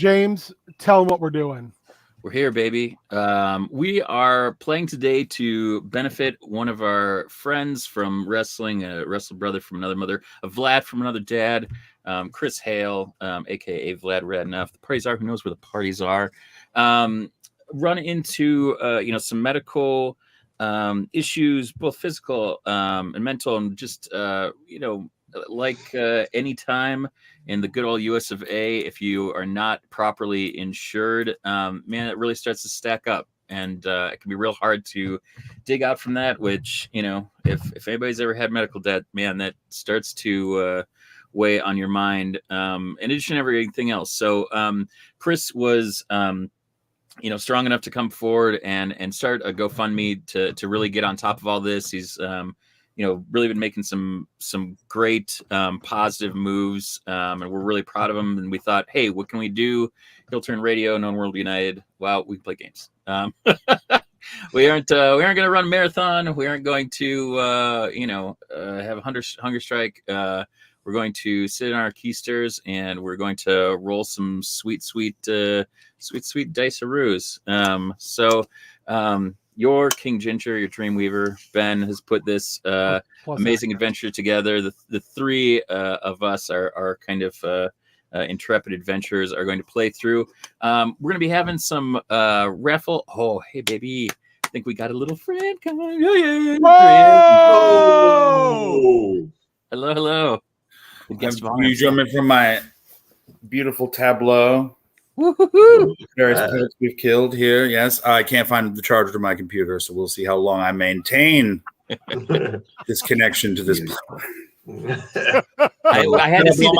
James, tell them what we're doing. We're here, baby. We are playing today to benefit one of our friends from wrestling, a wrestle brother from another mother, a Vlad from another dad, Chris Hale, aka Vlad Radenough. The parties are, who knows where the parties are. Run into some medical issues, both physical and mental, and just like any time in the good old US of A, if you are not properly insured, man, it really starts to stack up, and it can be real hard to dig out from that. Which, if anybody's ever had medical debt, man, that starts to weigh on your mind, in addition to everything else. So Chris was strong enough to come forward and start a GoFundMe to really get on top of all this. He's really been making some great positive moves, and we're really proud of him. And we thought, hey, what can we do? He'll turn radio, Known World United. Wow, we can play games. We aren't going to run a marathon. We aren't going to have a hunger strike. We're going to sit in our keisters, and we're going to roll some sweet dice-a-roos. Your King Ginger, your Dreamweaver, Ben, has put this amazing adventure together. The three of us are kind of intrepid adventurers, are going to play through. We're going to be having some raffle. Oh, hey, baby. I think we got a little friend coming. Yeah. Whoa! Hello. You join me from my beautiful tableau. Woohoo! Various pets we've killed here. Yes, I can't find the charger to my computer, so we'll see how long I maintain this connection to this. I had to see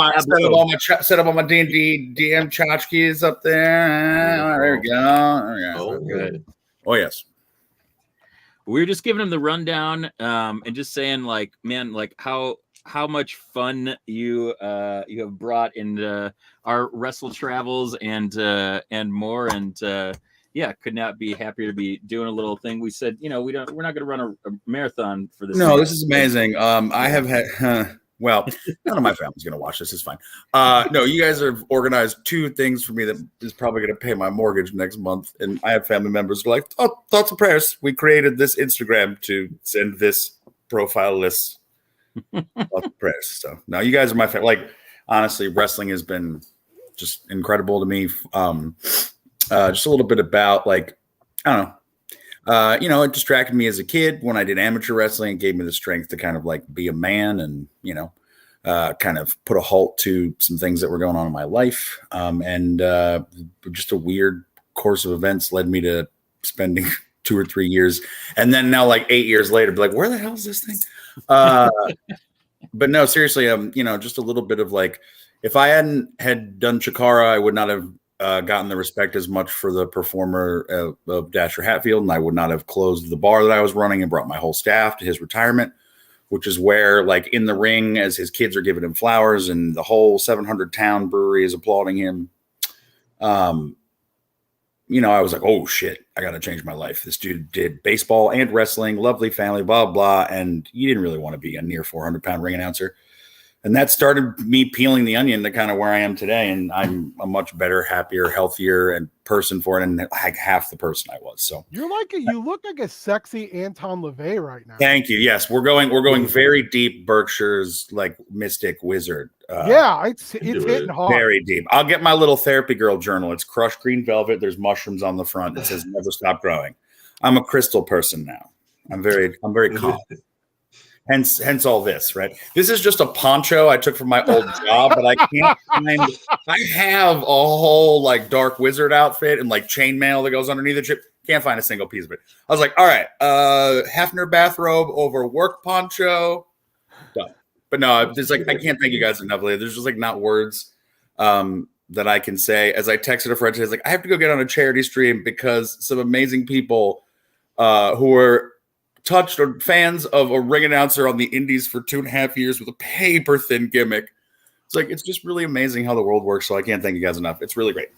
set up all my D&D DM tchotchkes up there. There we go. Oh, good. Oh, yes. We were just giving him the rundown, and just saying, like, man, like how much fun you have brought into our wrestle travels and more, and could not be happier to be doing a little thing. We said, we're not going to run a marathon for this. No, this is amazing. I have had well, none of my family's going to watch this. It's fine. No, you guys have organized two things for me that is probably going to pay my mortgage next month, and I have family members who are like, oh, thoughts and prayers. We created this Instagram to send this profile list. Prayers. So now you guys are my family. Like, honestly, wrestling has been just incredible to me. Just a little bit about, like, I don't know. It distracted me as a kid when I did amateur wrestling. It gave me the strength to kind of like be a man and, kind of put a halt to some things that were going on in my life. And just a weird course of events led me to spending 2 or 3 years. And then now, like 8 years later, be like, where the hell is this thing? But no, seriously, just a little bit of like, if I had done Chikara, I would not have gotten the respect as much for the performer of Dasher Hatfield, and I would not have closed the bar that I was running and brought my whole staff to his retirement, which is where, like, in the ring, as his kids are giving him flowers and the whole 700 town brewery is applauding him. I was like, oh shit, I got to change my life. This dude did baseball and wrestling, lovely family, blah, blah. And you didn't really want to be a near 400-pound ring announcer. And that started me peeling the onion to kind of where I am today. And I'm a much better, happier, healthier and person for it. And like half the person I was. So you look like a sexy Anton LaVey right now. Thank you. Yes. We're going very deep. Berkshire's like mystic wizard. It's hitting hard. Very deep. I'll get my little therapy girl journal. It's crushed green velvet. There's mushrooms on the front. It says never stop growing. I'm a crystal person now. I'm very calm. Hence all this, right? This is just a poncho I took from my old job, but I can't find. I have a whole like dark wizard outfit and like chainmail that goes underneath the chip. Can't find a single piece of it. I was like, all right, Hefner bathrobe over work poncho. Done. But no, there's like, I can't thank you guys enough. There's just like not words that I can say. As I texted a friend today, I was like, I have to go get on a charity stream because some amazing people who are touched or fans of a ring announcer on the indies for 2.5 years with a paper thin gimmick. It's like, it's just really amazing how the world works. So I can't thank you guys enough. It's really great.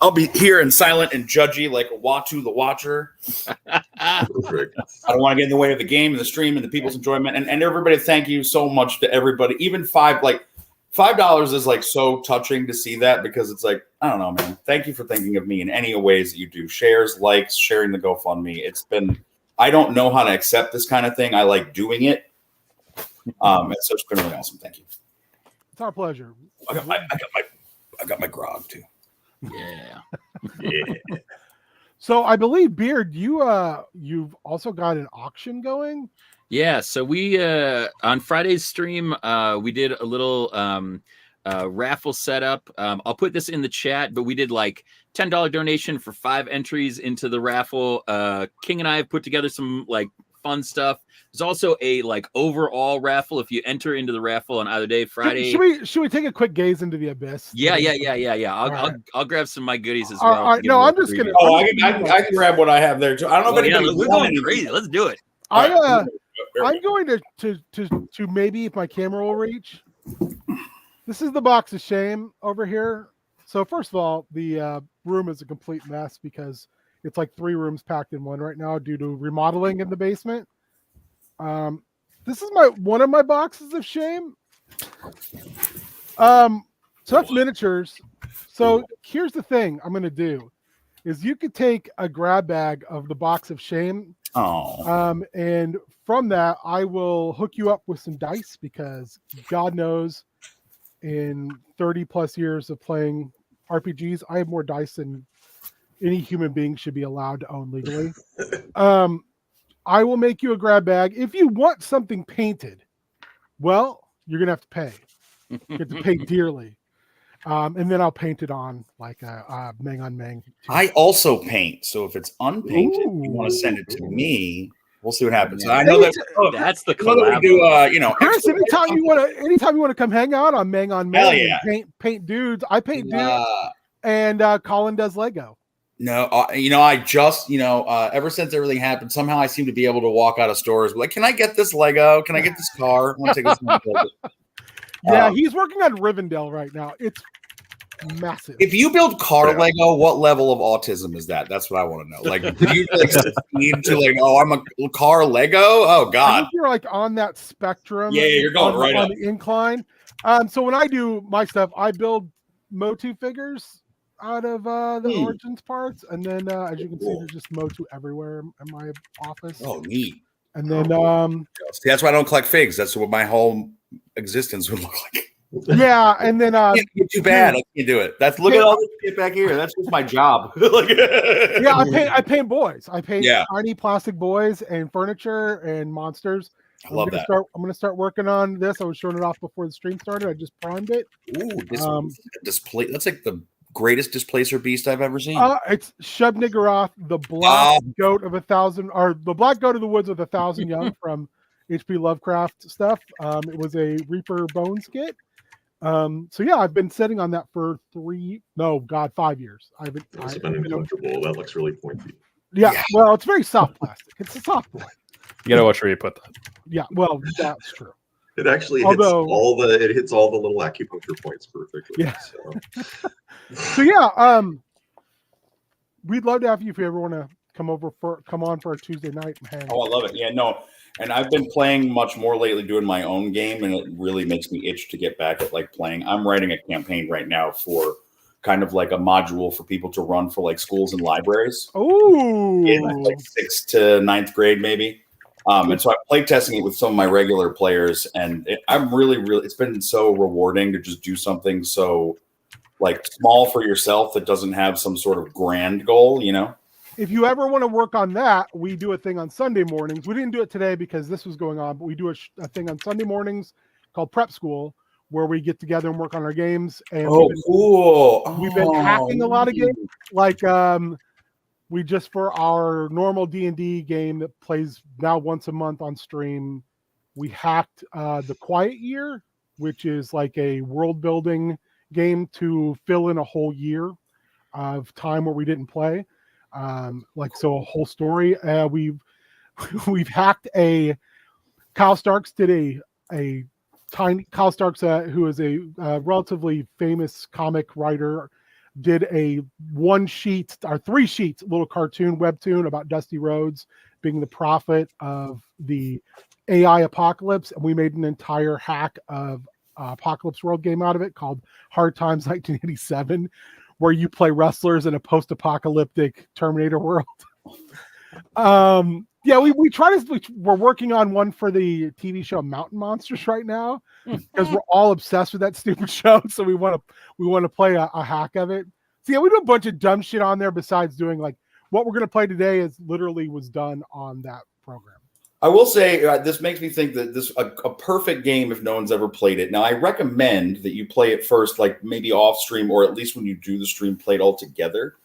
I'll be here and silent and judgy like Watu the Watcher. I don't want to get in the way of the game and the stream and the people's enjoyment. And everybody, thank you so much to everybody. Even 5, like $5 is like so touching to see that, because it's like, I don't know, man. Thank you for thinking of me in any ways that you do. Shares, likes, sharing the GoFundMe. It's been, I don't know how to accept this kind of thing. I like doing it. And so it's been really awesome. Thank you. It's our pleasure. I got my grog too. Yeah. Yeah. So I believe, Beard, you've also got an auction going. Yeah, so we on Friday's stream we did a little raffle setup. I'll put this in the chat, but we did like $10 donation for 5 entries into the raffle. King and I have put together some like fun stuff. There's also a like overall raffle if you enter into the raffle on either day. Friday. Should we take a quick gaze into the abyss? Yeah. I'll grab some of my goodies as well. All right. No, I'm just gonna. Oh, I can grab what I have there too. I don't know if anybody. We're going crazy. Let's do it. I'm going to maybe, if my camera will reach. This is the box of shame over here. So first of all, the room is a complete mess because it's like 3 rooms packed in one right now due to remodeling in the basement. This is one of my boxes of shame. So that's miniatures. So here's the thing I'm going to do is you could take a grab bag of the box of shame. And from that, I will hook you up with some dice because God knows in 30 plus years of playing RPGs, I have more dice than any human being should be allowed to own legally. I will make you a grab bag. If you want something painted, well, you're going to have to pay. You have to pay dearly. And then I'll paint it on like a Meng on Meng. I also paint. So if it's unpainted, you want to send it to me. We'll see what happens. I know that's the collab. We do, Chris, anytime you want to come hang out on Meng on Meng, and paint dudes. I paint dudes, and Colin does Lego. No, I just, ever since everything happened, somehow I seem to be able to walk out of stores like, can I get this Lego? Can I get this car? I want to take this. Yeah, he's working on Rivendell right now. It's massive. If you build car Lego, what level of autism is that? That's what I want to know. Like, do you like succeed to like, oh, I'm a car Lego? Oh God, I think you're like on that spectrum. Yeah, you're going right on up the incline. So when I do my stuff, I build Motu figures out of the Origins parts, and then as you can see, there's just Motu everywhere in my office. Oh, neat. And then see, that's why I don't collect figs. That's what my whole existence would look like. Yeah, and then too bad I can't do it. Look at all this shit back here. That's just my job. Yeah, I paint boys. I paint tiny plastic boys and furniture and monsters. I love that. I'm gonna start working on this. I was showing it off before the stream started. I just primed it. Ooh, this display. That's like the greatest displacer beast I've ever seen. It's Shub-Niggurath, the black goat of 1,000, or the black goat of the woods with 1,000 young from H.P. Lovecraft stuff. It was a Reaper Bones kit. So yeah, I've been sitting on that for 5 years. It's been uncomfortable. That looks really pointy. Yeah, well, it's very soft plastic. It's a soft boy. You gotta watch where you put that. Yeah, well, that's true. It actually hits all the little acupuncture points perfectly. Yeah. So yeah, we'd love to have you if you ever want to come on for a Tuesday night and hang. Oh, I love it. Yeah, no. And I've been playing much more lately, doing my own game, and it really makes me itch to get back at like playing. I'm writing a campaign right now for kind of like a module for people to run for like schools and libraries. Oh, in like 6th to 9th grade, maybe. And so I'm play testing it with some of my regular players, and I'm really, it's been so rewarding to just do something so like small for yourself that doesn't have some sort of grand goal, If you ever want to work on that, we do a thing on Sunday mornings. We didn't do it today because this was going on, but we do a thing on Sunday mornings called Prep School, where we get together and work on our games. And cool! We've been hacking a lot of games, like we just for our normal D&D game that plays now once a month on stream, we hacked the Quiet Year, which is like a world building game to fill in a whole year of time where we didn't play. So a whole story. We've hacked a Kyle Starks did a tiny Kyle Starks who is a relatively famous comic writer, did a 1 sheet or 3 sheets little cartoon webtoon about Dusty Rhodes being the prophet of the AI apocalypse, and we made an entire hack of Apocalypse World game out of it called Hard Times 1987, where you play wrestlers in a post-apocalyptic Terminator world. Yeah, we're working on one for the TV show Mountain Monsters right now because we're all obsessed with that stupid show. So we want to play a hack of it. So yeah, we do a bunch of dumb shit on there besides doing like what we're going to play today is literally was done on that program. I will say this makes me think that this a perfect game if no one's ever played it. Now I recommend that you play it first, like maybe off stream, or at least when you do the stream, play it all together.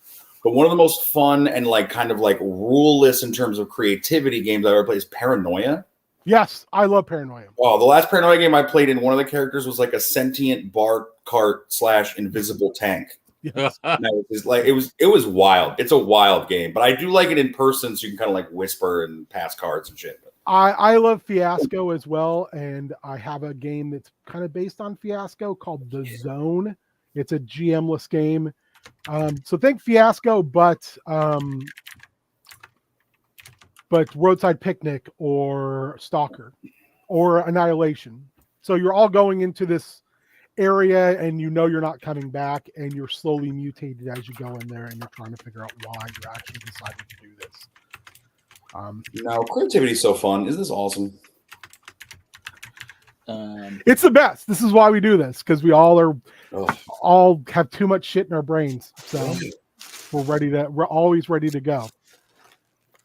But one of the most fun and like kind of like ruleless in terms of creativity games I've ever played is Paranoia. Yes, I love Paranoia. Oh, the last Paranoia game I played in, one of the characters was like a sentient bar cart / invisible tank. Yes. It was wild. It's a wild game, but I do like it in person, so you can kind of like whisper and pass cards and shit. I love Fiasco as well, and I have a game that's kind of based on Fiasco called The Zone. It's a GM-less game. So think Fiasco, but Roadside Picnic or Stalker or Annihilation. So you're all going into this area and you know you're not coming back and you're slowly mutated as you go in there and you're trying to figure out why you're actually deciding to do this. No, creativity is so fun. Isn't this awesome? It's the best. This is why we do this, because we all have too much shit in our brains. So we're always ready to go.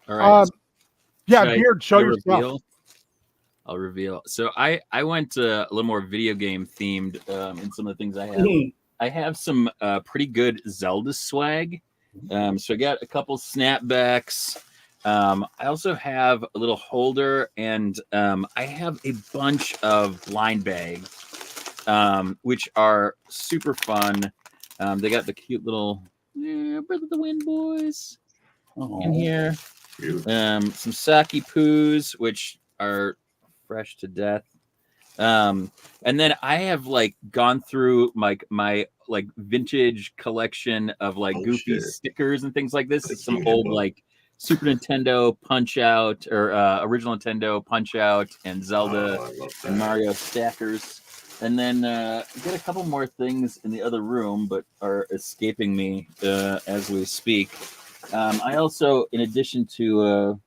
All right. Yeah, Beard, show yourself. I'll reveal. So I went a little more video game themed in some of the things I have. I have some pretty good Zelda swag. So I got a couple snapbacks. I also have a little holder, and I have a bunch of blind bags, which are super fun. They got the cute little Breath of the Wind boys in here. Some sake poos, which are fresh to death. And then I have like gone through my like vintage collection of like goofy stickers and things like this. It's some old like Super Nintendo Punch Out or original Nintendo Punch Out and Zelda and Mario stackers. And then get a couple more things in the other room, but are escaping me as we speak. I also, in addition to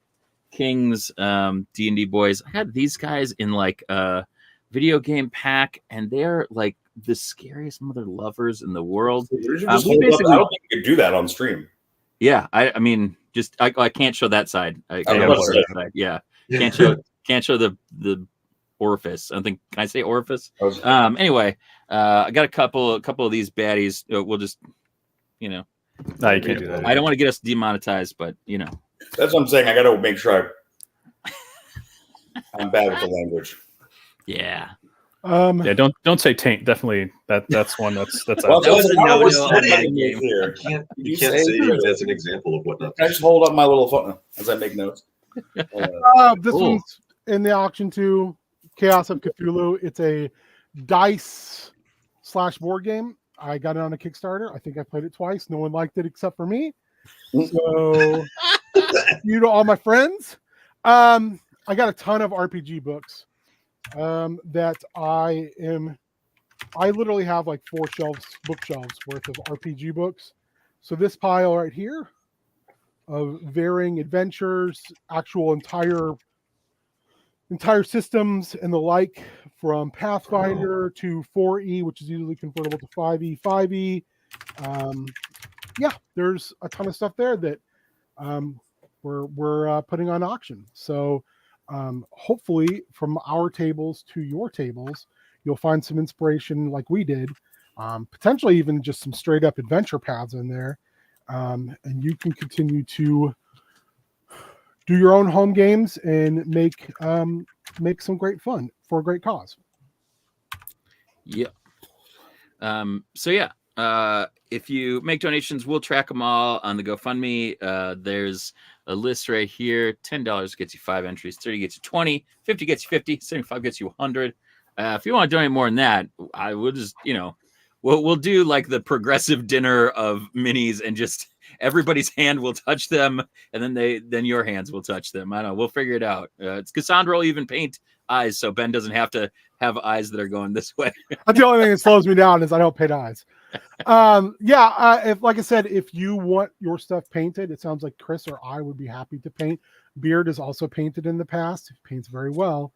King's D&D boys, I had these guys in like a video game pack, and they're like the scariest mother lovers in the world. I don't think you could do that on stream. Yeah, I mean, just I can't show that side. Yeah, can't show the orifice. I don't think, can I say orifice? Anyway, I got a couple of these baddies. We'll just, No, you can't do that. I don't want to get us demonetized, but that's what I'm saying. I got to make sure I'm bad with the language. Yeah. Yeah, don't say taint. Definitely, that's one that's well, that was a no-no on my game. You can't say it as an example of what not. I just hold up my little phone as I make notes. This one's in the auction too. Chaos of Cthulhu. It's a dice / board game. I got it on a Kickstarter. I think I played it twice. No one liked it except for me. So you know, all my friends. I got a ton of RPG books. That I literally have like 4 bookshelves worth of RPG books. So this pile right here of varying adventures, actual entire systems and the like, from Pathfinder to 4E, which is usually convertible to 5E, 5E. Yeah, there's a ton of stuff there that we're putting on auction. So hopefully from our tables to your tables, you'll find some inspiration like we did, potentially even just some straight up adventure paths in there. And you can continue to do your own home games and make some great fun for a great cause. Yeah. So yeah, if you make donations, we'll track them all on the GoFundMe. There's a list right here. $10 gets you 5 entries, 30 gets you 20, 50 gets you 50, 75 gets you 100. If you want to donate more than that, I will just, we'll do like the progressive dinner of minis, and just everybody's hand will touch them, and then your hands will touch them. I don't know. We'll figure it out. It's Cassandra will even paint eyes, so Ben doesn't have to have eyes that are going this way. That's the only thing that slows me down is I don't paint eyes. If like I said, if you want your stuff painted, it sounds like Chris or I would be happy to paint. Beard is also painted in the past. He paints very well.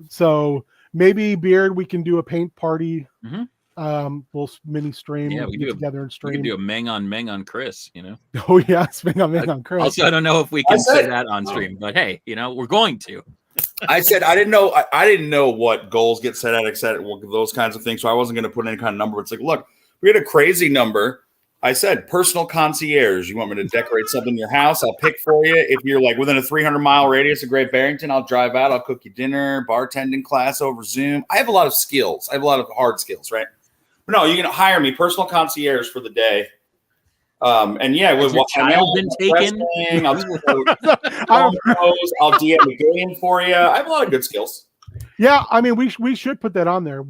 So maybe Beard, we can do a paint party. Little mini stream. Yeah, we get do together and stream. We can do a Meng on Chris, you know. Oh yeah, Meng on Chris. Also, I don't know if we can say that on stream, but hey, you know, we're going to. I said I didn't know. I didn't know what goals get set at, etc. Those kinds of things. So I wasn't going to put any kind of number. It's like, look, we had a crazy number. I said personal concierge. You want me to decorate something in your house? I'll pick for you. If you're like within a 300-mile radius of Great Barrington, I'll drive out. I'll cook you dinner, bartending class over Zoom. I have a lot of skills. I have a lot of hard skills, right? But no, you can hire me, personal concierge for the day. And yeah, with your child been taken? I'll DM a game for you. I have a lot of good skills. Yeah, I mean, we should put that on there.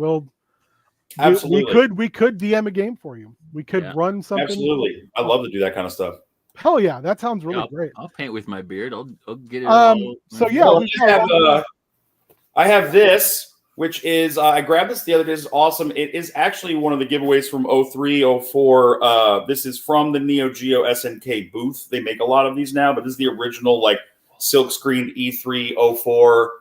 Absolutely. We could DM a game for you. We could run something. Absolutely, I love to do that kind of stuff. Hell yeah, that sounds really great. I'll paint with my beard. I'll get it. So yeah, I have this. Which is, I grabbed this the other day. This is awesome. It is actually one of the giveaways from 03, 04. This is from the Neo Geo SNK booth. They make a lot of these now, but this is the original, like, silk screened E3 04,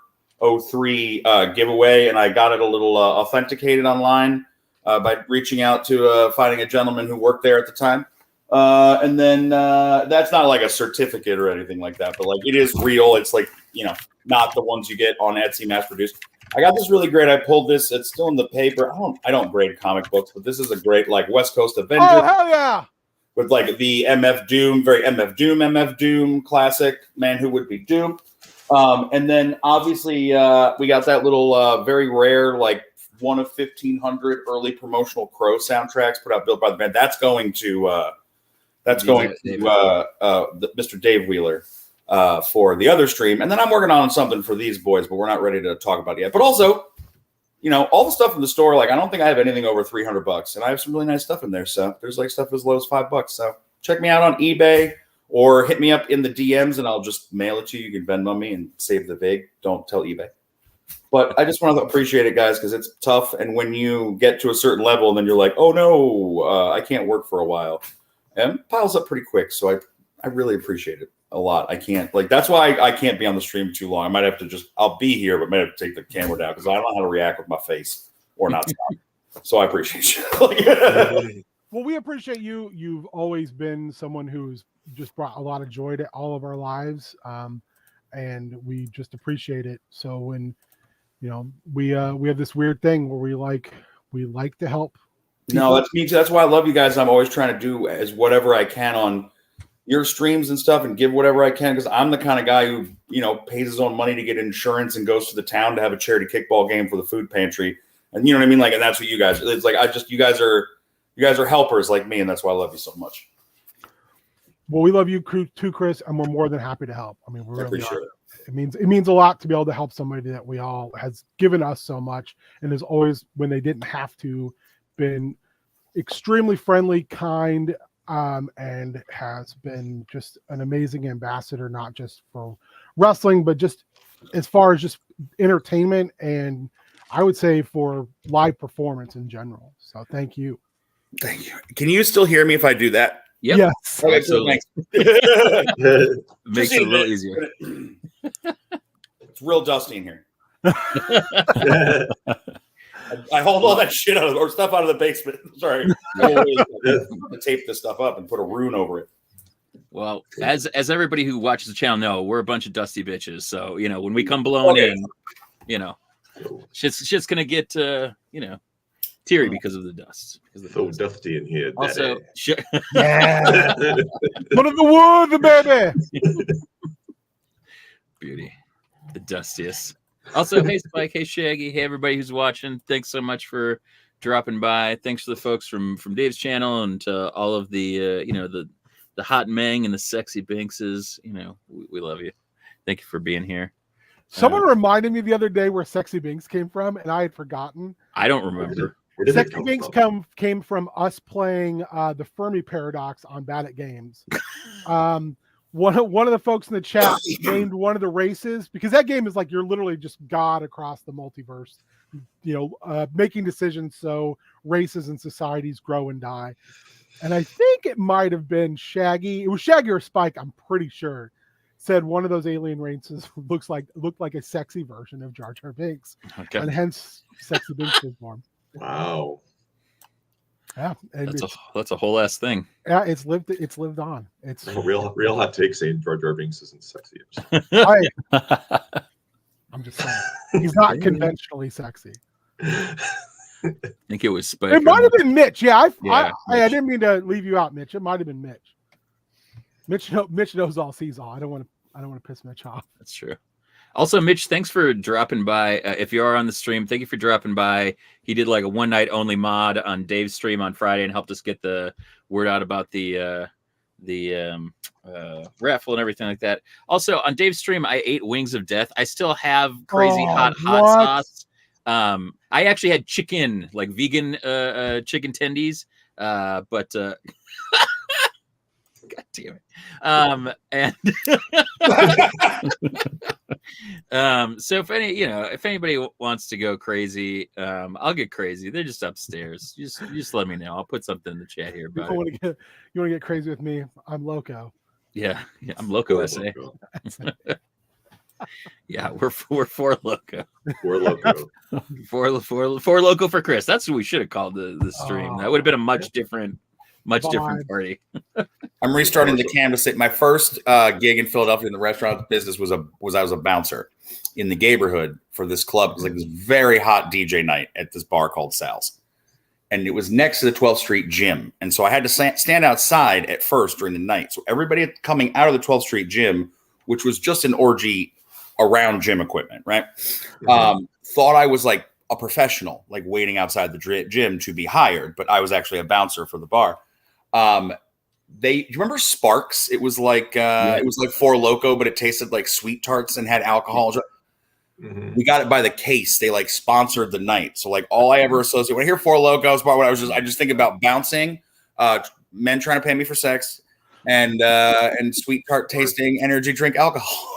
03 giveaway. And I got it a little authenticated online by reaching out to finding a gentleman who worked there at the time. And then that's not like a certificate or anything like that, but like it is real. It's like, you know, not the ones you get on Etsy mass produced. I got this really great. I pulled this. It's still in the paper. I don't grade comic books, but this is a great like West Coast Avenger. Oh hell yeah! With like the MF Doom, very MF Doom classic. Man, who would be Doom? And then obviously we got that little very rare like one of 1,500 early promotional Crow soundtracks put out built by the band. That's going to Mr. Dave Wheeler. For the other stream. And then I'm working on something for these boys, but we're not ready to talk about it yet. But also, you know, all the stuff in the store, like I don't think I have anything over $300, and I have some really nice stuff in there. So there's like stuff as low as $5. So check me out on eBay or hit me up in the DMs and I'll just mail it to you. You can Venmo me and save the vig. Don't tell eBay. But I just want to appreciate it, guys, because it's tough. And when you get to a certain level and then you're like, oh no, I can't work for a while. And it piles up pretty quick. So I really appreciate it a lot. I can't, like, that's why I can't be on the stream too long. I might have to I'll be here, but might have to take the camera down because I don't know how to react with my face or not stop. So I appreciate you. Well, we appreciate you. You've always been someone who's just brought a lot of joy to all of our lives. And we just appreciate it. So when, you know, we have this weird thing where we like to help people. No, that's me too. That's why I love you guys. I'm always trying to do as whatever I can on your streams and stuff and give whatever I can because I'm the kind of guy who, you know, pays his own money to get insurance and goes to the town to have a charity kickball game for the food pantry. And you know what I mean? Like, and that's what you guys, it's like, you guys are helpers like me. And that's why I love you so much. Well, we love you too, Chris. And we're more than happy to help. I mean, we really are. It. It means a lot to be able to help somebody that we all has given us so much. And has always, when they didn't have to, been extremely friendly, kind, and has been just an amazing ambassador, not just for wrestling, but just as far as just entertainment and I would say for live performance in general. So thank you. Thank you. Can you still hear me if I do that? Yep. Yes. Okay, absolutely. Makes it a little easier. It's real dusty in here. I hauled all that shit or stuff out of the basement. Sorry. To tape this stuff up and put a rune over it. Well, as everybody who watches the channel know, we're a bunch of dusty bitches. So, you know, when we come blowing in, you know, shit's gonna get you know, teary because of the dust. So dusty in here. Also, yeah. One of the wood, baby. Beauty. The dustiest. Also, hey Spike, hey Shaggy, hey everybody who's watching. Thanks so much for dropping by. Thanks to the folks from Dave's channel and to all of the you know, the hot Meng and the sexy Binkses. You know, we love you. Thank you for being here. Someone reminded me the other day where Sexy Binks came from, and I had forgotten. I don't remember. Sexy Binks came from us playing the Fermi Paradox on Bad at Games. One of the folks in the chat named one of the races, because that game is like you're literally just God across the multiverse, making decisions so races and societies grow and die. And I think it might have been Shaggy. It was Shaggy or Spike, I'm pretty sure. Said one of those alien races looked like a sexy version of Jar Jar Binks, and hence Sexy Binks was born. Wow. Yeah, and that's a whole ass thing. Yeah, it's lived on. It's real hot take saying Jar Jar Binks isn't sexy. I'm just saying he's not conventionally sexy. I think it was Spike. It might have been Mitch. Yeah, I didn't mean to leave you out, Mitch. It might have been Mitch. Mitch knows all, sees all. I don't want to piss Mitch off. That's true. Also, Mitch, thanks for dropping by. If you are on the stream, thank you for dropping by. He did like a one night only mod on Dave's stream on Friday and helped us get the word out about the raffle and everything like that. Also, on Dave's stream, I ate Wings of Death. I still have crazy hot sauce. I actually had chicken, like vegan chicken tendies, but God damn it. So if anybody wants to go crazy, I'll get crazy. They're just upstairs. Just let me know. I'll put something in the chat here about you want to get crazy with me? I'm loco. Yeah, I'm loco SA. Yeah, we're four loco. Four loco. Four loco for Chris. That's what we should have called the stream. That would have been a much different party. I'm restarting the canvas. My first gig in Philadelphia in the restaurant business was I was a bouncer in the neighborhood for this club. It was like this very hot DJ night at this bar called Sal's. And it was next to the 12th Street gym. And so I had to stand outside at first during the night. So everybody coming out of the 12th Street gym, which was just an orgy around gym equipment, right? Mm-hmm. Thought I was like a professional, like waiting outside the gym to be hired, but I was actually a bouncer for the bar. Do you remember Sparks? It was like it was like Four Loko, but it tasted like sweet tarts and had alcohol. Mm-hmm. We got it by the case. They like sponsored the night. So like all I ever associate when I hear Four Lokos, I just think about bouncing, men trying to pay me for sex, and sweet tart tasting energy drink alcohol.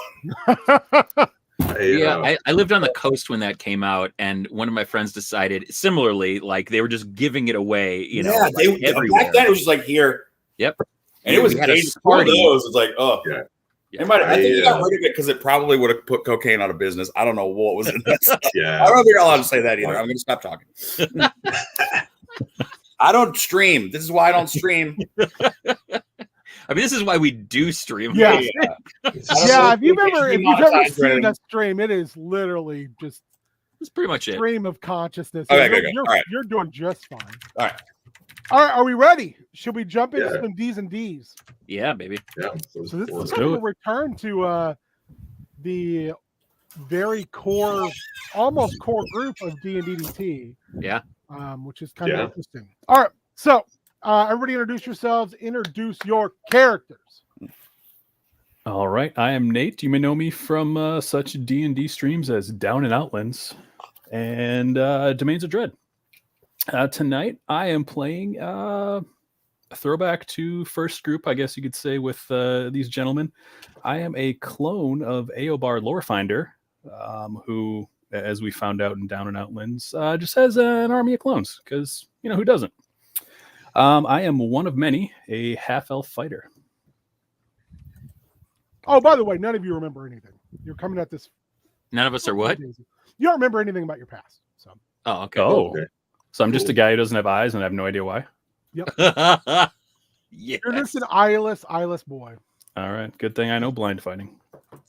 I lived on the coast when that came out, and one of my friends decided similarly, like they were just giving it away, everywhere. Back then it was just like here. Yep. And it was one of those. It's like, oh yeah. I think you got rid of it because it probably would have put cocaine out of business. I don't know what was in that. Yeah. I don't know if you're allowed to say that either. I'm going to stop talking. I don't stream. This is why I don't stream. I mean, this is why we do stream. Yeah. If you've ever seen a stream, it is literally just that's pretty much it. Stream of consciousness. Okay, you're doing just fine. All right. Are we ready? Should we jump into some D's and D's? Yeah, baby. Yeah. So this is kind of a return to the very core, almost core group of DnDDT. Yeah. Which is kind of interesting. All right. So everybody introduce yourselves. Introduce your characters. All right. I am Nate. You may know me from such D&D streams as Down and Outlands and Domains of Dread. Tonight, I am playing a throwback to first group, I guess you could say, with these gentlemen. I am a clone of Eobar Lorefinder, who, as we found out in Down and Outlands, just has an army of clones, because, who doesn't? I am one of many, a half-elf fighter. Oh, by the way, none of you remember anything. You're coming at this. None of us are what? You don't remember anything about your past. So. Oh, okay. Okay. So I'm just a guy who doesn't have eyes and I have no idea why. Yep. Yes. You're just an eyeless boy. All right. Good thing I know blind fighting.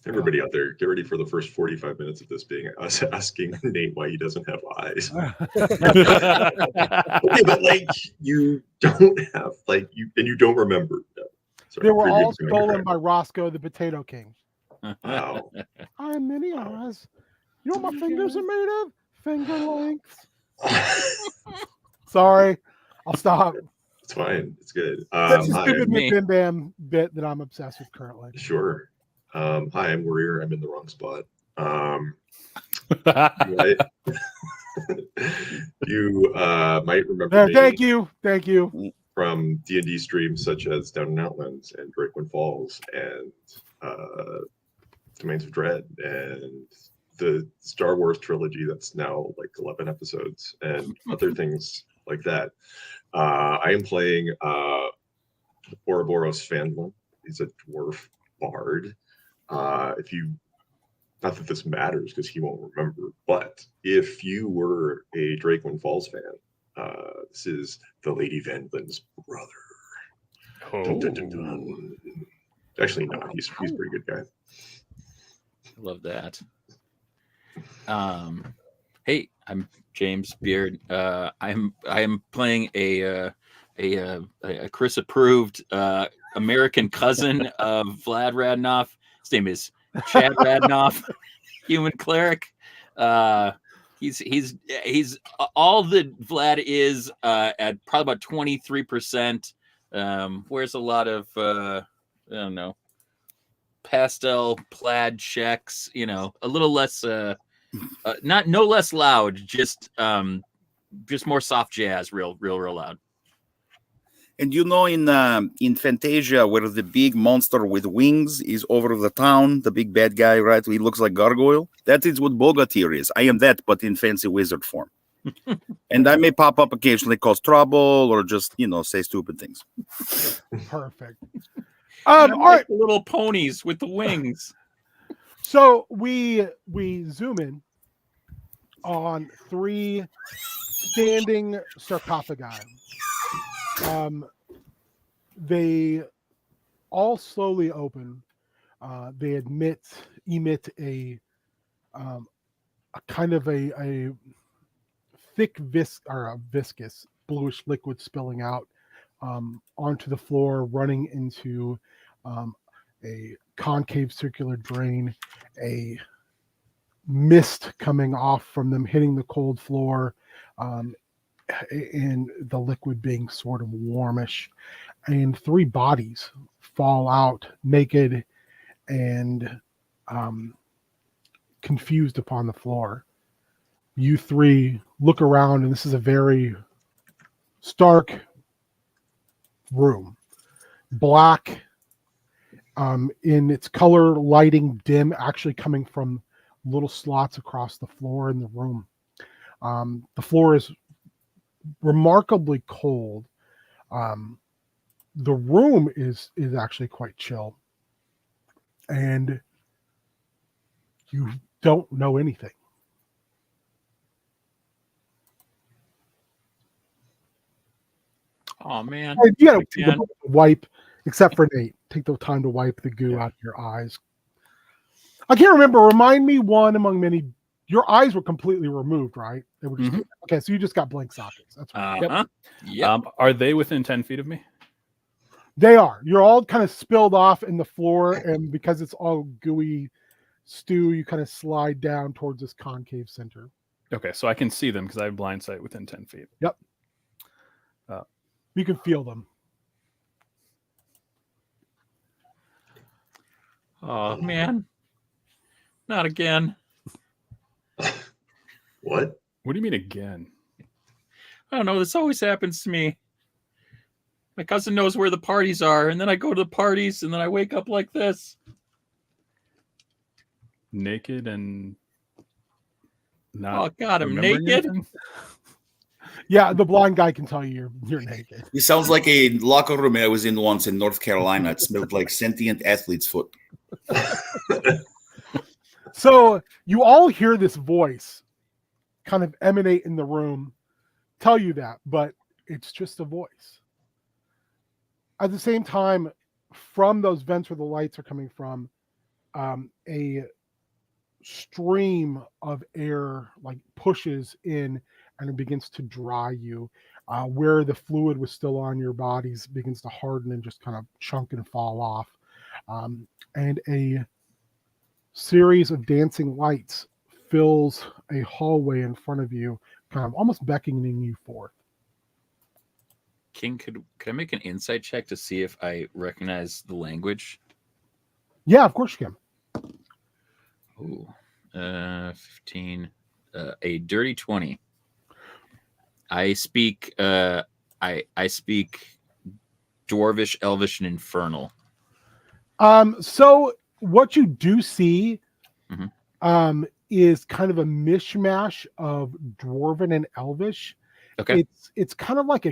Everybody out there, get ready for the first 45 minutes of this being us asking Nate why he doesn't have eyes. Okay, but you don't have and you don't remember. Sorry, they were all stolen by Roscoe, the Potato King. Wow. I have many eyes. You know what my fingers are made of? Finger lengths. Sorry, I'll stop. It's fine. It's good. That's a stupid Bim Bam bit that I'm obsessed with currently. Sure. Hi, I'm Warrior. I'm in the wrong spot. You might remember There, me thank you. from D&D streams such as Down in Outlands and Drakewind Falls and Domains of Dread and the Star Wars trilogy that's now like 11 episodes and other things like that. I am playing Ouroboros Fandlin. He's a dwarf bard. If you, not that this matters because he won't remember, but if you were a Drakewind Falls fan, this is the Lady Vandlin's brother. Dun, dun, dun, dun. Actually, no, he's a pretty good guy. I love that. Hey, I'm James Beard. I am playing a Chris approved American cousin of Vlad Radnoff. His name is Chad Radnoff, human cleric. He's all that Vlad is at probably about 23%. Wears a lot of I don't know, pastel plaid checks, you know, a little less no less loud, just more soft jazz, real loud. And you know, in Fantasia, where the big monster with wings is over the town, the big bad guy, right? He looks like Gargoyle. That is what Bogatyr is. I am that, but in fancy wizard form. And I may pop up occasionally, cause trouble, or just, you know, say stupid things. Perfect. All All right. the little ponies with the wings. So we zoom in on 3 standing sarcophagi. They all slowly open. They emit a kind of a thick viscous bluish liquid spilling out onto the floor, running into a concave circular drain, a mist coming off from them hitting the cold floor, and the liquid being sort of warmish, and 3 bodies fall out naked and confused upon the floor. You 3 look around, and this is a very stark room, black in its color, lighting dim, actually coming from little slots across the floor in the room. The floor is remarkably cold. The room is actually quite chill, and you don't know anything. Oh man! You gotta take the wipe, except for Nate. Take the time to wipe the goo out of your eyes. I can't remember. Remind me, one among many. Your eyes were completely removed, right? They were just okay. So you just got blank sockets. That's right. Yep. Are they within 10 feet of me? They are. You're all kind of spilled off in the floor, and because it's all gooey stew, you kind of slide down towards this concave center. Okay, so I can see them because I have blind sight within 10 feet. Yep. You can feel them. Oh man! Not again. What? What do you mean again? I don't know. This always happens to me. My cousin knows where the parties are, and then I go to the parties, and then I wake up like this. Naked and not. Oh God, I'm remembering naked. anything? Yeah, the blind guy can tell you you're naked. It sounds like a locker room I was in once in North Carolina. It smelled like sentient athlete's foot. So you all hear this voice kind of emanate in the room, tell you that, but it's just a voice. At the same time, from those vents where the lights are coming from, a stream of air like pushes in, and it begins to dry you. Where the fluid was still on your bodies begins to harden and just kind of chunk and fall off. And a series of dancing lights fills a hallway in front of you, kind of almost beckoning you forth. King, could I make an insight check to see if I recognize the language? Yeah, of course you can. Ooh, 15, a dirty 20. I speak I speak Dwarvish, Elvish, and Infernal. So what you do see Mhm. is kind of a mishmash of Dwarven and Elvish. Okay. It's kind of like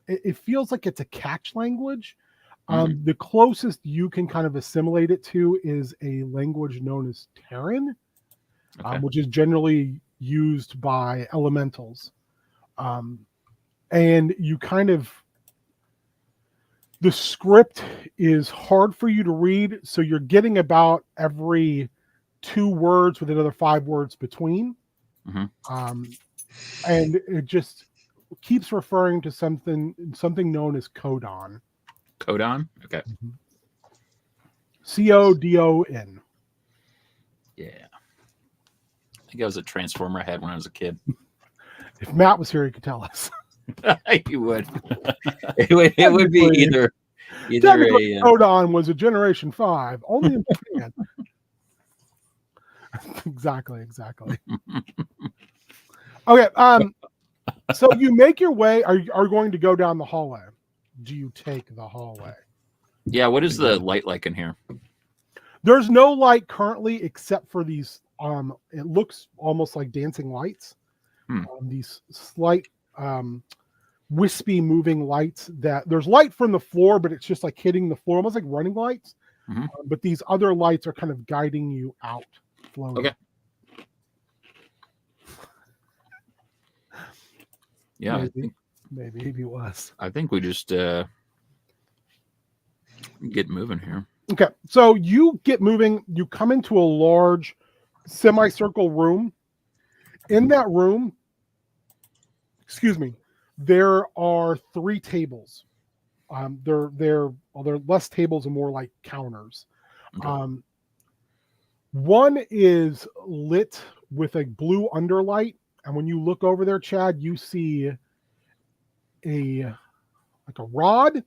it feels like it's a catch language. Mhm. The closest you can kind of assimilate it to is a language known as Terran, Okay. which is generally used by elementals. And you kind of, the script is hard for you to read, so you're getting about every 2 words with another 5 words between. Mhm. And it just keeps referring to something known as codon. Codon. Okay. Codon. Yeah. I think I was a transformer I had when I was a kid. If Matt was here, he could tell us. You would. It would be either Technically, a Codon was a Generation 5, only in Japan. Exactly. Okay. So you make your way. Are you going to go down the hallway? Do you take the hallway? yeah. What is the light like in here? There's no light currently except for these. It looks almost like dancing lights. These slight, wispy moving lights. That there's light from the floor, but it's just like hitting the floor, almost like running lights. But these other lights are kind of guiding you out, floating. Okay. Yeah, maybe it was. I think we just get moving here. Okay, so you get moving. You come into a large semicircle room. In that room, excuse me, there are 3 tables. They're less tables and more like counters. Okay. One is lit with a blue underlight, and when you look over there, Chad, you see a rod.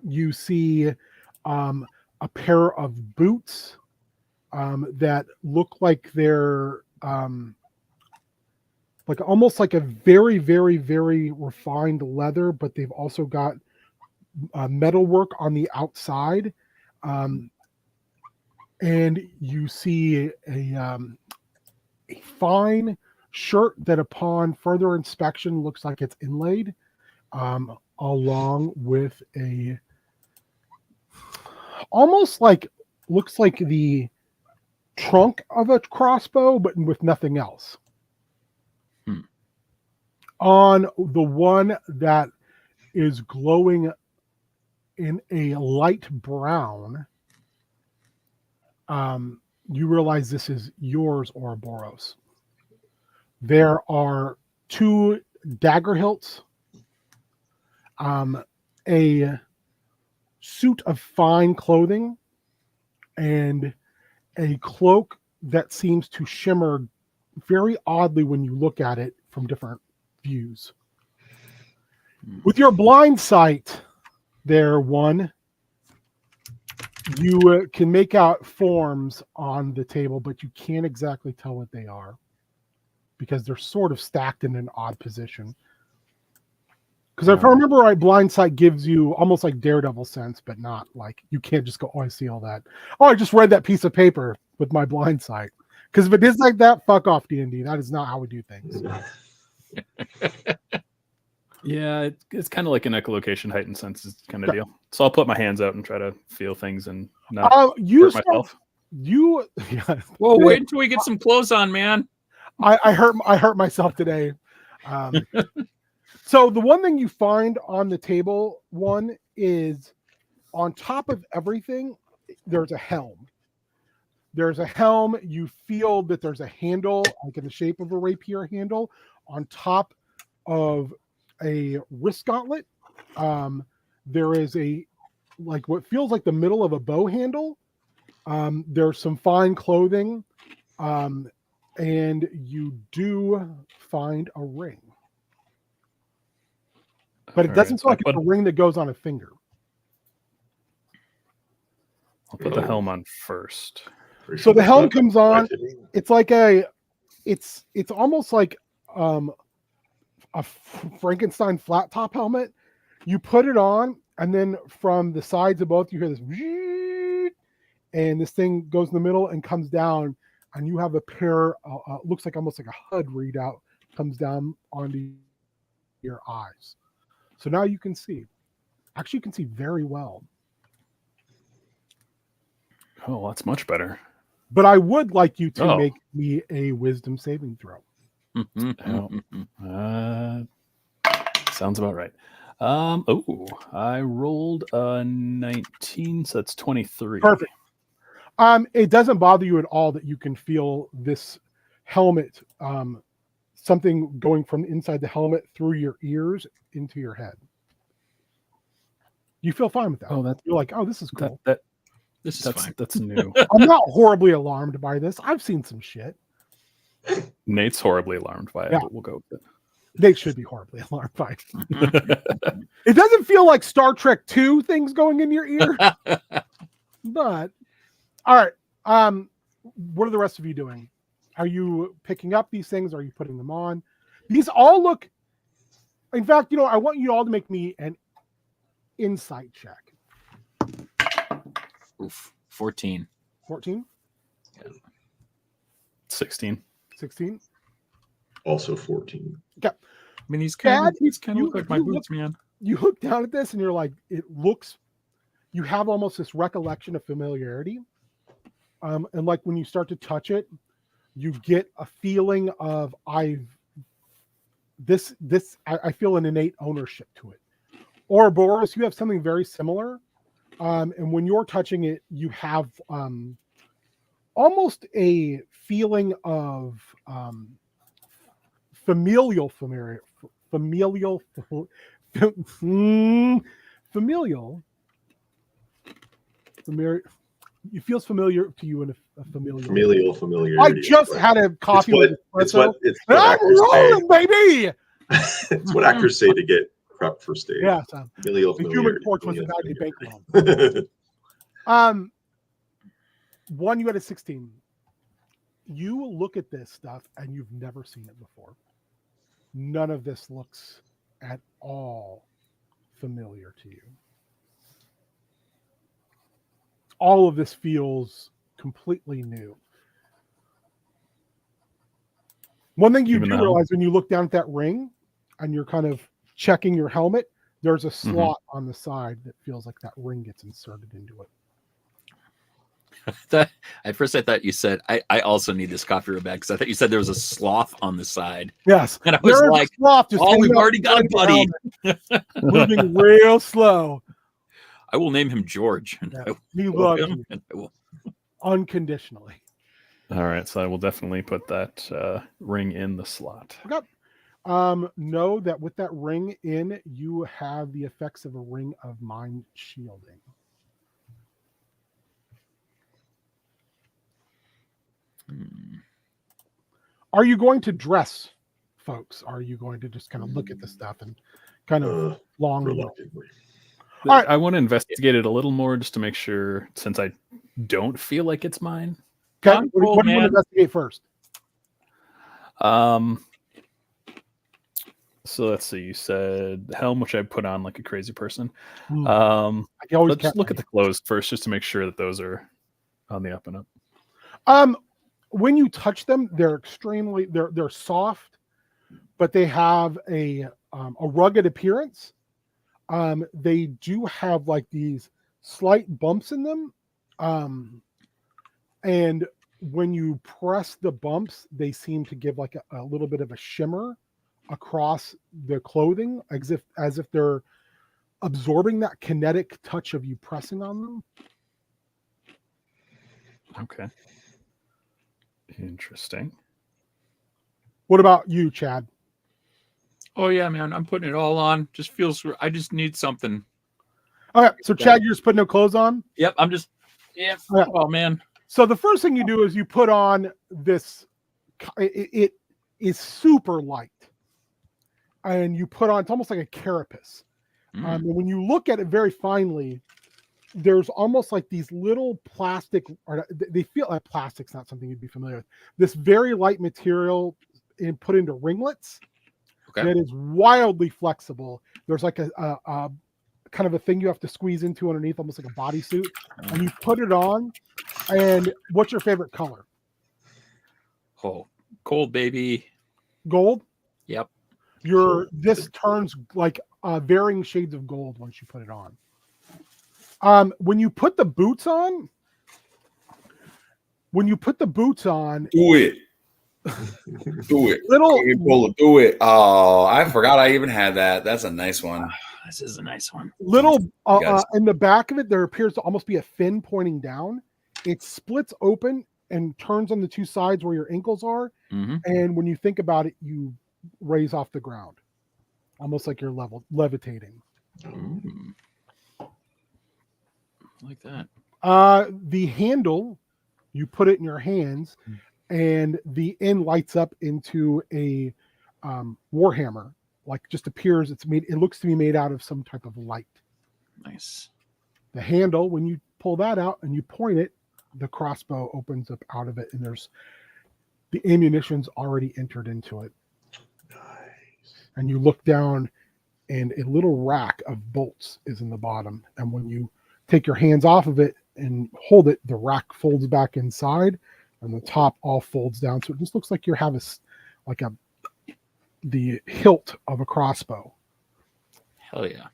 You see a pair of boots that look like they're like almost like a very, very, very refined leather, but they've also got metal work on the outside. And you see a fine shirt that upon further inspection looks like it's inlaid, along with a almost like looks like the trunk of a crossbow, but with nothing else. On the one that is glowing in a light brown, you realize this is yours, Ouroboros. There are 2 dagger hilts, a suit of fine clothing, and a cloak that seems to shimmer very oddly when you look at it from different views. With your blind sight, there, one, you can make out forms on the table, but you can't exactly tell what they are because they're sort of stacked in an odd position. Because if I remember right, blind sight gives you almost like Daredevil sense, but not like you can't just go, oh, I see all that. Oh, I just read that piece of paper with my blind sight. Because if it is like that, fuck off, D&D. That is not how we do things. Yeah, it's kind of like an echolocation heightened senses kind of deal. So I'll put my hands out and try to feel things and not hurt myself. Yeah. Whoa, wait until we get some clothes on, man. I hurt myself today. So the one thing you find on the table, one, is on top of everything, there's a helm. There's a helm. You feel that there's a handle, like in the shape of a rapier handle, on top of a wrist gauntlet. There is a like what feels like the middle of a bow handle. There's some fine clothing, and you do find a ring, but it doesn't feel like it's a ring that goes on a finger. I'll put the helm on first. So the helm comes on. It's like it's almost like a Frankenstein flat top helmet. You put it on, and then from the sides of both, you hear this, and this thing goes in the middle and comes down, and you have a pair, looks like almost like a HUD readout, comes down onto your eyes. So now you can see. Actually, you can see very well. Oh, that's much better. But I would like you to Oh. make me a wisdom saving throw. Sounds about right. I rolled a 19, so that's 23. Perfect. It doesn't bother you at all that you can feel this helmet, something going from inside the helmet through your ears into your head. You feel fine with that. Oh, You're like, oh, this is cool. This is fine. That's new. I'm not horribly alarmed by this. I've seen some shit. Nate's horribly alarmed by it, Yeah. but we'll go with They should be horribly alarmed by it. it. It doesn't feel like Star Trek II things going in your ear. But all right. What are the rest of you doing? Are you picking up these things? Are you putting them on? These all look. In fact, I want you all to make me an insight check. Oof, 14. 14, 16. 16. Also 14. I mean, he's Dad, kind of you- look like my you boots, man. You look down at this and you're like, it looks. You have almost this recollection of familiarity, and like when you start to touch it, you get a feeling of I feel an innate ownership to it. Ouroboros, you have something very similar. And when you're touching it, you have almost a feeling of familial. It feels familiar to you in a familial. Familiarity. I just had a coffee with It's espresso. what And I'm actors say. rolling, baby. It's what actors say to get prepped for stage. Yeah, so Familial the Human familiarity. Torch was a Familial guy named familiarity. Bankroll. One, you had a 16. You look at this stuff and you've never seen it before. None of this looks at all familiar to you. All of this feels completely new. One thing you Even do though- realize when you look down at that ring and you're kind of checking your helmet, there's a slot on the side that feels like that ring gets inserted into it. At first, I thought you said, I also need this coffee room bag because I thought you said there was a sloth on the side. Yes. And I was There is a like, sloth just oh, hanging we've out already got a beside the buddy. helmet, moving real slow. I will name him George. And Yeah. I will He love loves him, you and I will. unconditionally. All right, so I will definitely put that ring in the slot. Okay. Know that with that ring in, you have the effects of a ring of mind shielding. Are you going to dress, folks? Are you going to just kind of look at the stuff and kind of long? Reluctantly. All right. I want to investigate it a little more just to make sure, since I don't feel like it's mine. Okay. I'm What cool, do you want man. to investigate first? So let's see. You said helm, which I put on like a crazy person. I can always Let's count look on at the clothes first, just to make sure that those are on the up and up. you. When you touch them, they're extremely they're soft, but they have a rugged appearance. They do have like these slight bumps in them, and when you press the bumps, they seem to give like a little bit of a shimmer across the clothing, as if they're absorbing that kinetic touch of you pressing on them. Okay. Interesting. What about you, Chad? Oh, yeah, man. I'm putting it all on. Just feels, I just need something. Okay, so Chad, you're just putting no clothes on. Yep. I'm just, yeah. Yeah. Oh, man. So the first thing you do is you put on this. It is super light, and you put on. It's almost like a carapace. And when you look at it very finely, there's almost like these little plastic, or they feel like plastic's not something you'd be familiar with. This very light material put into ringlets. Okay. It is wildly flexible. There's like a kind of a thing you have to squeeze into underneath, almost like a bodysuit, and you put it on. And what's your favorite color? Oh, cold baby. Gold. Yep. This turns like varying shades of gold once you put it on. When you put the boots on, Do it. Do it. Do it. Oh, I forgot I even had that. That's a nice one. This is a nice one. In the back of it, there appears to almost be a fin pointing down. It splits open and turns on the two sides where your ankles are. Mm-hmm. And when you think about it, you raise off the ground, almost like you're levitating. Mm. Like that. The handle, you put it in your hands, and the end lights up into a warhammer. Like just appears, it looks to be made out of some type of light. Nice. The handle, when you pull that out and you point it, the crossbow opens up out of it, and there's the ammunition's already entered into it. Nice. And you look down, and a little rack of bolts is in the bottom. And when you take your hands off of it and hold it, the rack folds back inside, and the top all folds down. So it just looks like you have the hilt of a crossbow. Hell yeah.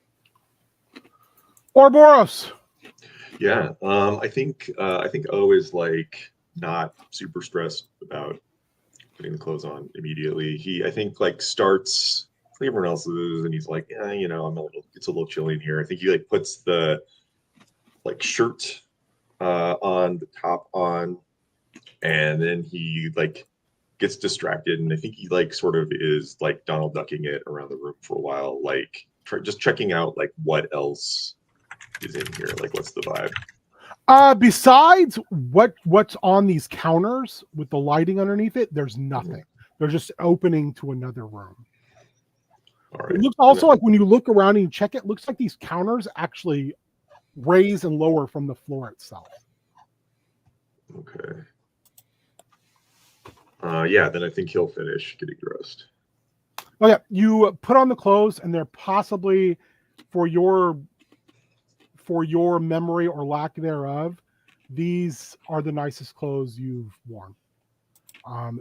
Ouroboros. Yeah, I think O is like not super stressed about putting the clothes on immediately. I think like starts like everyone else is, and he's like, yeah, it's a little chilly in here. I think he like puts the like shirt on, the top on, and then he like gets distracted, and I think he like sort of is like Donald ducking it around the room for a while, like just checking out like what else is in here, like what's the vibe. Besides what's on these counters with the lighting underneath it, there's nothing. They're just opening to another room. All right. It looks also like when you look around and you check it, looks like these counters actually raise and lower from the floor itself. Okay. Yeah, then I think he'll finish getting dressed. Okay, you put on the clothes, and they're possibly for your memory or lack thereof, these are the nicest clothes you've worn.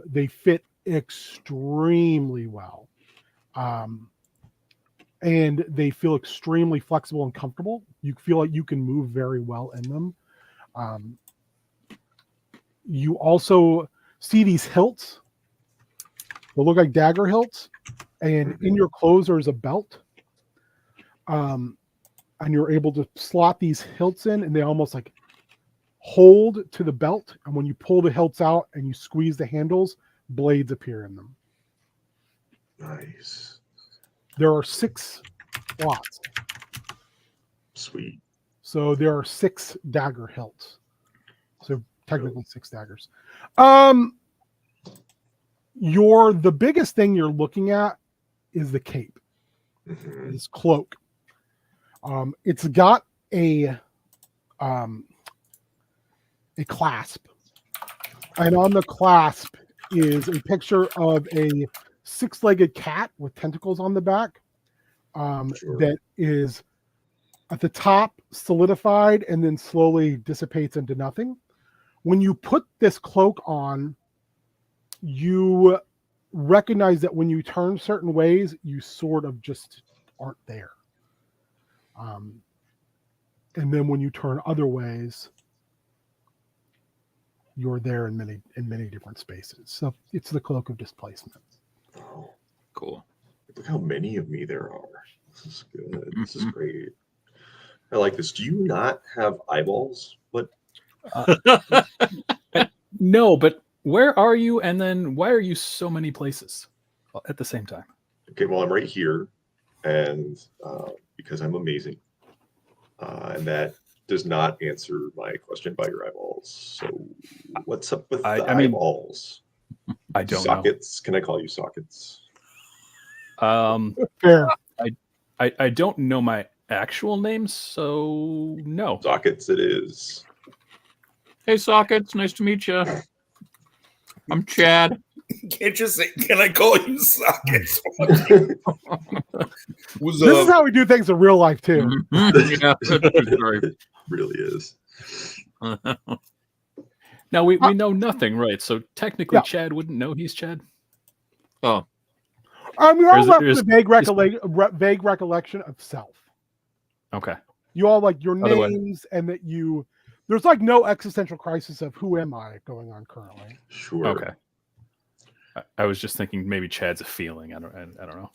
They fit extremely well. And they feel extremely flexible and comfortable. You feel like you can move very well in them. You also see these hilts. They look like dagger hilts. And in your clothes, there's a belt. And you're able to slot these hilts in, and they almost like hold to the belt. And when you pull the hilts out and you squeeze the handles, blades appear in them. Nice. There are 6 slots. Sweet. So there are 6 dagger hilts. So technically 6 daggers. The biggest thing you're looking at is the cape. Mm-hmm. This cloak. It's got a clasp. And on the clasp is a picture of a 6-legged cat with tentacles on the back. Sure. That is at the top solidified and then slowly dissipates into nothing. When you put this cloak on, you recognize that when you turn certain ways, you sort of just aren't there. And then when you turn other ways, you're there in many different spaces. So it's the cloak of displacement. Oh, Cool. look how many of me there are. This is good. This is great. I like this. Do you not have eyeballs? What? No, but where are you? And then why are you so many places at the same time? Okay, well, I'm right here, and because I'm amazing. And that does not answer my question about your eyeballs. So what's up with the eyeballs? I don't Sockets. Can I call you sockets? know. Fair. I don't know my actual name, so no. Sockets it is. Hey, Sockets. Nice to meet you. I'm Chad. Can't just say, can I call you sockets? This is how we do things in real life too. Yeah, It really is. Now we know nothing, right? So technically, Yeah. Chad wouldn't know he's Chad. Oh, You're all Or left is with it- a vague recollection of self. Okay. You all like your Otherwise- names and that there's like no existential crisis of who am I going on currently. Sure. Okay. I was just thinking maybe Chad's a feeling. I don't know.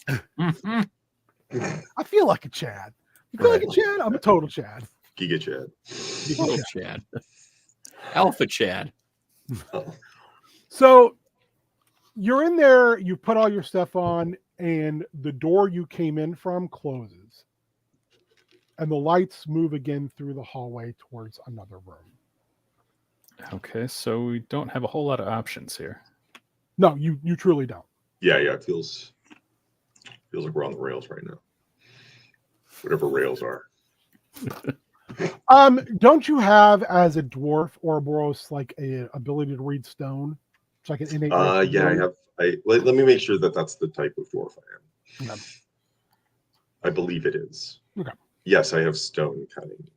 I feel like a Chad. You feel like a Chad? I'm a total Chad. Giga Chad. Little Chad. Alpha Chad. So you're in there, you put all your stuff on, and the door you came in from closes. And the lights move again through the hallway towards another room. Okay, so we don't have a whole lot of options here. No, you truly don't. Yeah. It feels like we're on the rails right now. Whatever rails are. Don't you have as a dwarf Ouroboros like a ability to read stone? It's like an innate. Yeah, I have. Let me make sure that that's the type of dwarf I am. Okay. I believe it is. Okay. Yes, I have stone cutting.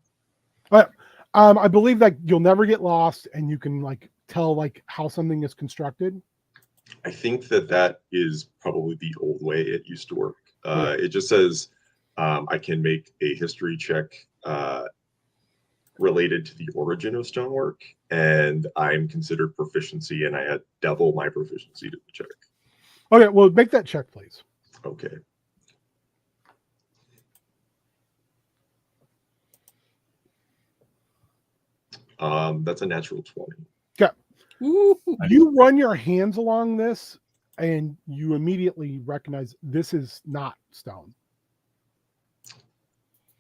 I believe that you'll never get lost, and you can like tell like how something is constructed. I think that is probably the old way it used to work. It just says I can make a history check related to the origin of stonework, and I'm considered proficiency, and I had double my proficiency to the check. Okay, well, make that check, please. Okay. That's a natural 20. You run your hands along this, and you immediately recognize this is not stone.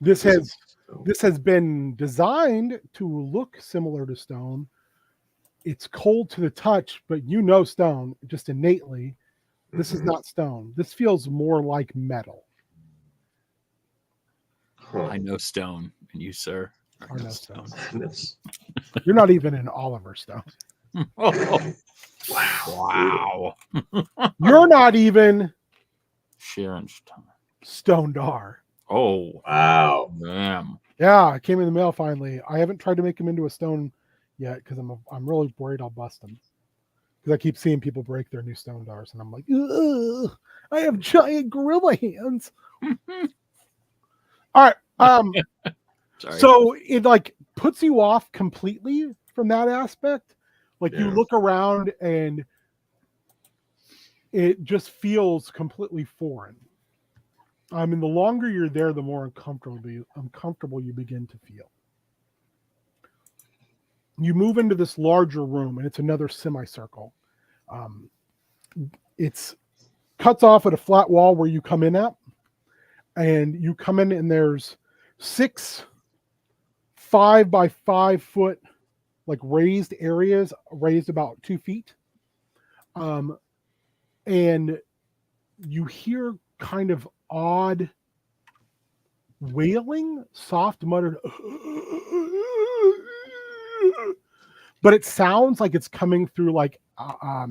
This has been designed to look similar to stone. It's cold to the touch, but you know stone just innately. This is not stone. This feels more like metal. Huh. I know stone, and you, sir, Are no stone. Yes. You're not even in Oliver Stone. Oh, Wow. wow. You're not even Sharon Stone. Stone Dar. Oh, Wow. damn. Yeah, it came in the mail finally. I haven't tried to make him into a stone yet because I'm really worried I'll bust him. Because I keep seeing people break their new stone dars, and I'm like, ugh, I have giant gorilla hands. All right. Sorry. So it like puts you off completely from that aspect. Like you Yeah. look around and it just feels completely foreign. I mean, the longer you're there, the more uncomfortable you begin to feel. You move into this larger room, and it's another semicircle. It's cuts off at a flat wall where you come in at, and you come in, and there's 6 5 by 5 foot like raised areas, raised about 2 feet, and you hear kind of odd wailing, soft muttered, but it sounds like it's coming through like a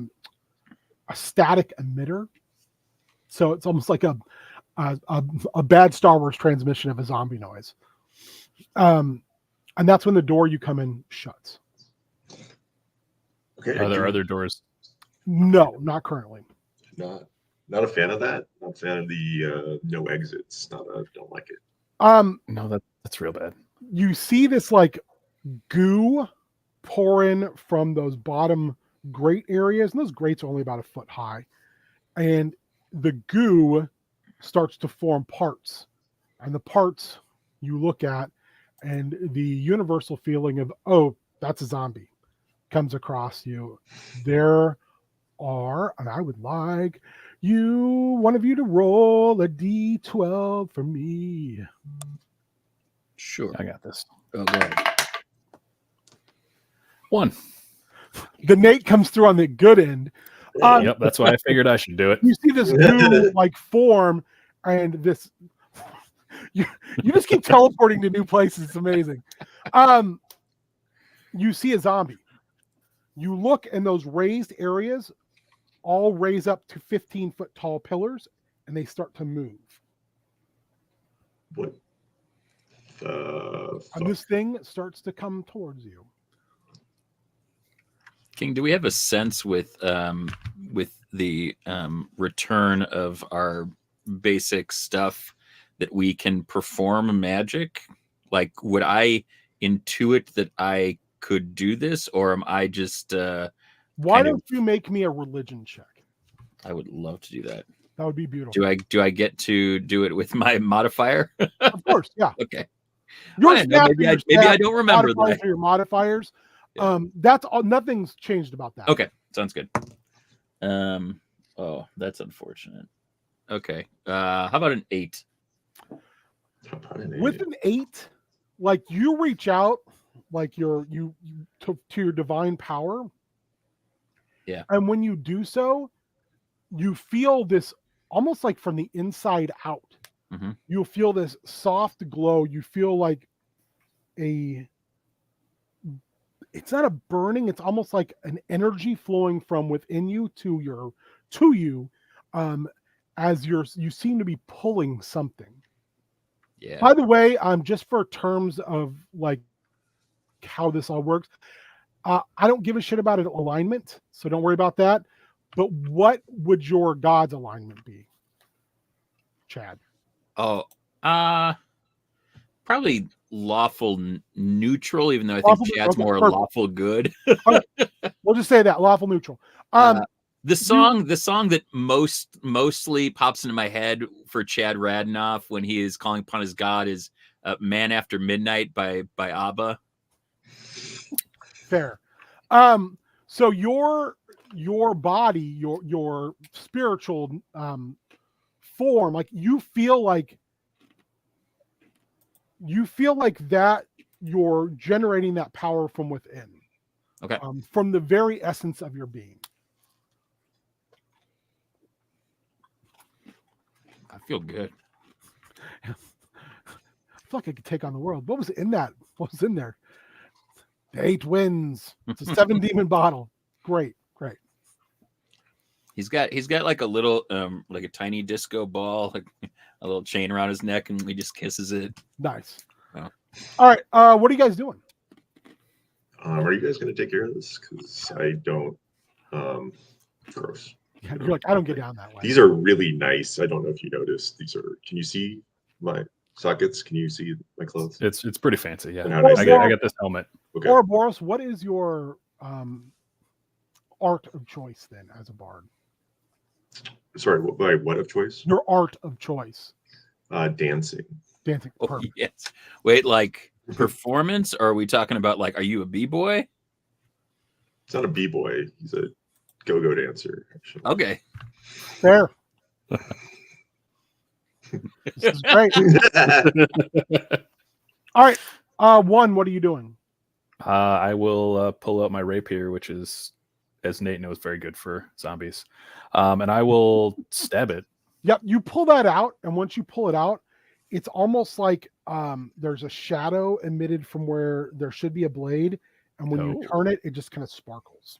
static emitter. So it's almost like a bad Star Wars transmission of a zombie noise. And that's when the door you come in shuts. Okay. Are there other doors? No, not currently. Not a fan of that. Not a fan of the no exits. Don't like it. No, that's real bad. You see this like goo pour in from those bottom grate areas, and those grates are only about a foot high, and the goo starts to form parts, and the parts you look at, and the universal feeling of, oh, that's a zombie comes across you. There are, and I would like one of you to roll a d12 for me. Sure. I got this. Oh, go ahead. 1. The Nate comes through on the good end. Yep, that's why I figured I should do it. You see this goo like form, and this you just keep teleporting to new places. It's amazing. You see a zombie. You look, and those raised areas all raise up to 15-foot tall pillars, and they start to move. What the And this thing starts to come towards you. King, do we have a sense with the return of our basic stuff that we can perform magic? Like, would I intuit that I could do this, or am I just Why don't you make me a religion check? I would love to do that. That would be beautiful. Do I get to do it with my modifier? Of course, yeah. Okay. Your I know, maybe I don't remember that. Your modifiers. Yeah. That's all. Nothing's changed about that. Okay, sounds good. Oh, that's unfortunate. Okay. How about an 8? With an 8, like you reach out, like you to your divine power. Yeah. And when you do so, you feel this almost like from the inside out. Mm-hmm. You feel this soft glow. You feel like it's not a burning, it's almost like an energy flowing from within you to you as you seem to be pulling something. Yeah. By the way, just for terms of like how this all works, I don't give a shit about an alignment, so don't worry about that. But what would your God's alignment be, Chad? Oh, probably lawful neutral, even though I Lawful, think Chad's okay, more perfect. Lawful good. We'll just say that, lawful neutral. The song that mostly pops into my head for Chad Radnoff when he is calling upon his God is "Man After Midnight" by ABBA. Fair. So your body, your spiritual form, like you feel like that you're generating that power from within. Okay. From the very essence of your being. I feel good. I feel like I could take on the world. What was in that? What was in there? The 8 winds. It's a 7 demon bottle. Great. He's got like a little like a tiny disco ball, like a little chain around his neck, and he just kisses it. Nice. Oh. All right. What are you guys doing? Are you guys going to take care of this? Because I don't. Gross. Yeah, you're like, I don't get down that way. These are really nice. I don't know if you noticed. These are. Can you see my sockets? Can you see my clothes? It's pretty fancy. Yeah, Nice I got this helmet. Okay. Or Boris, what is your art of choice then as a bard? Sorry, what of choice? Your art of choice. Dancing. Dancing. Oh, Perfect. yes. Wait, like performance? Or are we talking about like, are you a b-boy? He's not a b-boy. He's a go-go dancer. Actually. Okay. Fair. This is great. All right. One, what are you doing? I will pull out my rapier, which is, as Nate knows, very good for zombies. And I will stab it. Yep, you pull that out, and once you pull it out, it's almost like there's a shadow emitted from where there should be a blade, and when you turn it, it just kind of sparkles.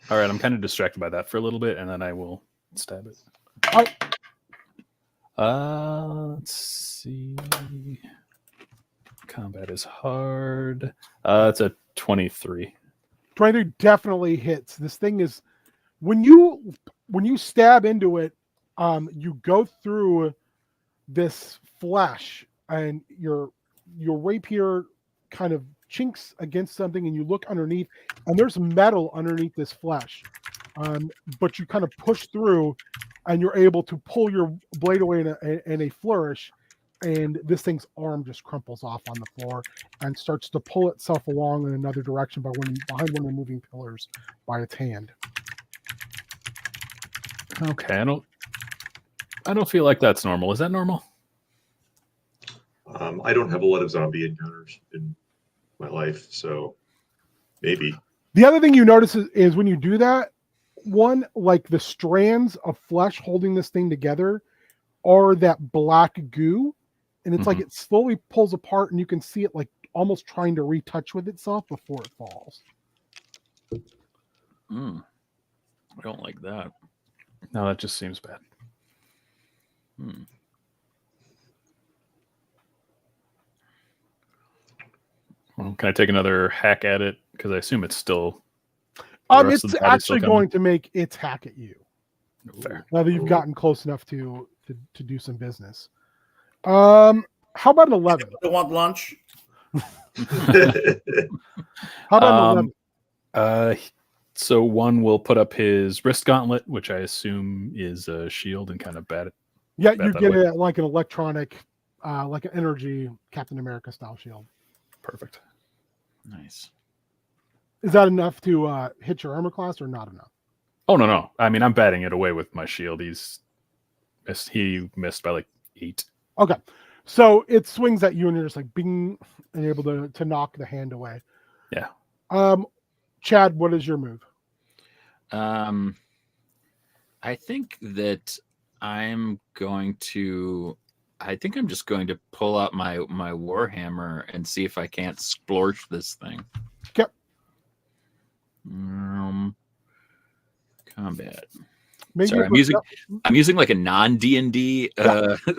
All right, I'm kind of distracted by that for a little bit, and then I will stab it. All right. Let's see. Combat is hard. It's a 23. 23 definitely hits. This thing is when you stab into it, you go through this flesh, and your rapier kind of chinks against something, and you look underneath, and there's metal underneath this flesh. But you kind of push through, and you're able to pull your blade away in a flourish, and this thing's arm just crumples off on the floor and starts to pull itself along in another direction behind one of the moving pillars by its hand. Okay, I don't feel like that's normal. Is that normal? I don't have a lot of zombie encounters in my life, so maybe. The other thing you notice is when you do that, one, like the strands of flesh holding this thing together are that black goo, and it's like it slowly pulls apart, and you can see it like almost trying to retouch with itself before it falls. I don't like that. No, that just seems bad. Well, can I take another hack at it? Because I assume it's still. It's actually going to make its hack at you. Fair. Now that you've gotten close enough to do some business. How about an 11? I want lunch. How about an 11? So one will put up his wrist gauntlet, which I assume is a shield, and kind of bat it. Yeah, you get it like an electronic, like an energy Captain America style shield. Perfect. Nice. Is that enough to hit your armor class or not enough? Oh no! I mean, I'm batting it away with my shield. He missed by like 8. Okay, so it swings at you, and you're just like bing, and you're able to knock the hand away. Yeah. Chad, what is your move? I think that I'm just going to pull out my warhammer and see if I can't splorch this thing. Okay. Combat. Sorry, I'm using like a non DnD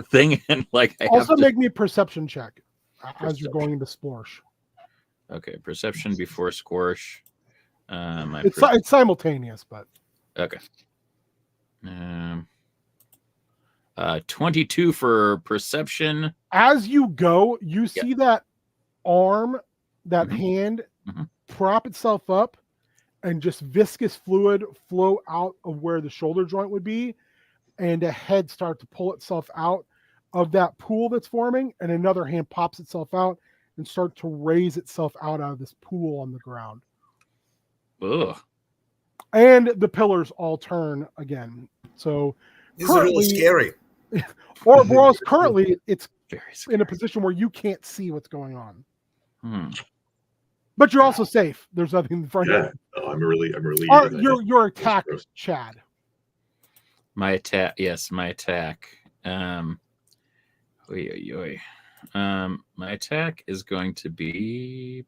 thing, and like I also have to... make me a perception check as you're going into splorch. Okay, perception before squash. It's simultaneous, but okay. 22 for perception. As you go, you see that arm, that hand prop itself up, and just viscous fluid flow out of where the shoulder joint would be, and a head start to pull itself out of that pool that's forming, and another hand pops itself out and start to raise itself out of this pool on the ground. Ugh. And the pillars all turn again. So This is really scary. or currently it's Very scary. in a position where you can't see what's going on. But you're also safe. There's nothing in front of you. Oh, I'm really. Your attack, Chad. My attack. Yes, my attack. My attack is going to be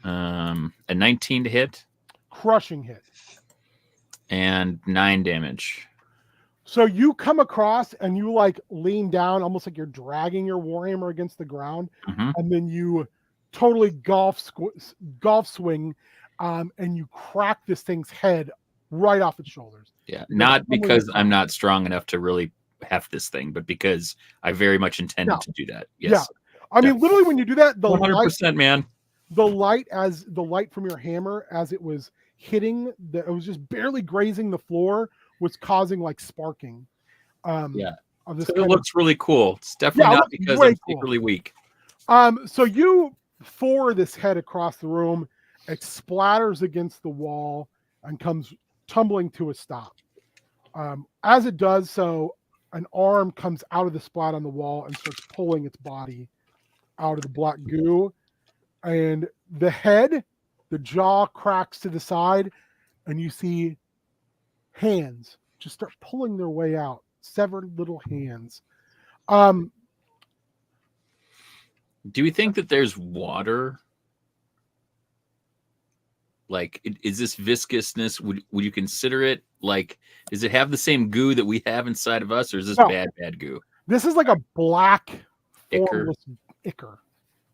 a 19 to hit. Crushing hit. And 9 damage. So you come across and you like lean down, almost like you're dragging your warhammer against the ground, and then you totally golf swing, and you crack this thing's head right off its shoulders. Yeah, not because I'm not strong enough to really heft this thing, but because I very much intended to do that. Yes. Yeah. I mean, literally, when you do that, the 100%, man. The light from your hammer as it was hitting, it was just barely grazing the floor, was causing like sparking. Of this So it looks really cool. It's definitely not because I'm secretly weak. So you for this head across the room, it splatters against the wall and comes tumbling to a stop. As it does so, an arm comes out of the splat on the wall and starts pulling its body out of the black goo. And the head, the jaw cracks to the side, and you see hands just start pulling their way out, severed little hands. Do we think that there's water? Like, is this viscousness? Would you consider it like? Does it have the same goo that we have inside of us, or is this bad goo? This is like a black, Ichor. Ichor.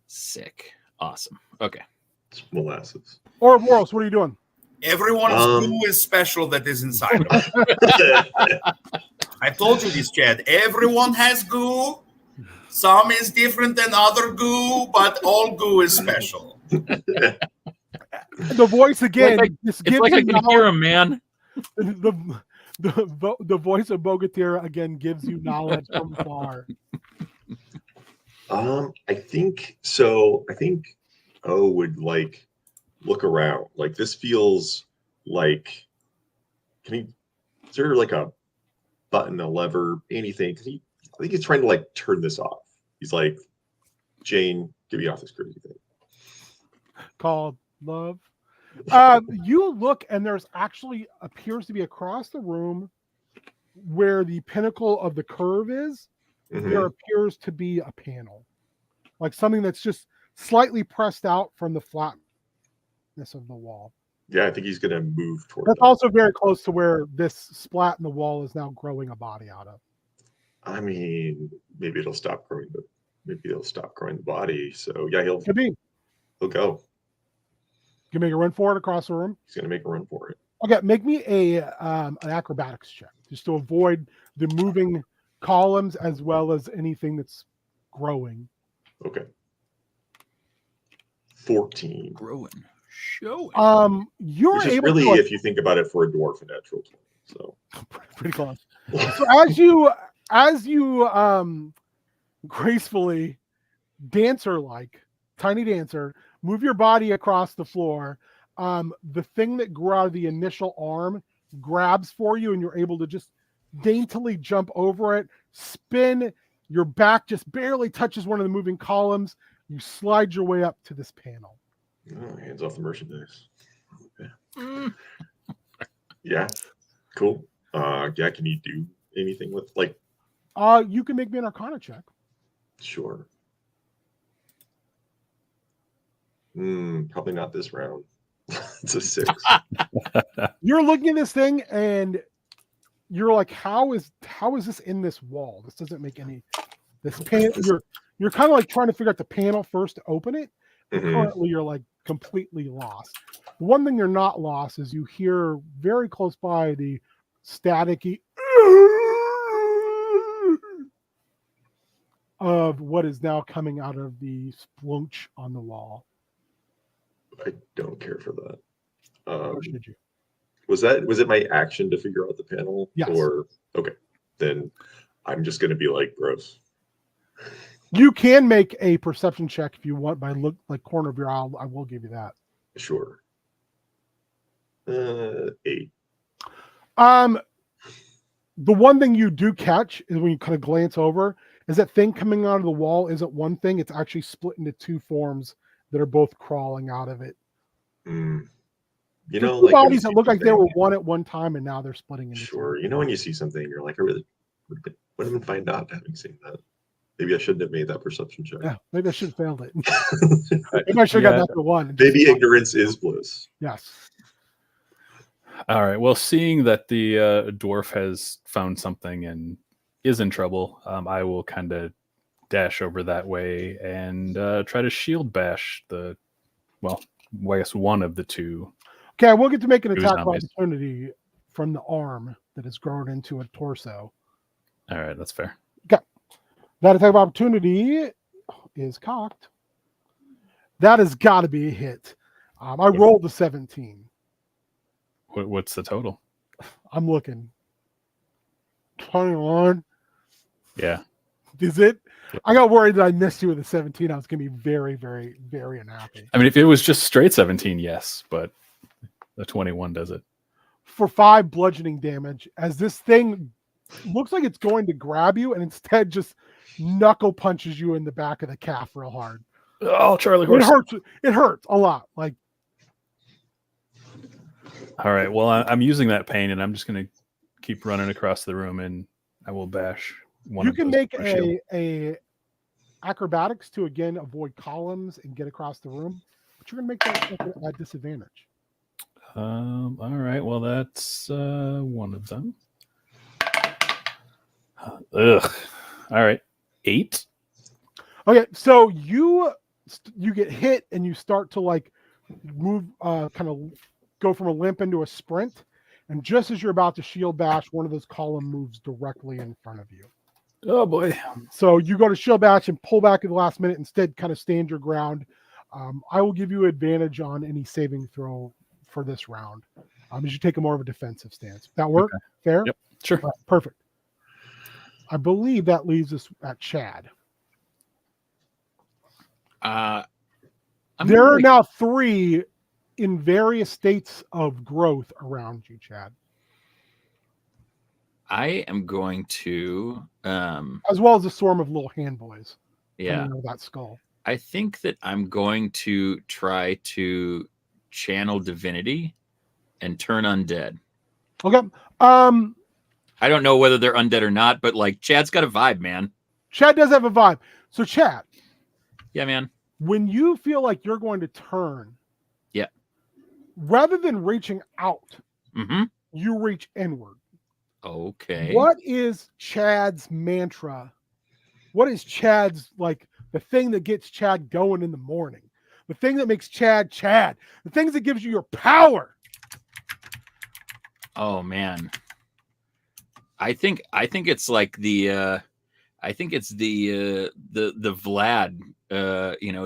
Sick. Awesome. Okay. It's molasses. Or Boros, what are you doing? Everyone's goo is special that is inside of I told you this, Chad. Everyone has goo. Some is different than other goo, but all goo is special. The voice again. It's like I can hear him, man. The voice of Bogatir again gives you knowledge from far. I think so. I think O would like look around. Like this feels like. Is there like a button, a lever, anything? I think he's trying to like turn this off. He's like, Jane, get me off this crazy thing. Called love. You look, and there's actually appears to be across the room where the pinnacle of the curve is. There appears to be a panel, like something that's just slightly pressed out from the flatness of the wall. Yeah, I think he's gonna move toward That's that. also very close to where this splat in the wall is now growing a body out of. I mean, maybe it'll stop growing, but maybe it'll stop growing the body. So yeah, he'll Could be. go. You make a run for it across the room. He's gonna make a run for it. Okay, make me an acrobatics check just to avoid the moving columns as well as anything that's growing. Okay. 14. Growing. Showing. You're Which is able really, to, if you think about it, for a dwarf, a natural 20. So pretty close. So as you gracefully dancer-like tiny dancer move your body across the floor, the thing that grew out of the initial arm grabs for you and you're able to just daintily jump over it, spin, your back just barely touches one of the moving columns, you slide your way up to this panel. oh, hands off the merchandise. Okay. Mm. Yeah, cool. Yeah, can you do anything with, like, You can make me an Arcana check. sure. Probably not this round. It's a 6. You're looking at this thing and you're like, how is this in this wall? This doesn't make any this panel. You're kind of like trying to figure out the panel first to open it. But currently you're like completely lost. The one thing you're not lost is you hear very close by the staticky of what is now coming out of the splunch on the wall. I don't care for that. Or should you? Was it my action to figure out the panel? Yes. Or okay, then I'm just gonna be like, gross. You can make a perception check if you want by look like corner of your eye. I will give you that. Sure. 8. The one thing you do catch is when you kind of glance over is that thing coming out of the wall isn't one thing. It's actually split into two forms that are both crawling out of it. You know, two like when you bodies that see look like they were something- one at one time and now they're splitting into Sure. You know, when you see something, you're like, I really would have been fine not having seen that. Maybe I shouldn't have made that perception check. two. Yeah, maybe I should have failed it. Maybe I should have got that to one. Maybe ignorance is bliss. Yes. All right. Well, seeing that the dwarf has found something and is in trouble, I will kind of dash over that way and try to shield bash I guess one of the two. Okay, I will get to make an Two attack of zombies. opportunity from the arm that has grown into a torso. All right, that's fair. That attack of opportunity is cocked. That has got to be a hit. I rolled a 17. What's the total? I'm looking. 21. Yeah. Is it? I got worried that I missed you with a 17. I was going to be very, very, very unhappy. I mean, if it was just straight 17, yes, but the 21 does it. For 5 bludgeoning damage, as this thing looks like it's going to grab you and instead just knuckle punches you in the back of the calf real hard. Oh, Charlie It horse. hurts. It hurts a lot. Like, All right. Well, I'm using that pain, and I'm just going to keep running across the room, and I will bash one. you of can those make with my shield. a acrobatics to again avoid columns and get across the room, but you're going to make that at disadvantage. All right. Well, that's one of them. Ugh. All right. 8. Okay, so you get hit and you start to like move, kind of go from a limp into a sprint, and just as you're about to shield bash, one of those column moves directly in front of you. Oh boy. So you go to shield bash and pull back at the last minute, instead kind of stand your ground. I will give you advantage on any saving throw for this round, as you take a more of a defensive stance. That work? Okay. Fair? Yep. Sure. All right, perfect. I believe that leaves us at Chad. There are now 3 in various states of growth around you, Chad, I am going to as well as a swarm of little hand boys. yeah. Coming out of that skull. I think that I'm going to try to channel divinity and turn undead. Okay. I don't know whether they're undead or not, but like Chad's got a vibe, man. Chad does have a vibe. So, Chad, Yeah, man. when you feel like you're going to turn, Yeah. rather than reaching out, Mm-hmm. you reach inward. Okay. What is Chad's mantra? What is Chad's, like, the thing that gets Chad going in the morning? The thing that makes Chad Chad? The things that gives you your power? Oh man. I think it's like the Vlad,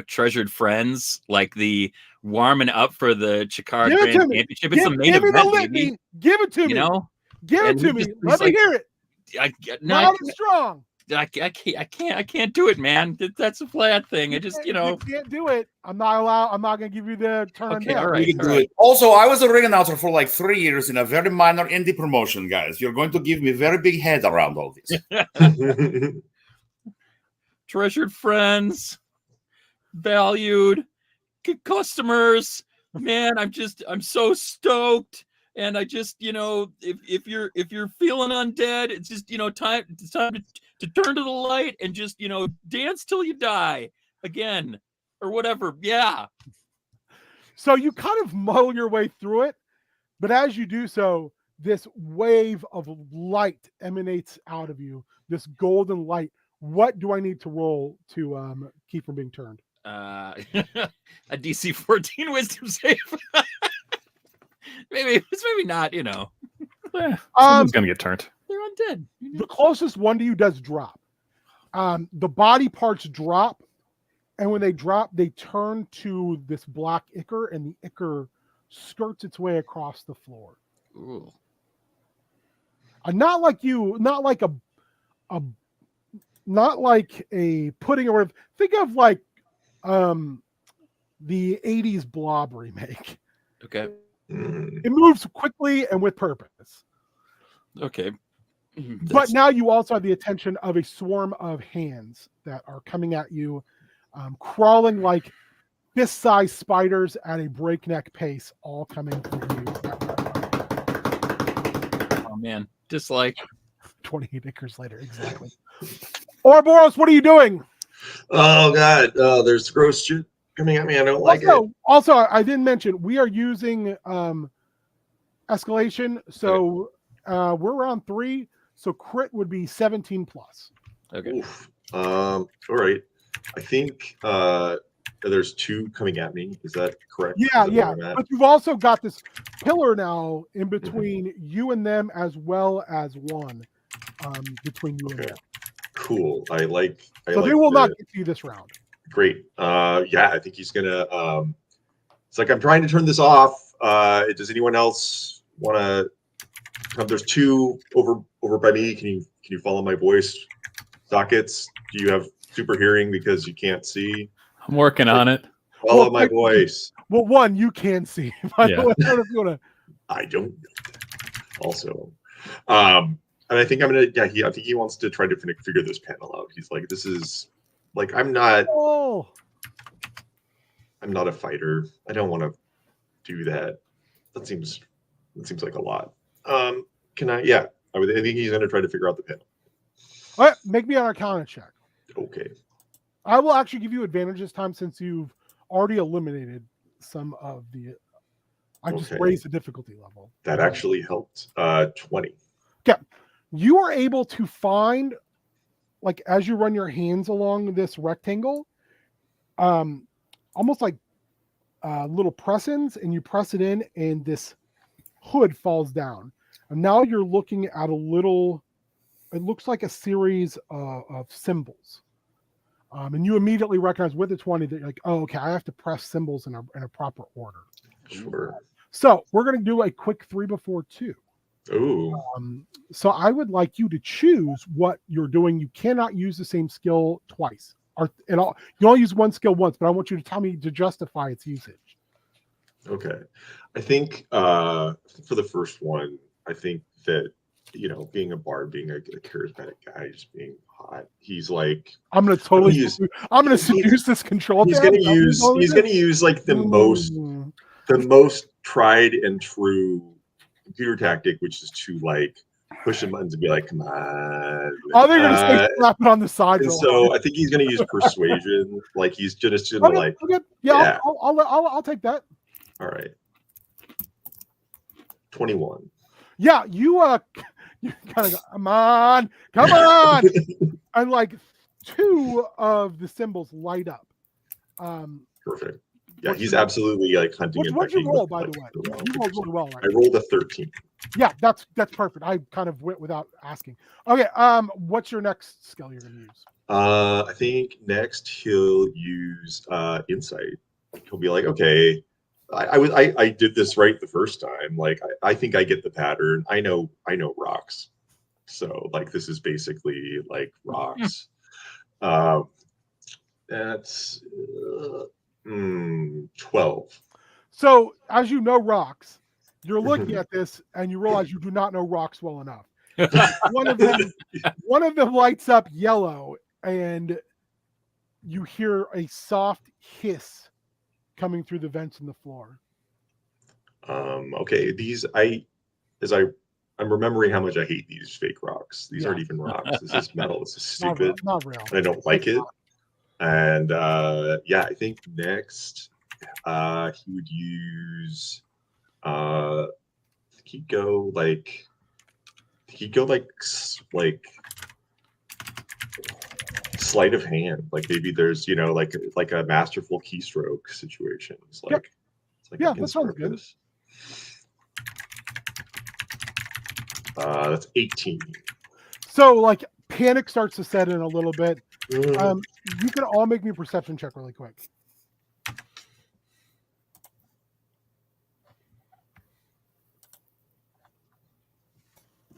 treasured friends, like the warming up for the Chikara Give it Grand to me. Championship. It's the main Give me the event, litany. baby. Give it to me. You know? Give it And to he me. just- Let he's me like, hear it. Loud and strong. I can't do it, man. That's a Vlad thing. I just, You can't do it. I'm not going to give you the turn Okay, down. all right. You can do it. Also, I was a ring announcer for like 3 years in a very minor indie promotion, guys. You're going to give me very big head around all this. Treasured friends, valued customers. Man, I'm so stoked. And I just, if you're feeling undead, it's just, it's time to turn to the light and just, dance till you die again or whatever. Yeah. So you kind of muddle your way through it, but as you do so, this wave of light emanates out of you, this golden light. What do I need to roll to keep from being turned? A DC 14 wisdom save. maybe not, Someone's gonna get turned. they're undead. The closest one to you does drop. The body parts drop, and when they drop, they turn to this black ichor, and the ichor skirts its way across the floor. Ooh. Not like a pudding, or think of like the 80s Blob remake. Okay. It moves quickly and with purpose. Okay. But now you also have the attention of a swarm of hands that are coming at you, crawling like fist-sized spiders at a breakneck pace, all coming for you. Oh man, dislike. 28 acres later, exactly. Ouroboros, what are you doing? Oh god, there's gross shit coming at me. I don't like it. Also, I didn't mention we are using escalation, so we're around 3. So crit would be 17 plus. Okay. Oof. All right. I think there's 2 coming at me. Is that correct? Yeah, Is that yeah. where I'm at? But you've also got this pillar now in between you and them, as well as one between you and them. Cool. I So like they will not get to you this round. Great. Yeah, I think he's gonna. It's like I'm trying to turn this off. Does anyone else want to? There's 2 over by me. Can you follow my voice sockets? Do you have super hearing because you can't see? I'm working on it. Follow my voice. Well, one, you can see. By the way, I don't know if you wanna... I don't. Also, and I think I'm gonna. Yeah, I think he wants to try to figure this panel out. He's like, this is like I'm not a fighter. I don't want to do that. That seems like a lot. Can I? Yeah, I think he's gonna try to figure out the panel. All right, make me an Arcana check. Okay. I will actually give you advantage this time since you've already eliminated some of the. I just raised the difficulty level. That actually helped. 20. Okay, you are able to find, like, as you run your hands along this rectangle, almost like little press-ins, and you press it in, and this hood falls down. And now you're looking at a little. It looks like a series of symbols. And you immediately recognize with the 20 that you're like, oh, okay, I have to press symbols in a proper order. Sure. So we're going to do a quick 3 before 2. Ooh. So I would like you to choose what you're doing. You cannot use the same skill twice. You only use one skill once, but I want you to tell me to justify its usage. Okay. I think for the first one, I think that, being a bard, being a charismatic guy, just being hot, he's like, I'm going to seduce this control. He's going to use like the most tried and true computer tactic, which is to like push the buttons and be like, come on. Oh, they're going to say slap it on the side. And so I think he's going to use persuasion. Like he's just going to like. Okay. Yeah. I'll take that. All right. 21. Yeah, you kind of go, come on, and like 2 of the symbols light up. Perfect. Yeah, What's he's your- absolutely like hunting and What'd you pecking roll, with, by like, the way? the You well. rolled really well, right? I rolled a 13. Yeah, that's perfect. I kind of went without asking. Okay, what's your next skill you're gonna use? I think next he'll use insight. He'll be like, okay, I did this right the first time. Like I think I get the pattern. I know rocks. So like this is basically like rocks. That's 12. So, as you know rocks, you're looking at this and you realize you do not know rocks well enough. One of them lights up yellow, and you hear a soft hiss coming through the vents in the floor. Okay, I'm remembering how much I hate these fake rocks. These aren't even rocks. This is metal. This is stupid. Not real. I don't like it. And yeah, I think next he would use he'd go like sleight of hand. Like maybe there's like a masterful keystroke situation. It's like Yeah, I can that sounds start good. this. That's 18. So, like, panic starts to set in a little bit. You can all make me a perception check really quick.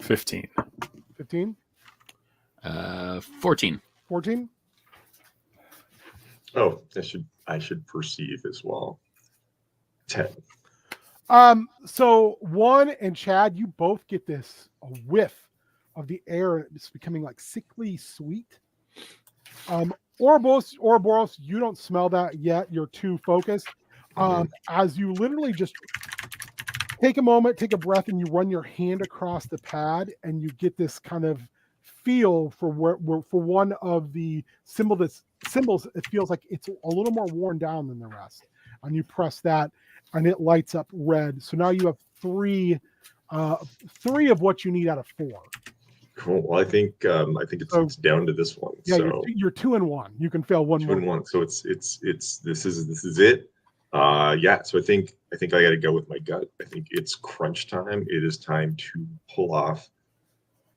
$15. 15, 14. 14. Oh, I should perceive as well. 10. So Juan and Chad, you both get this a whiff of the air. It's becoming like sickly sweet. Ouroboros, you don't smell that yet. You're too focused. As you literally just take a moment, take a breath, and you run your hand across the pad, and you get this kind of feel for for one of the symbols. It feels like it's a little more worn down than the rest. And you press that, and it lights up red. So now you have three of what you need out of 4. Cool. Well, I think it's down to this one. Yeah, so you're 2 and 1. You can fail one 2 more. and 1. So this is it. Yeah. So I think I got to go with my gut. I think it's crunch time. It is time to pull off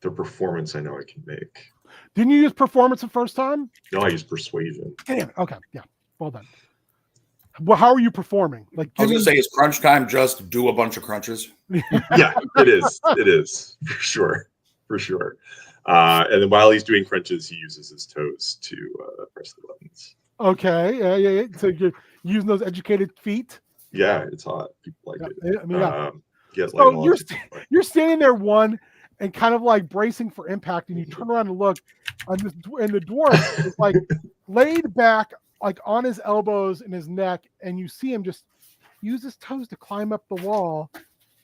the performance I know I can make. Didn't you use performance the first time? No, I use persuasion. Damn. Okay. Yeah. Well done. Well, how are you performing? Like, I was gonna say, is crunch time just do a bunch of crunches? Yeah, it is. It is for sure. And then while he's doing crunches, he uses his toes to press the buttons. Okay. Yeah. So you're using those educated feet. Yeah, it's hot. People like it. I mean, yeah. Yeah, So you're standing there, one, and kind of like bracing for impact, and you turn around and look, and the dwarf is like laid back, like on his elbows and his neck, and you see him just use his toes to climb up the wall,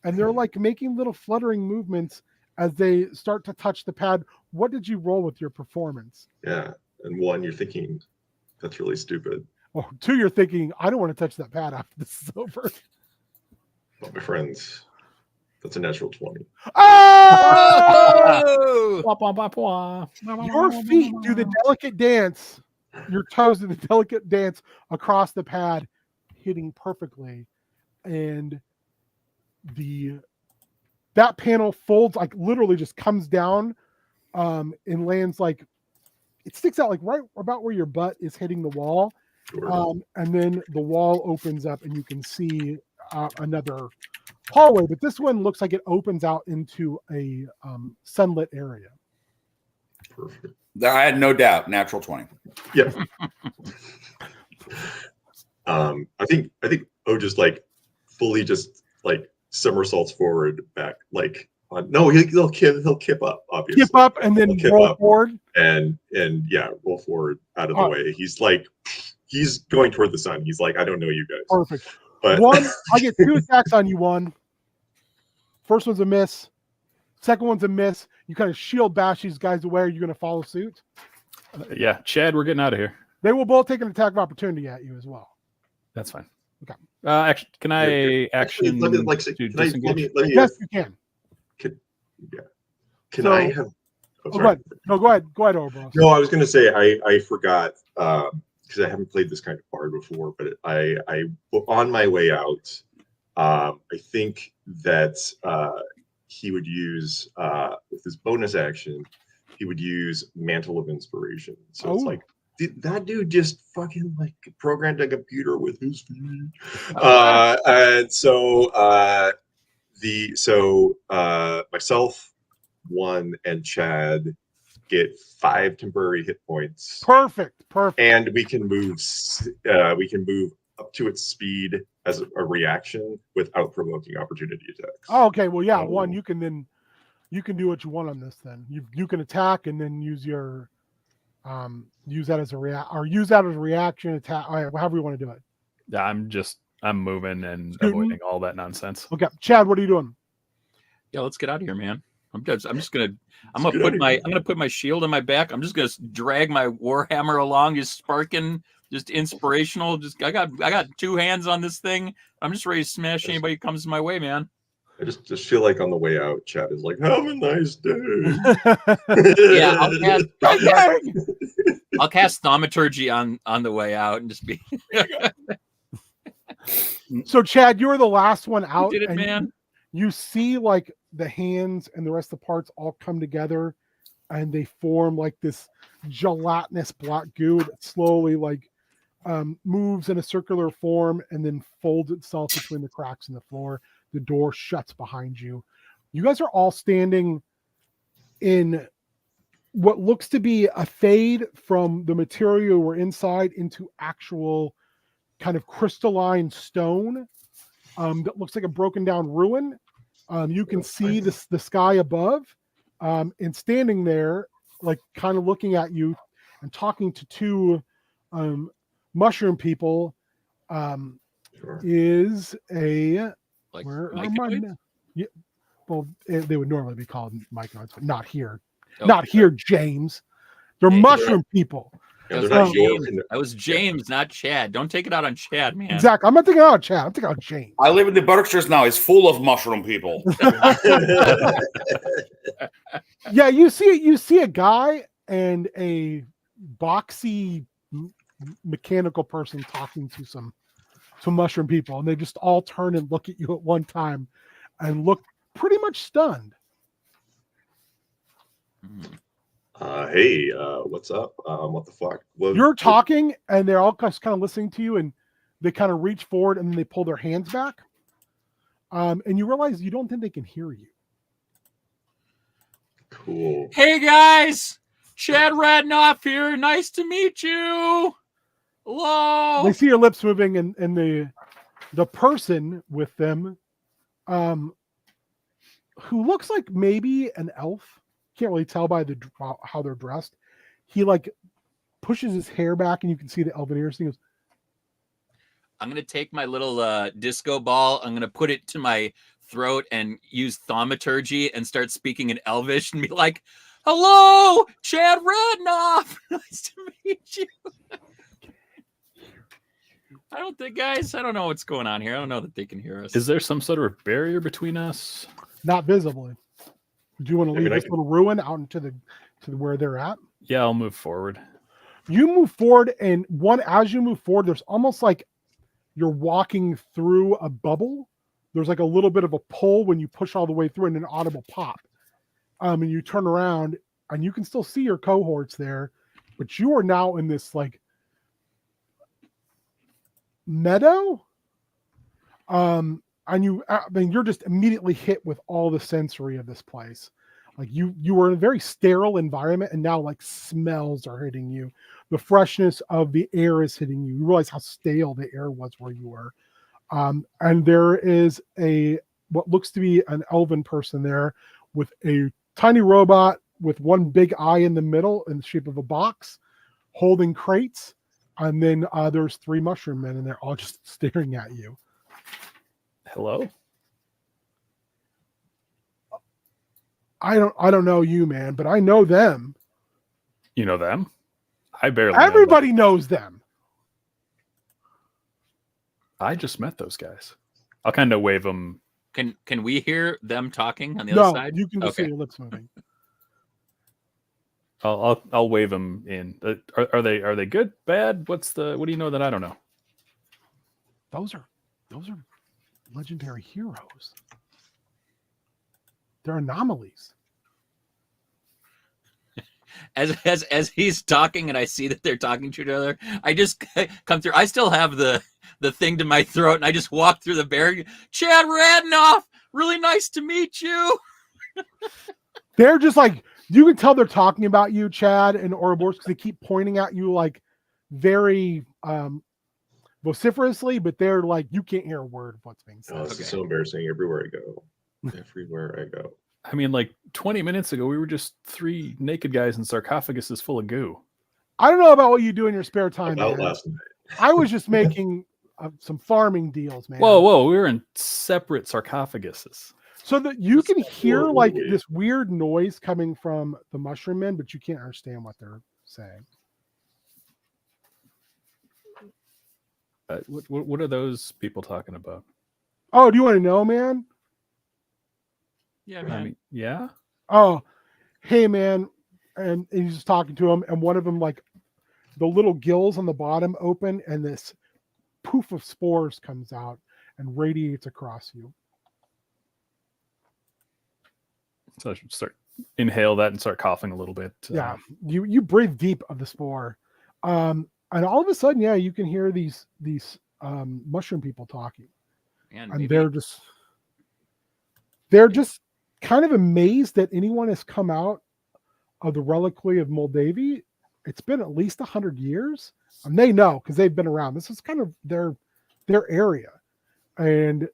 and they're like making little fluttering movements as they start to touch the pad. What did you roll with your performance? Yeah, and 1, you're thinking that's really stupid. Or 2, you're thinking, I don't want to touch that pad after this is over. But my friends, that's a natural 20. Oh! Your feet do the delicate dance. Your toes do the delicate dance across the pad, hitting perfectly. And that panel folds, like literally just comes down and lands like, it sticks out like right about where your butt is hitting the wall. Sure. And then the wall opens up and you can see another hallway, but this one looks like it opens out into a sunlit area. Perfect. I had no doubt. Natural 20. Yeah. I think just like fully just like somersaults forward back like on, no he'll kip up, obviously. Kip up and then roll forward and yeah, roll forward out of the way. He's going toward the sun. He's like, I don't know you guys. Perfect. But One, I get 2 attacks on you. One. First one's a miss. Second one's a miss. You kind of shield bash these guys away. Are you going to follow suit? Yeah, Chad, we're getting out of here. They will both take an attack of opportunity at you as well. That's fine. Actually, can I action Let me, to can disengage? let me, Yes, you can. Can So- I have? Oh, go ahead. No, go ahead. Go ahead, Ouroboros. No, I was going to say I forgot because I haven't played this kind of bard before. But I on my way out, I think that he would use with his bonus action, he would use Mantle of Inspiration. So it's Oh. like, did that dude just fucking like programmed a computer with his feet? And so myself, one, and Chad get 5 temporary hit points, Perfect. and we can move up to its speed as a reaction without provoking opportunity attacks. Oh, okay. Well, yeah. Oh. One, you can do what you want on this. Then you can attack and then use your use that as a reaction attack. However you want to do it. Yeah, I'm moving and Scooting? avoiding all that nonsense. Okay, Chad, what are you doing? Yeah, let's get out of here, man. I'm gonna put my shield on my back. I'm just gonna drag my warhammer along, just sparking, just inspirational. Just I got 2 hands on this thing. I'm just ready to smash anybody who comes my way, man. I just feel like on the way out, Chad is like, "Have a nice day." Yeah, I'll cast thaumaturgy on the way out and just be. So, Chad, you were the last one out. You did it, and man. You see, like, the hands and the rest of the parts all come together, and they form like this gelatinous black goo that slowly, like, moves in a circular form and then folds itself between the cracks in the floor. The door shuts behind you. You guys are all standing in what looks to be a fade from the material you were inside into actual kind of crystalline stone that looks like a broken down ruin. You can see the sky above, and standing there, like kind of looking at you and talking to 2 mushroom people, is a Like where are mycoids? my? Yeah, well, they would normally be called mycoids, but not here. Oh, Not here, James. They're Hey, mushroom people. Yeah, That they're was not James. your. That was James, not Chad. Don't take it out on Chad, man. Exactly. I'm not thinking out Chad. I'm thinking out James. I live in the Berkshires now. It's full of mushroom people. Yeah, you see a guy and a boxy mechanical person talking to some mushroom people, and they just all turn and look at you at one time and look pretty much stunned. Hey, what's up? What the fuck? You're talking, and they're all just kind of listening to you, and they kind of reach forward and then they pull their hands back. And you realize you don't think they can hear you. Cool. Hey guys, Chad Radnoff here. Nice to meet you. Hello. They see your lips moving, and the person with them, who looks like maybe an elf, can't really tell by how they're dressed. He like pushes his hair back, and you can see the elven ears. He goes, I'm gonna take my little disco ball. I'm gonna put it to my throat and use thaumaturgy and start speaking in Elvish and be like, "Hello, Chad Radnoff. Nice to meet you." I don't think, guys. I don't know what's going on here. I don't know that they can hear us. Is there some sort of barrier between us? not visibly. Do you want to leave this can- little ruin out into the where they're at? Yeah, I'll move forward. You move forward, and as you move forward, there's almost like you're walking through a bubble. There's like a little bit of a pull when you push all the way through, and an audible pop. And you turn around, and you can still see your cohorts there, but you are now in this like meadow. And you're just immediately hit with all the sensory of this place. Like you were in a very sterile environment, and now like smells are hitting you. The freshness of the air is hitting you. You realize how stale the air was where you were. And there is what looks to be an elven person there with a tiny robot with one big eye in the middle in the shape of a box, holding crates. And then there's 3 mushroom men, and they're all just staring at you. Hello? I don't know you, man, but I know them. You know them? I barely know them. Everybody knows them. I just met those guys. I'll kind of wave them. Can we hear them talking on the other No, side? you can just see Okay. your lips moving. I'll wave them in. Are they good, bad? What do you know that I don't know? Those are legendary heroes. They're anomalies. As he's talking and I see that they're talking to each other, I just come through. I still have the thing to my throat, and I just walk through the barrier. Chad Radnoff, really nice to meet you. They're just like, you can tell they're talking about you, Chad and Ouroboros, because they keep pointing at you like very vociferously, but they're like, you can't hear a word of what's being said. Oh, this is so embarrassing. Everywhere I go. Everywhere I go. I mean, like 20 minutes ago, we were just 3 naked guys in sarcophaguses full of goo. I don't know about what you do in your spare time, About man. last night. I was just making some farming deals, man. Whoa! We were in separate sarcophaguses. So that you can hear Whoa, like wait. this weird noise coming from the mushroom men, but you can't understand what they're saying. What are those people talking about? Oh, do you want to know, man? Yeah, I man. mean, yeah. Oh, hey, man. And he's just talking to him, and one of them, like, the little gills on the bottom open, and this poof of spores comes out and radiates across you. So I should start inhale that and start coughing a little bit. Yeah, you breathe deep of the spore, and all of a sudden, yeah, you can hear these mushroom people talking, Man, and maybe, they're just kind of amazed that anyone has come out of the reliquary of Moldavia. It's been at least 100 years, and they know because they've been around. This is kind of their area, and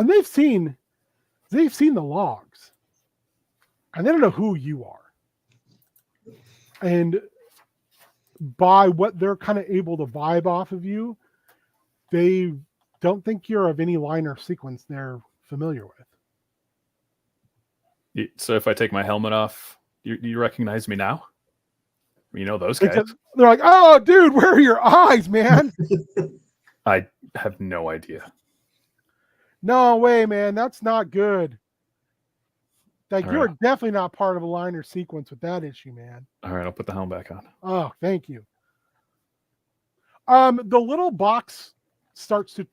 they've seen the logs, and they don't know who you are. And by what they're kind of able to vibe off of you, they don't think you're of any line or sequence they're familiar with. So if I take my helmet off, you recognize me now? You know those guys. They're like, oh, dude, where are your eyes, man? I have no idea. No way, man. That's not good. Like, All you're right. definitely not part of a line or sequence with that issue, man. All right, I'll put the helmet back on. Oh, thank you. The little box starts to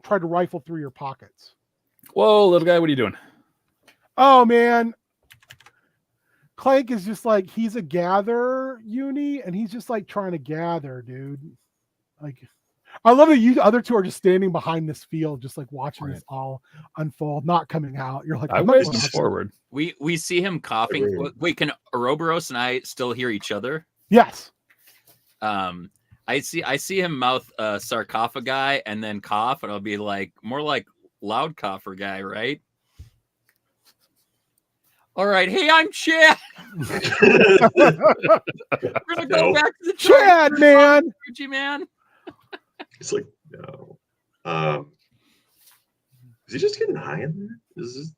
try to rifle through your pockets. Whoa, little guy, what are you doing? Oh, man. Clank is just like, he's a gather uni, and he's just like trying to gather, dude. Like, I love that you other two are just standing behind this field, just like watching this all unfold, not coming out. You're like, I I'm not waved going him out. forward. we see him coughing. Agreed. Wait, can Ouroboros and I still hear each other? Yes. I see him mouth sarcophagi and then cough, and I'll be like, more like loud cougher guy, right? All right, hey, I'm Chad. We're gonna go No. back to the Chad, man. Gucci man. It's like, no. Is he just getting high in there? Is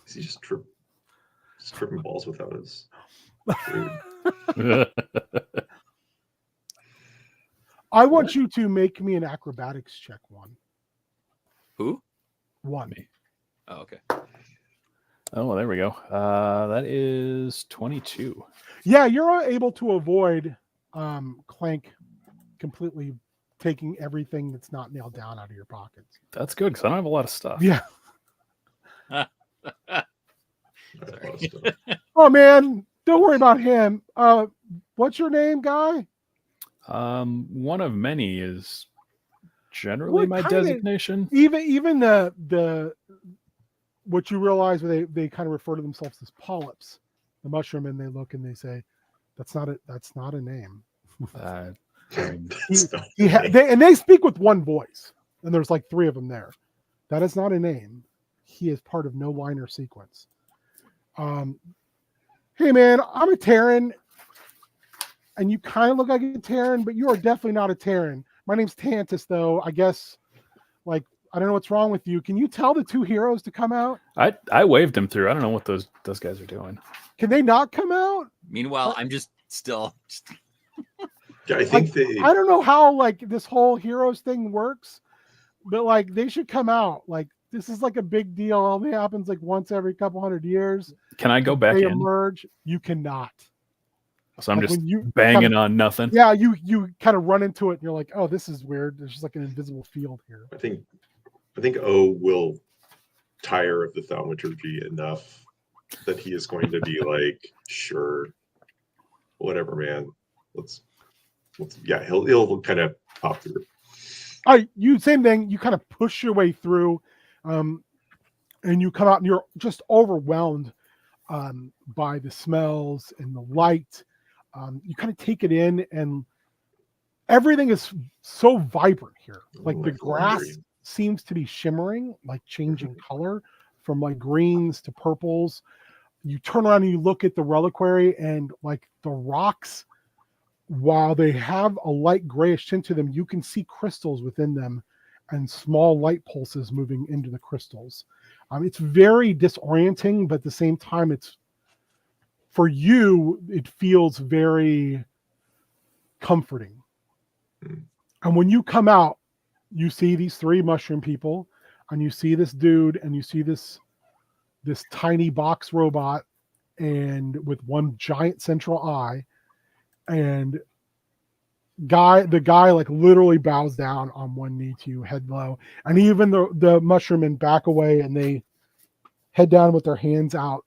he just tripping balls without his food? I want you to make me an acrobatics check. Who? One. Me. Oh, okay. Oh, there we go. That is 22. Yeah, you're able to avoid Clank completely taking everything that's not nailed down out of your pockets. That's good because I don't have a lot of stuff. Yeah. That's a lot of stuff. Oh, man. Don't worry about him. What's your name, guy? One of many is generally What my kind of- designation. Even the what you realize when they kind of refer to themselves as polyps, the mushroom, and they look and they say, that's not a name. I mean, That's not- They speak with one voice, and there's like 3 of them there. That is not a name. He is part of no line or sequence. Hey, man, I'm a Terran, and you kind of look like a Terran, but you are definitely not a Terran. My name's Tantus, though. I guess, like, I don't know what's wrong with you. Can you tell the 2 heroes to come out? I waved him through. I don't know what those guys are doing. Can they not come out? Meanwhile, I'm just still. Yeah, I think I don't know how like this whole heroes thing works, but like they should come out. Like this is like a big deal. It only happens like once every couple hundred years. Can I go back They in? emerge. You cannot. So I'm Like, just when you banging kinda- on nothing. Yeah, you kind of run into it and you're like, oh, this is weird. There's just like an invisible field here. I think O will tire of the thaumaturgy enough that he is going to be like, sure, whatever, man. Let's yeah, he'll kind of pop through. You same thing. You kind of push your way through, and you come out and you're just overwhelmed by the smells and the light. You kind of take it in, and everything is so vibrant here. Like Ooh, the I feel grass hungry. seems to be shimmering, like changing color from like greens to purples. You turn around and you look at the reliquary, and like the rocks, while they have a light grayish tint to them, you can see crystals within them and small light pulses moving into the crystals. It's very disorienting, but at the same time, it's for you, it feels very comforting. And when you come out, you see these three mushroom people, and you see this dude, and you see this tiny box robot, and with one giant central eye, and the guy like literally bows down on one knee to you, head low, and even the mushroommen back away and they head down with their hands out.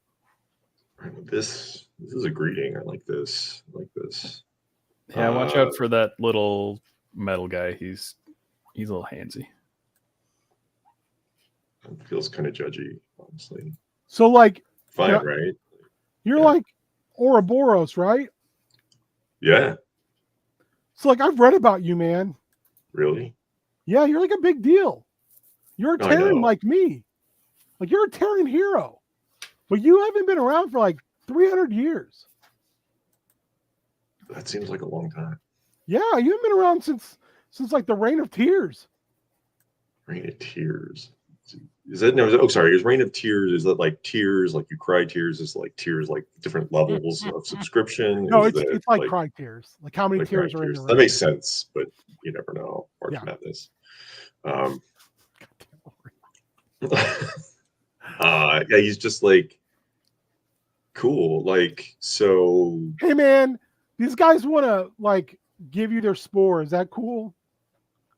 This is a greeting. I like this. I like this. Yeah, watch out for that little metal guy. He's a little handsy. It feels kind of judgy, honestly. So like Fine, yeah, right? you're Yeah. like Ouroboros, right? Yeah. So like I've read about you, man. Really? Yeah, you're like a big deal. You're a I Terran know. like me. Like you're a Terran hero. But you haven't been around for like 300 years. That seems like a long time. Yeah, you haven't been around since like the Reign of Tears. Rain of Tears. Is that no? Oh, sorry. Is Rain of Tears? Is that like tears? Like you cry tears? Is like tears like different levels of subscription? No, Is it's that, like cry tears. Like how many like tears crying are in tears? the That ring? makes sense, but you never know. March Yeah. Madness. Yeah, he's just like cool. Like so. Hey man, these guys want to like give you their spore. Is that cool?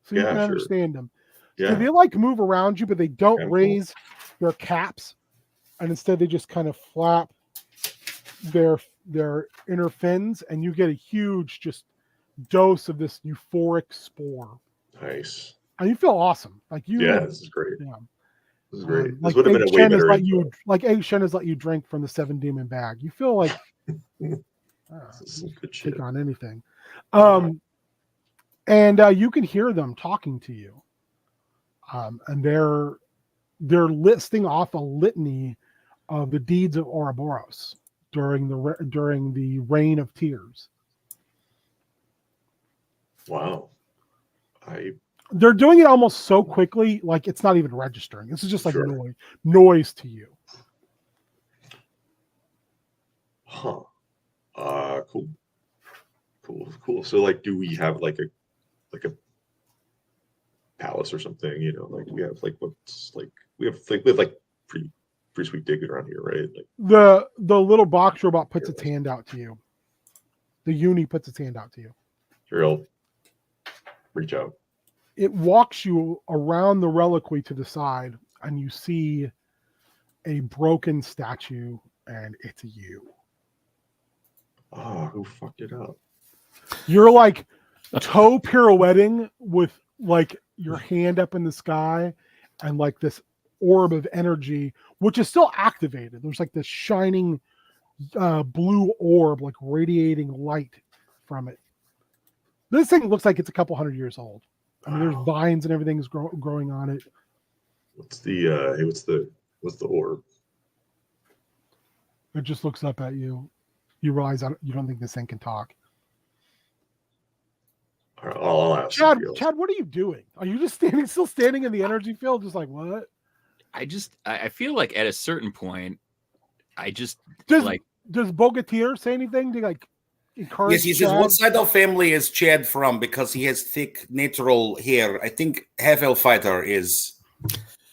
So you Yeah, can sure. understand them. Yeah. So they like move around you, but they don't Yeah, cool. raise their caps, and instead they just kind of flap their inner fins, and you get a huge just dose of this euphoric spore, Nice. and you feel awesome. Like you, Yeah, this is great. yeah. This is great. Like This would have been a way Egg Shen has better. let intro. you, like Egg Shen has let you drink from the 7 demon bag. You feel like This is some good shit. take on anything. And you can hear them talking to you, and they're listing off a litany of the deeds of Ouroboros during the Reign of Tears. Wow. They're doing it almost so quickly, like it's not even registering. This is just like Sure. noise to you. Huh. Cool. So like, do we have like a palace or something? You know, like we have like what's like we have like pretty sweet digs around here, right? Like The little box robot puts its hand out to you. The uni puts its hand out to you. here, I'll reach out. It walks you around the reliquary to the side, and you see a broken statue, and it's you. Oh, who fucked it up? You're like toe pirouetting with like your hand up in the sky, and like this orb of energy, which is still activated. There's like this shining blue orb, like radiating light from it. This thing looks like it's a couple hundred years old. I mean, there's vines and everything's growing on it. What's the orb? It just looks up at you. You realize you don't think this thing can talk. All right, I'll ask. Chad, what are you doing? Are you just still standing in the energy field, just like what? I feel like at a certain point, I just Does like Bogatir say anything to like encourage. Yes, he says, Chad? what side of family is Chad from? Because he has thick, natural hair. I think half-elf fighter is.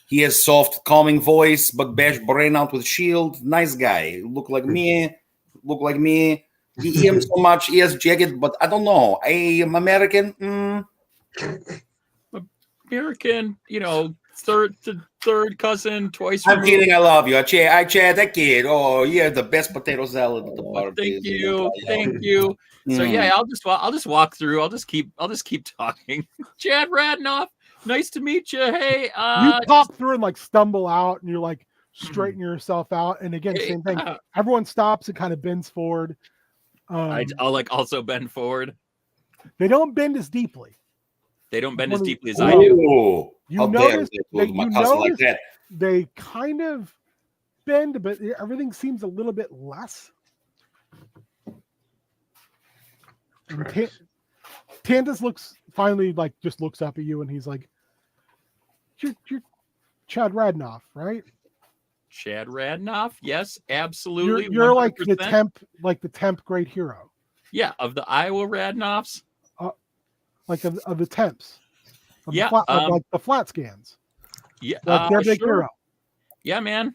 He has soft, calming voice, but bash brain out with shield. Nice guy. Look like me. Look like me. Him so much. He has jagged, but I don't know. I am American. American, third cousin, twice I'm removed. kidding. I love you. I Chad that kid. Oh, yeah, the best potato salad at the bar. Thank you. So yeah, I'll just walk through. I'll just keep talking. Chad Radnoff, nice to meet you. Hey, You pop through and like stumble out, and you're like straighten yourself out. And again, Hey, same thing. Everyone stops and kind of bends forward. I'll like also bend forward. They don't bend as deeply. They don't bend as deeply as I do. Oh, You notice they kind of bend, but everything seems a little bit less. Tandis finally just looks up at you, and he's like, "You're Chad Radnoff, right? Chad Radnoff, yes, absolutely. You're like 100%. the temp great hero. Yeah, of the Iowa Radnoffs. Like of the temps. Yeah, like the flat scans. Yeah, like their big hero. Yeah, man.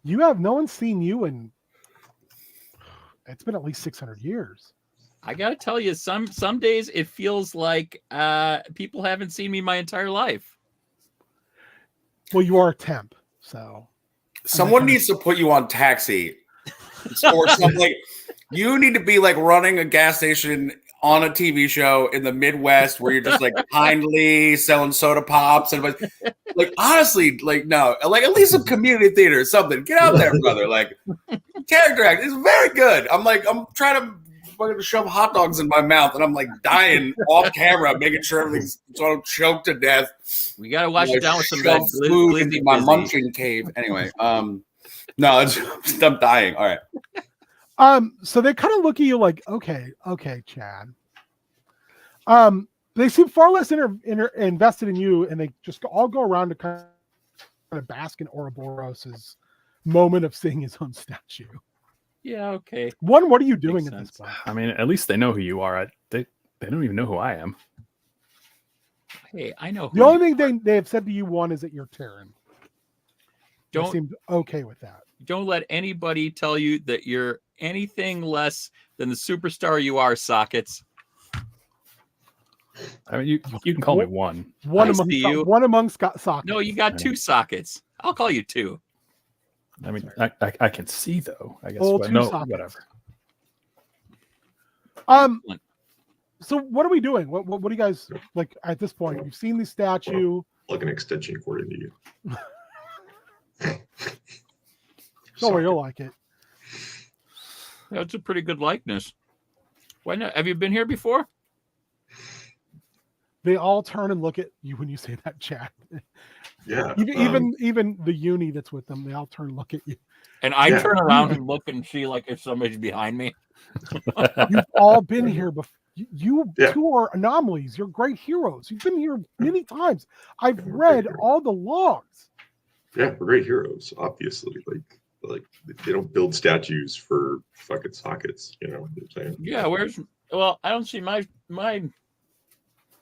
No one's seen you in. It's been at least 600 years. I gotta tell you, some days it feels like people haven't seen me my entire life. Well, you are a temp, so someone needs to put you on Taxi or something. Like, you need to be like running a gas station on a TV show in the Midwest where you're just like kindly selling soda pops and like honestly, like no, like at least some community theater or something. Get out there, brother. Like character act is very good. I'm trying to fucking shove hot dogs in my mouth and I'm like dying off camera, making sure everything's sort of choked to death. We gotta wash it down with some food into my munching cave. Anyway, no, I'm dying. All right. So they kind of look at you like, okay, Chad. They seem far less invested in you, and they just all go around to kind of bask in Ouroboros's moment of seeing his own statue. Yeah, okay. What are you doing at this point? I mean, at least they know who you are. They don't even know who I am. Hey, I know. The only thing they have said to you, one, is that you're Terran. They Don't seem okay with that. Don't let anybody tell you that you're anything less than the superstar you are, Sockets. I mean, you can call me one. One among sockets. No, you got two sockets. I'll call you two. I mean, I can see though. I guess. Sockets. Whatever. So what are we doing? What do you guys like at this point? You've seen the statue. Like an extension cord into you. Don't worry, you'll like it. That's a pretty good likeness. Why not? Have you been here before? They all turn and look at you when you say that, Chad. Yeah. Even the uni that's with them, they all turn and look at you. And I turn around and look and see like if somebody's behind me. You've all been here before. You two are anomalies. You're great heroes. You've been here many times. I've read all the logs. Yeah, we're great heroes, obviously. Like they don't build statues for fucking sockets, you know what I'm saying? Yeah, I don't see my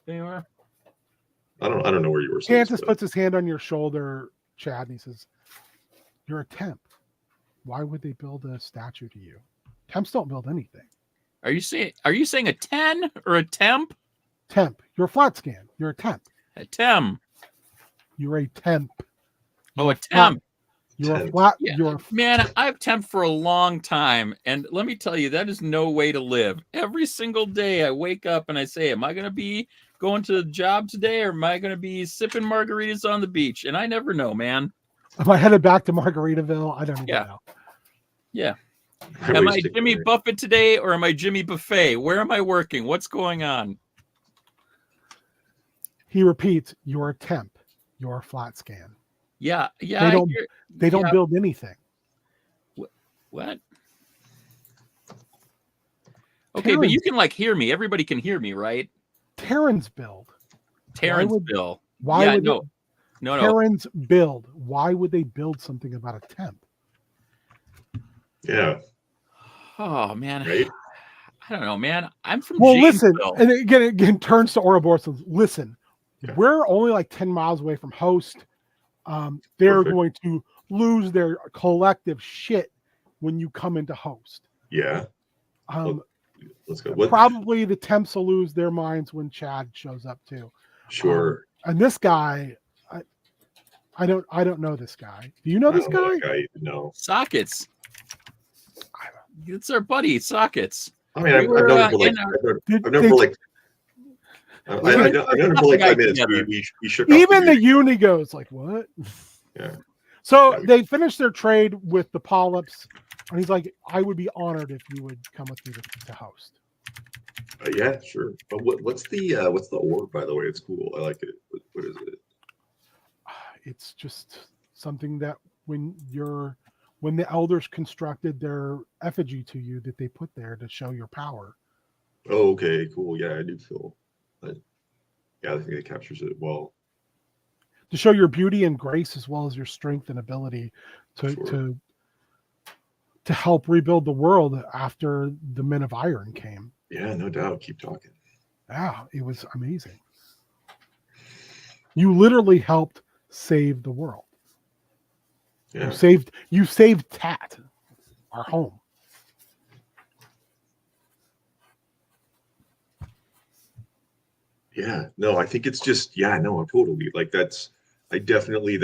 anywhere. I don't know where you were. Cantus puts his hand on your shoulder, Chad, and he says, "You're a temp. Why would they build a statue to you? Temps don't build anything." Are you saying a 10 or a temp? Temp. You're a flat scan. You're a temp. A temp. You're a temp. Oh, a temp. You're a flat. Yeah. Man, I've temped for a long time, and let me tell you, that is no way to live. Every single day, I wake up and I say, "Am I going to be going to the job today, or am I going to be sipping margaritas on the beach?" And I never know, man. Am I headed back to Margaritaville? I don't even know. Yeah. Am I Jimmy Buffett today, or am I Jimmy Buffet? Where am I working? What's going on? He repeats, "You're a temp. You're a flat scan." Yeah. They don't build anything. What? Okay, but you can hear me. Everybody can hear me, right? Terrans build. Terrans build. Why would no. Terrans build? Why would they build something about a temp? Yeah. Oh man, right? I don't know, man. I'm from Well, listen, Janesville. and again turns to Ouroboros. Listen, Yeah. we're only like 10 miles away from Host. They're Perfect. going to lose their collective shit when you come into Host. Yeah. Let's go. What? Probably the Temps will lose their minds when Chad shows up too. Sure. And this guy, I don't know this guy. Do you know I this don't know guy? that guy. No. Sockets. It's our buddy Sockets. I mean, We I've were, known him for like, in our- I've known him for like, I've known him for like 5 minutes. Together. We shook off Even the beard. uni goes like, what? Yeah. So Yeah, they finished their trade with the Polyps, and he's like, I would be honored if you would come with me to Host. Yeah, sure. But what's the orb, by the way? It's cool. I like it. What is it? It's just something that when the elders constructed their effigy to you that they put there to show your power. Oh, okay, cool. Yeah, I do feel. Yeah, I think it captures it well. To show your beauty and grace as well as your strength and ability to Sure. to help rebuild the world after the Men of Iron came. Yeah, no doubt. Keep talking. Yeah, it was amazing. You literally helped save the world. Yeah. You saved Tat, our home. Yeah. No, I think it's just, yeah, no, totally. Like that's definitely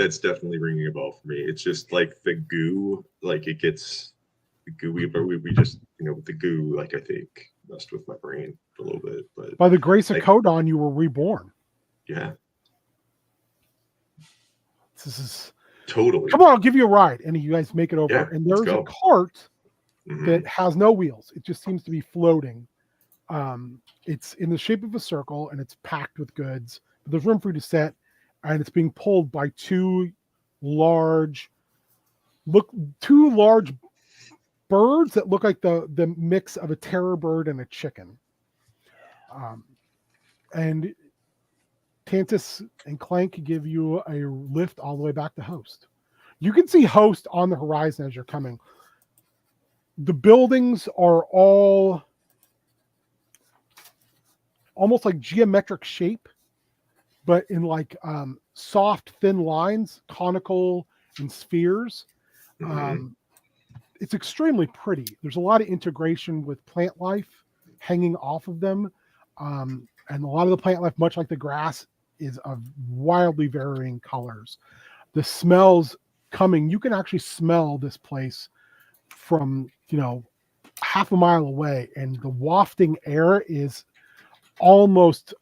ringing a bell for me. It's just like the goo, like it gets the gooey, but we just, with the goo, like I think messed with my brain a little bit. But By the grace of like, Codon, you were reborn. yeah, This is totally. come on, I'll give you a ride. And you guys make it over. Yeah, And let's there's a go. cart Mhm. that has no wheels. It just seems to be floating. It's in the shape of a circle and it's packed with goods. There's room for you to sit, and it's being pulled by two large birds that look like the mix of a terror bird and a chicken. And Tantus and Clank give you a lift all the way back to Host. You can see Host on the horizon as you're coming. The buildings are all almost like geometric shape, but in like soft, thin lines, conical and spheres. It's extremely pretty. There's a lot of integration with plant life hanging off of them. And a lot of the plant life, much like the grass, is of wildly varying colors. The smells coming, you can actually smell this place from, half a mile away, and the wafting air is almost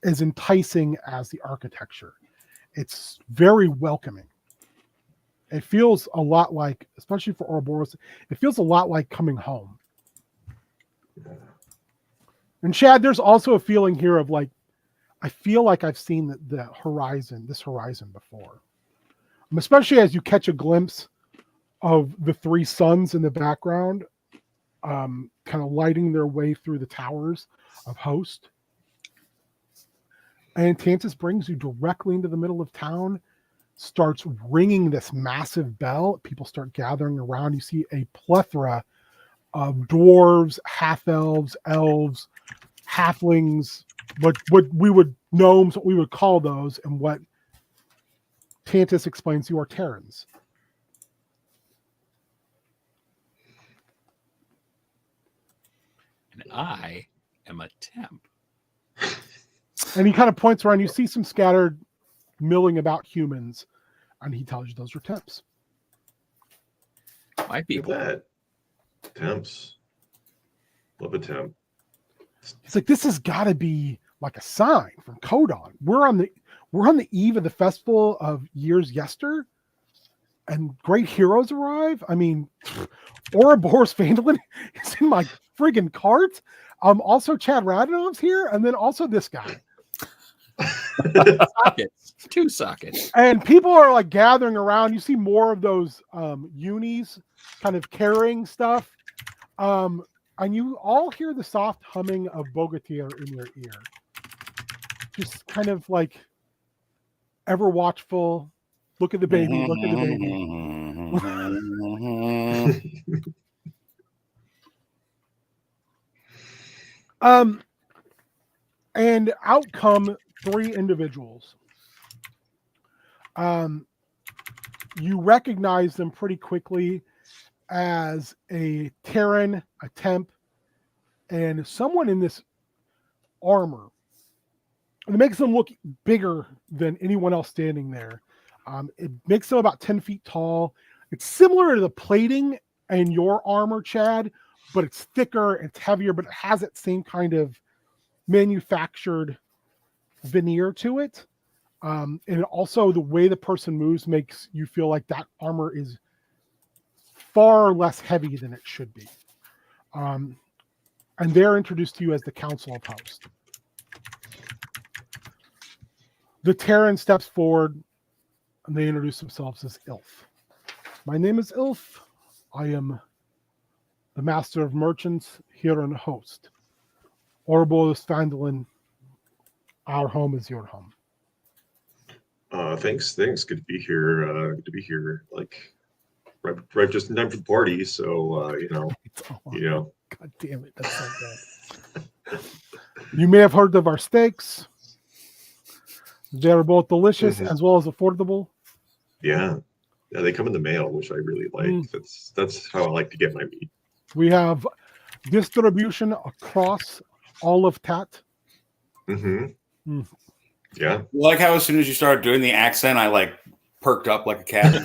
as enticing as the architecture. It's very welcoming. It feels a lot like, especially for Ouroboros, it feels a lot like coming home. And Chad, there's also a feeling here of like, I feel like I've seen this horizon before. Especially as you catch a glimpse of the three suns in the background, kind of lighting their way through the towers of Host. And Tantus brings you directly into the middle of town, starts ringing this massive bell. People start gathering around. You see a plethora of dwarves, half-elves, elves, halflings, what we would gnomes, what we would call those, and what Tantus explains you are Terrans. And I am a temp. And he kind of points around. You see some scattered milling about humans, and he tells you those are temps. My Look at people. that. Temps. Love a temp. It's like, this has got to be like a sign from Codon. We're on the eve of the festival of years yester, and great heroes arrive. I mean, Ouroboros Vandalin is in my friggin' cart. Also Chad Radonov's here, and then also this guy. Sockets. 2 sockets. And people are like gathering around. You see more of those unis kind of carrying stuff. And you all hear the soft humming of Bogatir in your ear. Just kind of like ever watchful. Look at the baby. Look at the baby. And out come 3 individuals. You recognize them pretty quickly as a Terran, a temp, and someone in this armor. And it makes them look bigger than anyone else standing there. It makes them about 10 feet tall. It's similar to the plating in your armor, Chad, but it's thicker, it's heavier, but it has that same kind of manufactured veneer to it. And also the way the person moves makes you feel like that armor is far less heavy than it should be. And they're introduced to you as the Council of Host. The Terran steps forward and they introduce themselves as Ilf. My name is Ilf. I am the Master of Merchants here on Host. Ouroboros Vandalin, our home is your home. Thanks. Good to be here. Like right just in time for the party. So God damn it, that's so good. You may have heard of our steaks. They're both delicious as well as affordable. Yeah, they come in the mail, which I really like. That's how I like to get my meat. We have distribution across all of TAT. Mm-hmm. Yeah. Like how as soon as you started doing the accent, I like perked up like a cat.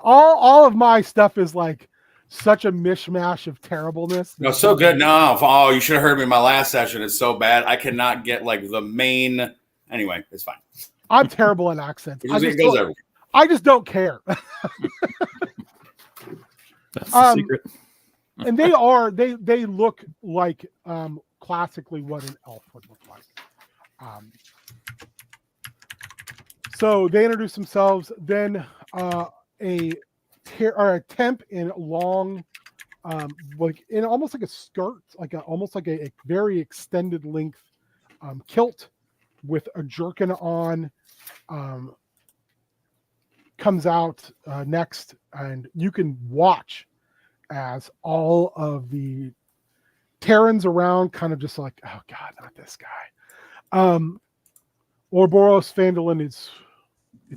All of my stuff is like such a mishmash of terribleness. No, so good. No, oh, you should have heard me in my last session. It's so bad. I cannot get like the main. Anyway, it's fine. I'm terrible at accents. I just don't care. That's the secret. And they look like classically what an elf would look like. So they introduce themselves. Then a temp in long, like in almost like a skirt, almost like a very extended length kilt with a jerkin on, comes out next, and you can watch as all of the Terrans around kind of just like, oh God, not this guy. Ouroboros Vandalin, it's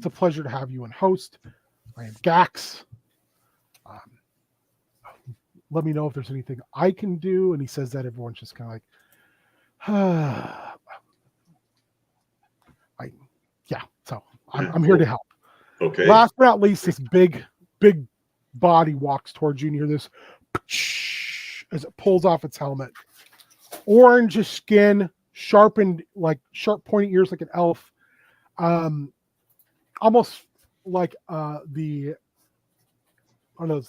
a pleasure to have you and host. I am Gax. Let me know if there's anything I can do. And he says that everyone's just kind of like, so I'm here to help. Okay. Last but not least, this big body walks towards you, and you hear this as it pulls off its helmet. Orange skin, sharpened, like sharp pointy ears like an elf. Almost like the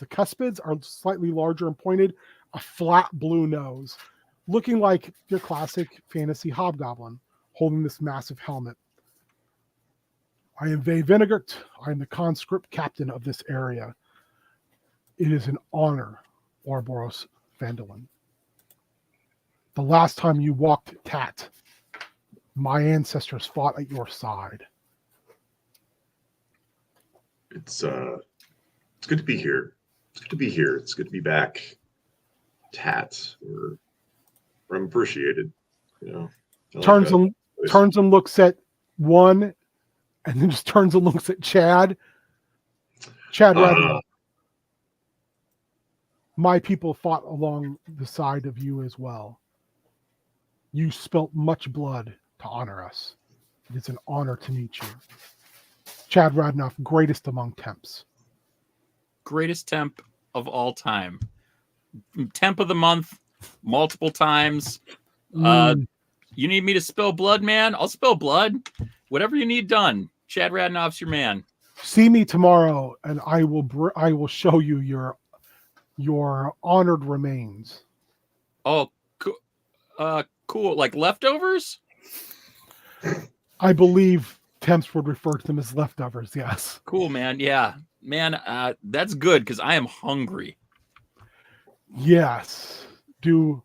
cuspids are slightly larger and pointed, a flat blue nose, looking like your classic fantasy hobgoblin holding this massive helmet. I am Vay Vinegart. I am the conscript captain of this area. It is an honor, Ouroboros Vandalin. The last time you walked Tat, my ancestors fought at your side. It's good to be here. It's good to be back. Tat, where I'm appreciated. Turns and looks at one, and then just turns and looks at Chad. Chad, my people fought along the side of you as well. You spilt much blood to honor us. It's an honor to meet you. Chad Radnoff, greatest among temps. Greatest temp of all time. Temp of the month, multiple times. You need me to spill blood, man? I'll spill blood. Whatever you need done. Chad Radnoff's your man. See me tomorrow, and I will show you your honored remains. Oh, cool. Like leftovers? I believe temps would refer to them as leftovers. Yes. Cool, man. Yeah, man. That's good because I am hungry. Yes. For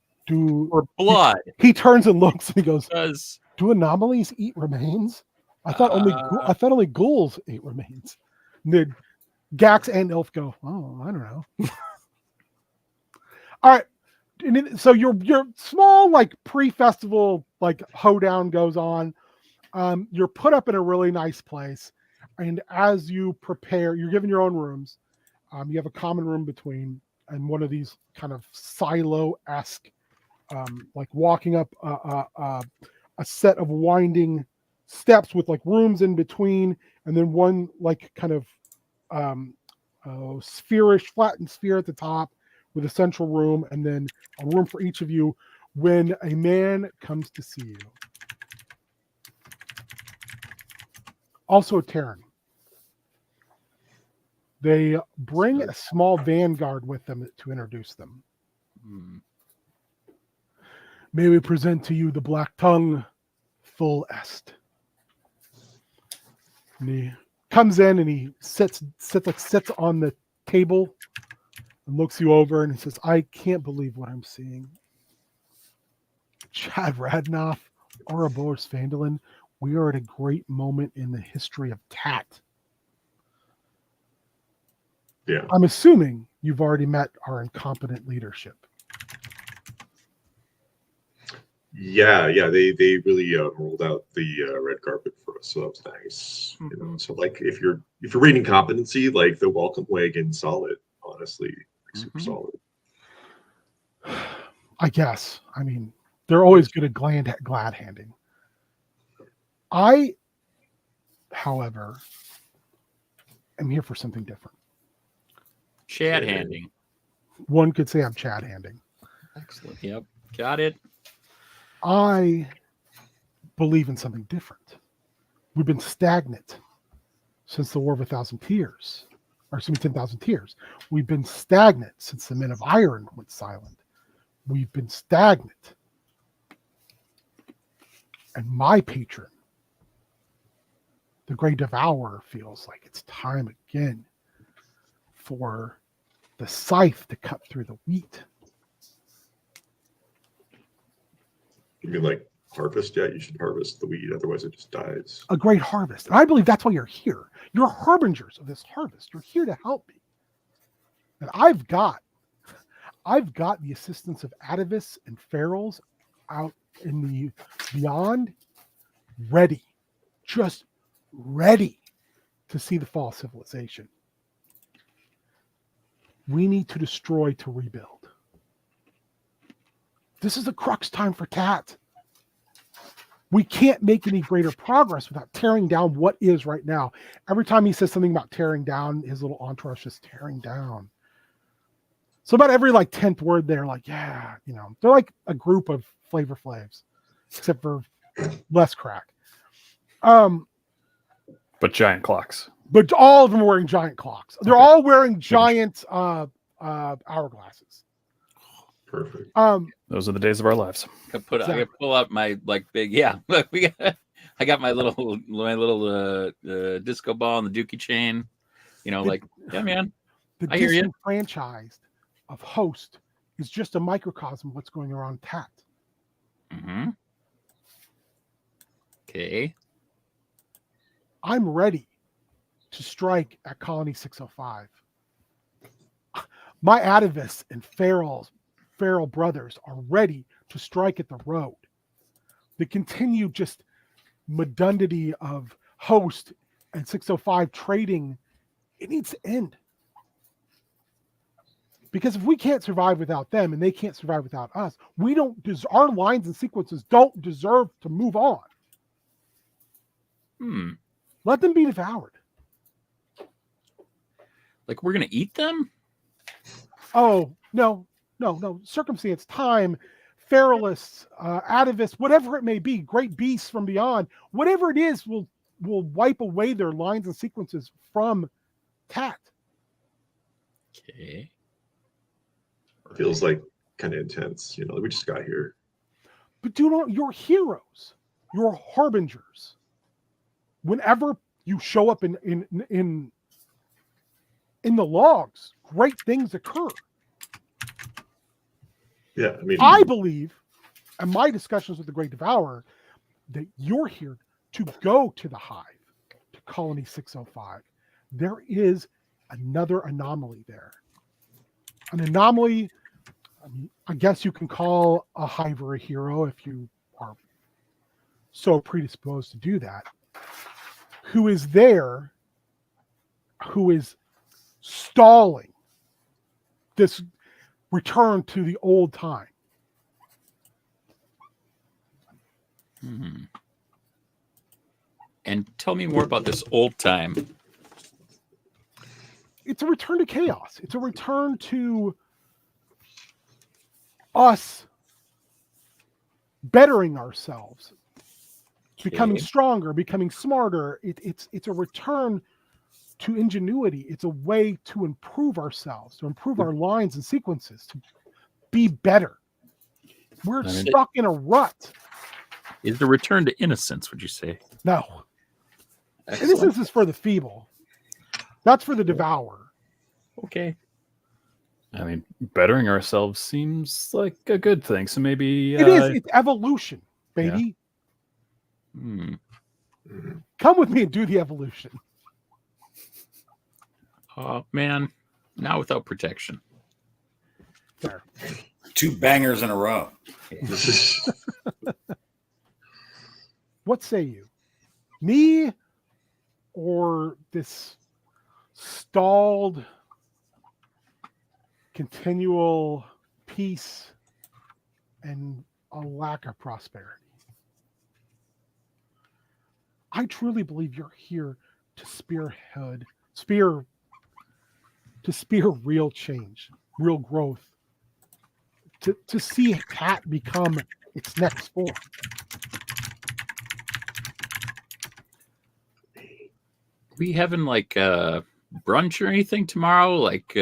blood. He turns and looks and he goes, Does do anomalies eat remains? I thought only ghouls ate remains. And then Gax and Elf go, oh, I don't know. All right. so your small like pre-festival like hoedown goes on. You're put up in a really nice place, and as you prepare, you're given your own rooms. You have a common room between, and one of these kind of silo-esque, like walking up a set of winding steps with like rooms in between, and then one like kind of spherish, flattened sphere at the top with a central room, and then a room for each of you when a man comes to see you. Also a Terran. They bring a small vanguard with them to introduce them. May we present to you the Black Tongue, Full Est. And he comes in and he sits on the table and looks you over and he says, I can't believe what I'm seeing. Chad Radnoff, Ouroboros Vandalin, we are at a great moment in the history of TAT. Yeah. I'm assuming you've already met our incompetent leadership. Yeah. They really rolled out the red carpet for us, so that was nice. You know, so like if you're reading competency, like the welcome wagon, solid. Honestly, like, super solid. I guess. I mean, they're always good at glad handing. I, however, am here for something different. Chad handing. One could say I'm Chad handing. Excellent. Yep. Got it. I believe in something different. We've been stagnant since the War of 1,000 Tears. Or excuse me, 10,000 Tears. We've been stagnant since the Men of Iron went silent. We've been stagnant. And my patron, the Great Devourer, feels like it's time again for the scythe to cut through the wheat. You mean like harvest? Yeah, you should harvest the wheat, otherwise it just dies. A great harvest. And I believe that's why you're here. You're harbingers of this harvest. You're here to help me. And I've got the assistance of atavis and ferals out in the beyond, ready, just ready to see the fall of civilization. We need to destroy to rebuild. This is the crux time for TAT. We can't make any greater progress without tearing down what is right now. Every time he says something about tearing down, his little entourage just tearing down. So about every like 10th word, they're like, yeah, you know, they're like a group of Flavor Flavs, except for less crack. But giant clocks. But all of them are wearing giant clocks. They're all wearing giant hourglasses. Perfect. Those are the days of our lives. I gotta pull out my like big Look, I got my little disco ball and the Dookie chain. You know, like yeah, man. The I hear you. disenfranchised of host is just a microcosm of what's going around TAT. Mm-hmm. Okay. I'm ready to strike at Colony 605. My atavists and feral brothers are ready to strike at the road. The continued just modundity of host and 605 trading, it needs to end. Because if we can't survive without them and they can't survive without us, our lines and sequences don't deserve to move on. Let them be devoured. Like we're gonna eat them? Oh, no. Circumstance, time, feralists, atavists, whatever it may be, great beasts from beyond, whatever it is will wipe away their lines and sequences from TAT. Okay. Feels like kind of intense, you know. We just got here. But you're heroes. You're harbingers. Whenever you show up in the logs, great things occur. Yeah, I mean, I believe, in my discussions with the Great Devourer, that you're here to go to the hive, to Colony 605. There is another anomaly there. An anomaly I guess you can call a Hiver a hero if you are so predisposed to do that, who is there, who is stalling this return to the old time. And tell me more about this old time. It's a return to chaos. It's a return to us bettering ourselves, becoming stronger, becoming smarter. It's a return to ingenuity. It's a way to improve ourselves, to improve our lines and sequences, to be better. We're stuck in a rut. Is the return to innocence, would you say? No. Excellent. Innocence is for the feeble. That's for the devourer. Okay. I mean, bettering ourselves seems like a good thing. So maybe It is. It's evolution, baby. Hmm. Come with me and do the evolution. Oh man, now without protection. There. 2 bangers in a row. What say you? Me or this stalled, continual peace and a lack of prosperity? I truly believe you're here to spear real change, real growth, to see Cat become its next form. We having like brunch or anything tomorrow? Like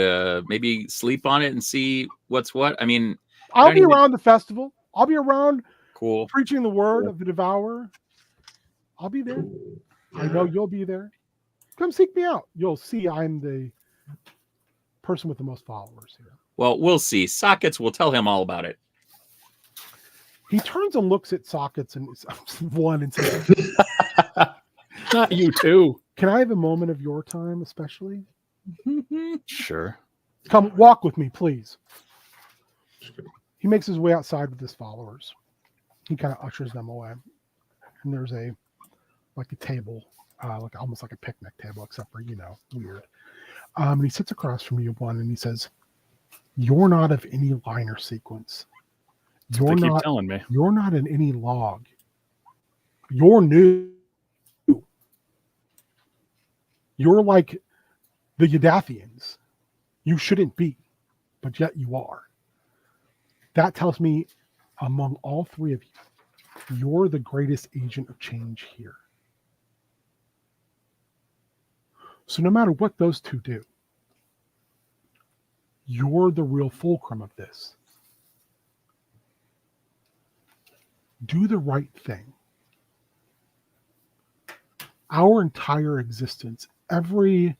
maybe sleep on it and see what's what? I mean, I'll be around the festival. I'll be around cool. preaching the word of the devourer. I'll be there. I know you'll be there. Come seek me out. You'll see I'm the person with the most followers here. Well, we'll see. Sockets will tell him all about it. He turns and looks at Sockets and one and says, not you too. Can I have a moment of your time, especially? Sure. Come walk with me, please. He makes his way outside with his followers. He kind of ushers them away. And there's a table, almost like a picnic table, except for, weird. And he sits across from you, one, and he says, "You're not of any liner sequence. Keep telling me. You're not in any log. You're new. You're like the Yadathians. You shouldn't be, but yet you are. That tells me, among all 3 of you, you're the greatest agent of change here. So no matter what those 2 do, you're the real fulcrum of this. Do the right thing. Our entire existence, every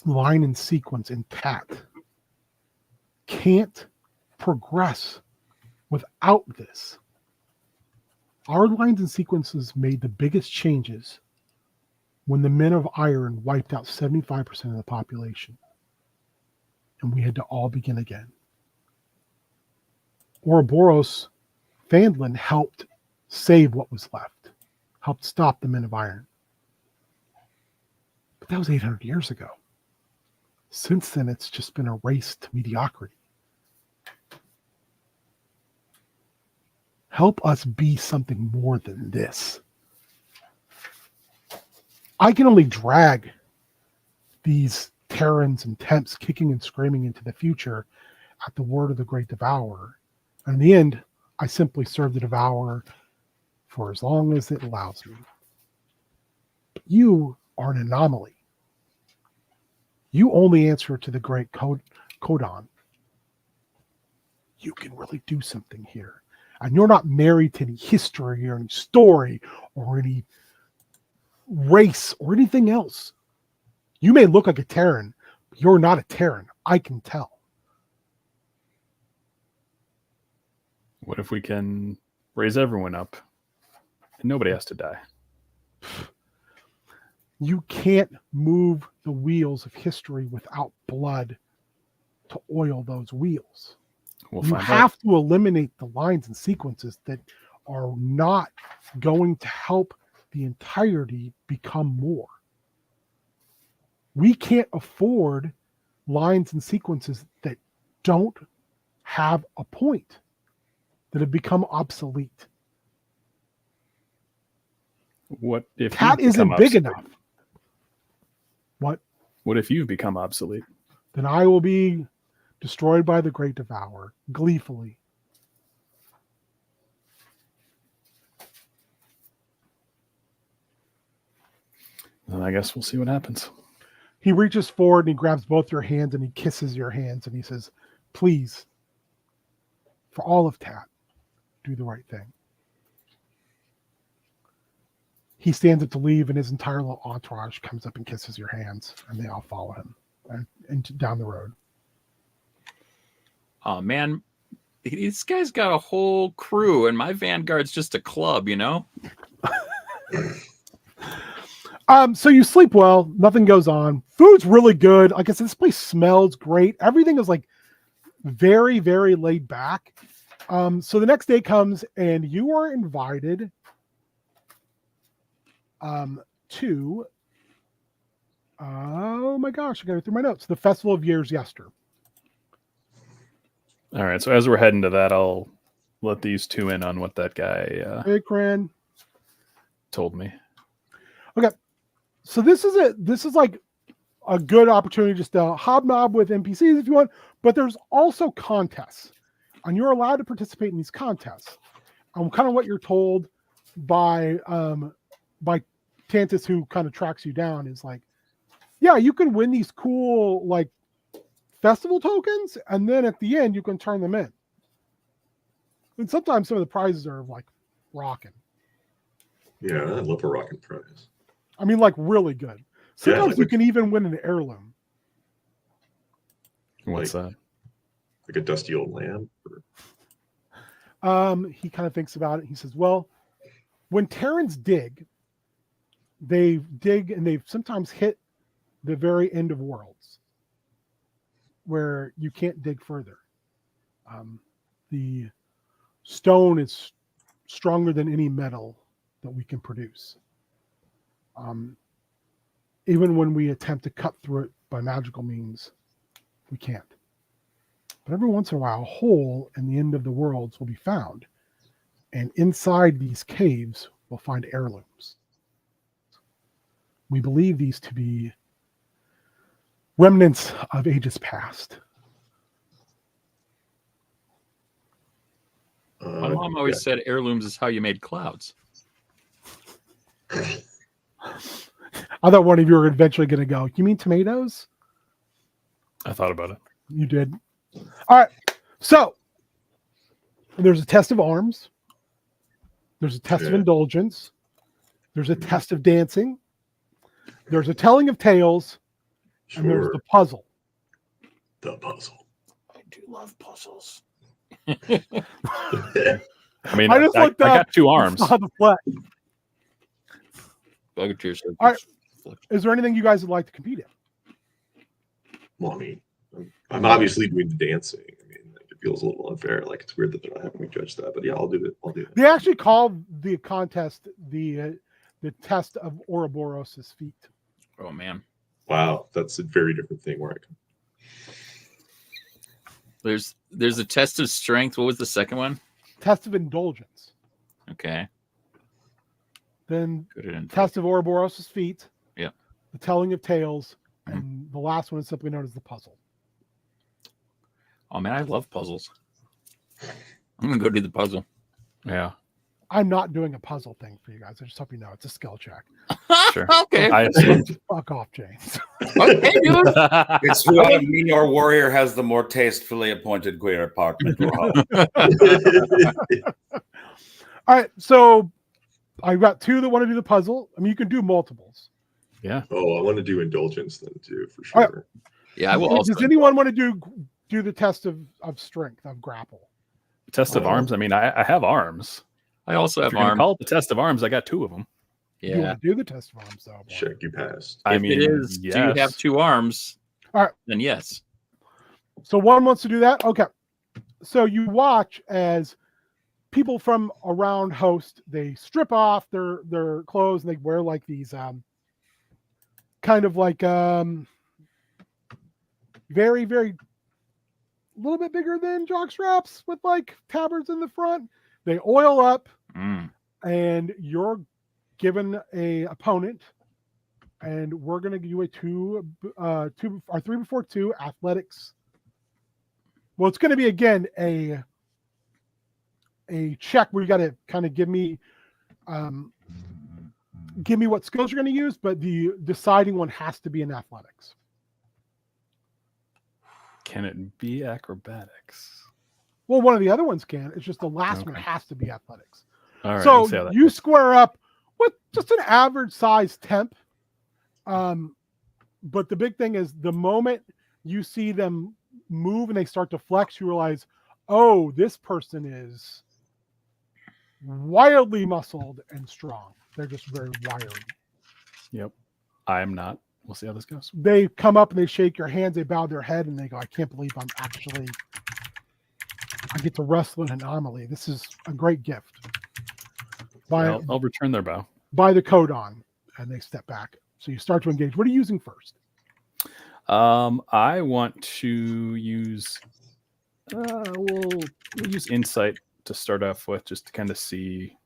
line and sequence in Cat can't progress without this. Our lines and sequences made the biggest changes when the Men of Iron wiped out 75% of the population. And we had to all begin again. Ouroboros Phandalin helped save what was left, helped stop the Men of Iron. But that was 800 years ago. Since then, it's just been a race to mediocrity. Help us be something more than this. I can only drag these Terrans and Temps kicking and screaming into the future at the word of the great devourer. And in the end, I simply serve the devourer for as long as it allows me. But you are an anomaly. You only answer to the great Codon. You can really do something here. And you're not married to any history or any story or any race or anything else. You may look like a Terran, but you're not a Terran. I can tell. What if we can raise everyone up and nobody has to die? You can't move the wheels of history without blood to oil those wheels. We'll You find out. have to eliminate the lines and sequences that are not going to help the entirety become more. We can't afford lines and sequences that don't have a point, that have become obsolete. What if Cat you've become isn't big obsolete? enough. What? What if you've become obsolete? Then I will be destroyed by the great devourer, gleefully. Then I guess we'll see what happens. He reaches forward and he grabs both your hands and he kisses your hands and he says, please, for all of Tat, do the right thing. He stands up to leave and his entire little entourage comes up and kisses your hands and they all follow him and down the road. Oh man, this guy's got a whole crew, and my Vanguard's just a club, you know. So you sleep well, nothing goes on. Food's really good. Like I said, this place smells great. Everything is like very, very laid back. So the next day comes and you are invited to oh my gosh, I got it through my notes. The Festival of Years Yester. All right. So as we're heading to that, I'll let these two in on what that guy Hey, Cran. told me. Okay. So this is like a good opportunity just to hobnob with NPCs if you want, but there's also contests. And you're allowed to participate in these contests. Kind of what you're told by Tantus, who kind of tracks you down, is like, yeah, you can win these cool like festival tokens, and then at the end you can turn them in. And sometimes some of the prizes are like rocking. Yeah, I love a rocking prize. I mean, like really good. Sometimes like you can even win an heirloom. What's that? Like a dusty old lamp? He kind of thinks about it. He says, well, when Terrans dig, they dig and they've sometimes hit the very end of worlds where you can't dig further. The stone is stronger than any metal that we can produce. Even when we attempt to cut through it by magical means, we can't. But every once in a while, a hole in the end of the worlds will be found. And inside these caves, we'll find heirlooms. We believe these to be remnants of ages past. My mom always said heirlooms is how you made clouds. I thought one of you were eventually going to go, you mean tomatoes? I thought about it. You did. All right. So there's a test of arms. There's a test of indulgence. There's a test of dancing. There's a telling of tales. Sure. And there's the puzzle. The puzzle. I do love puzzles. I mean, I just looked I up got two arms. Saw the flex. All right. Is there anything you guys would like to compete in? Well, I mean, I'm obviously doing the dancing. I mean, like, it feels a little unfair. Like, it's weird that they're not having me judge that. But yeah, I'll do it. I'll do it. They actually call the contest the test of Ouroboros' feet. Oh man, Wow, that's a very different thing. Where I can. there's a test of strength. What was the second one? Test of indulgence. Okay, Then good at test of Ouroboros' feet. Yeah. The telling of tales. And the last one is simply known as the puzzle. Oh man, I love puzzles. I'm gonna go do the puzzle. Yeah, I'm not doing a puzzle thing for you guys. I just hope you know it's a skill check. sure. Okay. I assume. Fuck off, James. Okay, dude. It's who out of me or warrior has the more tastefully appointed queer apartment. All right, so I've got two that want to do the puzzle. I mean, you can do multiples. Yeah. Oh, I want to do indulgence then too, for All right. sure. Yeah, I will also. Does anyone want to do the test of strength, of grapple? Test of arms. I mean, I have arms. I also If have you're gonna arms. call it the test of arms, I got two of them. You Yeah. want to do the test of arms, though? Check, you passed. I If mean, it is, yes. do you have two arms? All right. Then yes. So one wants to do that. Okay. so you watch as people from around host, they strip off their clothes and they wear like these kind of like very, very a little bit bigger than jock straps with like tabards in the front. They oil up and you're given a opponent, and we're gonna do a 3x2 athletics. Well, it's gonna be again a check where you got to kind of give me what skills you're going to use, but the deciding one has to be in athletics. Can it be acrobatics? Well, one of the other ones can. It's just the last one has to be athletics. All right. So you square up with just an average size temp. But the big thing is the moment you see them move and they start to flex, you realize, oh, this person is wildly muscled and strong. They're just very wiry. Yep. I am not. We'll see how this goes. They come up and they shake your hands, they bow their head, and they go, I can't believe I get to wrestle an anomaly. This is a great gift. I'll return their bow. Buy the coat on, and they step back. So you start to engage. What are you using first? I want to use we'll use insight to start off with, just to kind of see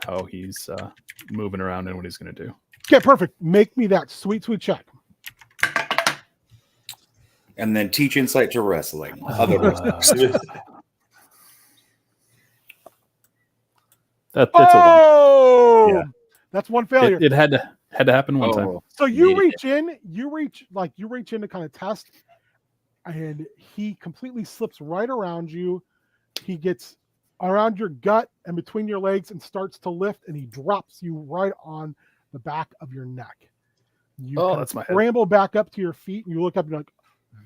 how he's moving around and what he's going to do. Okay, perfect. Make me that sweet check. And then teach insight to wrestling. Other That's Oh, a one. Yeah. That's one failure. It had to happen one time. So you reach in to kind of test, and he completely slips right around you. He gets around your gut and between your legs and starts to lift, and he drops you right on the back of your neck. You that's my head. scramble back up to your feet, and you look up and you're like,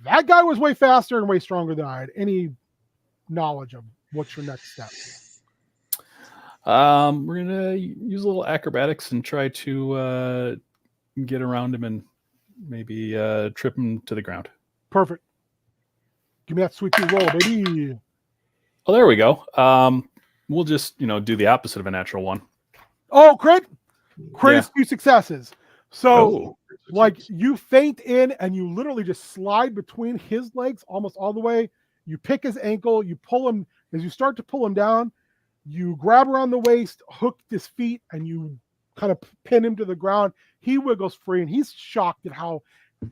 that guy was way faster and way stronger than I had. Any knowledge of what's your next step? We're gonna use a little acrobatics and try to get around him and maybe trip him to the ground. Perfect. Give me that sweet roll, baby. Oh, there we go. We'll just do the opposite of a natural one. Oh, crit is 2 successes. So like you feint in and you literally just slide between his legs almost all the way. You pick his ankle, you pull him. As you start to pull him down, you grab around the waist, hook his feet, and you kind of pin him to the ground. He wiggles free, and he's shocked at how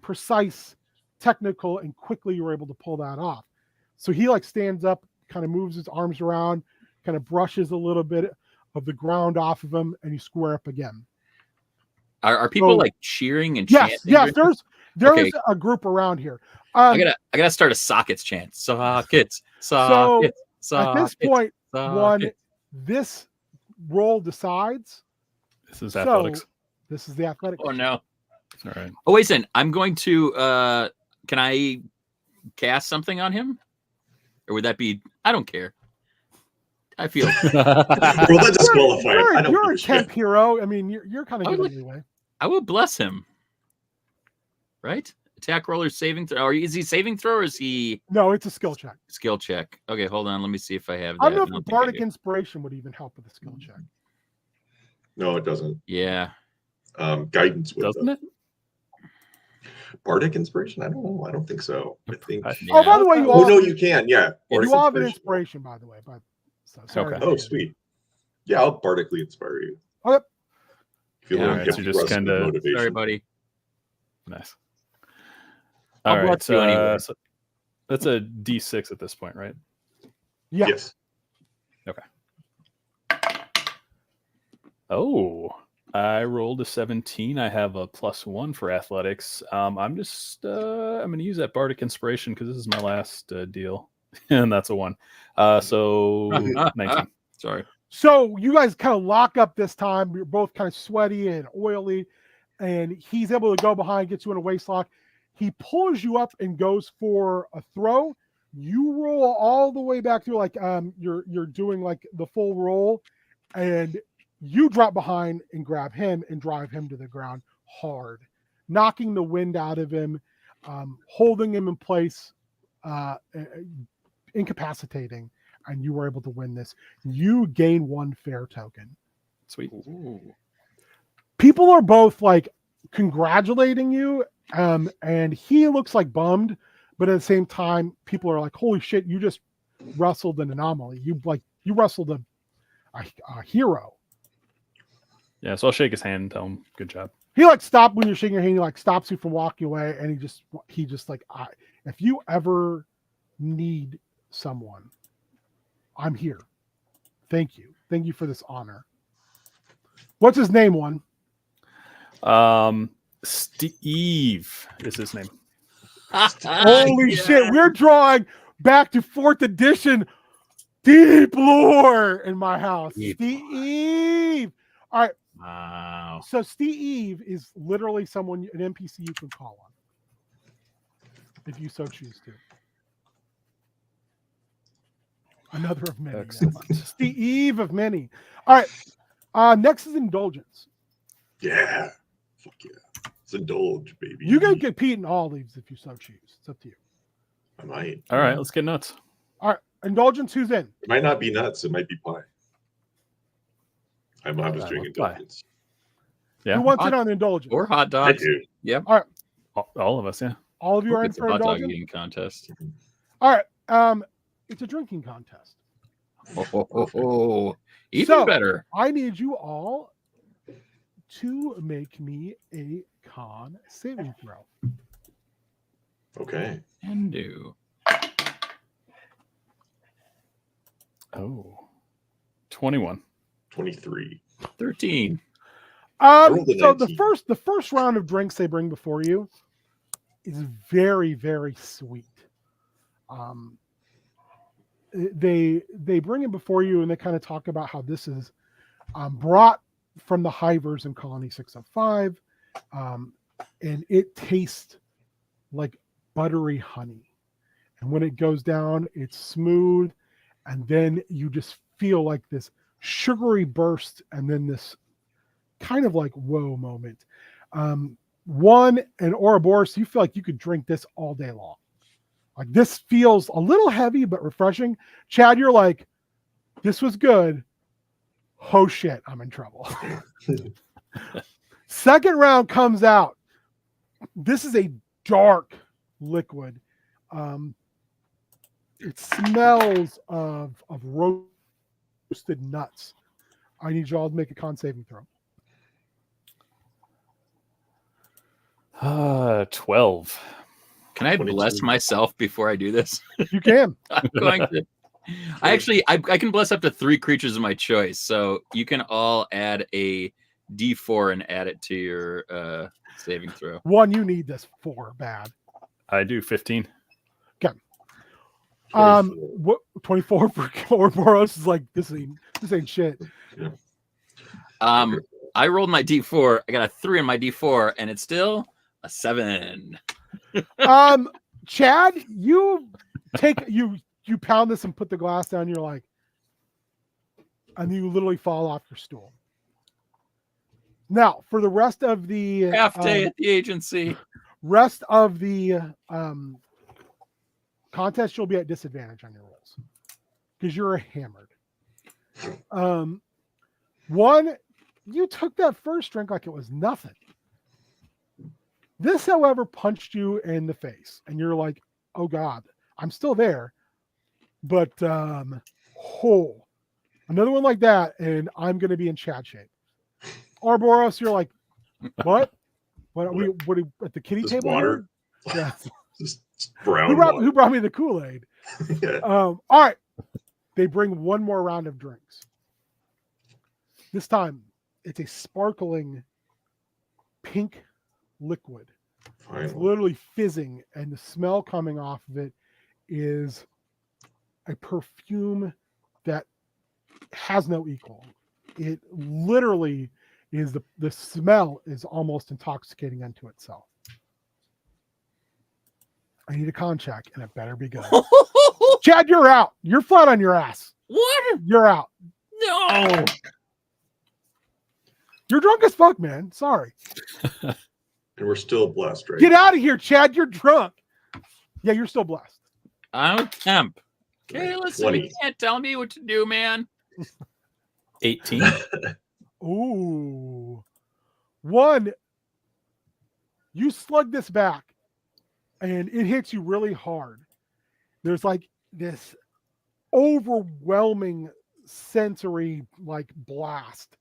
precise, technical, and quickly you were able to pull that off. So he like stands up, kind of moves his arms around, kind of brushes a little bit of the ground off of him, and you square up again. Are people like cheering and chanting? Yes. There's okay. a group around here. I gotta start a sockets chant. Sockets. So at this point, this roll decides. This is athletics. This is the athletics. Oh no! All right. Oh wait, I'm going to. Can I cast something on him, or would that be? I don't care. I feel. Well, that's disqualified. You're a temp hero. I mean, you're kind of giving it away. I will bless him. Right? Attack roller saving throw. Is he saving throw or is he? No, it's a skill check. Skill check. Okay, hold on. Let me see if I have that. I don't know if Bardic Inspiration would even help with a skill check. No, it doesn't. Yeah. Guidance would, doesn't it? Bardic Inspiration? I don't know. I don't think so. I think. Oh, by the way, you all. No, you can. Yeah. You all have an inspiration, by the way. But okay. Oh, sweet. Yeah, I'll bardically inspire you. Okay. If you right, so just kind of. Sorry, buddy. Nice. All right. So that's a D6 at this point, right? Yeah. Yes. Okay. Oh, I rolled a 17. I have a +1 for athletics. I'm going to use that Bardic Inspiration because this is my last deal, and that's a 1. So 19. Sorry. So you guys kind of lock up this time. You're both kind of sweaty and oily, and he's able to go behind, get you in a waist lock. He pulls you up and goes for a throw. You roll all the way back through, like you're doing like the full roll, and you drop behind and grab him and drive him to the ground hard, knocking the wind out of him, holding him in place, incapacitating, and you were able to win this. You gain 1 fare token. Sweet. Ooh. People are both like congratulating you, and he looks like bummed, but at the same time, people are like, "Holy shit, you just wrestled an anomaly. You wrestled a hero." Yeah, so I'll shake his hand and tell him, good job. He like stopped when you're shaking your hand. He like stops you from walking away, and he just like, if you ever need someone, I'm here. Thank you for this honor. What's his name? One. Steve is his name. Holy shit! We're drawing back to 4th edition deep lore in my house. Deep Steve. All right. Wow. So Steve is literally someone, an NPC you can call on, if you so choose to. Another of many. Excellent. Yes. Steve of many. All right. Next is Indulgence. Yeah. Fuck yeah. It's indulge, baby. You can compete in all these if you so choose. It's up to you. I might. All right, let's get nuts. All right. Indulgence, who's in? It might not be nuts. It might be pie. I'm not just doing love pie. indulgence. Yeah, Who wants in on Indulgence? Or hot I dogs. do. all of us. Yeah. All of you are in It's a for hot dog Indulgence? eating contest. All right. It's a drinking contest. Oh, even So- better. I need you all to make me a con saving throw. Okay. And do. Oh, 21. 23. 13. rolled a So 19. the first round of drinks they bring before you is very, very sweet. They bring it before you and they kind of talk about how this is brought from the hivers in Colony 605, and it tastes like buttery honey. And when it goes down, it's smooth, and then you just feel like this sugary burst, and then this kind of like whoa moment. One, and Ouroboros, you feel like you could drink this all day long. Like this feels a little heavy but refreshing. Chad, you're like, this was good. Oh shit, I'm in trouble. Second round comes out. This is a dark liquid. It smells of roasted nuts. I need you all to make a con saving throw. 12. Can I 22. bless myself before I do this? You can. I'm going to. I can bless up to 3 creatures of my choice. So you can all add a D4 and add it to your saving throw. One, you need this for bad. I do 15. 24. What 24 for Ouroboros is like this ain't shit. I rolled my D4. I got a 3 on my D4, and it's still a 7. Chad, you pound this and put the glass down. You're like, and you literally fall off your stool. Now, for the rest of the Half day at the agency. rest of the contest, you'll be at disadvantage on your rolls because you're hammered. One, you took that first drink like it was nothing. This, however, punched you in the face, and you're like, "Oh God, I'm still there." But another one like that, and I'm going to be in Chad shape. Ouroboros, you're like, "What? What are we? What are, at the kitty Just table?" water? Yeah. Just brown Who water. brought me the Kool-Aid? Yeah. All right. They bring one more round of drinks. This time, it's a sparkling pink liquid. It's Finally. literally fizzing, and the smell coming off of it is a perfume that has no equal. It literally is the smell is almost intoxicating unto itself. I need a con check, and it better be good. Chad, you're out. You're flat on your ass. What? You're out. No. You're drunk as fuck, man. Sorry. And we're still blessed, right? Get out of here, Chad. You're drunk. Yeah, you're still blessed. I'm a temp. Okay, listen, 20. you can't tell me what to do, man. 18. Ooh. 1. You slug this back and it hits you really hard. There's like this overwhelming sensory like blast.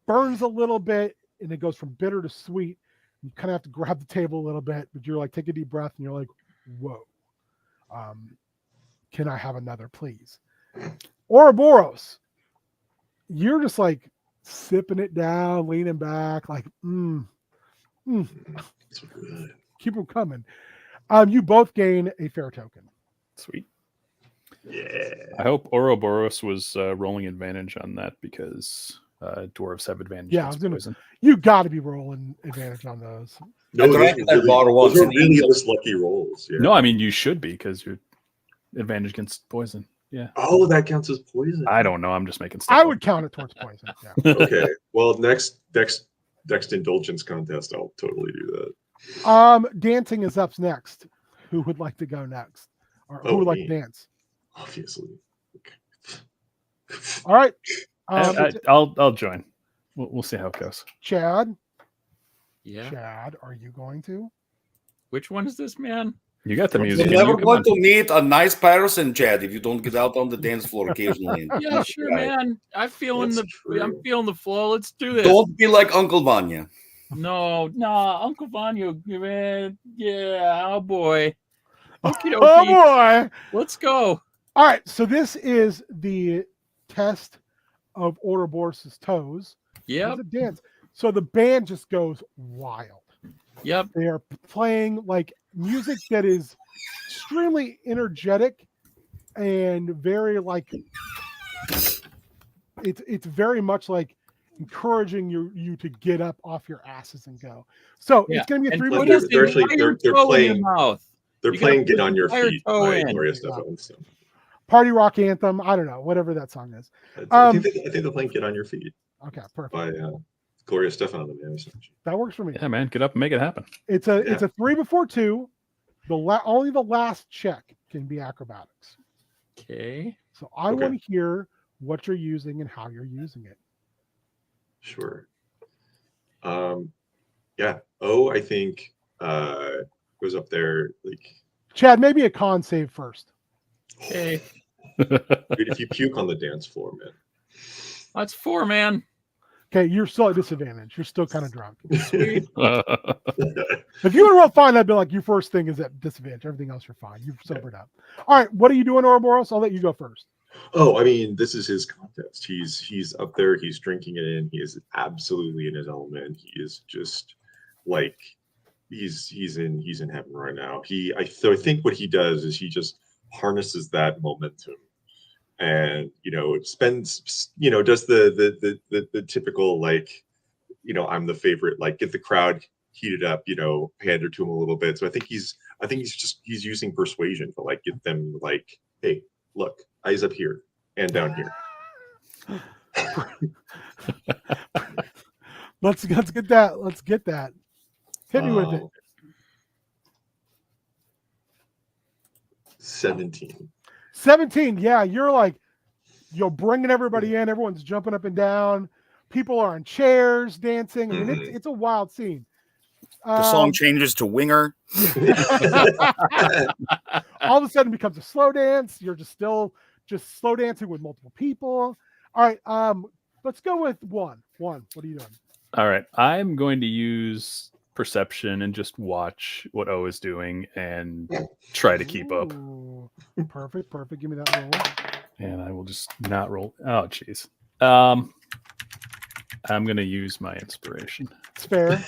Burns a little bit and it goes from bitter to sweet. You kind of have to grab the table a little bit, but you're like, take a deep breath and you're like, whoa. Can I have another, please? Ouroboros, you're just like sipping it down, leaning back, like, It's good. keep them coming. You both gain a fair token. Sweet. Yeah. I hope Ouroboros was rolling advantage on that because dwarves have advantage Yeah, I against was gonna- poison. You got to be rolling advantage on those. No, I those drank were that bar once those were in really England. just lucky rolls. Yeah. No, I mean you should be because you're advantage against poison. Yeah. Oh, that counts as poison. I don't know. I'm just making stuff I up. would count it towards poison. Yeah. Okay. Well, next indulgence contest, I'll totally do that. Dancing is up next. Who would like to go next? Or who Oh, would like me. to dance? Obviously. All right. I'll join. We'll see how it goes. Chad. Yeah. Chad, are you going to? Which one is this, man? You got the You're music. in never you. Come going on. to meet a nice person, Chad, if you don't get out on the dance floor occasionally. Yeah, sure, man. I'm feeling That's I'm true. feeling the flow. Let's do this. Don't be like Uncle Vanya. No, Uncle Vanya, man. Yeah, oh boy. Okie Oh dokie. boy. Let's go. All right. So this is the test of Ouroboros' toes. Yep. It's a dance. So the band just goes wild. Yep. They are playing like music that is extremely energetic and very like it's very much like encouraging you to get up off your asses and go. So Yeah. it's going to be a And 3 put minute. they're the actually- entire they're toe in playing- your mouth. They're You gotta playing put Get the on Your entire Feet toe by in. Gloria Yeah. Estefan. So Party rock anthem. I don't know, whatever that song is. I think they're playing Get on Your Feet Okay, perfect. by Gloria Estefan and the Miami Sound. That works for me. Yeah, man. Get up and make it happen. It's a 3 before 2. Only the last check can be acrobatics. Okay. So I Okay. want to hear what you're using and how you're using it. Sure. Yeah. Oh, I think goes up there like Chad, maybe a con save first. Okay. dude, if you puke on the dance floor, man. That's 4, man. Okay, you're still at disadvantage. You're still kind of drunk. Sweet. If you would have rolled fine, I'd be like, your first thing is at disadvantage. Everything else, you're fine. You've sobered up. All right, what are you doing, Ouroboros? I'll let you go first. Oh, I mean, this is his contest. He's up there. He's drinking it in. He is absolutely in his element. He is just like he's in heaven right now. I think what he does is he just harnesses that momentum, and spends does the typical like I'm the favorite, like get the crowd heated up, pander to him a little bit. So I think he's he's using persuasion to like get them like, hey, look, eyes up here and down here. Let's get that. Let's get that. Hit me with it. 17. 17. Yeah, you're bringing everybody in. Everyone's jumping up and down. People are on chairs dancing. I mean, it's a wild scene. The song changes to Winger. All of a sudden, it becomes a slow dance. You're just slow dancing with multiple people. All right, let's go with one. What are you doing? All right. I'm going to use perception and just watch what O is doing and try to keep up. Ooh, perfect. Give me that roll. And I will just not roll. Oh, jeez. I'm going to use my inspiration. It's fair.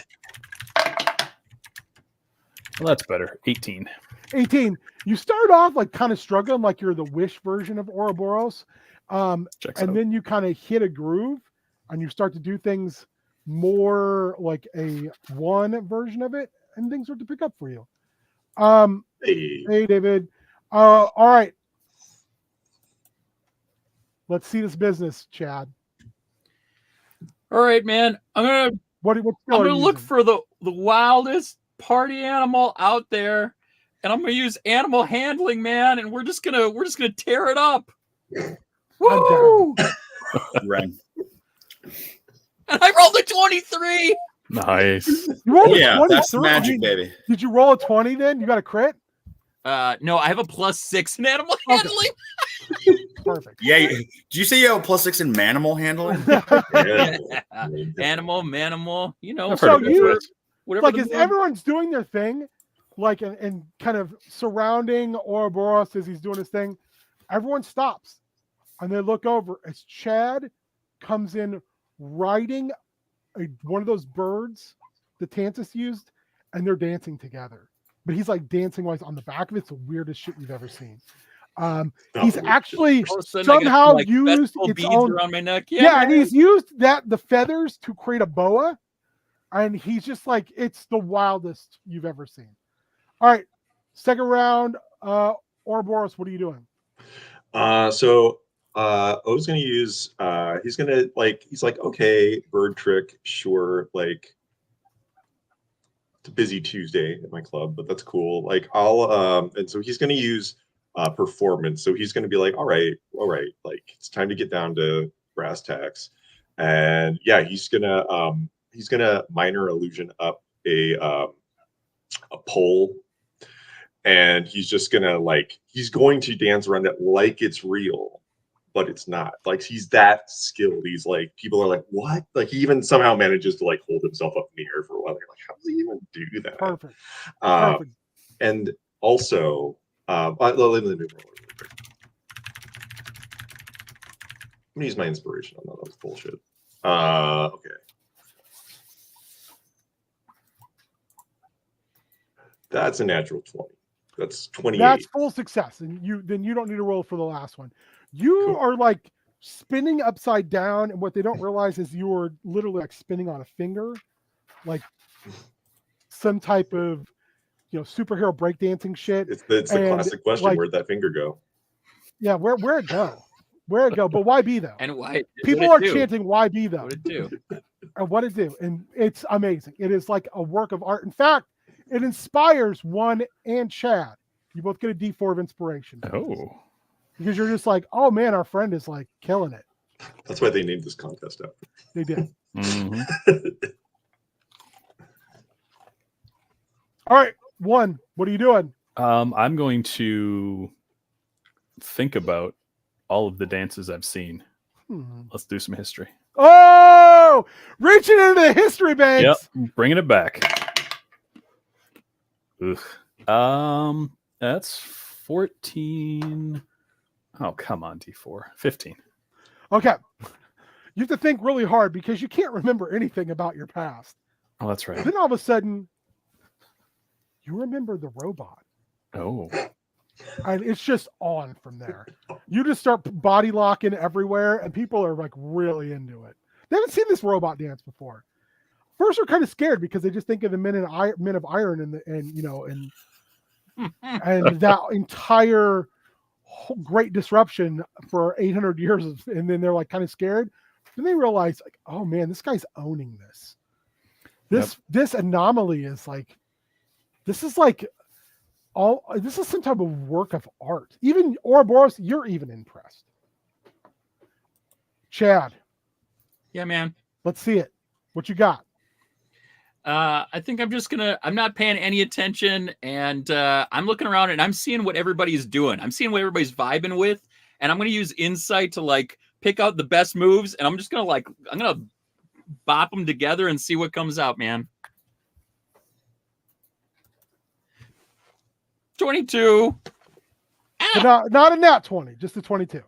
Well, that's better. 18. 18. You start off like kind of struggling, like you're the Wish version of Ouroboros. Checks And out. then you kind of hit a groove and you start to do things more like a one version of it, and things start to pick up for you. Hey David. All right. Let's see this business, Chad. All right, man. I'm What skill are gonna you look using? for the wildest party animal out there, and I'm gonna use animal handling, man, and we're just gonna tear it up. I'm Woo! Right. And I rolled a 23. Nice. You rolled a Yeah, 23. that's magic, baby. Did you roll a 20 then? You got a crit? No, I have a +6 in animal Okay. handling. Perfect. Yeah. Did you say you have a +6 in manimal handling? Animal, manimal, you know. I've heard of So it. you- whatever Like, the as moon- everyone's doing their thing, like, and kind of surrounding Ouroboros as he's doing his thing, everyone stops and they look over as Chad comes in riding one of those birds that Tantus used, and they're dancing together. But he's like dancing while he's on the back of it. It's the weirdest shit we've ever seen. He's actually All of a sudden I got somehow some, like, used festival its beads own. around my neck. Yeah, and man. he's used the feathers to create a boa, and he's just like, it's the wildest you've ever seen. All right, second round. Ouroboros, what are you doing? So O's gonna use he's like, okay, bird trick, sure, like it's a busy Tuesday at my club, but that's cool. Like I'll and so he's gonna use performance. So he's gonna be like, all right, like it's time to get down to brass tacks. And yeah, he's gonna minor illusion up a pole, and he's just gonna he's going to dance around it like it's real, but it's not. Like he's that skilled. He's like, people are like, what? Like he even somehow manages to like hold himself up in the air for a while. They're like, how does he even do that? Perfect. And also, let me roll really quick. I'm gonna use my inspiration on that. That was bullshit. Okay. That's a natural 20. That's 28. That's full success, and you don't need to roll for the last one. You Cool. are like spinning upside down, and what they don't realize is you are literally like spinning on a finger, like some type of superhero breakdancing shit. It's the classic question: like, where'd that finger go? Yeah, where'd it go? Where'd it go? But why be though? And why? People are chanting, "Why be though?" What it do? And what it do? And it's amazing. It is like a work of art. In fact, it inspires One and Chad. You both get a D4 of inspiration. Oh. Because you're just like, oh man, our friend is like killing it. That's why they named this contest after. They did. Mhm. All right, One, what are you doing? I'm going to think about all of the dances I've seen. Let's do some history. Oh, reaching into the history banks. Yep, bringing it back. Ugh. That's 14. Oh, come on, D4. 15. Okay. You have to think really hard because you can't remember anything about your past. Oh, that's right. Then all of a sudden, you remember the robot. Oh. And it's just on from there. You just start body locking everywhere, and people are like really into it. They haven't seen this robot dance before. First, they're kind of scared because they just think of the Men of Iron and that entire whole great disruption for 800 years, and then they're like kind of scared. Then they realize, like, oh man, this guy's owning this. This anomaly is like, this is some type of work of art. Even Ouroboros, you're even impressed. Chad, Yeah, man. let's see it. What you got? I think I'm not paying any attention, and I'm looking around and I'm seeing what everybody's doing. I'm seeing what everybody's vibing with, and I'm going to use insight to like pick out the best moves, and I'm just going to bop them together and see what comes out, man. 22. But not a nat 20, just a 22.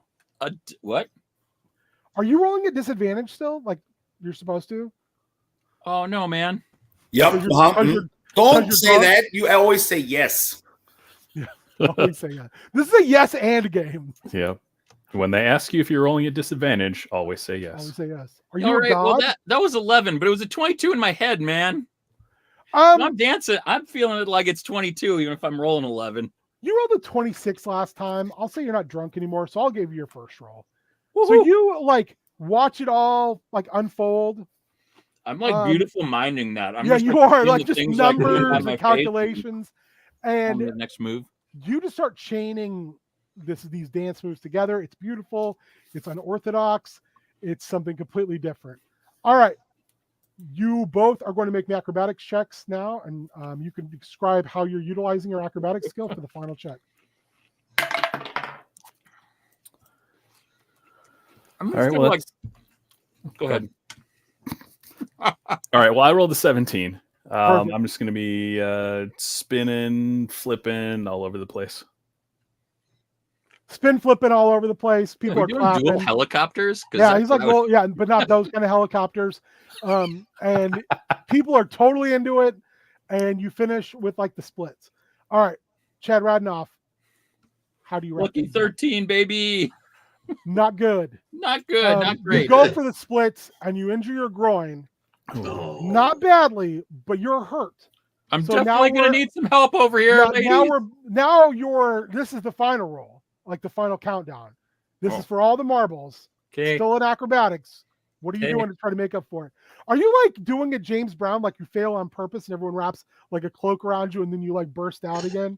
What? Are you rolling at disadvantage still? Like you're supposed to? Oh no, man. Yep. Because Don't you're say drunk? that. You always say yes. Always say that. This is a yes and game. Yep. When they ask you if you're rolling at disadvantage, always say yes. Always say yes. Are you All a right. god? Well, that was 11, but it was a 22 in my head, man. I'm dancing. I'm feeling it like it's 22, even if I'm rolling 11. You rolled a 26 last time. I'll say you're not drunk anymore, so I'll give you your first roll. Woo-hoo. So you like watch it all like unfold. I'm like beautiful minding that. I'm Yeah, just, you are seeing like the just things, like, numbers on my and face. calculations, And the next move. you just start chaining these dance moves together. It's beautiful. It's unorthodox. It's something completely different. All right. You both are going to make me acrobatics checks now, and you can describe how you're utilizing your acrobatics skill for the final check. I'm All right, still well, like, go ahead. All right. Well, I rolled a 17. Perfect. I'm just going to be spinning, flipping all over the place. Spin flipping all over the place. People Are are we doing dual clapping. helicopters? 'Cause Yeah, that's he's like, what I was- well, yeah, but not those kind of helicopters. And people are totally into it. And you finish with like the splits. All right, Chad Radnoff, how do you Lucky reckon? 13, baby. Not good. Not good. Not You great. go for the splits and you injure your groin. Oh. Not badly, but you're hurt. I'm So now definitely gonna we're- need some help over here, Yeah, ladies. now you're this is the final roll, like the final countdown. This Oh. is for all the marbles. Okay. Still in acrobatics. What are you Okay. doing to try to make up for it? Are you like doing a James Brown, like you fail on purpose and everyone wraps like a cloak around you and then you like burst out again?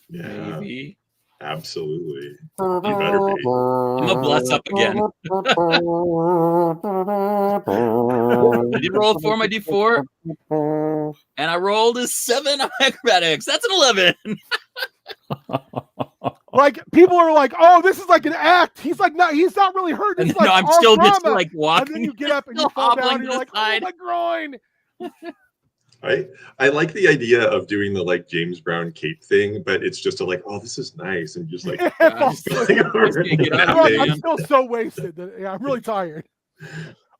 Yeah, Maybe. absolutely. You better be. I'm gonna bless up again. I did roll for my D4, and I rolled a 7 on acrobatics. That's an 11. Like people are like, oh, this is like an act. He's like, no, he's not really hurt. This is like No, I'm our still just drama. like And walking. then you get up and you still fall down hobbling and to you're the like, side. oh, my groin. I like the idea of doing the like James Brown cape thing, but it's just a like, oh, this is nice, and just like just going over just can't get and out of I'm, it, napping. I'm still so wasted. Yeah, I'm really tired.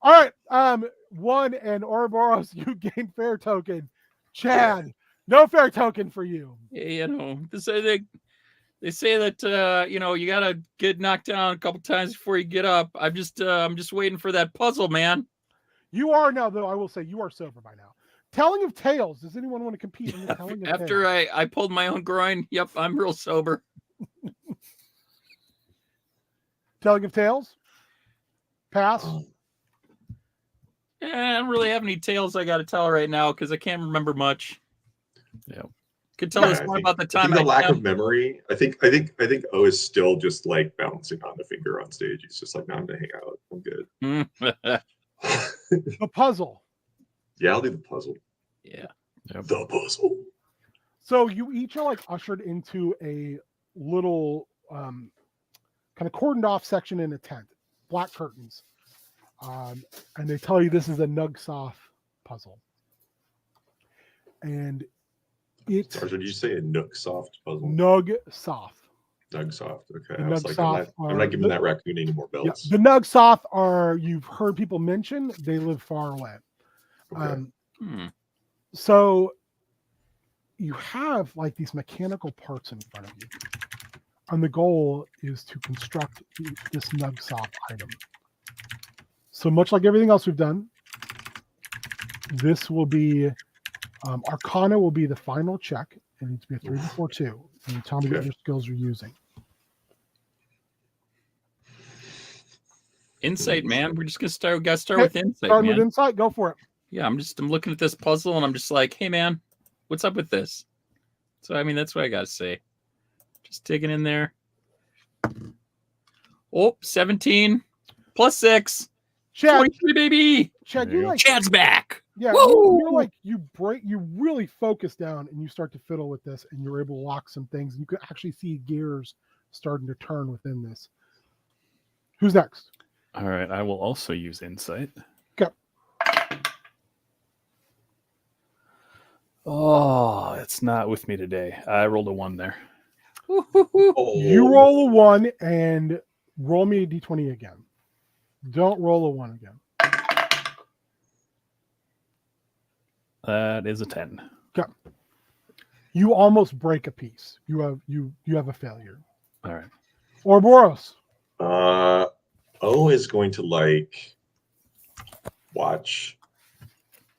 All right. One and Ouroboros, you gain fair token. Chad, no fair token for you. Yeah, you know, they say that you gotta get knocked down a couple times before you get up. I'm just waiting for that puzzle, man. You are now, though, I will say you are sober by now. Telling of Tales. Does anyone want to compete in the Telling of After Tales? I pulled my own groin, yep, I'm real sober. Telling of Tales? Pass. I don't really have any tales I got to tell right now because I can't remember much. Yeah. Could tell us I more think- about the I time think the lack had- of memory. I think O is still just like bouncing on the finger on stage. He's just like, no, I'm gonna hang out. I'm good. The puzzle. Yeah, I'll do the puzzle. Yeah. The puzzle. So you each are like ushered into a little kind of cordoned off section in a tent, black curtains. And they tell you this is a Nugsoft puzzle. And it Or did you say a Nooksoft puzzle? Nugsoft. Nugsoft. Okay. The I was like, Nugsoft I'm are not giving the- that raccoon any more Yeah, belts. the Nugsoft are, you've heard people mention, they live far away. Okay. So you have like these mechanical parts in front of you. And the goal is to construct this Nugsoft item. So much like everything else we've done, this will be Arcana will be the final check. It needs to be a 3 before 2. And you tell me what Okay. your skills you're using. Insight, man. We're just gonna start Okay, with insight, Starting man. with insight, go for it. Yeah, I'm looking at this puzzle and I'm just like, hey man, what's up with this? So I mean that's what I gotta say. Just digging in there. Oh, 17 plus 6. Chad, 23, baby. Chad, There you you go. like Chad's back. Yeah, Woo! you're like you really focus down and you start to fiddle with this and you're able to lock some things. You can actually see gears starting to turn within this. Who's next? All right. I will also use insight. Okay. Oh, it's not with me today. I rolled a 1 there. Oh, You roll a 1 and roll me a d20 again. Don't roll a 1 again. That is a 10. Okay. You almost break a piece. You have a failure. All right. Ouroboros. O is going to like watch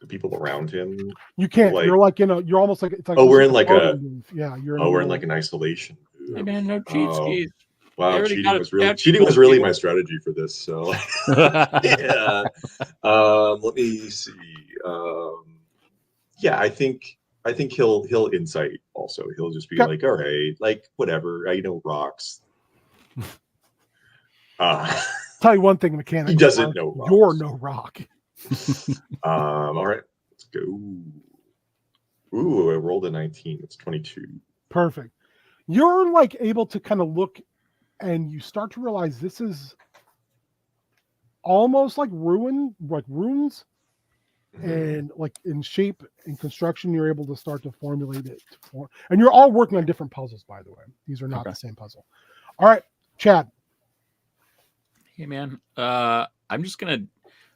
the people around him. You can't. Like- you're like you're almost like it's like. Oh, we're in like a- photo booth. Yeah, you're. Oh, we're in like an isolation. Hey man, no cheat Oh. skis. They Wow, already got it. cheating was really my strategy for this. So yeah. Let me see. Yeah, I think I think he'll insight also. He'll just be Okay. like, all right, like whatever. I know rocks. Tell you one thing, mechanic. He doesn't know rocks. You're no rock. All right, let's go. Ooh, I rolled a 19. It's 22. Perfect. You're like able to kind of look, and you start to realize this is almost like runes, and like in shape and construction, you're able to start to formulate it. And you're all working on different puzzles, by the way. These are not the same puzzle. All right, Chad. Hey man, I'm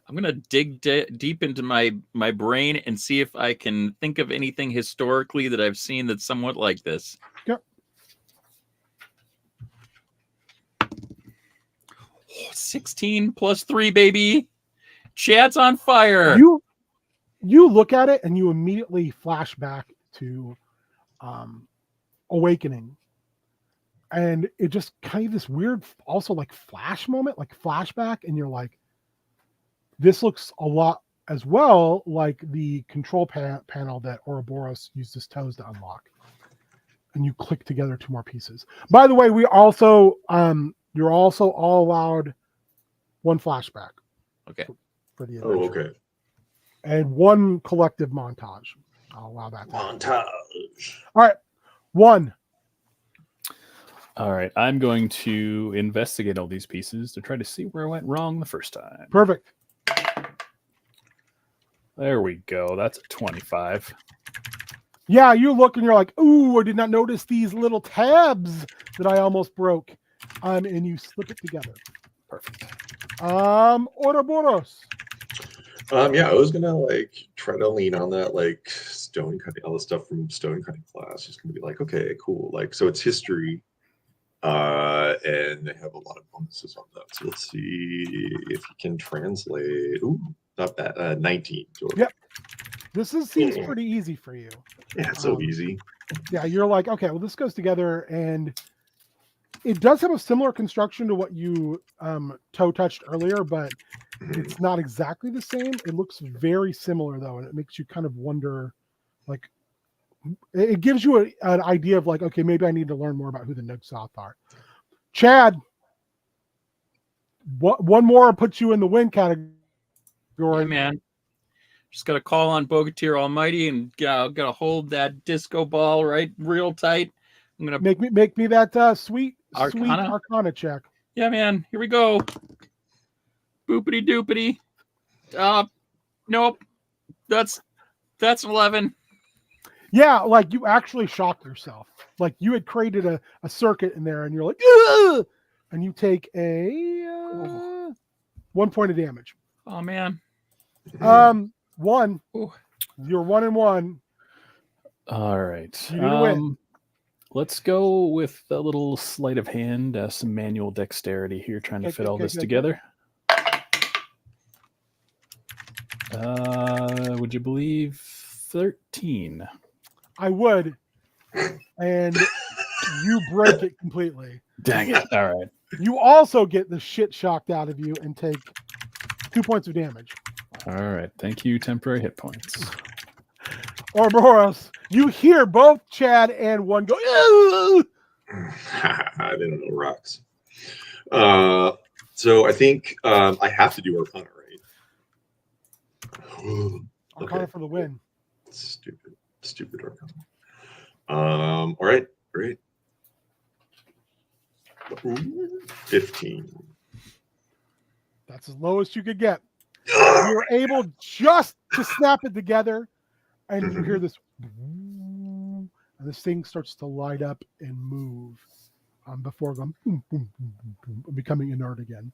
gonna dig deep into my brain and see if I can think of anything historically that I've seen that's somewhat like this. Yep. 16 plus 3, baby. Chad's on fire. You look at it and you immediately flash back to Awakening. And it just kind of this weird, also like flash moment, like flashback, and you're like, this looks a lot as well like the control panel that Ouroboros used his toes to unlock. And you click together 2 more pieces. By the way, we also you're also all allowed 1 flashback. Okay. For the Oh, adventure. okay. And 1 collective montage. I'll allow that. Montage. All right. 1. All right, I'm going to investigate all these pieces to try to see where I went wrong the first time. Perfect. There we go. That's a 25. Yeah, you look and you're like, ooh, I did not notice these little tabs that I almost broke. And you slip it together. Perfect. Ouroboros. Yeah, I was gonna like try to lean on that like stone cutting, all the stuff from stone cutting class. Just gonna be like, okay, cool. Like, so it's history. And they have a lot of bonuses on that. So let's see if you can translate. Ooh, not bad. 19. Yep. Seems pretty easy for you. Yeah, it's so easy. Yeah, you're like, okay, well, this goes together, and it does have a similar construction to what you toe touched earlier, but it's not exactly the same. It looks very similar though, and it makes you kind of wonder, like, it gives you an idea of like, okay, maybe I need to learn more about who the Nugsoth are. Chad, one more puts you in the win category. Yeah, man. Just got to call on Bogatir Almighty and gotta hold that disco ball right real tight. I'm gonna make me that sweet Arcana check. Yeah, man. Here we go. Boopity doopity. Nope. That's 11. Yeah, like you actually shocked yourself. Like you had created a circuit in there, and you're like, ugh! And you take a 1 point of damage. Oh man. 1. Ooh. You're 1 and 1. All right. You need to win. Let's go with a little sleight of hand, some manual dexterity here, trying to fit all this together. Would you believe 13? I would, and you break it completely. Dang it. All right. You also get the shit shocked out of you and take 2 points of damage. All right. Thank you, temporary hit points. Ouroboros, you hear both Chad and one go, ugh! I didn't know rocks. So I think I have to do Arcana, right? Arcana for the win. Stupid Arcana. All right, great. 15. That's as low as you could get. You were able just to snap it together, and you hear this, and this thing starts to light up and move before going boom, boom, boom, boom, boom, becoming inert again.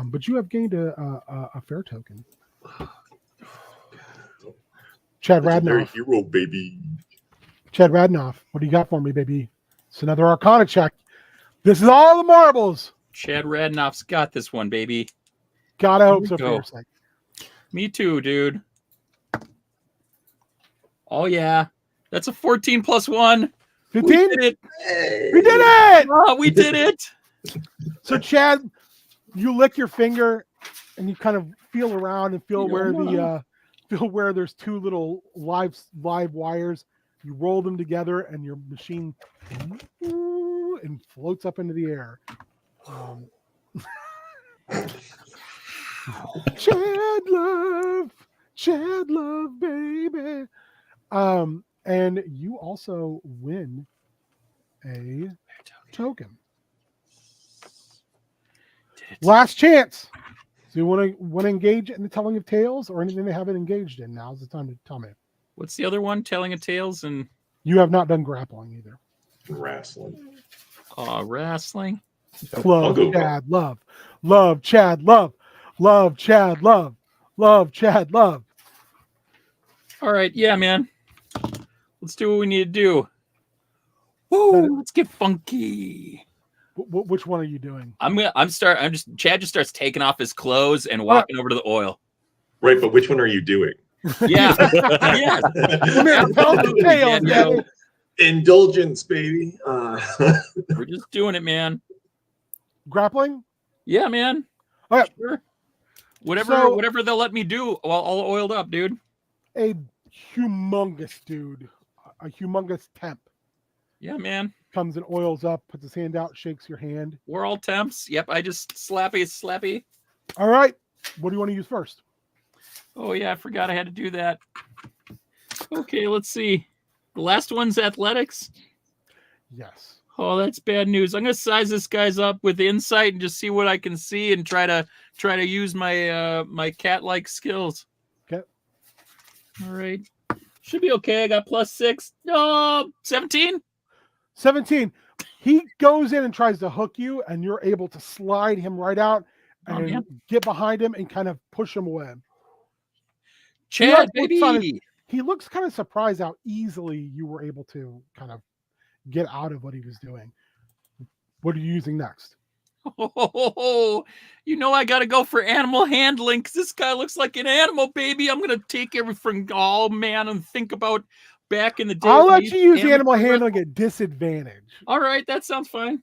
But you have gained a fair token. Chad Radnoff. Hero, baby. Chad Radnoff, what do you got for me, baby? It's another Arcana check. This is all the marbles. Chad Radnoff's got this one, baby. Gotta hope so for your sake. Me too, dude. Oh, yeah. That's a 14 plus 1. 15? We did it. We did it! Oh, we did it. So, Chad, you lick your finger and you kind of feel around and feel where still where there's two little live wires. You roll them together, and your machine and floats up into the air. Chad love, baby. And you also win a token. Last chance. So you want to engage in the telling of tales or anything they haven't engaged in? Now's the time to tell me. What's the other one? Telling of tales and You have not done grappling either. Wrestling. Wrestling. Love, Chad, love. Love, Chad, love. Love, Chad, love. Love, Chad, love. All right, yeah, man. Let's do what we need to do. Woo! Let's get funky. Which one are you doing? Chad just starts taking off his clothes and walking over to the oil. Right, but which one are you doing? Yeah. Yeah. Indulgence, baby. We're just doing it, man. Grappling? Yeah, man. All right. Sure. Whatever they'll let me do while all oiled up, dude. A humongous dude, a humongous temp. Yeah, man. Comes and oils up, puts his hand out, shakes your hand. We're all temps. Yep, I just slappy. All right. What do you want to use first? Oh, yeah, I forgot I had to do that. Okay, let's see. The last one's athletics. Yes. Oh, that's bad news. I'm gonna size this guy's up with insight and just see what I can see and try to use my my cat-like skills. Okay. All right. Should be okay. I got +6. No, 17. 17. He goes in and tries to hook you, and you're able to slide him right out and get behind him and kind of push him away. Chad, baby. He looks kind of surprised how easily you were able to kind of get out of what he was doing. What are you using next? Oh, you know I got to go for animal handling because this guy looks like an animal, baby. I'm going to take everything, man, and think about back in the day. I'll let you use the animal handling at disadvantage. All right, that sounds fine.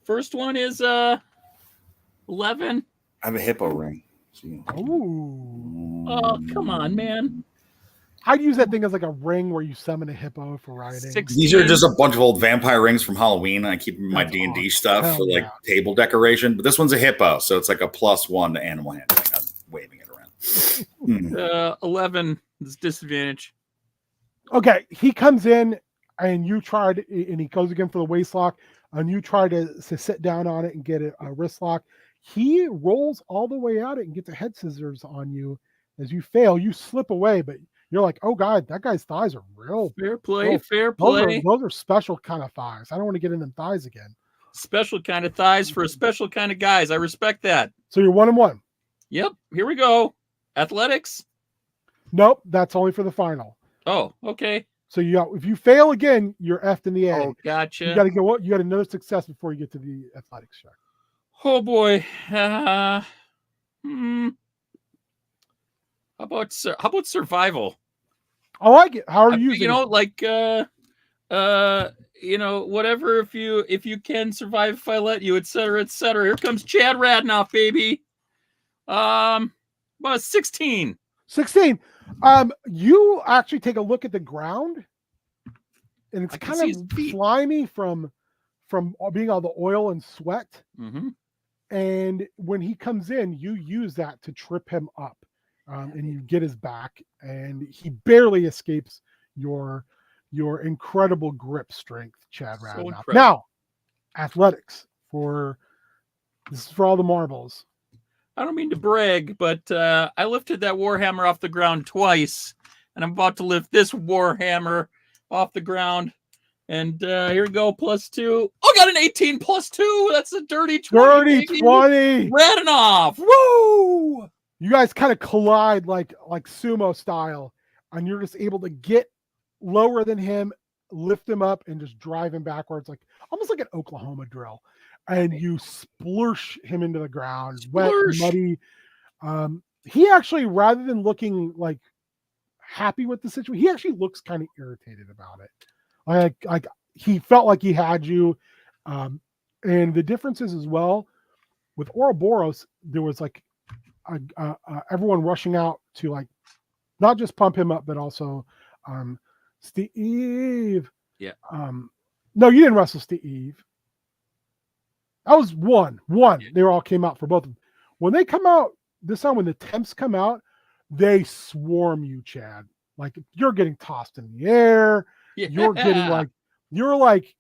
First one is 11. I have a hippo ring. Ooh. Oh, come on, man. I'd use that thing as like a ring where you summon a hippo for riding. 16. These are just a bunch of old vampire rings from Halloween. I keep my D&D stuff for like table decoration. But this one's a hippo, so it's like a +1 to animal handling. I'm waving it around. 11 is disadvantage. Okay, he comes in and you tried, and he goes again for the waist lock, and you try to sit down on it and get a wrist lock. He rolls all the way out it and gets a head scissors on you. As you fail, you slip away, but you're like, oh God, that guy's thighs are real. Fair play, fair play. Those are special kind of thighs. I don't want to get in them thighs again. Special kind of thighs for a special kind of guys. I respect that. So you're 1-1. Yep, here we go. Athletics? Nope, that's only for the final. Oh, okay. So if you fail again, you're F'd in the A. Oh, gotcha. You got to go. You got another success before you get to the athletics check. Oh boy. How about survival? I like it. How are you using it? Like whatever, if you can survive if I let you, etc. Here comes Chad Radnoff, baby. About 16. 16. You actually take a look at the ground, and it's kind of slimy from being all the oil and sweat. Mm-hmm. And when he comes in, you use that to trip him up, and you get his back, and he barely escapes your incredible grip strength, Chad Radnoff. Now, athletics this is for all the marbles. I don't mean to brag, but I lifted that Warhammer off the ground twice, and I'm about to lift this Warhammer off the ground. And here we go, +2. Oh, got an 18 +2. That's a dirty 20. Dirty 20. Radnoff. Woo! You guys kind of collide like sumo style, and you're just able to get lower than him, lift him up, and just drive him backwards, like almost like an Oklahoma drill. And you sploosh him into the ground, wet, muddy. He actually, rather than looking like happy with the situation, he actually looks kind of irritated about it. Like he felt like he had you. And the difference is as well with Ouroboros, there was like everyone rushing out to like not just pump him up, but also Steve. Yeah. No, you didn't wrestle Steve. That was one. Yeah. They all came out for both of them. When they come out this time, when the temps come out, they swarm you, Chad. Like you're getting tossed in the air. Yeah. You're like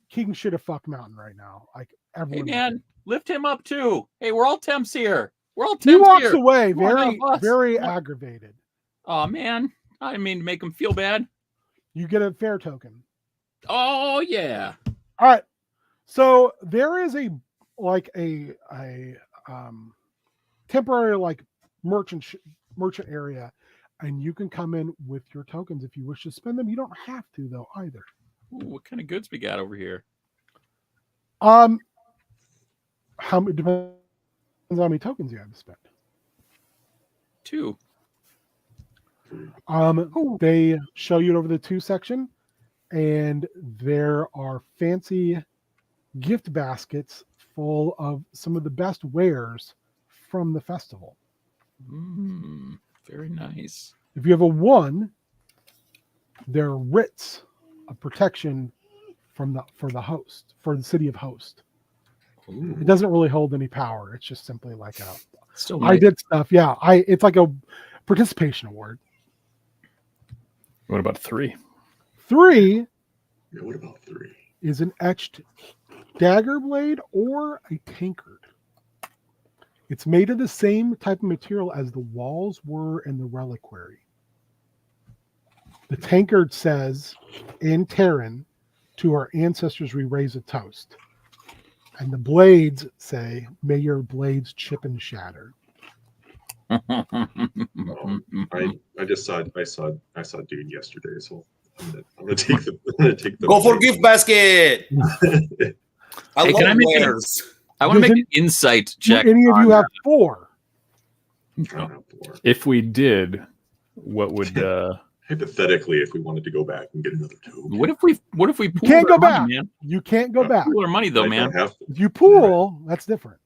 King Shit of Fuck Mountain right now. Like everyone. Hey man, lift him up too. Hey, we're all temps here. We're all temps he walks here. away very aggravated. Oh man, I didn't mean to make him feel bad. You get a fair token. Oh yeah. All right. So there is a temporary like merchant area, and you can come in with your tokens if you wish to spend them. You don't have to though either. Ooh, what kind of goods we got over here? How many depends on how many tokens you have to spend. 2. They show you over the 2 section, and there are fancy gift baskets full of some of the best wares from the festival. Very nice. If you have a 1, there are writs of protection for the host, for the city of host. Ooh. It doesn't really hold any power. It's just simply like Still I did stuff. Yeah, it's like a participation award. What about 3? 3 Yeah, what about 3? is an etched dagger blade or a tankard. It's made of the same type of material as the walls were in the reliquary. The tankard says, in Terran, to our ancestors we raise a toast. And the blades say, may your blades chip and shatter. I just saw Dune yesterday, so I'm gonna take the Go for gift basket. I Hey, love can I make wares. I want to Does make an insight check. Do any of you have 4? I don't have 4. If we did, what would Hypothetically, if we wanted to go back and get another token. What if we You pool can't go our money, back. man? You can't go back. Pool our money though, I man. don't have to. If you pool, that's different.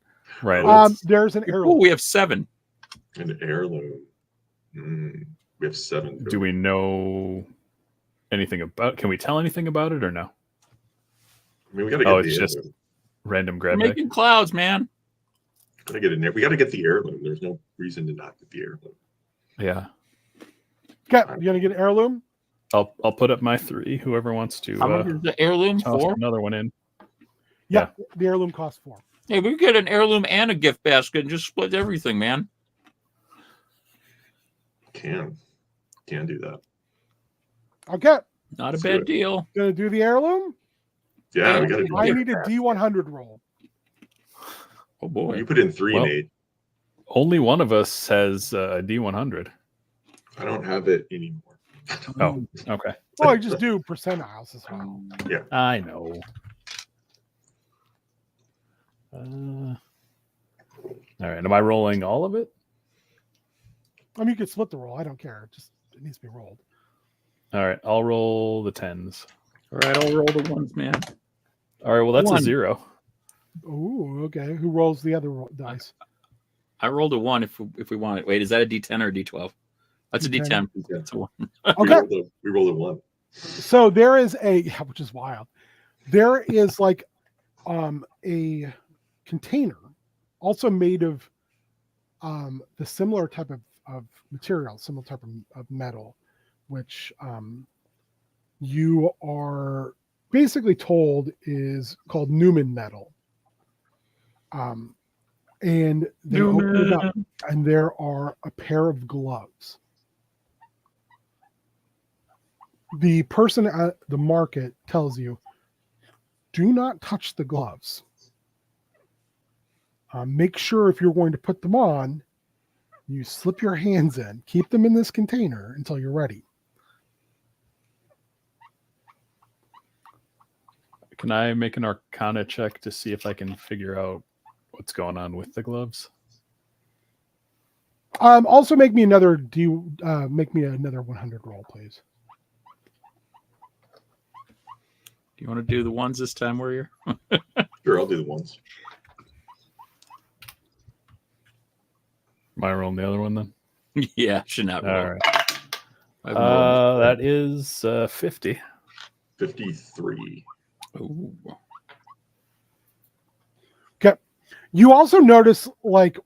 right? There's an Oh, heirloom. we have 7. An heirloom. We have 7. Do we know anything about? Can we tell anything about it or no? I mean, we gotta get it's the just heirloom. random We're grab bag. making clouds, man. We gotta get the heirloom. There's no reason to not get the heirloom. Yeah, Okay, you gonna get an heirloom? I'll put up my 3. Whoever wants to How much is the heirloom toss for? another one in. Yeah, the heirloom costs 4. Hey, we could get an heirloom and a gift basket and just split everything, man. Can do that. Okay, Not a Let's bad do it. deal. gonna do the heirloom. Yeah, we gotta do I it. need a D100 roll. Oh boy. You put in 3, Well, Nate. Only one of us has a D100. I don't have it anymore. Oh, okay. Well, I just do percentiles as well. I know. All right. Am I rolling all of it? I mean, you could split the roll. I don't care. It needs to be rolled. All right. I'll roll the 10s. All right, I'll roll the ones, man. All right. Well, that's 1. a 0. Ooh, okay. Who rolls the other dice? I rolled a 1 if we want it. Wait, is that a D10 or a D12? That's a D10. D10. That's a 1. Okay. We rolled a 1. So there is which is wild. There is like a container also made of the similar type of material, similar type of metal, which you are basically told is called Newman metal. And they open it up, and there are a pair of gloves. The person at the market tells you, do not touch the gloves. Make sure if you're going to put them on, you slip your hands in, keep them in this container until you're ready. Can I make an Arcana check to see if I can figure out what's going on with the gloves? Also make me another 100 roll, please. Do you want to do the ones this time, Warrior? Sure, I'll do the 1s. Am I rolling the other one then? Yeah, should not roll. All right. I've rolled. That is 50. 53. Ooh. Okay. You also notice, like,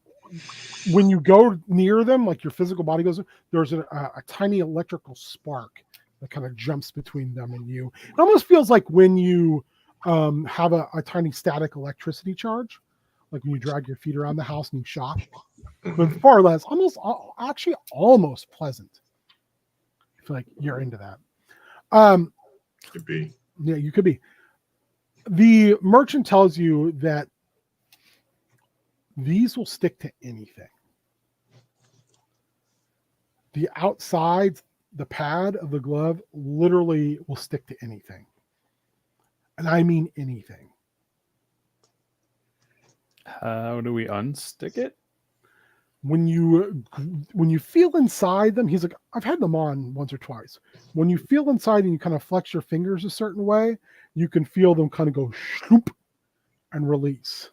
when you go near them, like your physical body goes, there's a tiny electrical spark that kind of jumps between them and you. It almost feels like when you have a tiny static electricity charge, like when you drag your feet around the house and you shock, but far less, actually almost pleasant. I feel like you're into that. Could be. Yeah, you could be. The merchant tells you that these will stick to anything. The outside, the pad of the glove literally will stick to anything. And I mean anything. How do we unstick it? When you feel inside them, he's like, I've had them on once or twice. When you feel inside and you kind of flex your fingers a certain way, you can feel them kind of go shoop and release.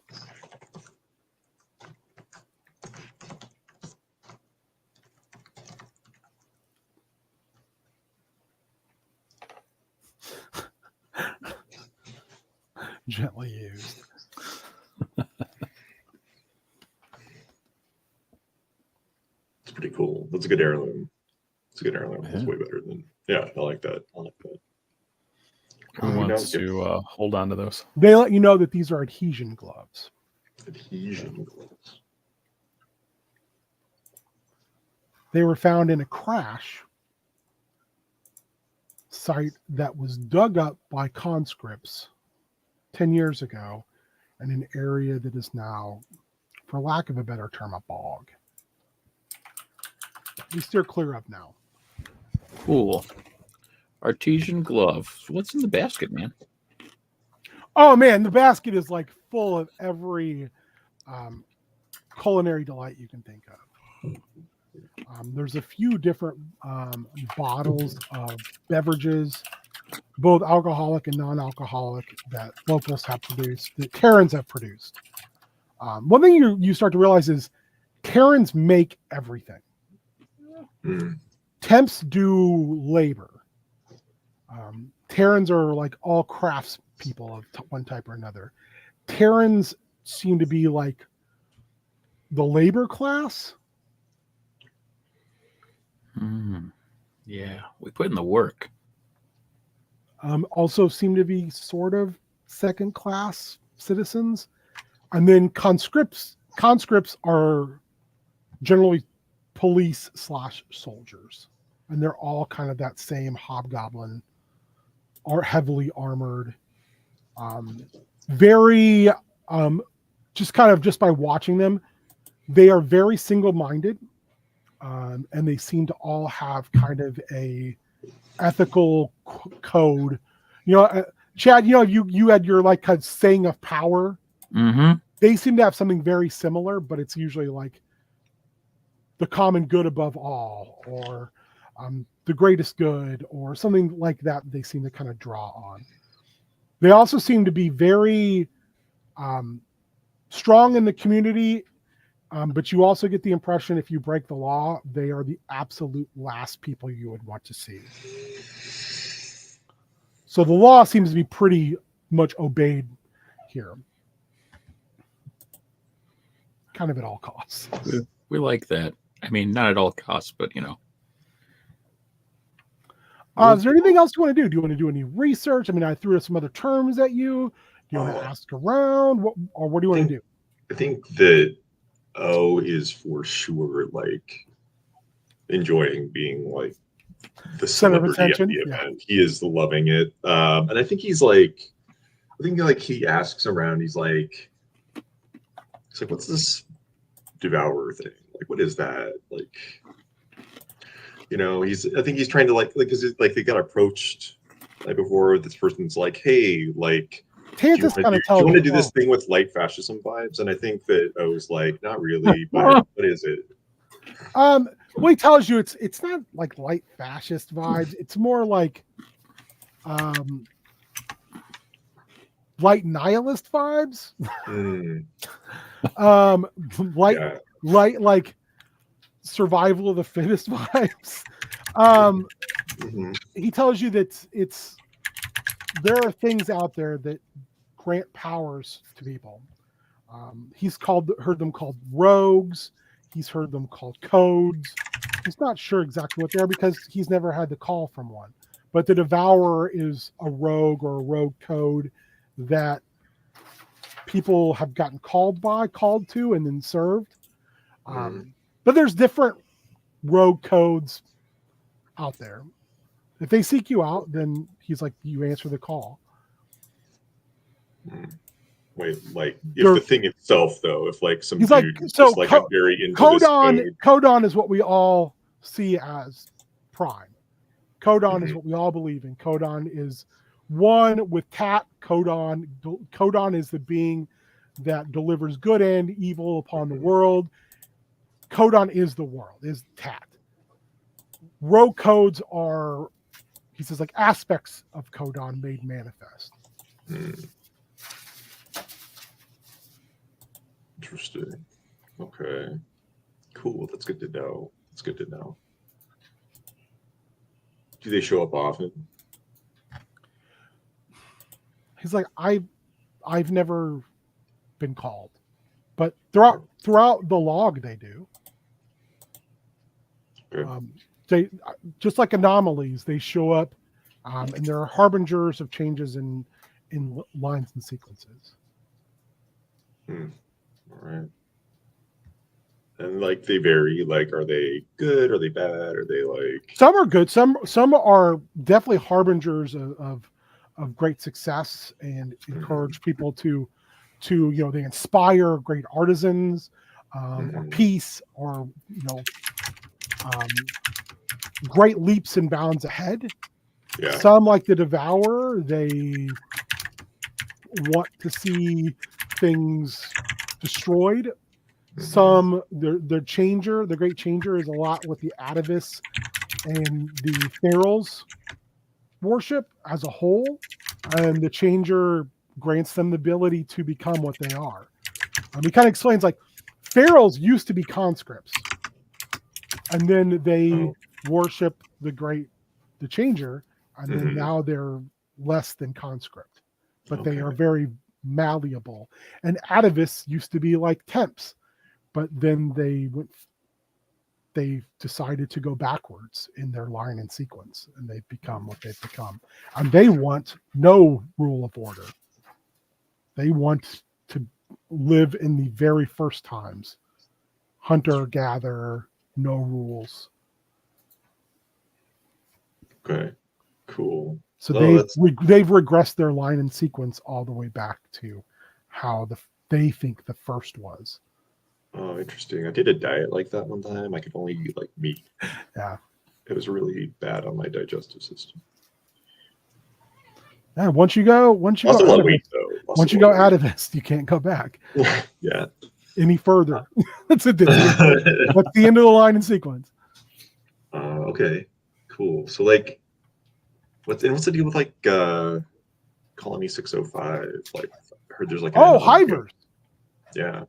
Gently used. It's pretty cool. That's a good heirloom. It's a good heirloom. That's Yeah. way better than. Yeah, I like that. I like that. Who wants to hold on to those? They let you know that these are adhesion gloves. Adhesion gloves. They were found in a crash site that was dug up by conscripts 10 years ago in an area that is now, for lack of a better term, a bog. We steer clear of now. Cool. Artesian glove. What's in the basket, man? Oh man, the basket is like full of every culinary delight you can think of. There's a few different bottles of beverages, both alcoholic and non-alcoholic, that locals have produced, that Karens have produced. One thing you start to realize is Karens make everything. Temps do labor. Terrans are like all crafts people of one type or another. Terrans seem to be like the labor class. Yeah, we put in the work. Also seem to be sort of second class citizens. And then conscripts are generally police / soldiers. And they're all kind of that same hobgoblin, are heavily armored. Very just by watching them, they are very single-minded. And they seem to all have kind of a ethical code. Chad, you had your like kind of saying of power. Mm-hmm. They seem to have something very similar, but it's usually like the common good above all, or the greatest good, or something like that. They seem to kind of draw on. They also seem to be very strong in the community. But you also get the impression if you break the law, they are the absolute last people you would want to see. So the law seems to be pretty much obeyed here. Kind of at all costs. We like that. I mean, not at all costs, but Is there anything else you want to do? Do you want to do any research? I mean, I threw some other terms at you. Do you want to ask around? What do you want to do? I think that O is for sure like enjoying being like the celebrity at the event. He is loving it. And I think he's like, he asks around, he's like, what's this devourer thing? Like, what is that? Like, I think he's trying to because they got approached like before. This person's like, hey, like, do you want to do this thing with light fascism vibes? And I think that I was like, not really, but what is it? Well, he tells you it's not like light fascist vibes. It's more like light nihilist vibes. Light survival of the fittest vibes. He tells you that there are things out there that grant powers to people. He's heard them called rogues. He's heard them called codes. He's not sure exactly what they are because he's never had the call from one. But the Devourer is a rogue or a rogue code that people have gotten called to, and then served. But there's different rogue codes out there. If they seek you out, then he's like, you answer the call. Wait, like if the thing itself, though, if like some he's dude like, just so like I'm very into this code. Codon is what we all see as Prime. Codon is what we all believe in. Codon is one with Tat. Codon is the being that delivers good and evil upon the world. Codon is the world, is Tat. Rogue codes are, he says, like aspects of Codon made manifest. Interesting. Okay. Cool. That's good to know. That's good to know. Do they show up often? He's like, I've never been called, but throughout the log they do. Okay. They just like anomalies, they show up, and there are harbingers of changes in lines and sequences. All right. And like they vary. Like, are they good? Are they bad? Are they like? Some are good. Some are definitely harbingers of great success and encourage people to they inspire great artisans, or peace, or great leaps and bounds ahead. Yeah. Some, like the Devourer, they want to see things destroyed. Some, the Great Changer is a lot with the Atavis and the Ferals worship as a whole, and the Changer grants them the ability to become what they are. He kind of explains, like, Ferals used to be conscripts, and then they worship the Changer, and then now they're less than conscript, but they are very malleable. And Atavis used to be like Temps, but then they decided to go backwards in their line and sequence, and they've become what they've become. And they want no rule of order. They want to live in the very first times. Hunter, gatherer, no rules. Okay, cool. So they've regressed their line and sequence all the way back to how they think the first was. Oh, interesting. I did a diet like that one time. I could only eat like meat. Yeah. It was really bad on my digestive system. Yeah, once you go out of this, you can't go back. Yeah. Any further. That's it. That's the end of the line and sequence. Okay. Cool. So like what's the deal with like Colony 605? Like I heard there's like Hivers. Yeah.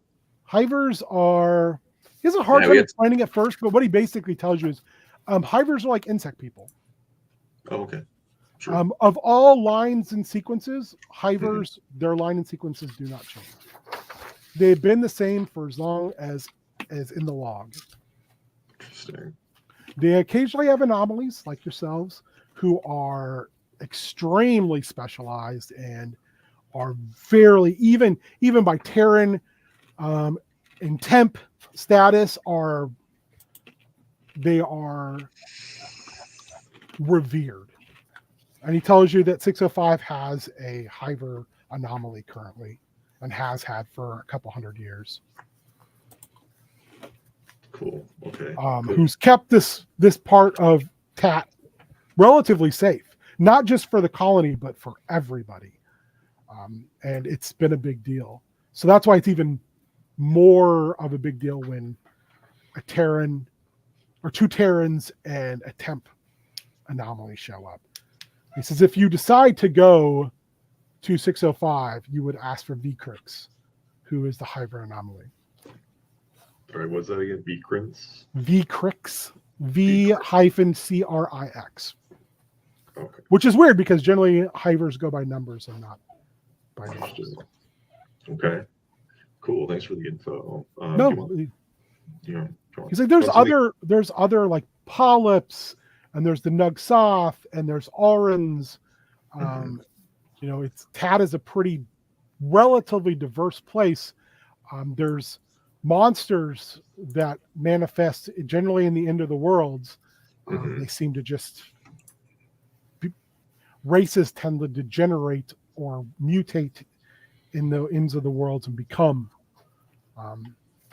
Hivers are, he has a hard time explaining it first, but what he basically tells you is Hivers are like insect people. Oh, okay. Sure. Of all lines and sequences, Hivers, their line and sequences do not change. They've been the same for as long as in the log. Interesting. They occasionally have anomalies like yourselves who are extremely specialized and are fairly, even by Terran in temp status, they are revered. And he tells you that 605 has a Hiver anomaly currently and has had for a couple hundred years. Cool. Okay. Who's kept this part of Tat relatively safe, not just for the colony, but for everybody. And it's been a big deal. So that's why it's even more of a big deal when a Terran or two Terrans and a temp anomaly show up. He says if you decide to go to 605, you would ask for Vikrix, who is the Hiver anomaly. All right, what's that again? Beakrins? Vcrix. V-CRIX. Okay. Which is weird because generally hivers go by numbers and not by names. Understood. Okay. Cool. Thanks for the info. No, he's like there's other like polyps, and there's the Nugsoth, and there's Aurans. It's Tat is a pretty relatively diverse place. There's monsters that manifest generally in the end of the worlds. They seem to just races tend to degenerate or mutate in the ends of the worlds and become.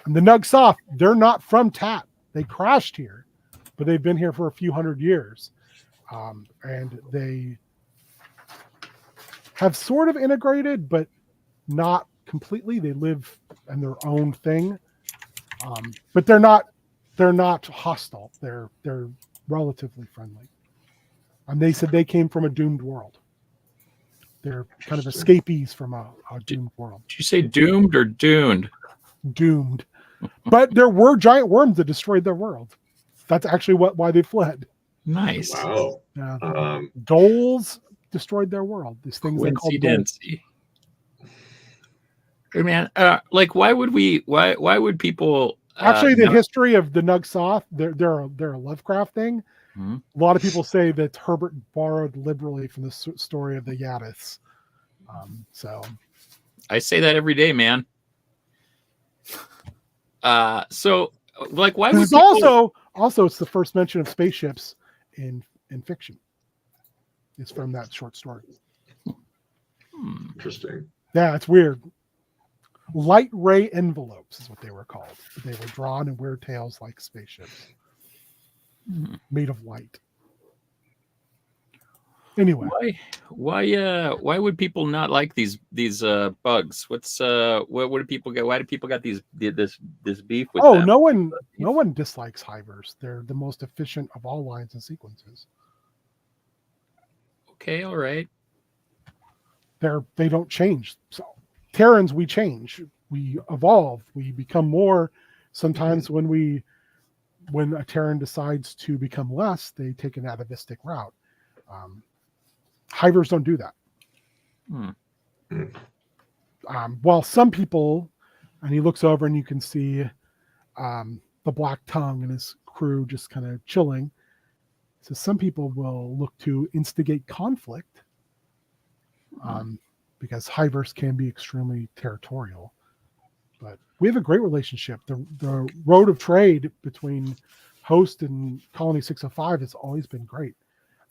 And the Nugsoth, they're not from Tat. They crashed here, but they've been here for a few hundred years. And they have sort of integrated, but not completely. They live in their own thing. But they're not hostile. They're relatively friendly. And they said they came from a doomed world. They're kind of escapees from a doomed world. Did you say doomed or duned? Doomed. But there were giant worms that destroyed their world. That's actually why they fled. Nice. Wow. Yeah. Doles destroyed their world. These things they called doles. Hey man, why would people actually the history of the Nugsoth, they're a Lovecraft thing. Hmm. A lot of people say that Herbert borrowed liberally from the story of the Yaddis. So I say that every day, man. Why would it's also it's the first mention of spaceships in fiction. It's from that short story. Interesting. Yeah, it's weird. Light ray envelopes is what they were called. They were drawn in weird tails like spaceships. Made of light. Anyway, why would people not like these bugs? What do people get? Why do people got this beef with them? no one dislikes hivers. They're the most efficient of all lines and sequences. Okay, all right. They don't change. So Terrans, we change, we evolve, we become more. Sometimes when a Terran decides to become less, they take an atavistic route. Hivers don't do that. While some people, and he looks over and you can see the Black Tongue and his crew just kind of chilling. So some people will look to instigate conflict because hivers can be extremely territorial. But we have a great relationship. The road of trade between Host and Colony 605 has always been great.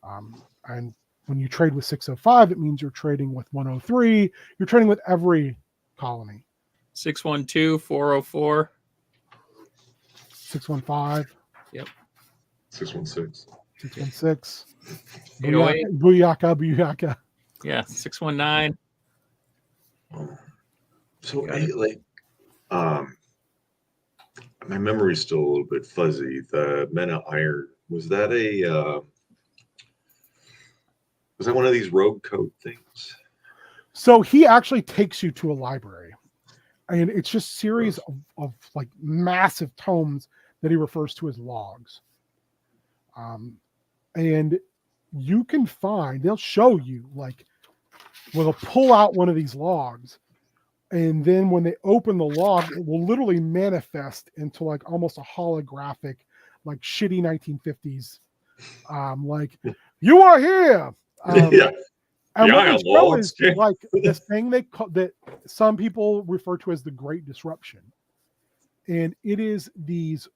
And when you trade with 605, it means you're trading with 103. You're trading with every colony. 612-404. 615. Yep. 616. 616. 808. Booyaka. Yeah, 619. So my memory's still a little bit fuzzy. The Men of Iron, was that one of these rogue code things? So he actually takes you to a library, and it's just series of like massive tomes that he refers to as logs. And you can they'll show you they'll pull out one of these logs, and then when they open the log, it will literally manifest into like almost a holographic, like shitty 1950s, you are here. Yeah. And what Yeah, they show logs. is like this thing that some people refer to as the Great Disruption. And it is these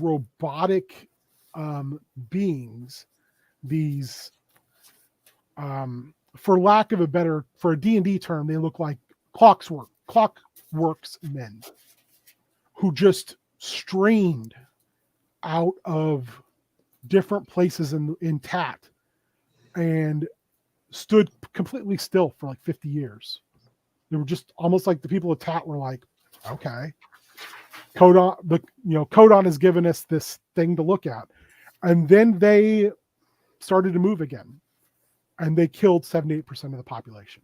robotic beings, these for lack of for a D&D term, they look like clockworks men who just streamed out of different places in Tat and stood completely still for like 50 years. They were just almost like the people of Tat were like, okay, Codon has given us this thing to look at. And then they started to move again. And they killed 78% of the population.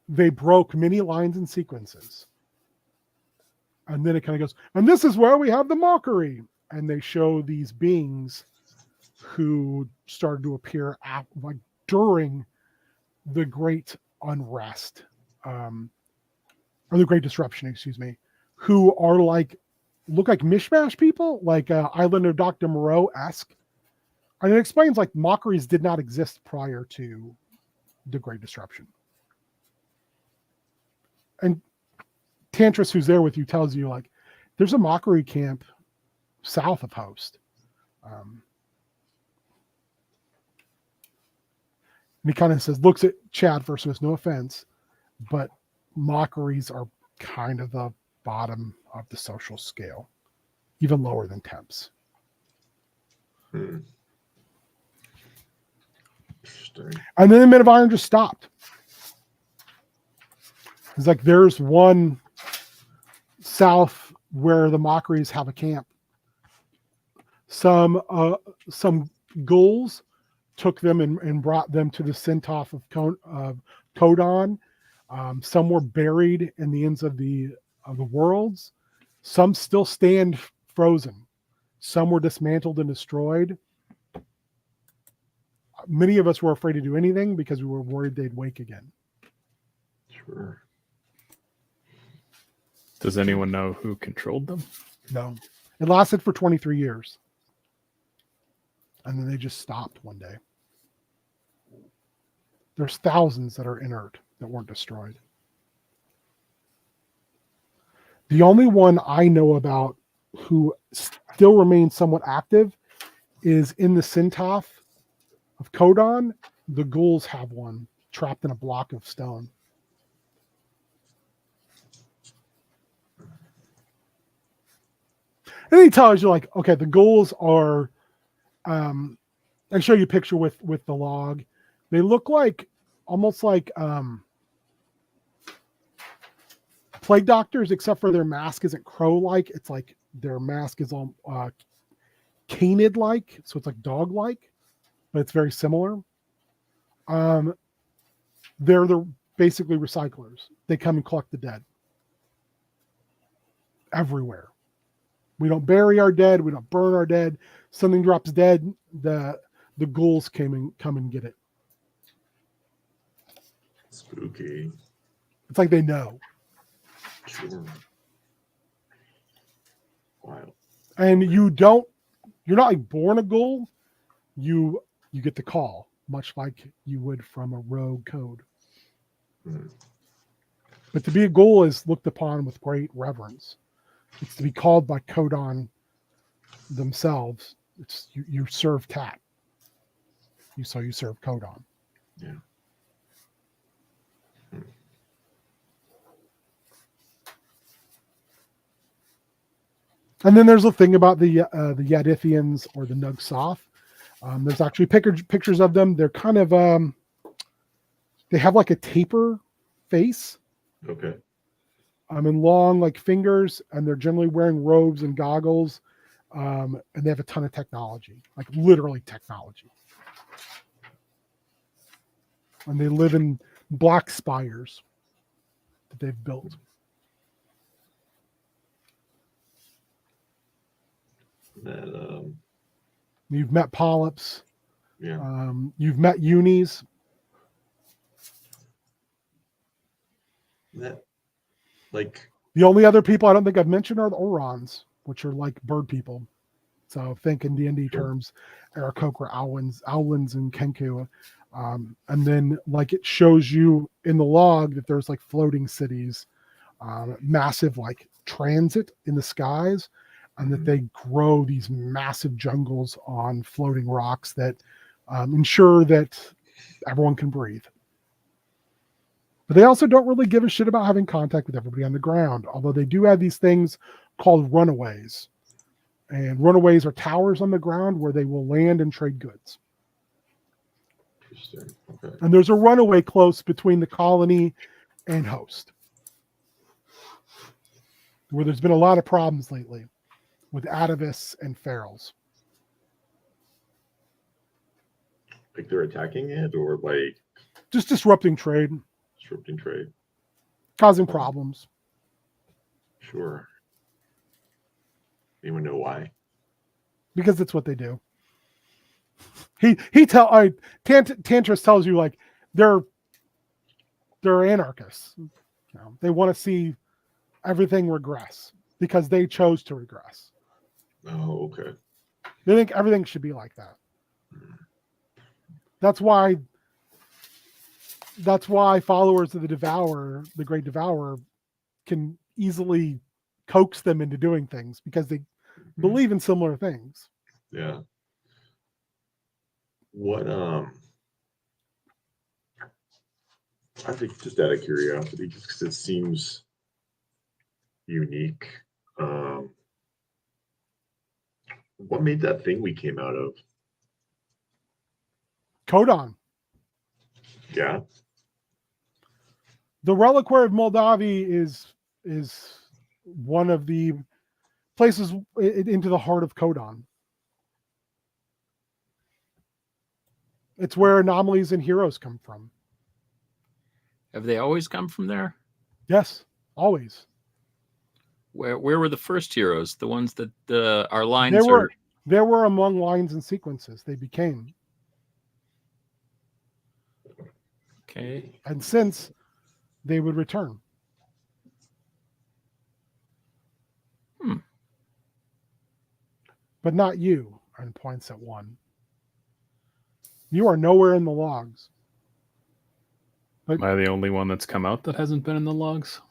they broke many lines and sequences. And then it kind of goes, and this is where we have the mockery. And they show these beings who started to appear like during the Great Unrest, or the Great Disruption, excuse me, who are look like mishmash people, like Island of Dr. Moreau-esque. And it explains like mockeries did not exist prior to the Great Disruption. And Tantris, who's there with you, tells you like there's a mockery camp south of Host. And he kind of says, looks at Chad first with no offense, but mockeries are kind of the bottom of the social scale, even lower than temps. Interesting. And then the Men of Iron just stopped. It's like there's one south where the mockeries have a camp. Some ghouls took them and brought them to the Centoff of Kodon. Some were buried in the ends of the worlds. Some still stand frozen. Some were dismantled and destroyed. Many of us were afraid to do anything because we were worried they'd wake again. Sure. Does anyone know who controlled them? No. It lasted for 23 years. And then they just stopped one day. There's thousands that are inert that weren't destroyed. The only one I know about who still remains somewhat active is in the Centoff of Kodon. The ghouls have one trapped in a block of stone. And he tells you, like, okay, the ghouls are, I show you a picture with the log. They look like, almost like plague doctors, except for their mask isn't crow-like. It's like their mask is all canid-like, so it's like dog-like, but it's very similar. They're basically recyclers. They come and collect the dead. Everywhere. We don't bury our dead. We don't burn our dead. Something drops dead, the ghouls come and get it. Spooky. It's like they know. Sure. Wild. And you're not like born a ghoul. You get the call, much like you would from a rogue code. But to be a ghoul is looked upon with great reverence. It's to be called by Kodon themselves. It's you serve Tat. You serve Kodon. Yeah. And then there's a thing about the Yadithians or the Nugsoth. There's actually pictures of them. They're kind of they have like a taper face. Okay. And long like fingers, and they're generally wearing robes and goggles. And they have a ton of technology, like literally technology. And they live in black spires that they've built. That You've met polyps. yeah. You've met unis. That like The only other people I don't think I've mentioned are the Orons, which are like bird people. So think in D&D terms, Aarakocra, Owlins, and Kenku. And then like it shows you in the log that there's like floating cities, massive like transit in the skies, and that they grow these massive jungles on floating rocks that ensure that everyone can breathe. But they also don't really give a shit about having contact with everybody on the ground, although they do have these things called runaways. And runaways are towers on the ground where they will land and trade goods. interesting. Okay. And there's a runaway close between the colony and Host, where there's been a lot of problems lately with atavists and ferals. Like they're attacking it, or like Just disrupting trade. Disrupting trade. causing problems. Sure. Anyone know why? Because it's what they do. Tantris tells you like they're anarchists. You know, they want to see everything regress because they chose to regress. Oh, okay. They think everything should be like that. That's why followers of the Devourer, the Great Devourer, can easily coax them into doing things because they believe in similar things. Yeah. What I think, just out of curiosity, just because it seems unique, what made that thing we came out of? Codon. Yeah. The Reliquary of Moldavi is one of the places into the heart of Codon. It's where anomalies and heroes come from. Have they always come from there? Yes, always. Where were the first heroes? The ones that our lines They were among lines and sequences. They became. Okay. And since they would return. But not you, and points at one. You are nowhere in the logs. Am I the only one that's come out that hasn't been in the logs?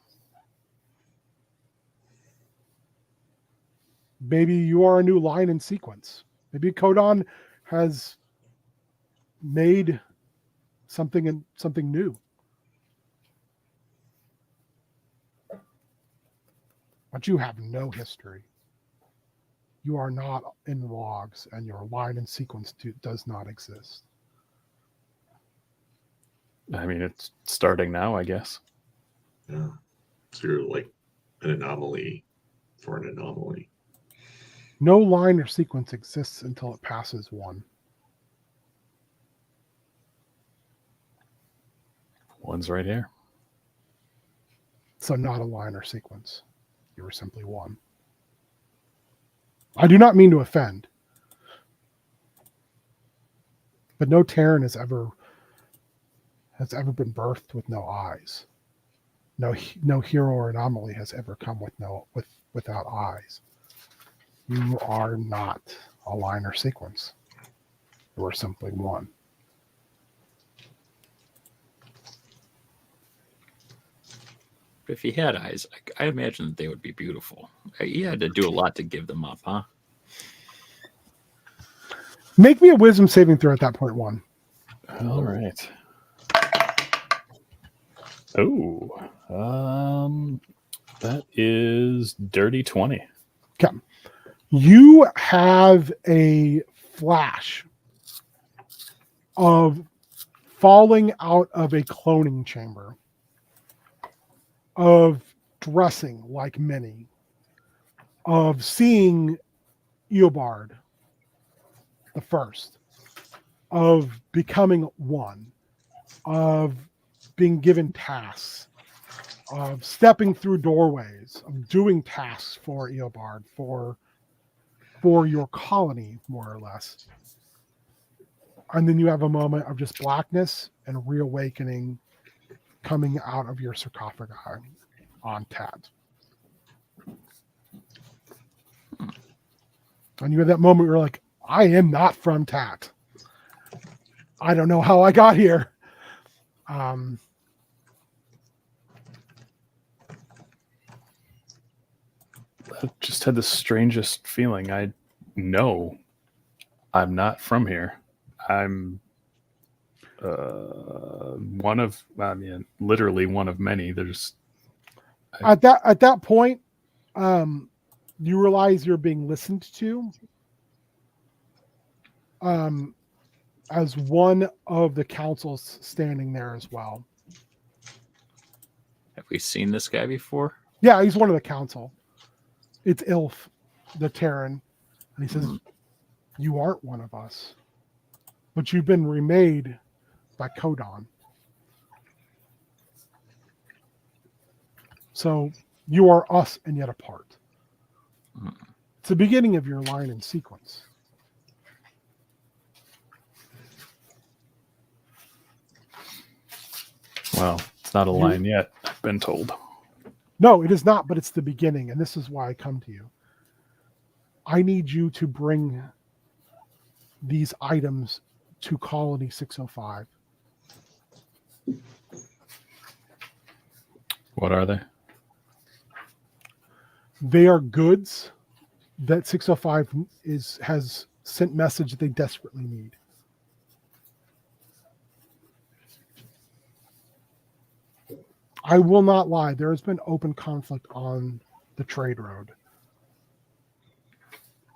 Maybe you are a new line in sequence. Maybe Codon has made something new. But you have no history. You are not in the logs, and your line and sequence does not exist. I mean, it's starting now, I guess. Yeah. So you're like an anomaly for an anomaly. No line or sequence exists until it passes one. One's right here. So not a line or sequence. You were simply one. I do not mean to offend, but no Terran has ever been birthed with no eyes. No hero or anomaly has ever come without eyes. You are not a line or sequence. You are simply one. If he had eyes, I imagine that they would be beautiful. He had to do a lot to give them up, huh? Make me a wisdom saving throw at that point one. All right. Oh, that is dirty 20. Okay. You have a flash of falling out of a cloning chamber, of dressing like many, of seeing Eobard the first, of becoming one, of being given tasks, of stepping through doorways, of doing tasks for Eobard, for your colony, more or less. And then you have a moment of just blackness and reawakening coming out of your sarcophagi on Tat. And you have that moment where you're like, I am not from Tat. I don't know how I got here. I just had the strangest feeling. I know I'm not from here. I'm literally one of many. At that point, you realize you're being listened to as one of the councils standing there as well. Have we seen this guy before? Yeah, he's one of the council. It's Ilf, the Terran. And he says, you aren't one of us, but you've been remade by Codon. So you are us and yet apart. Hmm. It's the beginning of your line and sequence. Well, it's not a line yet, I've been told. No, it is not, but it's the beginning, and this is why I come to you. I need you to bring these items to Colony 605. What are they? They are goods that 605 has sent message that they desperately need. I will not lie. There has been open conflict on the trade road.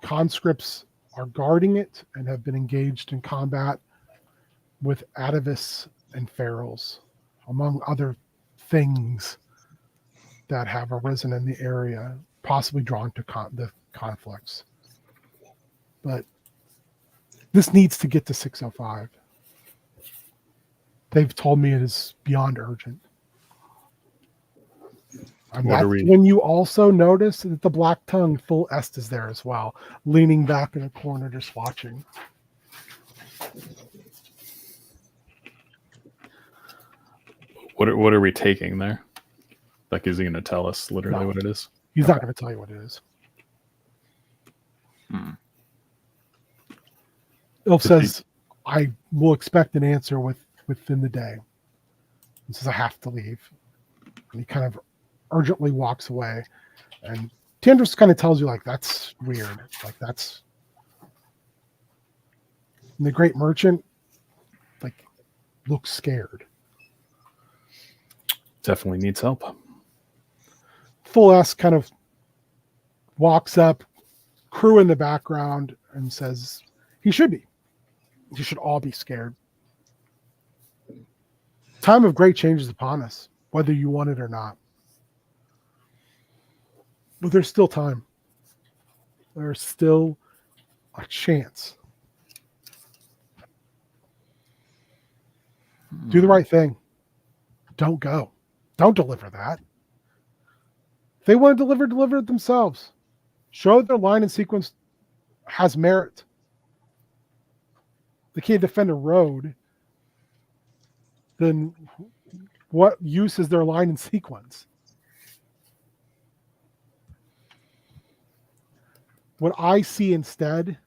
Conscripts are guarding it and have been engaged in combat with atavists and ferals, among other things that have arisen in the area, possibly drawn to the conflicts. But this needs to get to 605. They've told me it is beyond urgent. And that's when you also notice that the Black Tongue full est is there as well, leaning back in a corner just watching. What are we taking there? Like, is he going to tell us literally what it is? He's not going to tell you what it is. Ilf says, I will expect an answer within the day. He says, I have to leave. And he kind of urgently walks away. And Tandris kind of tells you, like, that's weird. Like, that's... And the great merchant, like, looks scared. Definitely needs help. Full S kind of walks up, crew in the background, and says, he should be. You should all be scared. Time of great change is upon us, whether you want it or not. But there's still time. There's still a chance. Do the right thing. Don't go. Don't deliver that. If they want to deliver it themselves. Show their line and sequence has merit. They can't defend a road. Then what use is their line and sequence? What I see instead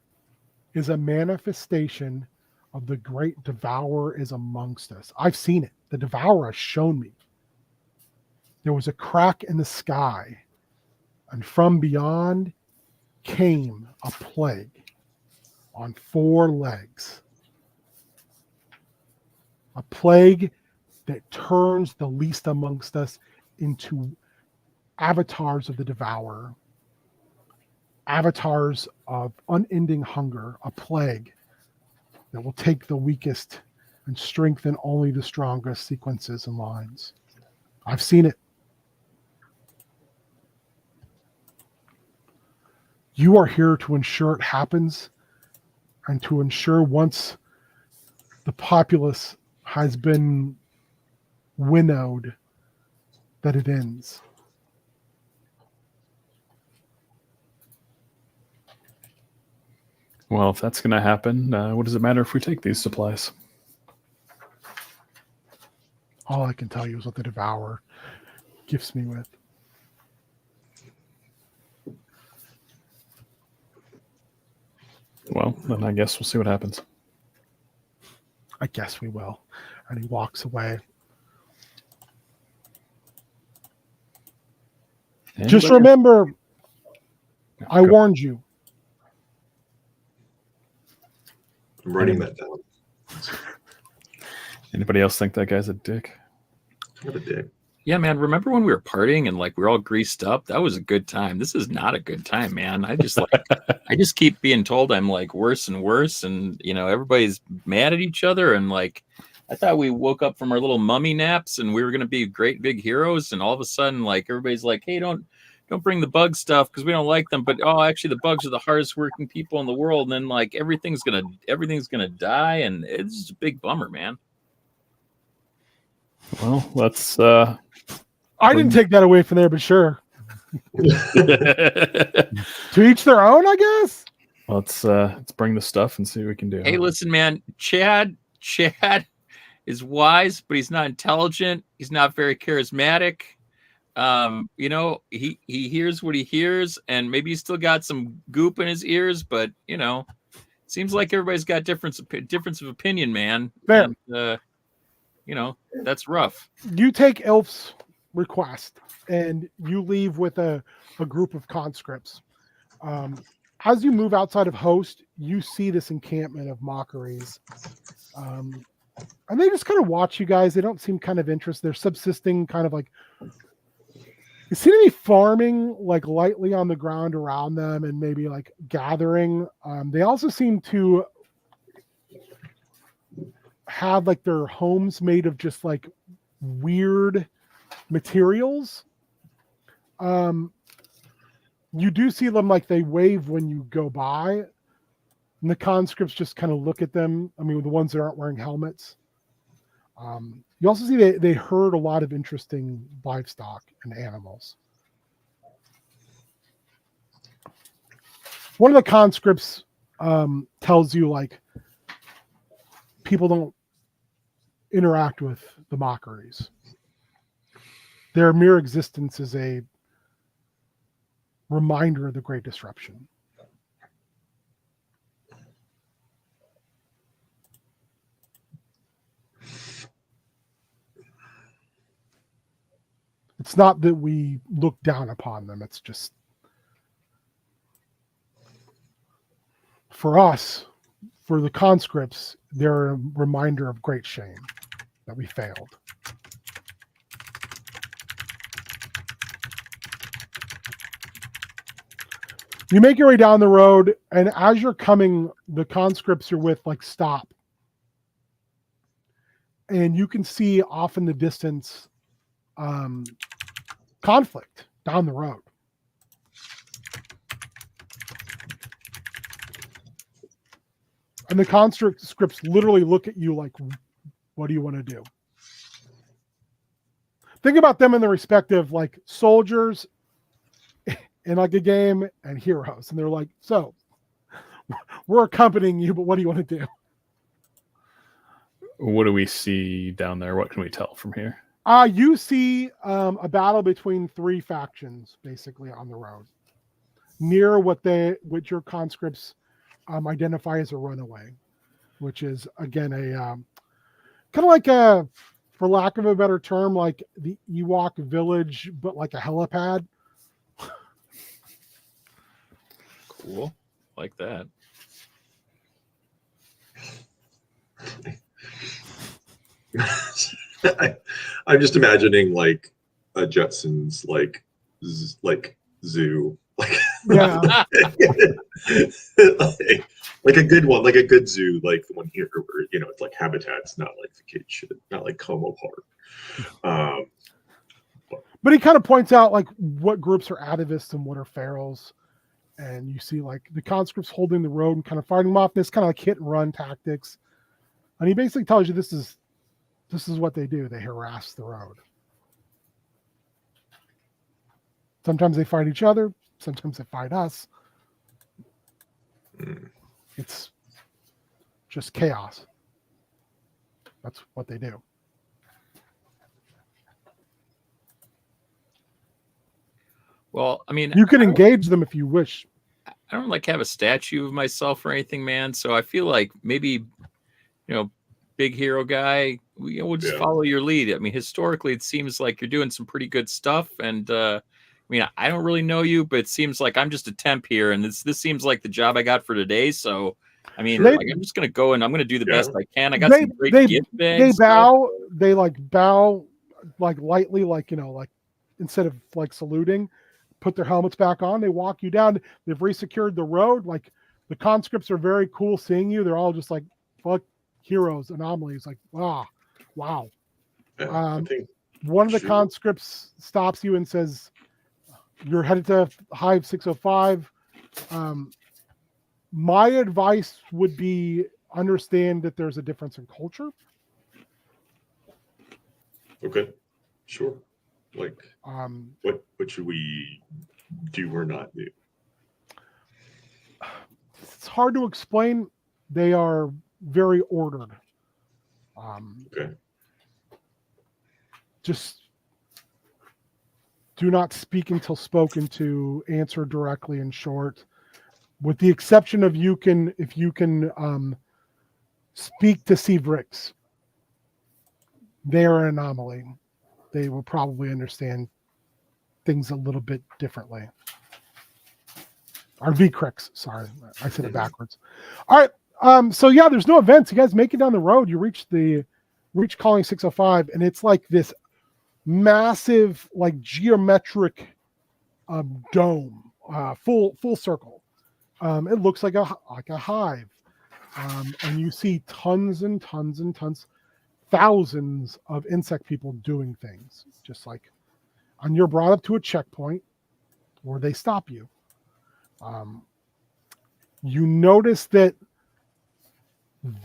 is a manifestation of the great devourer is amongst us. I've seen it. The devourer has shown me. There was a crack in the sky, and from beyond came a plague on 4 legs. A plague that turns the least amongst us into avatars of the devourer, avatars of unending hunger, a plague that will take the weakest and strengthen only the strongest sequences and lines. I've seen it. You are here to ensure it happens and to ensure once the populace has been winnowed that it ends. Well, if that's going to happen, what does it matter if we take these supplies? All I can tell you is what the devourer gifts me with. Well, then I guess we'll see what happens. I guess we will. And he walks away. Just remember, I warned you. I'm writing that down. Anybody else think that guy's a dick? What a dick. Yeah, man. Remember when we were partying and like we were all greased up? That was a good time. This is not a good time, man. I just keep being told I'm like worse and worse, and you know everybody's mad at each other. And like I thought we woke up from our little mummy naps and we were gonna be great big heroes, and all of a sudden like everybody's like, hey, don't bring the bug stuff because we don't like them. But oh, actually, the bugs are the hardest working people in the world, and then like everything's gonna die, and it's just a big bummer, man. Well, let's. I didn't take that away from there, but sure. To each their own, I guess. Let's bring the stuff and see what we can do. Hey, listen, man. Chad is wise, but he's not intelligent. He's not very charismatic. You know, he hears what he hears, and maybe he's still got some goop in his ears, but you know, seems like everybody's got difference of opinion, man. Fair. And, you know, that's rough. You take Elf's request and you leave with a group of conscripts. As you move outside of Host, you see this encampment of mockeries. And they just kind of watch you guys. They don't seem kind of interested. They're subsisting, kind of like, you seem to be farming like lightly on the ground around them and maybe like gathering. They also seem to have like their homes made of just like weird materials. You do see them like they wave when you go by, and the conscripts just kind of look at them. I mean, the ones that aren't wearing helmets. You also see they herd a lot of interesting livestock and animals. One of the conscripts tells you like people don't interact with the mockeries. Their mere existence is a reminder of the Great Disruption. It's not that we look down upon them. It's just, for us, for the conscripts, they're a reminder of great shame that we failed. You make your way down the road, and as you're coming, the conscripts you're with like stop. And you can see off in the distance conflict down the road. And the conscripts literally look at you like, what do you want to do? Think about them in the respective like soldiers in like a game and heroes. And they're like, so we're accompanying you, but what do you want to do? What do we see down there? What can we tell from here? You see a battle between three factions basically on the road near what your conscripts identify as a runaway, which is again a kind of like a, for lack of a better term, like the Ewok village, but like a helipad. Cool. Like that. I'm just imagining like a Jetsons like zoo, like Yeah. like a good one, like a good zoo, like the one here where you know it's like habitats, not like the kid shit, not like Como Park. But he kind of points out like what groups are atavists and what are ferals. And you see like the conscripts holding the road and kind of fighting them off. This kind of like hit and run tactics. And he basically tells you this is what they do. They harass the road. Sometimes they fight each other. Sometimes they fight us. It's just chaos. That's what they do. Well, I mean, You can engage them if you wish. I don't like have a statue of myself or anything, man. So I feel like maybe, you know, big hero guy, we'll just follow your lead. I mean, historically, it seems like you're doing some pretty good stuff. And I mean, I don't really know you, but it seems like I'm just a temp here. And this seems like the job I got for today. So, I mean, like, I'm just going to go and I'm going to do the best I can. I got some great gift bags. They bow. They like bow like lightly, like, you know, like instead of like saluting, put their helmets back on. They walk you down. They've resecured the road. Like the conscripts are very cool seeing you. They're all just like, fuck heroes, anomalies. Like, wow. I think one of the conscripts stops you and says, you're headed to Hive 605. My advice would be understand that there's a difference in culture. Okay, sure. Like, Um, what should we do or not do? it's hard to explain. They are very ordered. Okay. Just do not speak until spoken to. Answer directly and short, with the exception of if you can speak to Seabricks. They are an anomaly. They will probably understand things a little bit differently. Or VCRIX, sorry, I said it backwards. All right, so yeah, there's no events. You guys make it down the road. You reach Calling 605, and it's like this massive, like geometric dome, full circle. It looks like a hive, and you see tons and tons and tons, thousands of insect people doing things, just like, and you're brought up to a checkpoint where they stop you. You notice that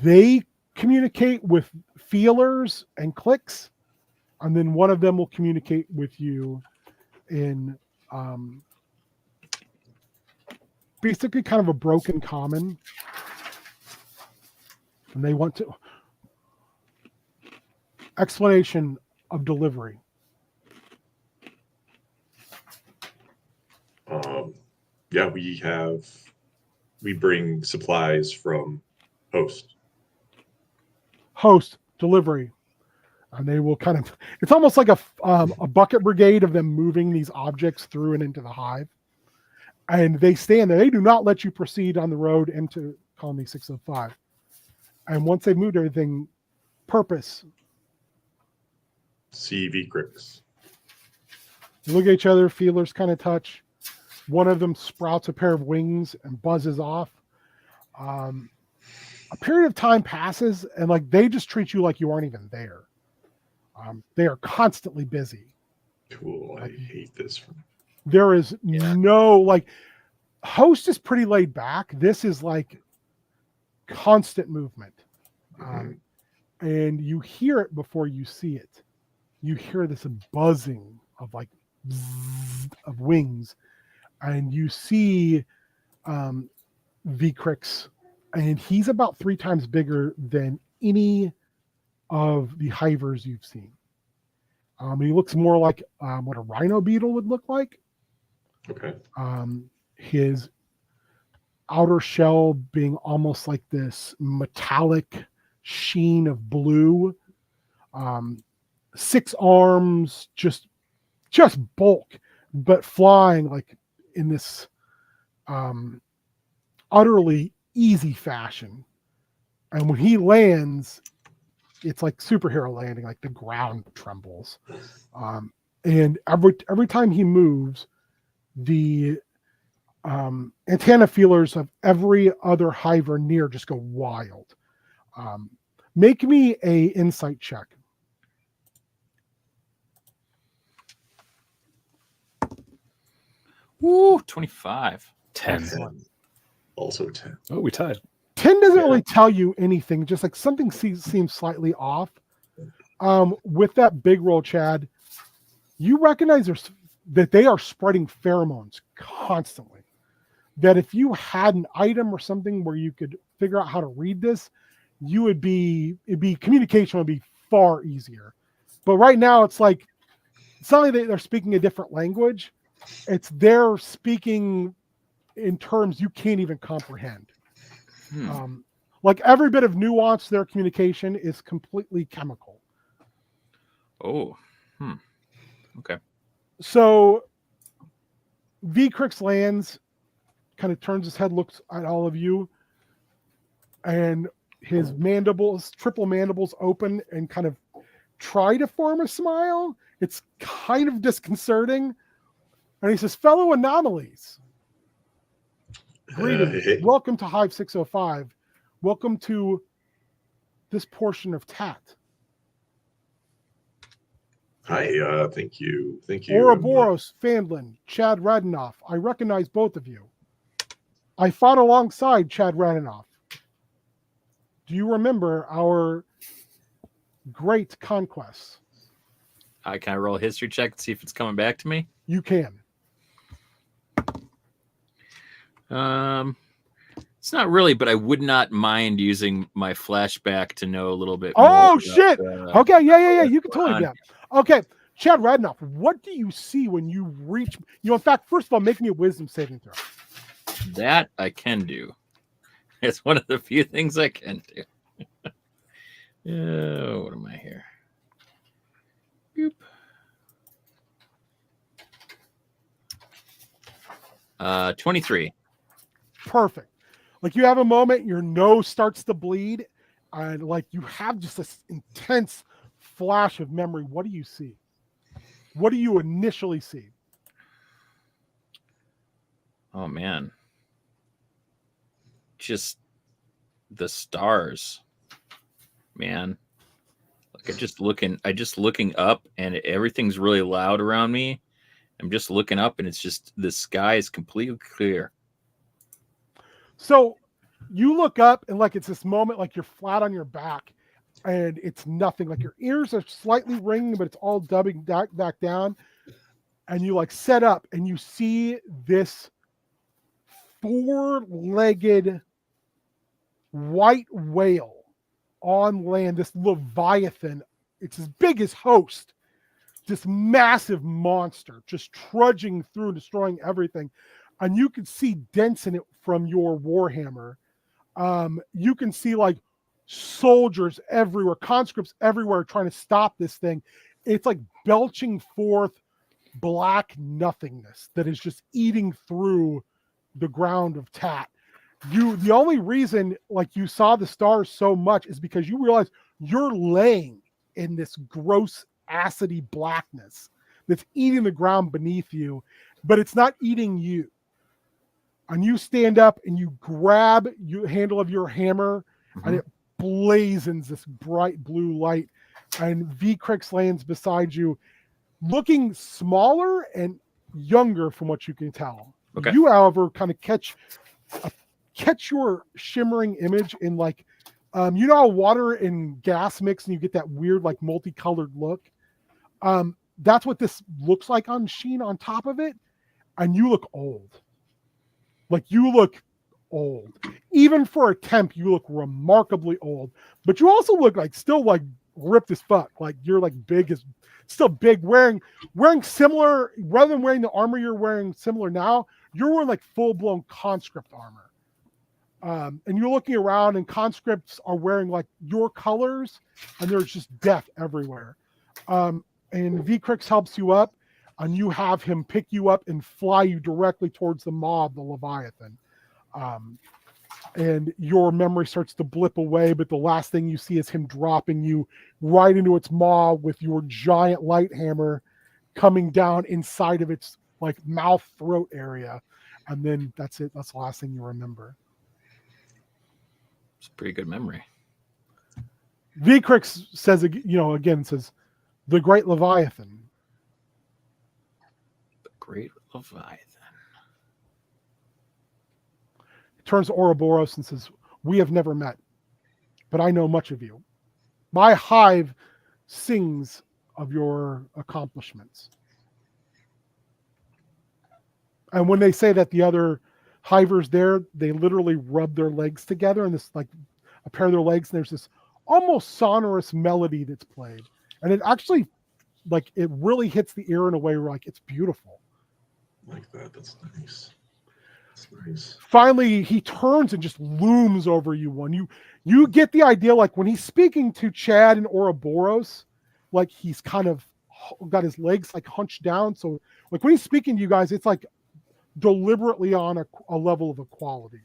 they communicate with feelers and clicks, and then one of them will communicate with you in basically kind of a broken common, and they want to explanation of delivery. Yeah, we bring supplies from host Delivery, and they will kind of, it's almost like a bucket brigade of them moving these objects through and into the hive, and they stand there. They do not let you proceed on the road into Colony 605, and once they've moved everything, purpose. CV Cricks. You look at each other, feelers kind of touch. One of them sprouts a pair of wings and buzzes off. A period of time passes, and like they just treat you like you aren't even there. They are constantly busy. Cool. I hate this. There is no, like, host is pretty laid back. This is like constant movement. And you hear it before you see it. You hear this buzzing of like of wings, and you see VCRIX, and he's about 3 times bigger than any of the hivers you've seen. He looks more like what a rhino beetle would look like. Okay. His outer shell being almost like this metallic sheen of blue. 6 arms, just bulk, but flying like in this utterly easy fashion. And when he lands, it's like superhero landing, like the ground trembles. And every time he moves, the antenna feelers of every other hiver near just go wild. Make me a insight check. Woo, 25. 10. Excellent. Also 10. Oh, we tied. 10 doesn't really tell you anything, just like something seems slightly off. With that big roll, Chad, you recognize that they are spreading pheromones constantly. That if you had an item or something where you could figure out how to read this, communication would be far easier. But right now it's like, it's not like they're speaking a different language. It's they're speaking in terms you can't even comprehend. Like every bit of nuance, their communication is completely chemical. Oh, okay. So VCRIX lands, kind of turns his head, looks at all of you, and his triple mandibles open and kind of try to form a smile. It's kind of disconcerting. And he says, fellow anomalies, greetings. Hey. Welcome to Hive 605. Welcome to this portion of TAT. Hi, thank you. Ouroboros, Fandlin, Chad Radenoff. I recognize both of you. I fought alongside Chad Radenoff. Do you remember our great conquests? Can I roll a history check and see if it's coming back to me? You can. It's not really, but I would not mind using my flashback to know a little bit Oh, more. shit. Okay, yeah. You can totally on. do that. Okay, Chad Radnoff, what do you see when you reach? In fact, first of all, make me a wisdom saving throw. That I can do. It's one of the few things I can do. What am I here? Boop. 23. Perfect. Like you have a moment, your nose starts to bleed, and like you have just this intense flash of memory. What do you see? What do you initially see? Oh man. Just the stars. Man. Like I just looking up and everything's really loud around me. I'm just looking up and it's just the sky is completely clear. So you look up and like it's this moment like you're flat on your back and it's nothing. Like your ears are slightly ringing, but it's all dubbing back down. And you like set up and you see this 4-legged white whale on land, this leviathan. It's as big as Host, this massive monster just trudging through and destroying everything. And you can see dents in it from your warhammer. You can see like soldiers everywhere, conscripts everywhere trying to stop this thing. It's like belching forth black nothingness that is just eating through the ground of Tat. The only reason like you saw the stars so much is because you realize you're laying in this gross acidy blackness that's eating the ground beneath you, but it's not eating you. And you stand up and you grab your handle of your hammer, and it blazons this bright blue light. And V-Crix lands beside you, looking smaller and younger from what you can tell. Okay. You, however, kind of catch your shimmering image in like, you know how water and gas mix and you get that weird like multicolored look? That's what this looks like on Sheen on top of it. And you look old. Like you look old. Even for a temp, you look remarkably old. But you also look like still like ripped as fuck. Like you're like big as still big, wearing similar, rather than wearing the armor you're wearing similar now, you're wearing like full-blown conscript armor. And you're looking around and conscripts are wearing like your colors and there's just death everywhere. And V-Crix helps you up. And you have him pick you up and fly you directly towards the maw of the Leviathan. And your memory starts to blip away, but the last thing you see is him dropping you right into its maw with your giant light hammer coming down inside of its like mouth throat area. And then that's it. That's the last thing you remember. It's a pretty good memory. V-Crix says, again, says, the Great Leviathan. Great Leviathan. He turns to Ouroboros and says, we have never met, but I know much of you. My hive sings of your accomplishments. And when they say that the other hivers there, they literally rub their legs together and this like a pair of their legs, and there's this almost sonorous melody that's played. And it actually like it really hits the ear in a way where like it's beautiful. Like that. That's nice. That's nice. Finally, he turns and just looms over you. You get the idea, like when he's speaking to Chad and Ouroboros, like he's kind of got his legs like hunched down. So like when he's speaking to you guys, it's like deliberately on a level of equality,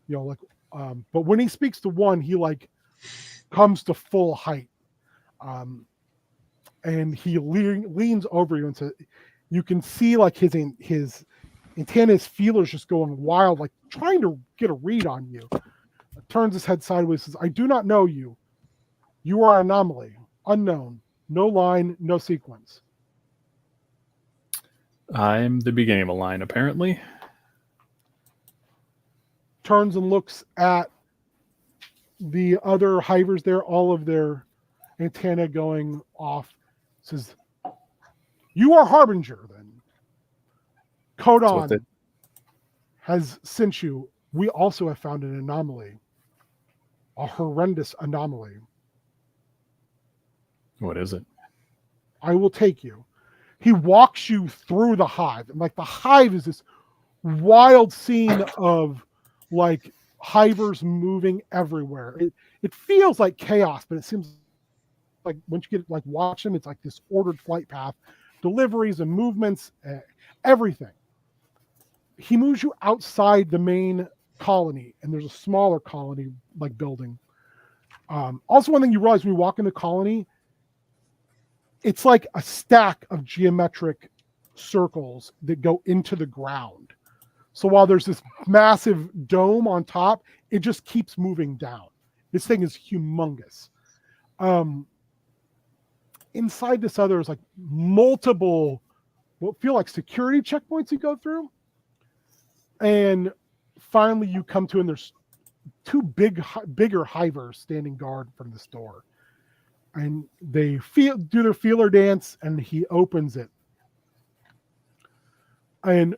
but when he speaks to one, he like comes to full height. And he leans over you and says, you can see like his antenna's feelers just going wild, like trying to get a read on you. Turns his head sideways, says, I do not know you. You are an anomaly, unknown, no line, no sequence. I'm the beginning of a line, apparently. Turns and looks at the other hivers there, all of their antenna going off. Says, You are Harbinger, then. what Codon they- has sent you. We also have found an anomaly. A horrendous anomaly. What is it? I will take you. He walks you through the hive. And like the hive is this wild scene of like hivers moving everywhere. It feels like chaos, but it seems like once you get like watch them, it's like this ordered flight path, deliveries and movements, everything. He moves you outside the main colony, and there's a smaller colony like building. Also, one thing you realize when you walk in the colony, it's like a stack of geometric circles that go into the ground. So while there's this massive dome on top, it just keeps moving down. This thing is humongous. Inside this other is like multiple, what feel like security checkpoints you go through. And finally you come to, and there's two bigger hivers standing guard from this door. And they do their feeler dance, and he opens it. And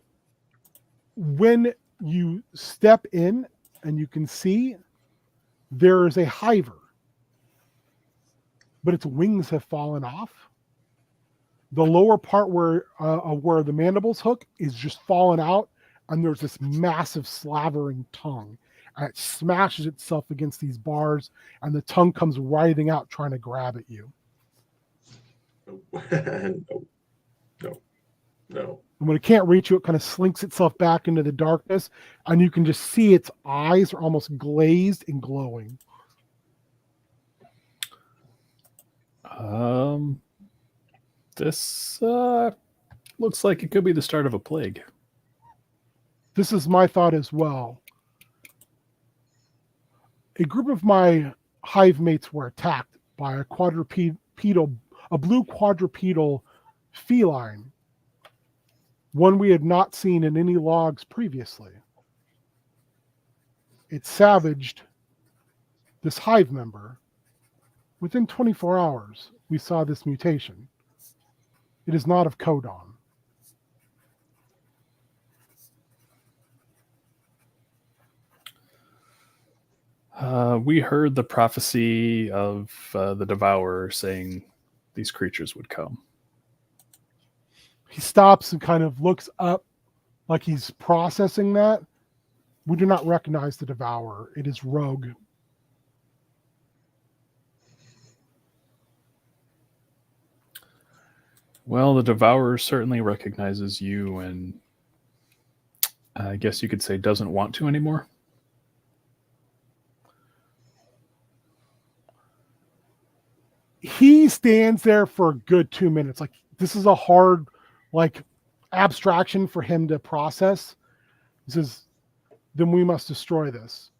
when you step in, and you can see there is a hiver, but its wings have fallen off. The lower part where the mandibles hook is just fallen out, and there's this massive slavering tongue. And it smashes itself against these bars, and the tongue comes writhing out, trying to grab at you. No. And when it can't reach you, it kind of slinks itself back into the darkness, and you can just see its eyes are almost glazed and glowing. This looks like it could be the start of a plague. This is my thought as well. A group of my hive mates were attacked by a blue quadrupedal feline, one we had not seen in any logs previously. It savaged this hive member. Within 24 hours, we saw this mutation. It is not of Codon. We heard the prophecy of the Devourer saying these creatures would come. He stops and kind of looks up like he's processing that. We do not recognize the Devourer. It is Rogue. Well, the Devourer certainly recognizes you, and I guess you could say doesn't want to anymore. He stands there for a good 2 minutes. Like, this is a hard, like, abstraction for him to process. He says, then we must destroy this.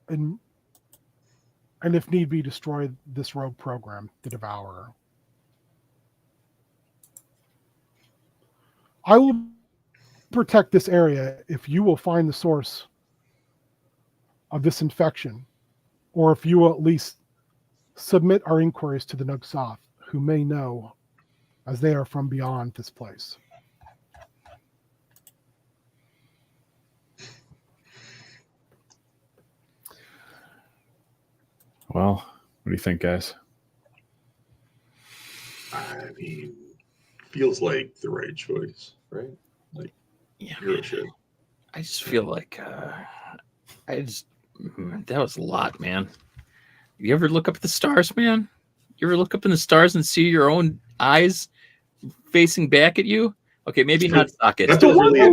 And if need be, destroy this rogue program, the Devourer. I will protect this area if you will find the source of this infection, or if you will at least submit our inquiries to the Nugsoth, who may know, as they are from beyond this place. Well, what do you think, guys? I mean, feels like the right choice, right? Like, Yeah, really should. I just feel like that was a lot, man. You ever look up at the stars, man? You ever look up in the stars and see your own eyes facing back at you? Okay, maybe not socket. That's So still really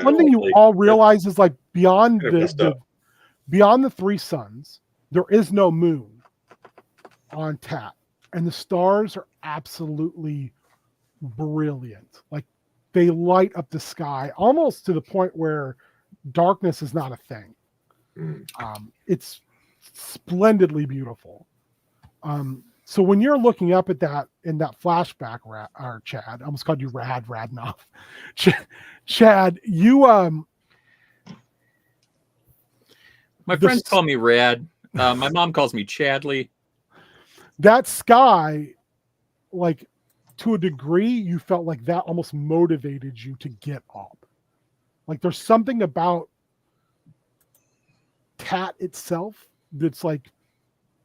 one thing you all realize is, like, beyond kind of messed up. beyond the three suns, there is no moon on Tat, and the stars are absolutely brilliant. Like, they light up the sky almost to the point where darkness is not a thing. It's splendidly beautiful. So when you're looking up at that in that flashback, Chad, I almost called you Radnoff. Chad, you My friends call me Rad. My mom calls me Chadley. that sky, like to a degree, you felt like that almost motivated you to get up. Like there's something about Tat itself that's like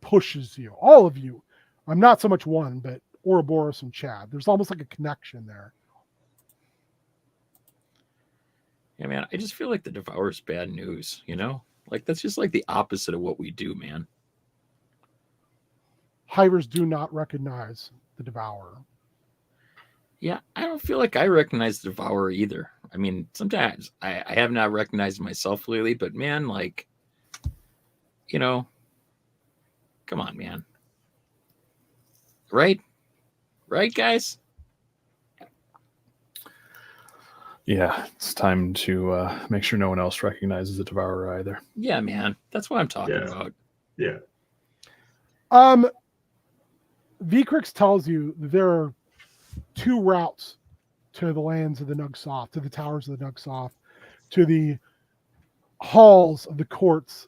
pushes you, all of you. I'm not so much one, but Ouroboros and Chad. There's almost like a connection there. Yeah, man, I just feel like the Devour's bad news, you know? Like that's just like the opposite of what we do, man. Hivers do not recognize the Devourer. Yeah, I don't feel like I recognize the Devourer either. I mean, sometimes I have not recognized myself lately, but man, like, you know, come on, man. Right? Right, guys? Yeah, it's time to make sure no one else recognizes the Devourer either. Yeah, man. That's what I'm talking about. Yeah. Vikrix tells you that there are 2 routes to the lands of the Nugsoth, to the towers of the Nugsoth, to the halls of the courts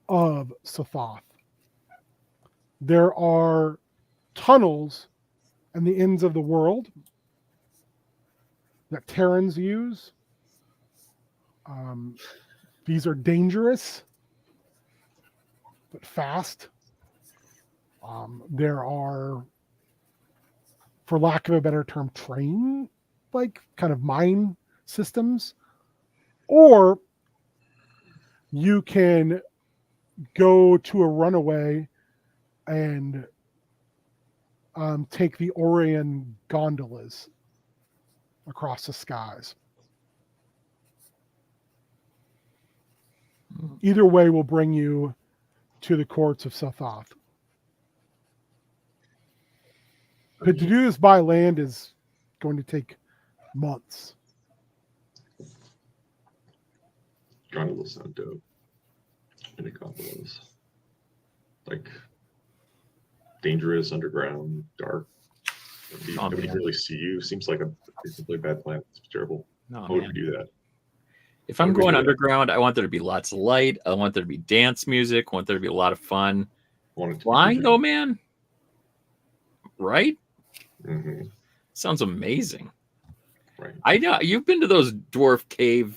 of Sothoth. There are tunnels in the ends of the world that Terrans use. These are dangerous, but fast. There are, for lack of a better term, train, like kind of mine systems. Or you can go to a runaway and take the Orion gondolas across the skies. Either way will bring you to the courts of Sothoth. But to do this by land is going to take months. Gondolas sound dope. Mini gondolas. Like dangerous, underground, dark. Nobody can really see you. Seems like a basically bad plan. It's terrible. No, How would man. you do that? If I'm going underground, I want there to be lots of light. I want there to be dance music. I want there to be a lot of fun. Flying though, man. Right? Mm-hmm. Sounds amazing. Right. I know you've been to those dwarf cave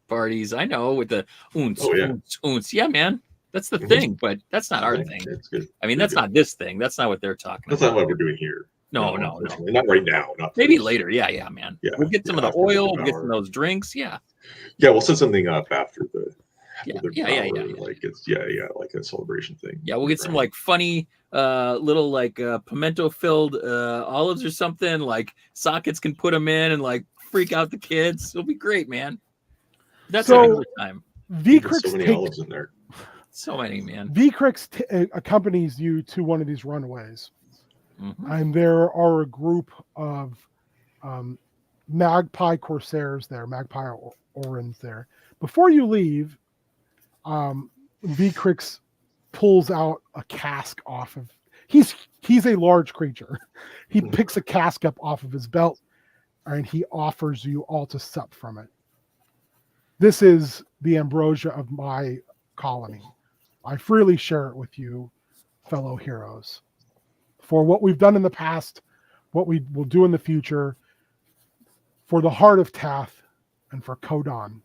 parties. I know with the oons, oons, oons. Yeah, man. That's the thing, but that's not our thing. That's good. I mean, that's not this thing. That's not what they're talking That's about. not what we're doing here. No. Not right now. Not Maybe first. later. Yeah, man. Yeah, We'll get some of the oil. We'll get some of those drinks. Yeah. Yeah, we'll set something up after the. Yeah. Like it's like a celebration thing. Yeah, we'll get some like funny little like pimento filled olives or something. Like sockets can put them in and like freak out the kids. It'll be great, man. That's another time. Vikrix so many olives in there. So many, man. Vikrix accompanies you to one of these runaways. Mm-hmm. And there are a group of magpie corsairs there, magpie orans there. Before you leave, Vikrix pulls out a cask off of. He's a large creature. He picks a cask up off of his belt, and he offers you all to sup from it. This is the ambrosia of my colony. I freely share it with you, fellow heroes, for what we've done in the past, what we will do in the future, for the heart of Tath, and for Kodan.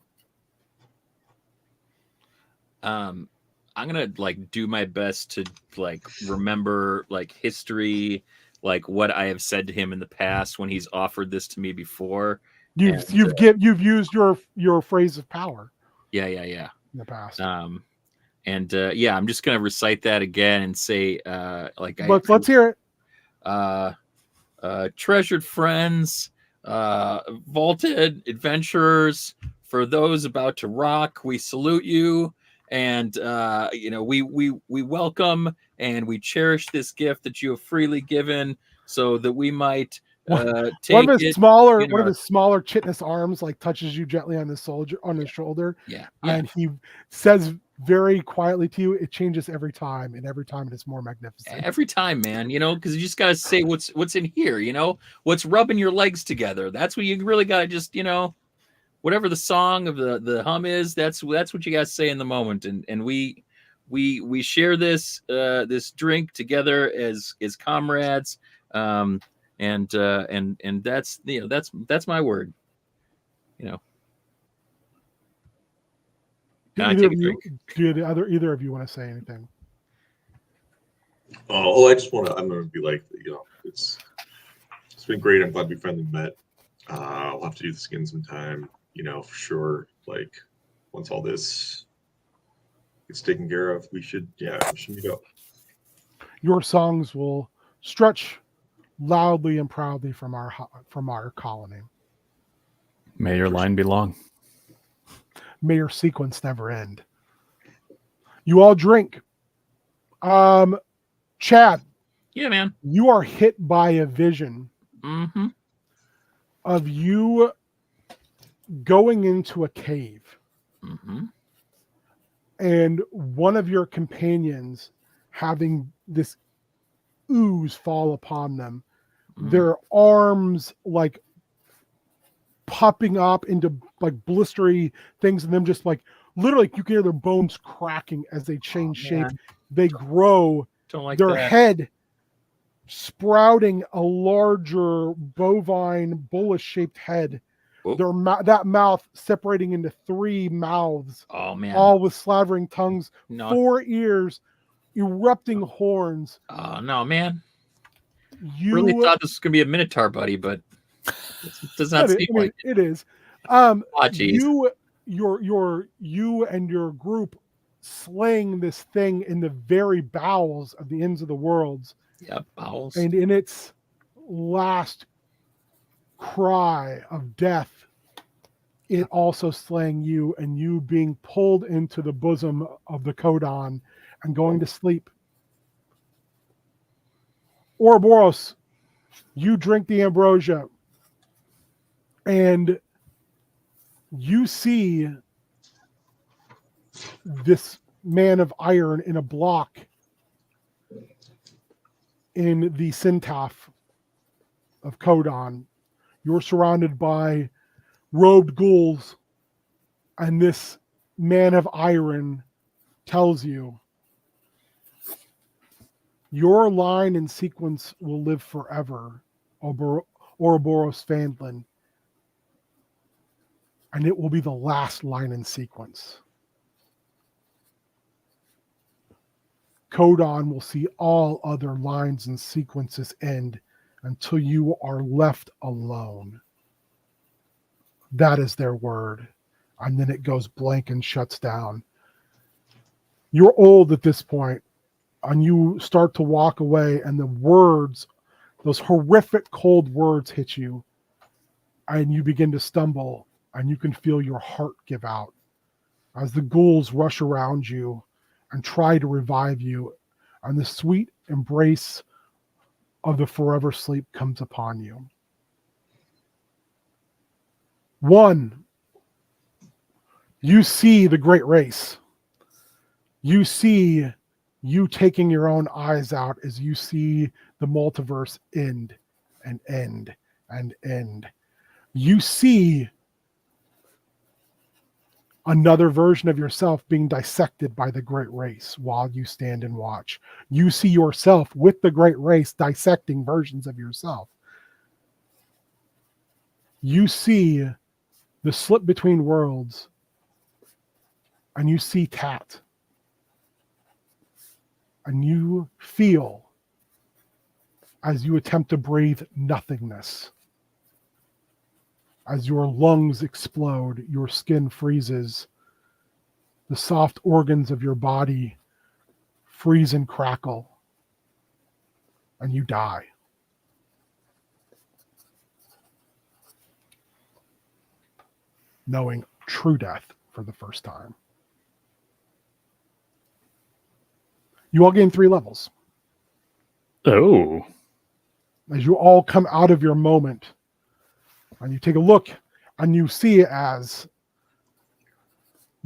I'm gonna like do my best to like remember like history, like what I have said to him in the past when he's offered this to me before. You've used your phrase of power. Yeah. In the past. I'm just gonna recite that again and say let's hear it. Treasured friends, vaulted adventurers, for those about to rock, we salute you. And we welcome and we cherish this gift that you have freely given, so that we might take one of his smaller chitinous arms like touches you gently on his shoulder. Yeah. And he says very quietly to you, it changes every time, and every time it is more magnificent. Every time, man, because you just gotta say what's in here, what's rubbing your legs together. That's what you really gotta just, whatever the song of the hum is, that's what you guys say in the moment, and we share this drink together as comrades, and and that's that's my word. And I take a drink. Do either of you want to say anything? I just want to. I'm going to be like, it's been great. I'm glad we finally met. We'll have to do this again sometime. For sure. Like once all this gets taken care of, we should meet up. Your songs will stretch loudly and proudly from our colony. May your line be long. May your sequence never end. You all drink. Chad. Yeah, man. You are hit by a vision of you going into a cave. And one of your companions having this ooze fall upon them. Their arms like popping up into like blistery things, and them just like literally you can hear their bones cracking as they change shape. They grow. Don't like their that. Head sprouting a larger bovine bullish shaped head. Their that mouth separating into 3 mouths. Oh man! All with slavering tongues. No. 4 ears, erupting horns. Oh no, man! You really thought this was gonna be a Minotaur, buddy, but it does not seem like it is. You and your group slaying this thing in the very bowels of the ends of the worlds. Yeah, bowels. And in its last cry of death, it also slaying you, and you being pulled into the bosom of the Codon and going to sleep. Ouroboros, you drink the ambrosia, and you see this man of iron in a block in the Syntaph of Codon. You're surrounded by robed ghouls, and this man of iron tells you your line and sequence will live forever, Ouroboros Fandlin, and it will be the last line in sequence. Codon will see all other lines and sequences end until you are left alone. That is their word. And then it goes blank and shuts down. You're old at this point, and you start to walk away, and the words, those horrific cold words hit you, and you begin to stumble, and you can feel your heart give out as the ghouls rush around you and try to revive you, and the sweet embrace of the forever sleep comes upon you. 1, you see the great race. You see you taking your own eyes out as you see the multiverse end and end and end. You see another version of yourself being dissected by the great race while you stand and watch. You see yourself with the great race dissecting versions of yourself. You see the slip between worlds, and you see Tat, and you feel as you attempt to breathe nothingness. As your lungs explode, your skin freezes, the soft organs of your body freeze and crackle, and you die. Knowing true death for the first time. You all gain 3 levels. Oh. As you all come out of your moment, and you take a look, and you see as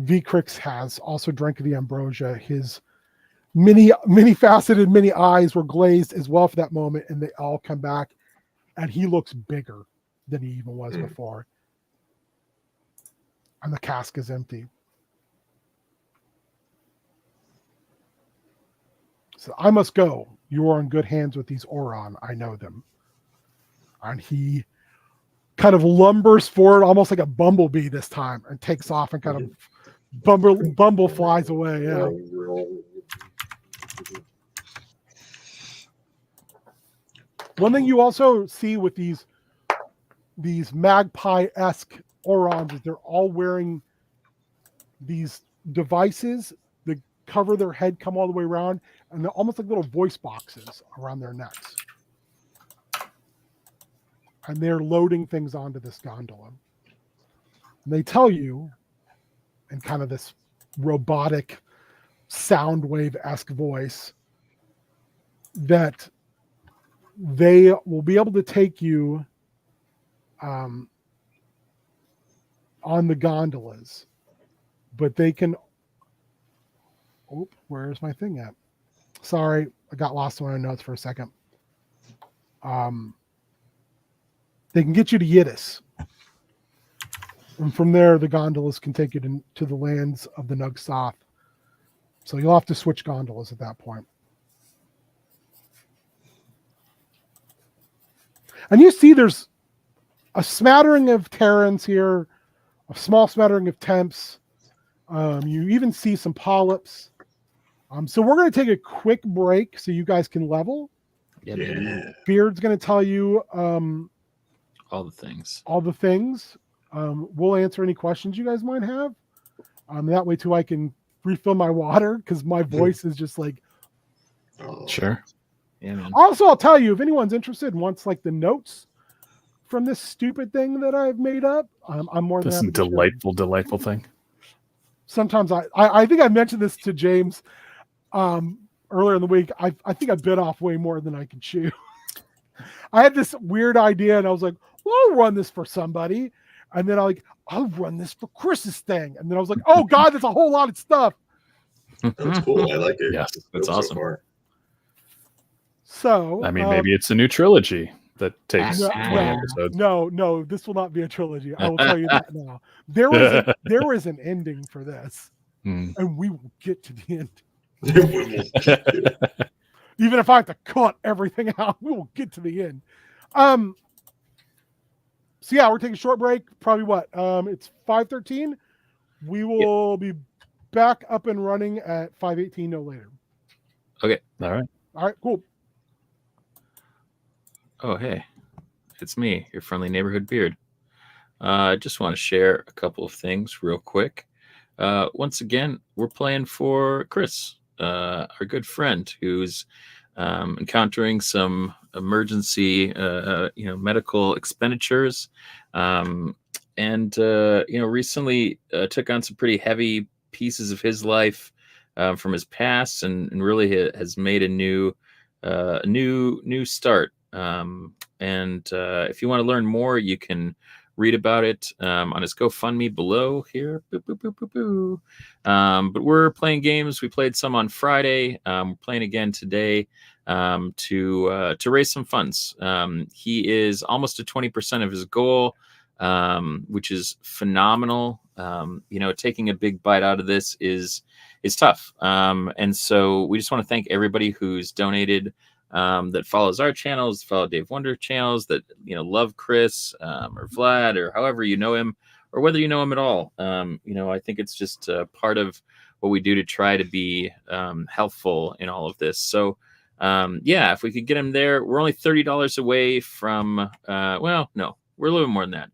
Vicrix has also drank the ambrosia, his many faceted, many eyes were glazed as well for that moment, and they all come back, and he looks bigger than he even was before. And the cask is empty. So I must go. You are in good hands with these Oron. I know them. And he kind of lumbers forward almost like a bumblebee this time and takes off and kind of bumble flies away. Yeah. One thing you also see with these magpie-esque Orons is they're all wearing these devices that cover their head, come all the way around, and they're almost like little voice boxes around their necks. And they're loading things onto this gondola. And they tell you in kind of this robotic sound wave-esque voice that they will be able to take you on the gondolas, but they can. Oh, where's my thing at? Sorry, I got lost in my notes for a second. They can get you to Yidis. And from there, the gondolas can take you to the lands of the Nugsoth. So you'll have to switch gondolas at that point. And you see there's a smattering of Terrans here, a small smattering of Temps. You even see some Polyps. So we're going to take a quick break so you guys can level. Yeah. Beard's going to tell you All the things. We'll answer any questions you guys might have. That way, too, I can refill my water because my voice is just like. Sure. Yeah, man. Also, I'll tell you, if anyone's interested and wants like the notes from this stupid thing that I've made up, I'm more than This happy to share them. delightful thing. Sometimes I think I mentioned this to James earlier in the week. I think I bit off way more than I can chew. I had this weird idea and I was like, well, I'll run this for somebody. And then I'll run this for Chris's thing. And then I was like, oh God, that's a whole lot of stuff. That's cool. I like it. Yes, that's awesome. So I mean, maybe it's a new trilogy that takes No, 20 episodes. No, this will not be a trilogy. I will tell you that now. There is an ending for this, and we will get to the end. Even if I have to cut everything out, we will get to the end. So yeah, we're taking a short break. Probably what? It's 5:13. We will be back up and running at 5:18, no later. Okay. All right. All right, cool. Oh, hey, it's me, your friendly neighborhood beard. I just want to share a couple of things real quick. Once again, we're playing for Chris, our good friend, who's encountering some emergency, medical expenditures, and recently took on some pretty heavy pieces of his life from his past, and really has made a new start. If you want to learn more, you can read about it on his GoFundMe below here. But we're playing games. We played some on Friday. We're playing again today to raise some funds. He is almost to 20% of his goal, which is phenomenal. Taking a big bite out of this is tough. And so we just want to thank everybody who's donated. That follows our channels, follow Dave Wonder channels, that love Chris or Vlad or however you know him, or whether you know him at all. I think it's just part of what we do to try to be helpful in all of this. So if we could get him there, we're only $30 away from. No, we're a little more than that.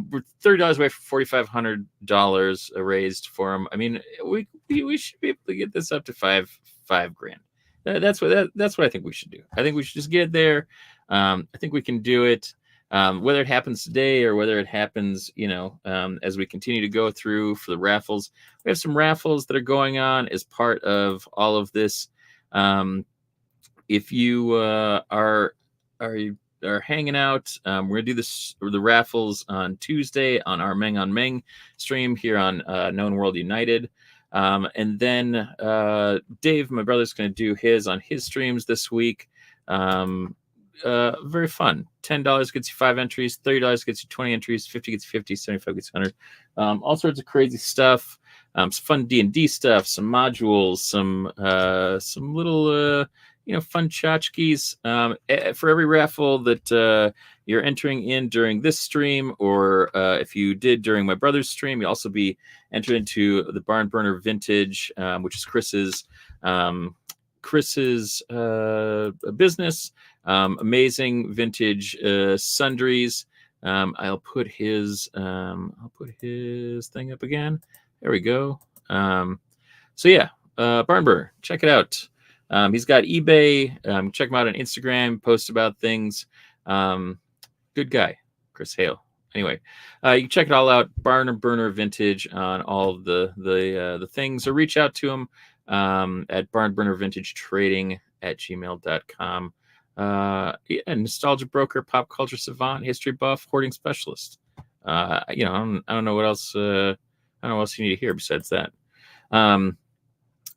We're $30 away from $4,500 raised for him. I mean, we should be able to get this up to $5,000. That's what I think we should do. I think we should just get there. I think we can do it. Whether it happens today or whether it happens, as we continue to go through for the raffles. We have some raffles that are going on as part of all of this. If you are hanging out, we're gonna do the raffles on Tuesday on our Meng on Meng stream here on Known World United. And then Dave, my brother's going to do his on his streams this week. Very fun. $10 gets you 5 entries, $30 gets you 20 entries, 50 gets you 50, 75 gets you 100. All sorts of crazy stuff. Some fun D&D stuff, some modules, some little fun tchotchkes. For every raffle that you're entering in during this stream, or if you did during my brother's stream, you'll also be entered into the Barn Burner Vintage, which is Chris's business. Amazing vintage sundries. I'll put his thing up again. There we go. So yeah, Barn Burner, check it out. He's got eBay. Check him out on Instagram. Post about things. Good guy, Chris Hale. Anyway, you can check it all out. Barn Burner Vintage on all of the things, or reach out to him at barnburnervintagetrading@gmail.com. Nostalgia broker, pop culture savant, history buff, hoarding specialist. I don't know what else. I don't know what else you need to hear besides that.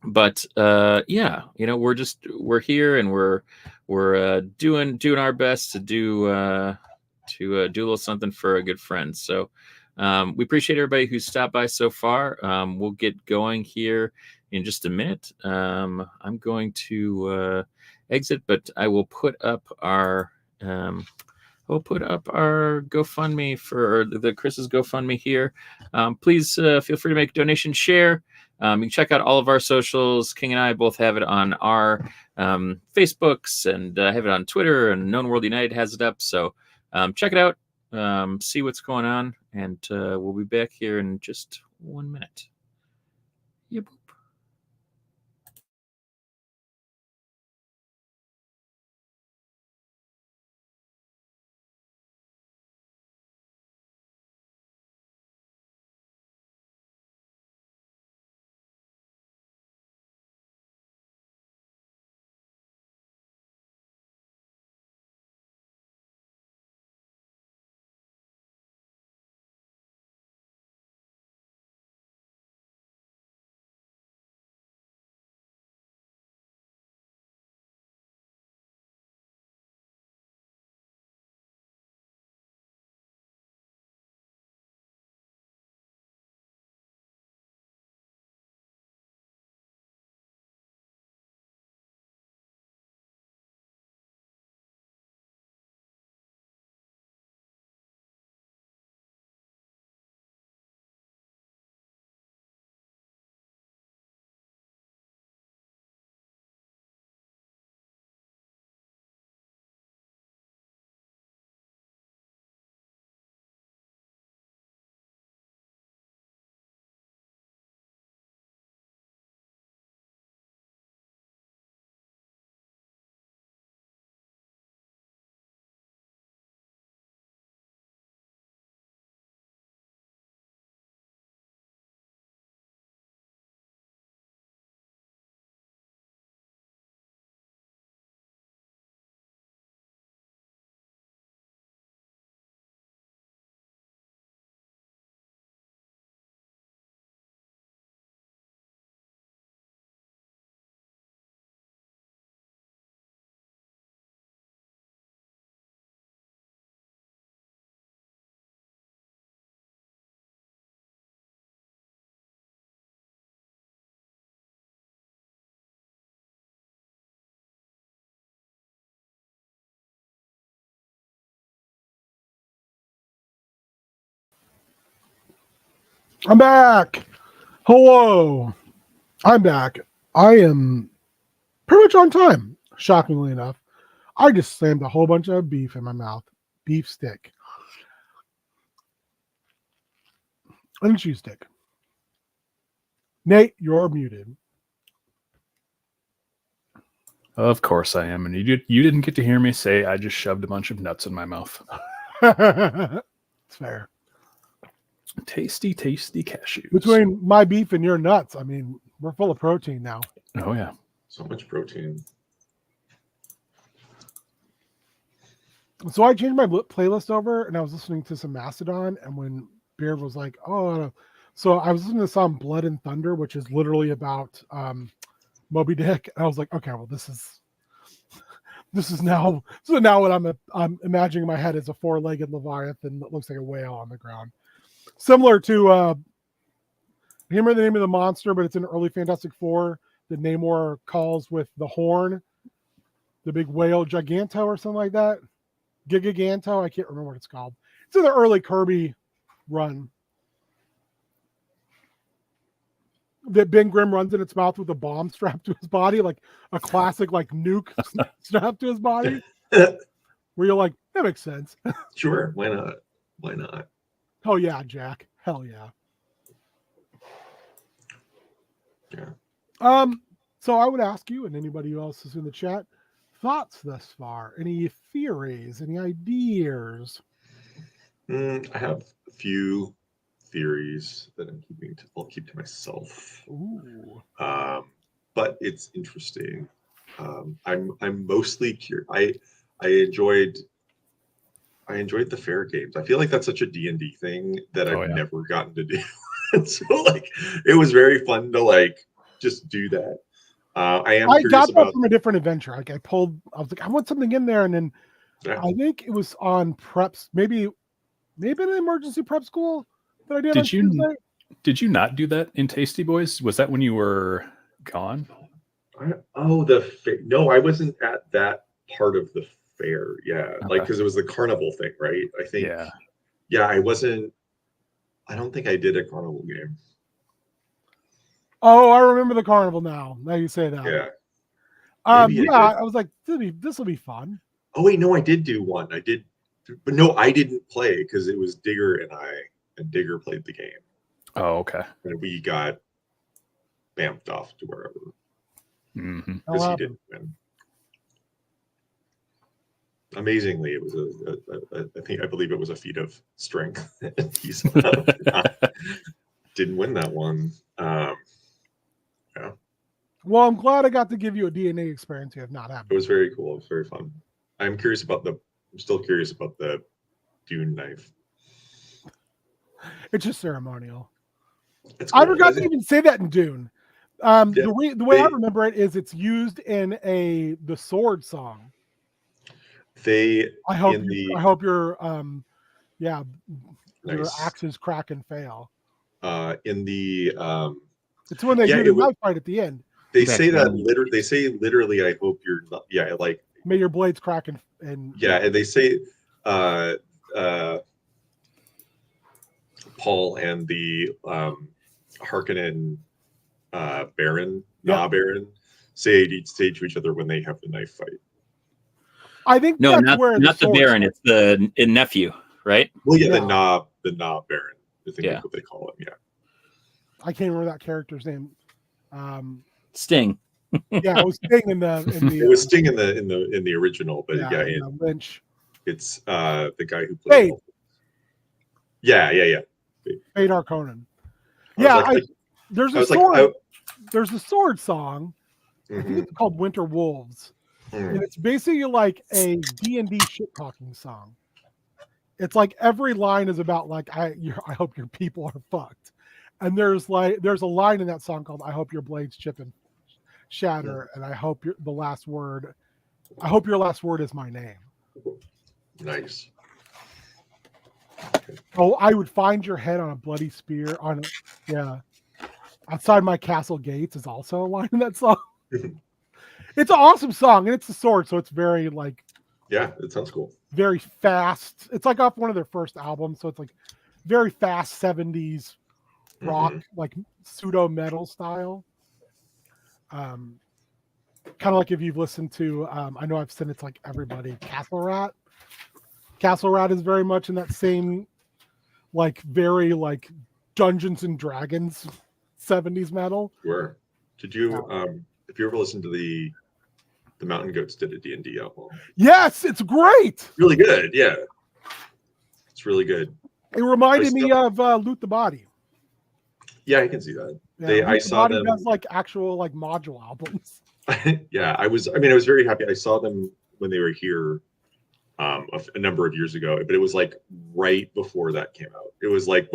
But yeah, we're here, and we're doing our best to do a little something for a good friend. So we appreciate everybody who's stopped by so far. We'll get going here in just a minute. I'm going to exit, but I will put up our GoFundMe for the Chris's GoFundMe here. Please feel free to make a donation, share. You can check out all of our socials. King and I both have it on our Facebooks, and have it on Twitter, and Known World United has it up. So check it out, see what's going on, and we'll be back here in just 1 minute. Yep. I'm back. Hello. I'm back. I am pretty much on time, shockingly enough. I just slammed a whole bunch of beef in my mouth. Beef stick. And a cheese stick. Nate, you're muted. Of course I am, and you didn't get to hear me say I just shoved a bunch of nuts in my mouth. It's fair. Tasty, tasty cashews. Between my beef and your nuts, I mean, we're full of protein now. Oh yeah. So much protein. So I changed my playlist over, and I was listening to some Mastodon, and when Beard was like, "Oh," so I was listening to some Blood and Thunder, which is literally about Moby Dick, and I was like, "Okay, well, this is now what I'm imagining in my head is a four-legged Leviathan that looks like a whale on the ground, similar to I can't remember the name of the monster, but it's in early Fantastic Four that Namor calls with the horn. the big whale Giganto or something like that. Giganto, I can't remember what it's called. It's in the early Kirby run. That Ben Grimm runs in its mouth with a bomb strapped to his body, like a classic like nuke strapped to his body. Where you're like, that makes sense. Sure, why not? Why not? Oh yeah, Jack. Hell yeah. Yeah. So I would ask you and anybody else who's in the chat, thoughts thus far? Any theories? Any ideas? I have a few theories that I'll keep to myself. Ooh. But it's interesting. I'm mostly curious. I enjoyed the fair games. I feel like that's such a D&D thing that I've never gotten to do. So like it was very fun to like just do that. I got that from a different adventure. Like I was like, I want something in there, and then I think it was on preps, maybe an emergency prep school that I did. Did you not do that in Tasty Boys? Was that when you were gone? No, I wasn't at that part of the fair. Yeah, like because it was the carnival thing, right? I think. Yeah, I wasn't. I don't think I did a carnival game. Oh, I remember the carnival now. Now you say that. Yeah. I was like, this will be fun. Oh wait, no, I did do one. I did, but no, I didn't play because it was Digger and Digger played the game. Oh, okay. And we got bamped off to wherever because he didn't win. Amazingly, it was I believe it was a feat of strength. He didn't win that one. Yeah. Well, I'm glad I got to give you a DNA experience you have not had. It was very cool. It was very fun. I'm still curious about the Dune knife. It's just ceremonial. Cool. I forgot to even say that in Dune. The way I remember it is it's used in the sword song. I hope your nice. your axes crack and fail. In the it's when they do the knife fight at the end. They say that literally. They say literally. I hope you're not. Yeah, like may your blades crack and yeah. And they say Paul and the Harkonnen Baron, Baron say to each other when they have the knife fight. I think not the Baron. It's the nephew, right? Well, yeah. the Knob Baron. I think that's what they call him. Yeah. I can't remember that character's name. Sting. Yeah, it was Sting in the. It was Sting in the original, but in Lynch. It's the guy who played. Yeah. Fade Harkonnen. Yeah, there's a sword. There's a sword song. I think it's called Winter Wolves, and it's basically like a D&D shit talking song. It's like every line is about like I hope your people are fucked, and there's a line in that song called I hope your blades chip and shatter, and I hope your last word is my name. Nice. Oh, I would find your head on a bloody spear outside my castle gates is also a line in that song. It's an awesome song, and it's a sword, so it's very like. Yeah, it sounds cool. Very fast. It's like off one of their first albums, so it's like very fast 70s rock, like pseudo metal style. Kind of like if you've listened to, I know I've sent it to like everybody, Castle Rat. Castle Rat is very much in that same, like very like Dungeons and Dragons 70s metal. Sure. Did you, if you ever listened to the Mountain Goats did a D&D album? Yes, it's great. Really good, yeah. It's really good. It reminded me of Loot the Body. Yeah, I can see that. Yeah, I saw them. Does like actual like module albums. Yeah, I was very happy. I saw them when they were here a number of years ago, but it was like right before that came out. It was like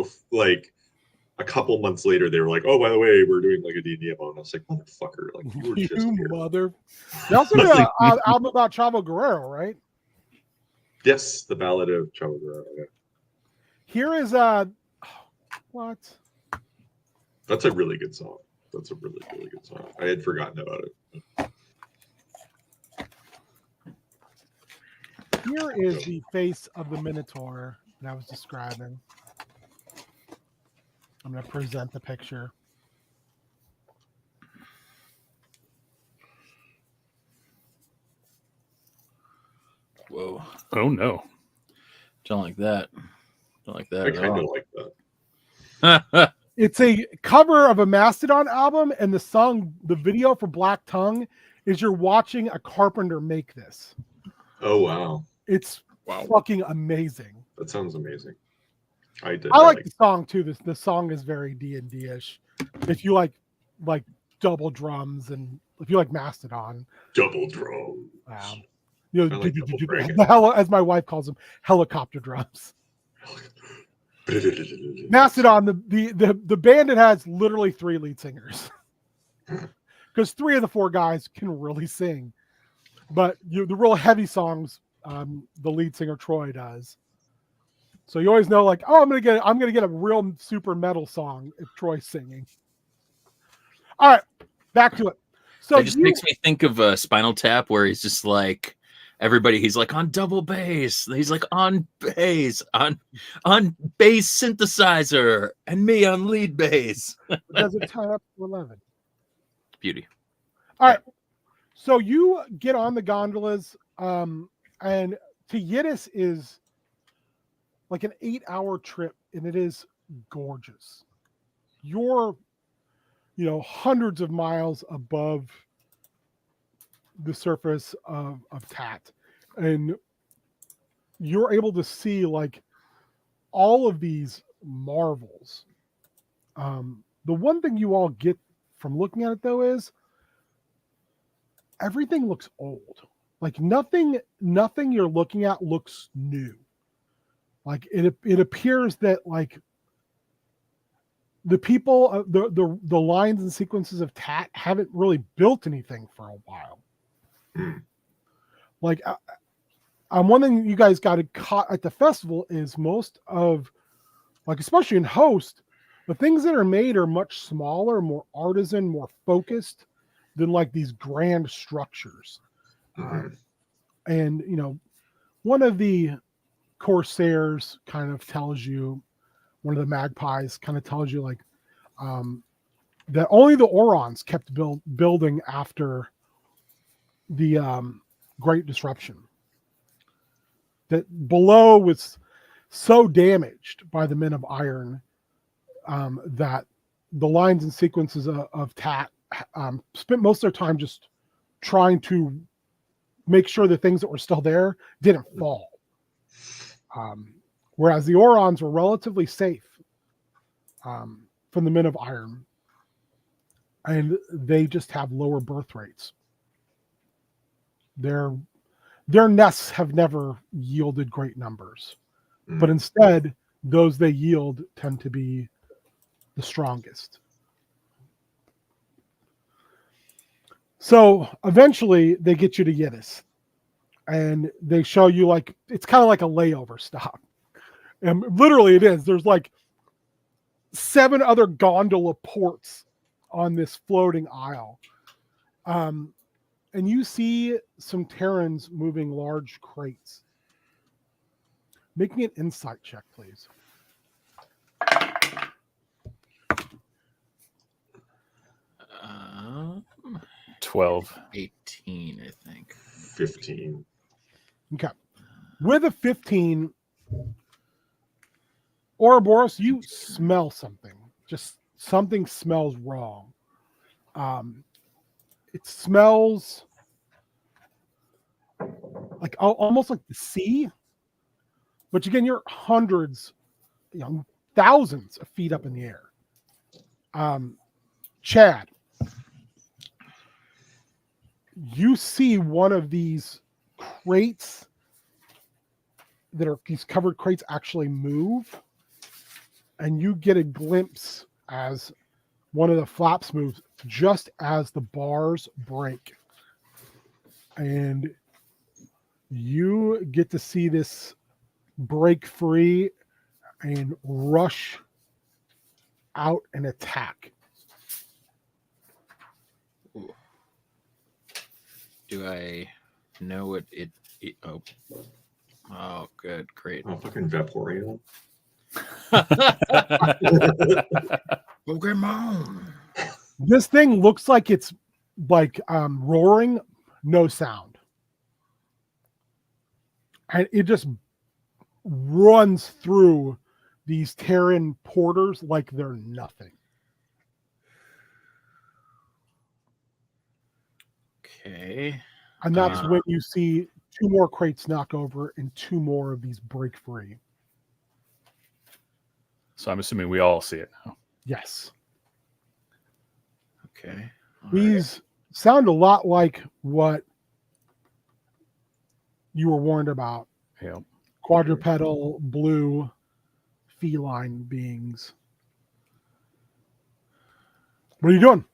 a couple months later, they were like, "Oh, by the way, we're doing like a D&D album." And I was like, "Motherfucker! Like you were just here." Mother. They also did an album about Chavo Guerrero, right? Yes, the Ballad of Chavo Guerrero. Yeah. Here is what? That's a really good song. That's a really, really good song. I had forgotten about it. here is the face of the Minotaur that I was describing. I'm going to present the picture. Whoa. Oh no. Don't like that. Don't like that I at kind of all. like that. It's a cover of a Mastodon album, and the video for Black Tongue is you're watching a carpenter make this. Oh wow, It's Wow. fucking amazing. that sounds amazing. I like the song too. The song is very D&D-ish. If you like double drums and if you like Mastodon, double drums. you I know, like double dragon. as my wife calls them, helicopter drums. Mastodon, the band, it has literally 3 lead singers because 3 of the 4 guys can really sing, but the real heavy songs, the lead singer Troy does. So you always know, like, oh, I'm gonna get a real super metal song if Troy's singing. All right, back to it. So It just makes me think of Spinal Tap, where he's just like everybody. He's like on double bass. He's like on bass, on bass synthesizer, and me on lead bass. does it tie up to 11? Beauty. All right. So you get on the gondolas, and to Yidis is like an 8-hour trip, and it is gorgeous. You're, hundreds of miles above the surface of Tat, and you're able to see like all of these marvels. The one thing you all get from looking at it though is everything looks old. Like nothing you're looking at looks new. Like it appears that like the people, the lines and sequences of Tat haven't really built anything for a while. Like, one thing you guys got caught at the festival is most of, like, especially in Host, the things that are made are much smaller, more artisan, more focused than like these grand structures. And one of the Corsairs kind of tells you, one of the magpies kind of tells you like that only the Orons kept building after the Great Disruption. That below was so damaged by the Men of Iron that the lines and sequences of Tat spent most of their time just trying to make sure the things that were still there didn't fall. Whereas the Orons were relatively safe from the Men of Iron, and they just have lower birth rates. Their nests have never yielded great numbers, but instead, those they yield tend to be the strongest. So eventually, they get you to Yidis, and they show you like it's kind of like a layover stop. And literally it is. There's like 7 other gondola ports on this floating isle. And you see some Terrans moving large crates. Making an insight check, please. 12. 18, I think. 15. Okay. With a 15, Ouroboros, you smell something. Just something smells wrong. It smells like almost like the sea. But again, you're hundreds, thousands of feet up in the air. Chad, you see one of these crates that are these covered crates actually move, and you get a glimpse as one of the flaps moves just as the bars break, and you get to see this break free and rush out and attack. Do I know what it oh, Oh, good, great. Oh, fucking Vaporeon. Pokemon. This thing looks like it's like roaring, no sound. And it just runs through these Terran porters like they're nothing. Okay. And that's when you see 2 more crates knock over and 2 more of these break free. So I'm assuming we all see it now. Yes. Okay. All right. These sound a lot like what you were warned about. Yeah. Quadrupedal, blue, feline beings. What are you doing?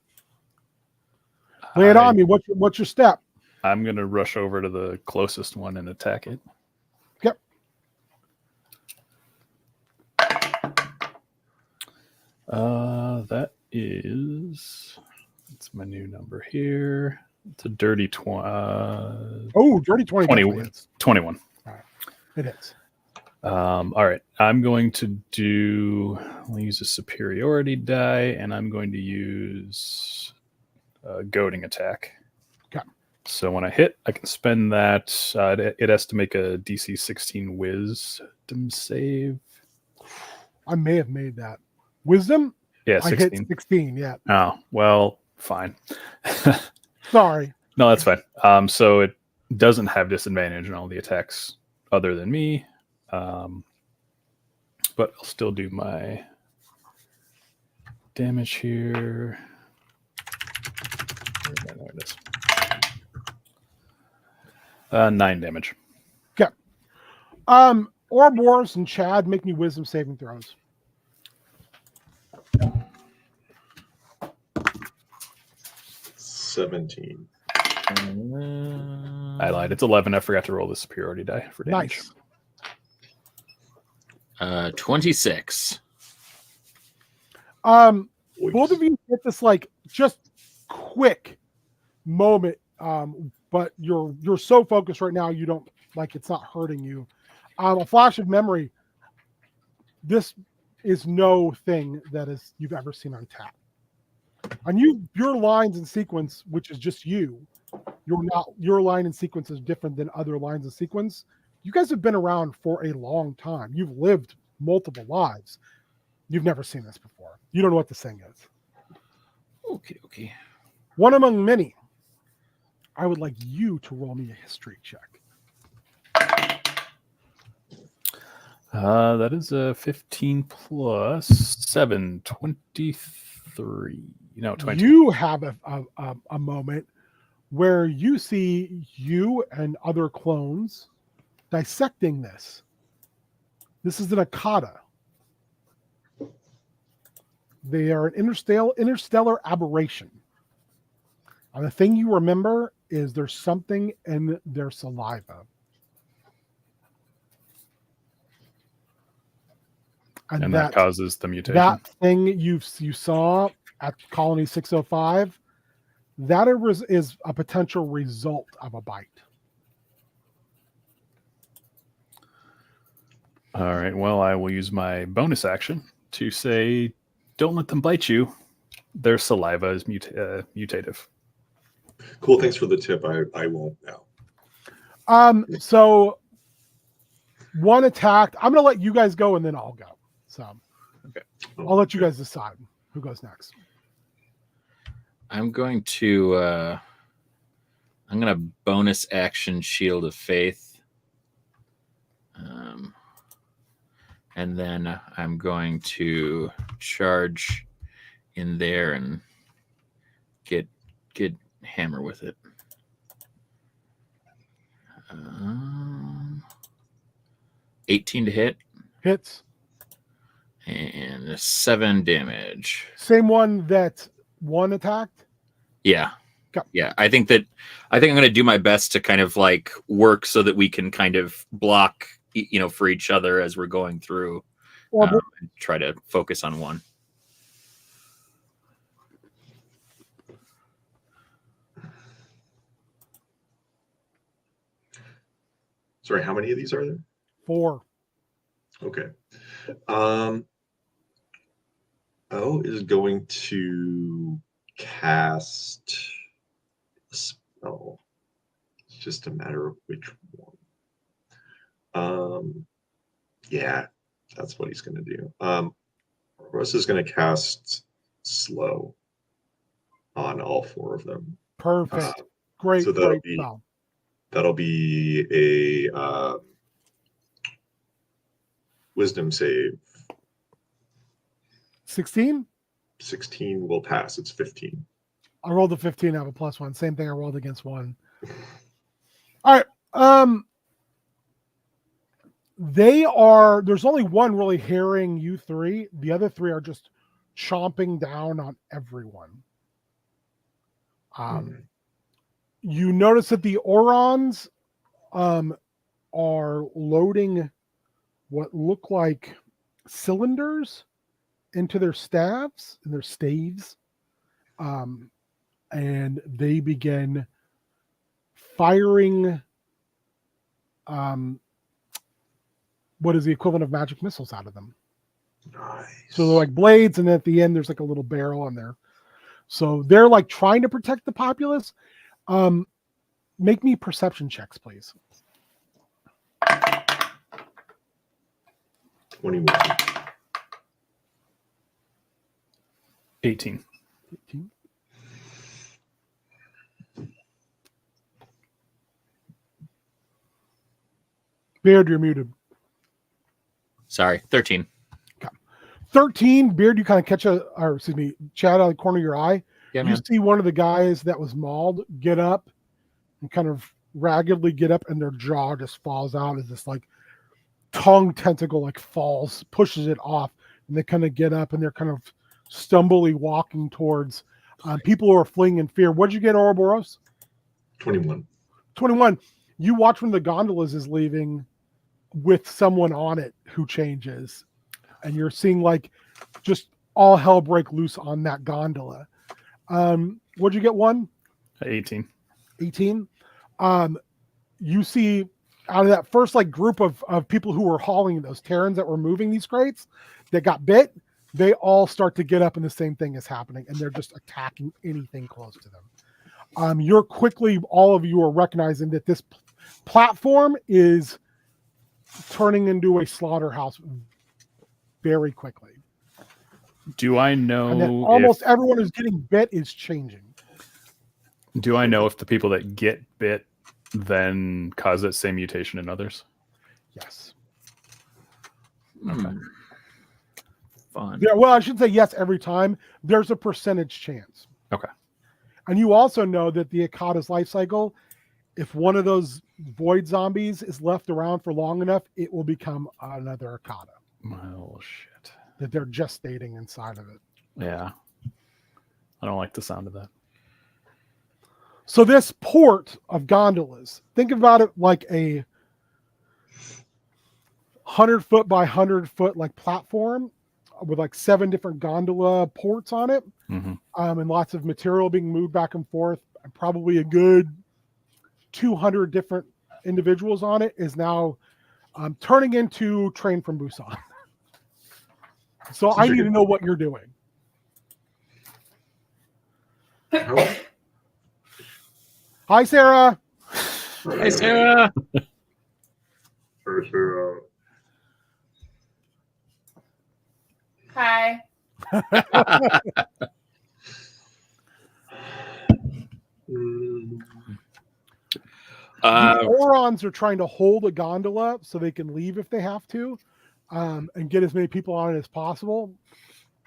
Lay it on me. What's your step? I'm going to rush over to the closest one and attack it. Yep. That is... That's my new number here. It's a dirty 20. Oh, dirty 20. 21. 21. It is. All right. I'm going to I'll use a superiority die, and I'm going to use a goading attack. Okay. So when I hit, I can spend that. It has to make a DC 16 wisdom save. I may have made that. Wisdom? Yeah, I 16. hit 16, yeah. Oh, well, fine. Sorry. No, that's fine. So it doesn't have disadvantage on all the attacks other than me. But I'll still do my damage here. There it is. 9 damage. Okay. Ouroboros and Chad, make me wisdom saving throws. $17. I lied. It's 11. I forgot to roll the superiority die for damage. Nice. 26. Both of you get this like just quick moment, but you're so focused right now you don't like it's not hurting you. A flash of memory. This is no thing that is you've ever seen on tap. And your lines in sequence, which is just you, your line in sequence is different than other lines in sequence. You guys have been around for a long time. You've lived multiple lives. You've never seen this before. You don't know what this thing is. Okay. One among many. I would like you to roll me a history check. That is a 15 plus 7, 23. No, 20. You have a moment where you see you and other clones dissecting this. This is an Akata. They are an interstellar aberration. And the thing you remember is there's something in their saliva. And that causes the mutation. That thing you saw at Colony 605, that is a potential result of a bite. All right. Well, I will use my bonus action to say, don't let them bite you. Their saliva is mutative. Cool. Thanks for the tip. I won't now. So one attacked. I'm going to let you guys go and then I'll go. So okay. I'll let you guys decide who goes next. I'm going to bonus action Shield of Faith. And then I'm going to charge in there and get hammer with it. 18 to hit. Hits. And 7 damage. Same one that one attacked? Yeah. Okay. Yeah. I think I'm going to do my best to kind of like work so that we can kind of block, for each other as we're going through. And try to focus on one. Sorry, how many of these are there? 4. Okay. O is going to cast a spell. It's just a matter of which one. Yeah, that's what he's going to do. Russ is going to cast slow on all 4 of them. Perfect. Great, so great spell. That'll be a wisdom save. 16? 16 will pass. It's 15. I rolled a 15, I have a +1. Same thing I rolled against 1. All right. There's only one really harrying you 3. The other 3 are just chomping down on everyone. You notice that the Orons are loading what look like cylinders into their staves and their staves. And they begin firing what is the equivalent of magic missiles out of them. Nice. So they're like blades, and at the end there's like a little barrel on there. So they're like trying to protect the populace. Make me perception checks, please. 21. 18. 18. Beard, you're muted. Sorry, 13. 13, Beard, you kind of catch Chad, out of the corner of your eye. Yeah, You man. see one of the guys that was mauled get up and kind of raggedly get up, and their jaw just falls out as this like tongue tentacle like falls, pushes it off, and they kind of get up and they're kind of stumbly walking towards people who are fleeing in fear. What'd you get, Ouroboros? 21. 21. You watch when the gondolas is leaving with someone on it who changes, and you're seeing like just all hell break loose on that gondola. What'd you get? 1? 18. 18. You see out of that first like group of people who were hauling those Terrans that were moving these crates that got bit, they all start to get up and the same thing is happening, and they're just attacking anything close to them. You're quickly, all of you are recognizing that this platform is turning into a slaughterhouse very quickly. Do I know? And then almost everyone who's getting bit is changing. Do I know if the people that get bit then cause that same mutation in others? Yes. Okay. Fun. Yeah, well, I should say yes every time. There's a percentage chance. Okay. And you also know that the Akata's life cycle, if one of those void zombies is left around for long enough, it will become another Akata Oh, shit. that they're gestating inside of it. Yeah. I don't like the sound of that. So this port of gondolas, think about it like a 100-foot by 100-foot like platform with like 7 different gondola ports on it, and lots of material being moved back and forth. And probably a good 200 different individuals on it is now turning into Train from Busan. So I need to know what you're doing. Hi, Sarah. Hey, Sarah. Hi. The Orons are trying to hold a gondola so they can leave if they have to, and get as many people on it as possible.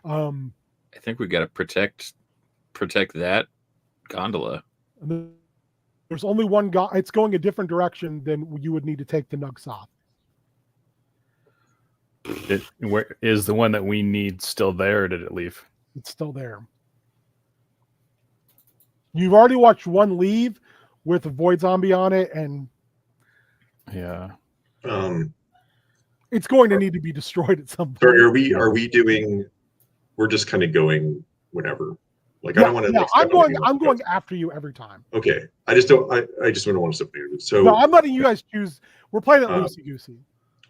I think we got to protect that gondola. There's only one it's going a different direction than you would need to take to Nugsoth. Where is the one that we need still there, or did it leave? It's still there. You've already watched one leave with a void zombie on it, and yeah, it's going to need to be destroyed at some point. Sorry, are we doing? We're just kind of going whenever. Like I don't want to. Yeah, Like, I'm going after you every time. Okay, I just don't. I just don't want to step in. So no, I'm letting you guys choose. We're playing it loosey goosey.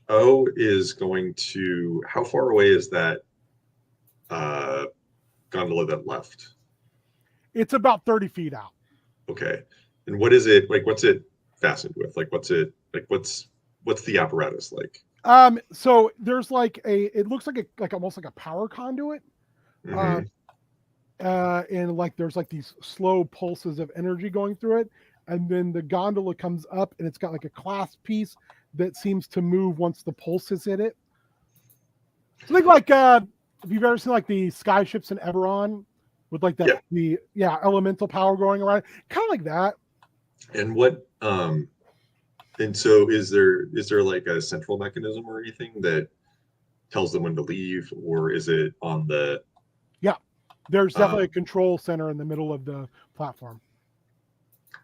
O is going to. How far away is that gondola that left? It's about 30 feet out. Okay, and what is it like? What's it fastened with? Like, what's it like? What's the apparatus like? So there's like it looks like almost like a power conduit. Mhm. And like there's like these slow pulses of energy going through it, and then the gondola comes up and it's got like a clasp piece that seems to move once the pulses hit it. So think like if you've ever seen like the sky ships in Eberron with like that the elemental power going around, kind of like that. And what and so is there like a central mechanism or anything that tells them when to leave, or is it on the There's definitely a control center in the middle of the platform.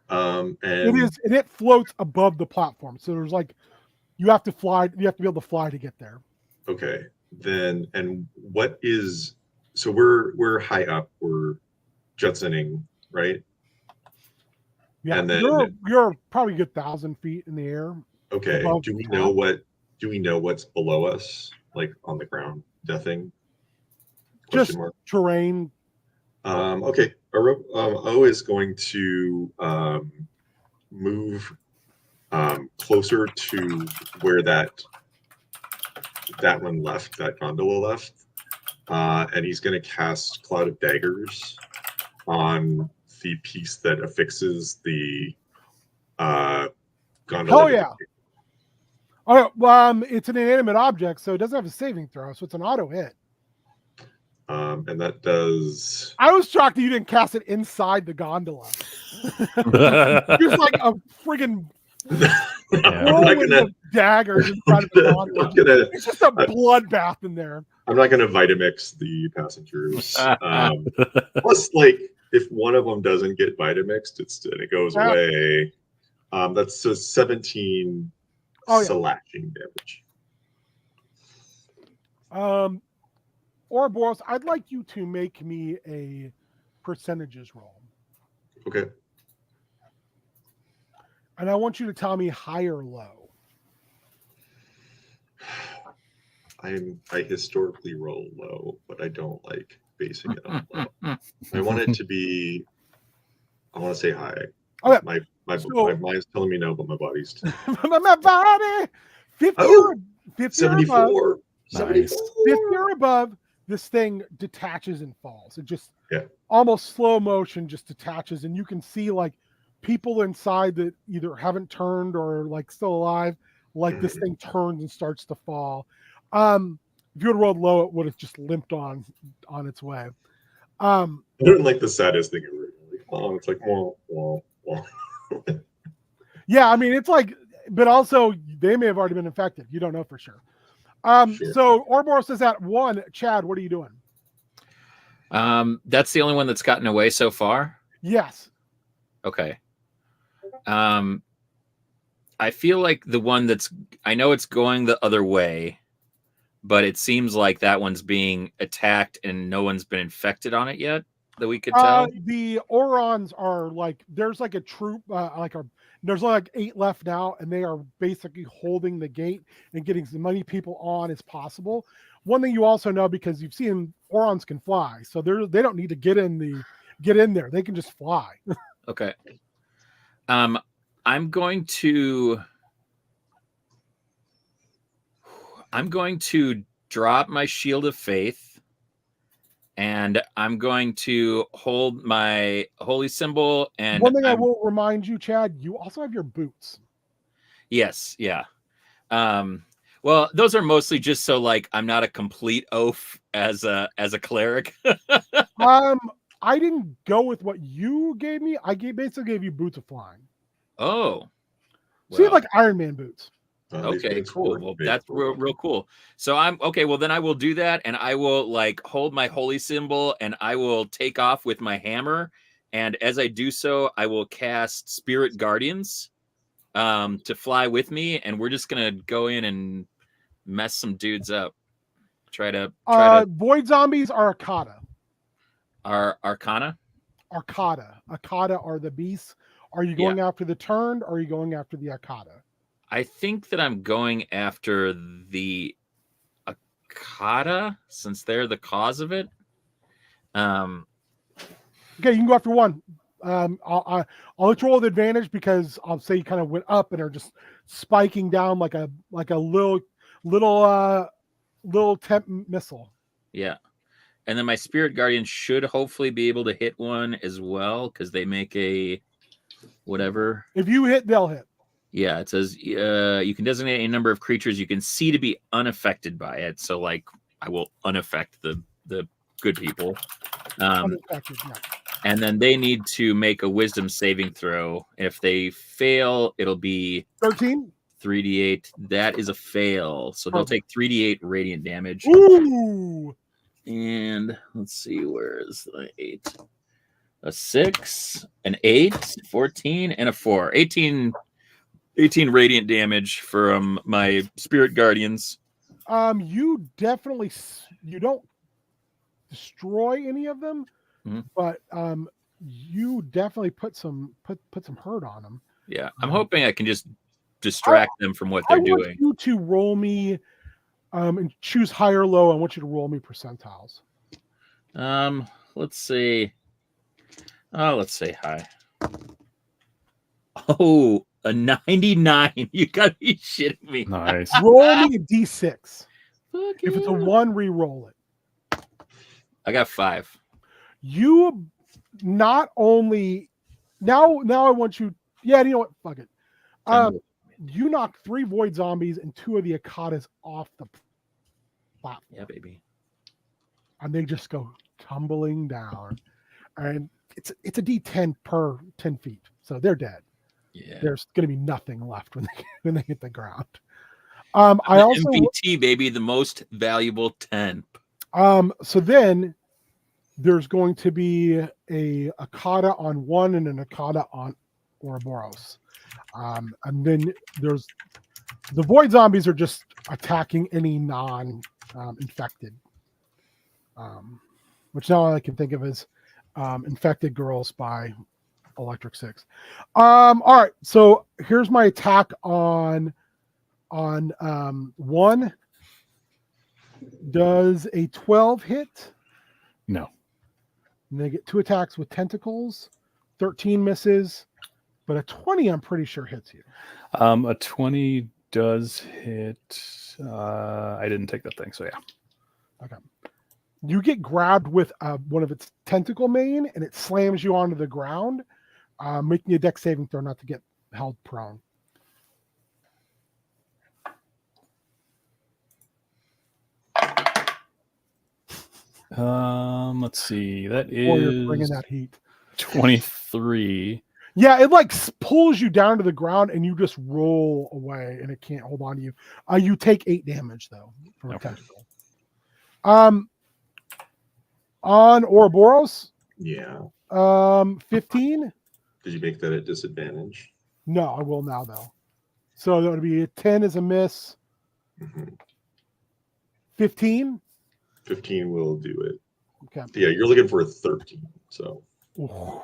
and it floats above the platform. So there's like you have to be able to fly to get there. okay, then and what is so we're high up, we're jetsoning, right? Yeah, and then you're probably a good 1,000 feet in the air. okay, do we know what's below us, like on the ground? Nothing. Just terrain. Okay. O is going to move closer to where that one left, that gondola left, and he's going to cast Cloud of Daggers on the piece that affixes the gondola. Oh yeah. All right. Well, it's an inanimate object, so it doesn't have a saving throw, so it's an auto hit. And that does. I was shocked that you didn't cast it inside the gondola. Just like a friggin' whirlwind of daggers inside of the gondola. It's just a bloodbath in there. I'm not going to Vitamix the passengers. Plus, like, if one of them doesn't get Vitamixed, it goes away. That's a 17 slashing damage. Ouroboros, I'd like you to make me a percentages roll. Okay. And I want you to tell me high or low. I historically roll low, but I don't like basing it on low. I want it to be. I want to say high. Okay. My mind's telling me no, but my body's. My body. 50 74. Or above. Nice. 50 or above. This thing detaches and falls. It just almost slow motion just detaches, and you can see like people inside that either haven't turned or like still alive. Like this thing turns and starts to fall. If you would have rolled low, it would have just limped on its way. I don't like the saddest thing ever. Oh, it's like whoa. Yeah, I mean it's like, but also they may have already been infected. You don't know for sure. So Ouroboros is at 1. Chad, what are you doing? That's the only one that's gotten away so far. Yes. Okay. I feel like the one I know it's going the other way, but it seems like that one's being attacked and no one's been infected on it yet that we could tell. The Orons are like, there's like a troop, there's like 8 left now, and they are basically holding the gate and getting as many people on as possible. One thing you also know, because you've seen Orons can fly, so they don't need to get in there. They can just fly. Okay. I'm going to drop my Shield of Faith, and I'm going to hold my holy symbol. And one thing I will remind you, Chad, you also have your boots. Yes, yeah. Well, those are mostly just so like I'm not a complete oaf as a cleric. I didn't go with what you gave me. Basically gave you boots of flying. Oh. So you have like Iron Man boots. Okay, cool. Well, that's real cool. So I'm okay. Well, then I will do that, and I will like hold my holy symbol, and I will take off with my hammer. And as I do so, I will cast Spirit Guardians to fly with me, and we're just gonna go in and mess some dudes up. Try to Void zombies are Arcana. Are Arcana? Arcata. Arcata are the beasts. Are you going after the turned, or are you going after the Arcata? I think that I'm going after the Akata since they're the cause of it. Okay, you can go after one. I'll let you roll the advantage because I'll say you kind of went up and are just spiking down like a little temp missile. Yeah. And then my spirit guardian should hopefully be able to hit one as well because they make a whatever. If you hit, they'll hit. Yeah, it says you can designate a number of creatures you can see to be unaffected by it. So, like, I will unaffect the good people. Unaffected, yeah. And then they need to make a wisdom saving throw. If they fail, it'll be 13. 3d8. That is a fail. So they'll take 3d8 radiant damage. Ooh. And let's see, where is the 8? A 6, an 8, 14, and a 4. 18 radiant damage from my spirit guardians. You definitely you don't destroy any of them, but you definitely put some hurt on them. Yeah, I'm hoping I can just distract them from what they're doing. I want you to roll me and choose high or low. I want you to roll me percentiles. Let's see. Oh, let's say high. Oh, a 99. You gotta be shitting me. Nice. Roll me a d6. Fuck If it's a yeah. 1, re-roll it. I got 5. You not only now I want you. Yeah, you know what? Fuck it. You knock 3 void zombies and 2 of the Akatas off the platform. Yeah, baby. And they just go tumbling down. And it's a D10 per 10 feet. So they're dead. Yeah. There's going to be nothing left when they hit the ground. I also MVT, baby, the most valuable 10. So then there's going to be a Akata on 1 and an Akata on Ouroboros. And then there's the void zombies are just attacking any non-infected, which now all I can think of is Infected Girls by Electric Six. All right, so here's my attack on 1. Does a 12 hit? No. And they get 2 attacks with tentacles. 13 misses, but a 20 I'm pretty sure hits you. A 20 does hit. I didn't take that thing, so yeah. Okay. You get grabbed with one of its tentacle main, and it slams you onto the ground, making a dex saving throw not to get held prone. Let's see. That Or you're bringing is that heat. 23. Yeah, it like pulls you down to the ground, and you just roll away, and it can't hold on to you. You take 8 damage though from a tentacle. On Ouroboros, Yeah. 15. Did you make that at disadvantage? No, I will now though. So that would be a 10 is a miss. Mhm. 15. 15 will do it. Okay. Yeah, you're looking for a 13. So. Ooh.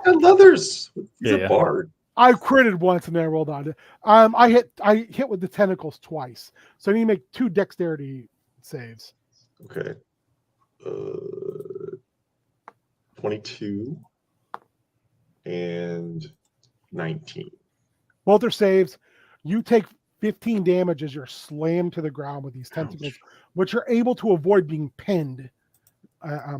And leathers. He's Yeah, a yeah. bard. I critted once and then I rolled on it. I hit with the tentacles twice. So I need to make 2 dexterity saves. Okay. 22 and 19. Both are saves. You take 15 damage as you're slammed to the ground with these tentacles, but you're able to avoid being pinned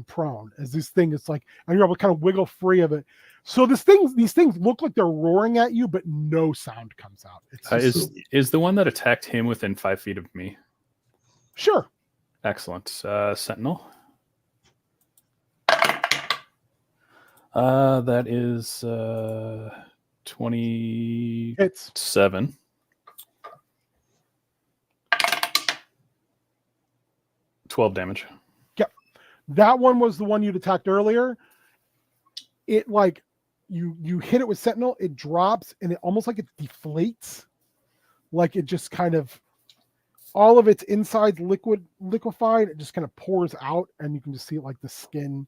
prone as this thing is like, and you're able to kind of wiggle free of it. So these things look like they're roaring at you, but no sound comes out. It's just Is the one that attacked him within 5 feet of me? sure. Excellent. Sentinel. That is 27. It's 12 damage. that one was the one you'd attacked earlier. It like you hit it with Sentinel, it drops and it almost like it deflates. Like it just kind of all of its insides liquefied, it just kind of pours out, and you can just see like the skin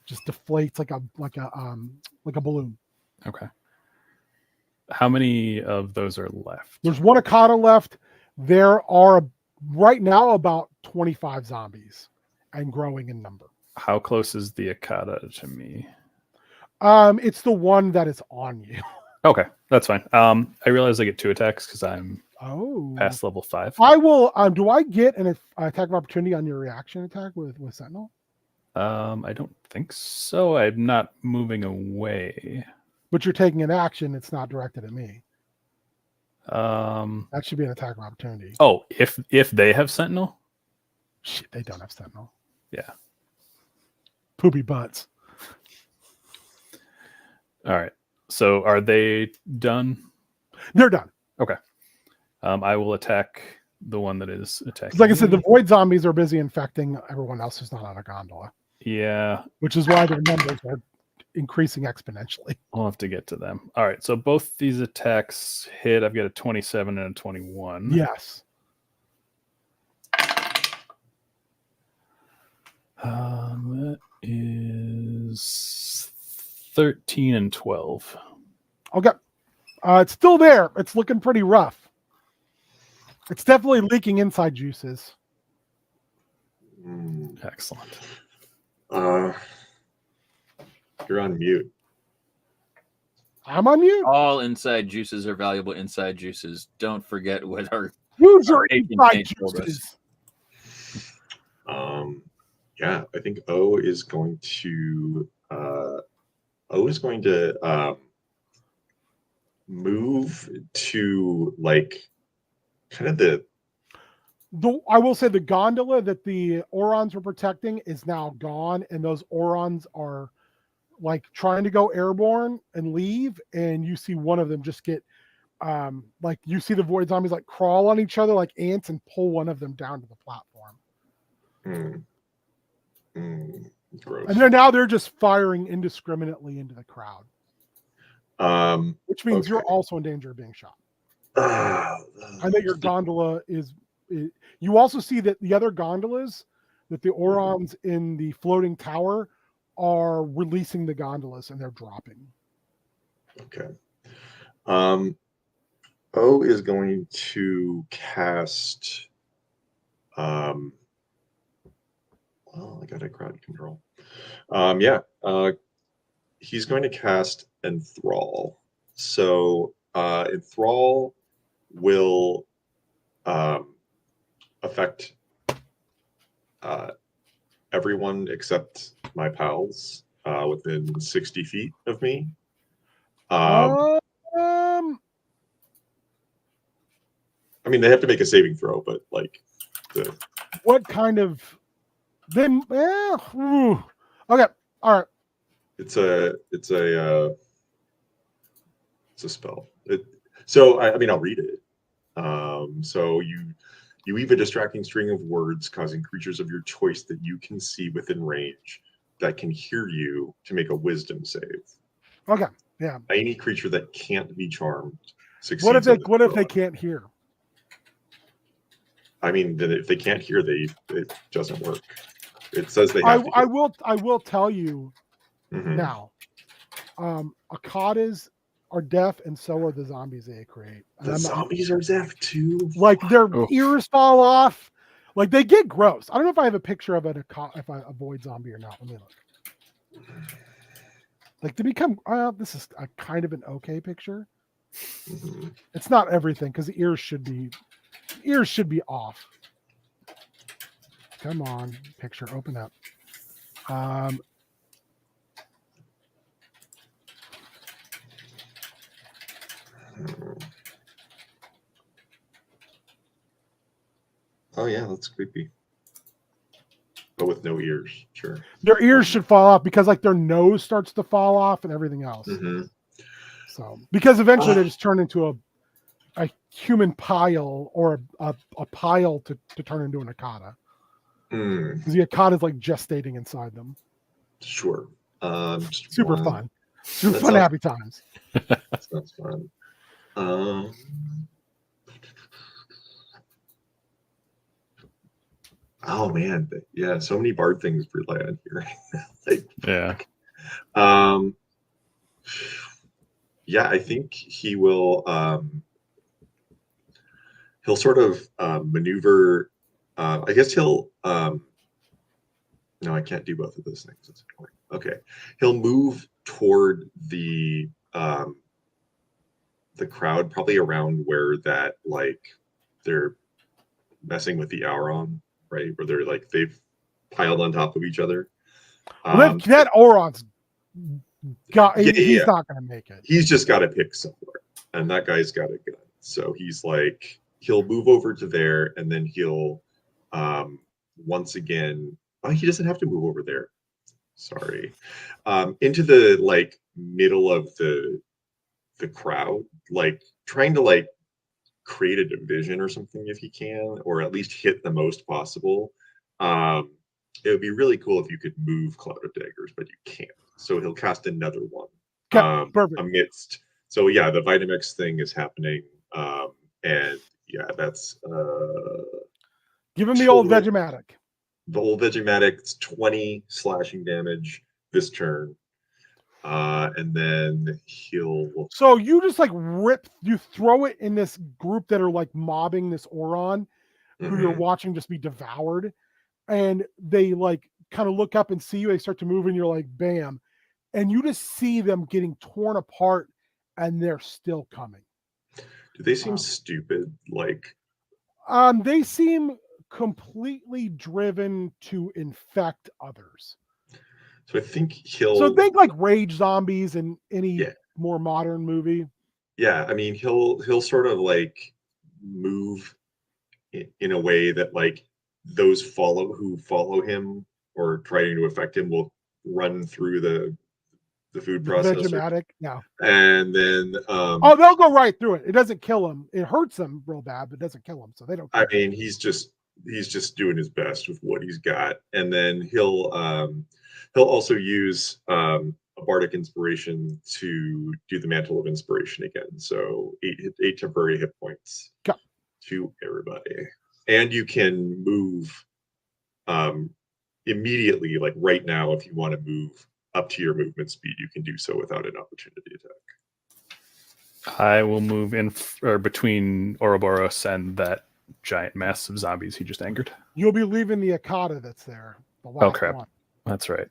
just deflates like a balloon. Okay. How many of those are left? There's one Akata left. There are right now about 25 zombies and growing in number. How close is the Akata to me? It's the one that is on you. Okay, that's fine. I realize I get 2 attacks because I'm Oh, past level 5. I will. Do I get an attack of opportunity on your reaction attack with Sentinel? I don't think so. I'm not moving away. But you're taking an action. It's not directed at me. Um. That should be an attack of opportunity. Oh, if they have Sentinel. Shit, they don't have Sentinel. Yeah. Poopy butts. All right. So are they done? They're done. Okay. I will attack the one that is attacking. 'Cause like I said, the void zombies are busy infecting everyone else who's not on a gondola, Yeah, which is why their numbers are increasing exponentially. I'll have to get to them. All right. So both these attacks hit. I've got a 27 and a 21. Yes. That is 13 and 12. Okay. It's still there. It's looking pretty rough. It's definitely leaking inside juices. Excellent. You're on mute. I'm on mute. All inside juices are valuable inside juices. Don't forget what our Use your agent inside Nate told us. juices. Yeah, I think O is going to move to like kind of the I will say the gondola that the Orons were protecting is now gone, and those Orons are like trying to go airborne and leave, and you see one of them just get like you see the void zombies like crawl on each other like ants and pull one of them down to the platform. Gross. And they're just firing indiscriminately into the crowd. Which means you're also in danger of being shot. I know your gondola is. You also see that the other gondolas, that the Orons in the floating tower are releasing the gondolas and they're dropping. Okay. O is going to cast. Well, I got a crowd control. He's going to cast Enthrall. So Enthrall will affect everyone except my pals within 60 feet of me. I mean, they have to make a saving throw, but like what kind of then? Okay, all right. It's a spell. So I mean, I'll read it. So you weave a distracting string of words, causing creatures of your choice that you can see within range that can hear you to make a wisdom save. Okay, yeah. Any creature that can't be charmed succeeds. What if they can't hear? I mean, then if they can't hear, it doesn't work. It says they have to I will tell you Mm-hmm. now. Akatas are deaf, and so are the zombies they create. The zombies are deaf too. Like their ears fall off. Like they get gross. I don't know if I have a picture of if I avoid zombie or not. Let me look. Like to become. This is a kind of an okay picture. Mm-hmm. It's not everything because the ears should be off. Come on, picture, open up. Oh yeah, that's creepy. But with no ears, sure. Their ears should fall off because like their nose starts to fall off and everything else. Mm-hmm. So because eventually they just turn into a human pile or a pile to turn into an Akata. Because the Akata is like gestating inside them. Sure. Super fun. Super fun, happy times. That's fun. Oh man, yeah, so many bard things rely on here. Like, Yeah. um, yeah, I think he will. He'll sort of maneuver. I guess he'll. No, I can't do both of those things. That's the point. Okay, he'll move toward the crowd, probably around where that like they're messing with the Auron, right? Where they're like they've piled on top of each other. Well, that Oron's got. Yeah, He's not going to make it. He's just got to pick somewhere, and that guy's got a gun. So he's like, he'll move over to there, and then he'll once again. Oh, he doesn't have to move over there. Sorry, into the like middle of the crowd, like trying to like create a division or something if he can, or at least hit the most possible. It would be really cool if you could move Cloud of Daggers, but you can't. So he'll cast another one Perfect. amidst. So yeah, the Vitamix thing is happening, and yeah, that's Give him the old Vegematic. The old Vegematic. It's 20 slashing damage this turn. And then he'll. So you just like you throw it in this group that are like mobbing this Oron, who you're watching just be devoured, and they like kind of look up and see you. They start to move, and you're like, bam, and you just see them getting torn apart, and they're still coming. Do they seem stupid? Like, they seem completely driven to infect others. So I think he'll. So think like rage zombies in any more modern movie. Yeah, I mean he'll sort of like move in a way that like those who follow him or trying to affect him will run through the food processor. Vegematic, yeah. And then they'll go right through it. It doesn't kill them. It hurts them real bad, but it doesn't kill them. So they don't. I mean, he's just doing his best with what he's got, and then he'll also use a bardic inspiration to do the mantle of inspiration again. So 8 temporary hit points to everybody, and you can move immediately, like right now, if you want to move up to your movement speed, you can do so without an opportunity attack. I will move in between Ouroboros and that giant mass of zombies he just angered. You'll be leaving the Akata that's there. Oh crap! One. That's right.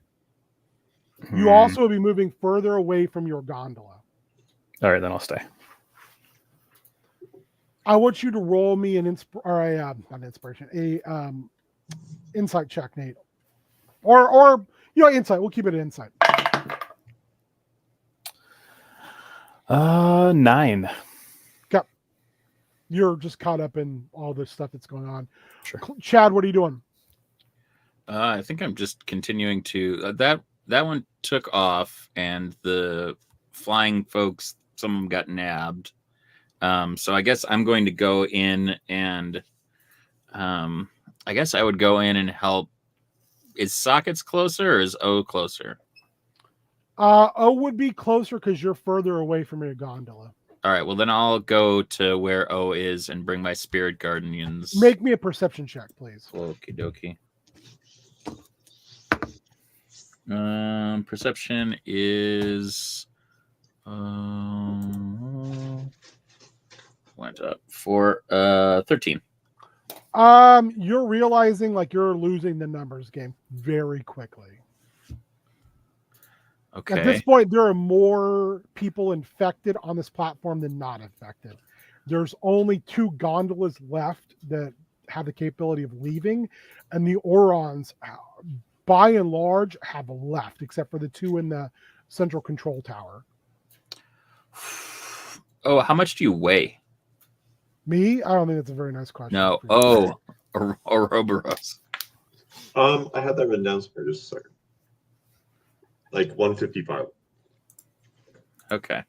You also will be moving further away from your gondola. All right, then I'll stay. I want you to roll me an insight check, Nate, or insight. We'll keep it an insight. 9. Okay. You're just caught up in all this stuff that's going on. Sure. Chad, what are you doing? I think I'm just continuing to that one took off, and the flying folks, some of them got nabbed. So I guess I'm going to go in and I guess I would go in and help. Is Sockets closer or is O closer? O would be closer because you're further away from your gondola. All right, well then I'll go to where O is and bring my spirit guardians. Make me a perception check, please. Okie dokie. Perception is went up for 13. You're realizing like you're losing the numbers game very quickly. Okay. At this point, there are more people infected on this platform than not infected. There's only 2 gondolas left that have the capability of leaving, and the Orons, by and large, have left, except for the 2 in the central control tower. Oh, how much do you weigh? Me? I don't think that's a very nice question. No. Oh, Ouroboros. I had that written down for just a second. Like 155. Okay.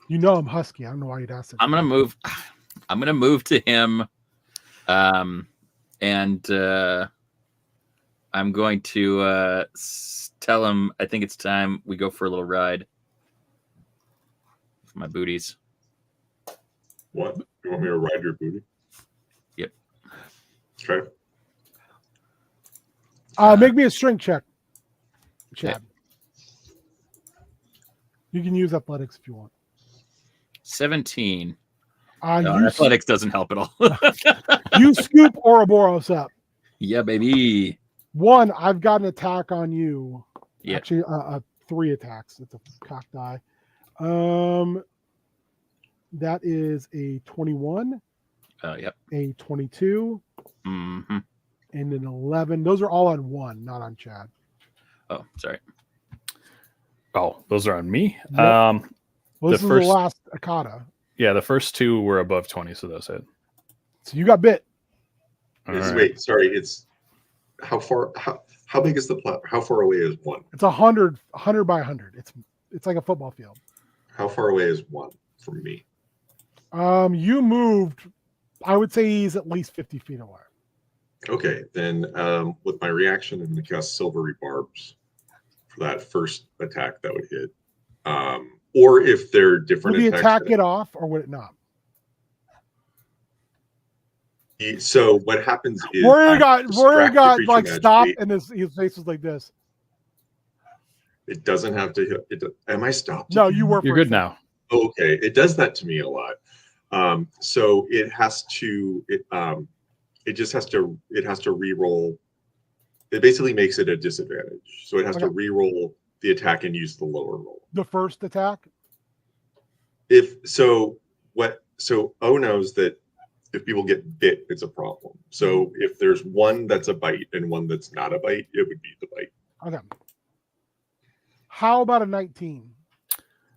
You know I'm husky. I don't know why you'd ask it. I'm gonna move to him, and I'm going to tell him I think it's time we go for a little ride. For my booties. What? You want me to ride your booty? Okay. Make me a strength check, Chad. You can use athletics if you want. 17. You Athletics doesn't help at all. you scoop Ouroboros up. Yeah, baby. 1, I've got an attack on you. Yeah. Actually, 3 attacks. It's a cock die. That is a 21, Yep. a 22, Mm-hmm. and an 11. Those are all on 1, not on Chad. Oh, sorry. Oh, those are on me. Yep. Well, this is first- the last Akata. Yeah, the first 2 were above 20, so those hit. So you got bit. All right. Wait, sorry. It's how far? How big is the platform? How far away is 1? It's 100 by 100. It's like a football field. How far away is 1 from me? You moved. I would say he's at least 50 feet away. Okay, then with my reaction, I'm going to cast Silvery Barbs for that first attack that would hit. Or if they're different Would the attacks. attack get off, or would it not? So what happens is Warrior got like magically. stopped, and his face was like this. It doesn't have to hit. Am I stopped? No, you were. You're good now. Okay, it does that to me a lot. So it has to. It just has to. It has to re-roll. It basically makes it a disadvantage. So it has to re-roll the attack and use the lower roll. The first attack. So O knows that if people get bit, it's a problem. So if there's one that's a bite and one that's not a bite, it would be the bite. Okay. How about a 19?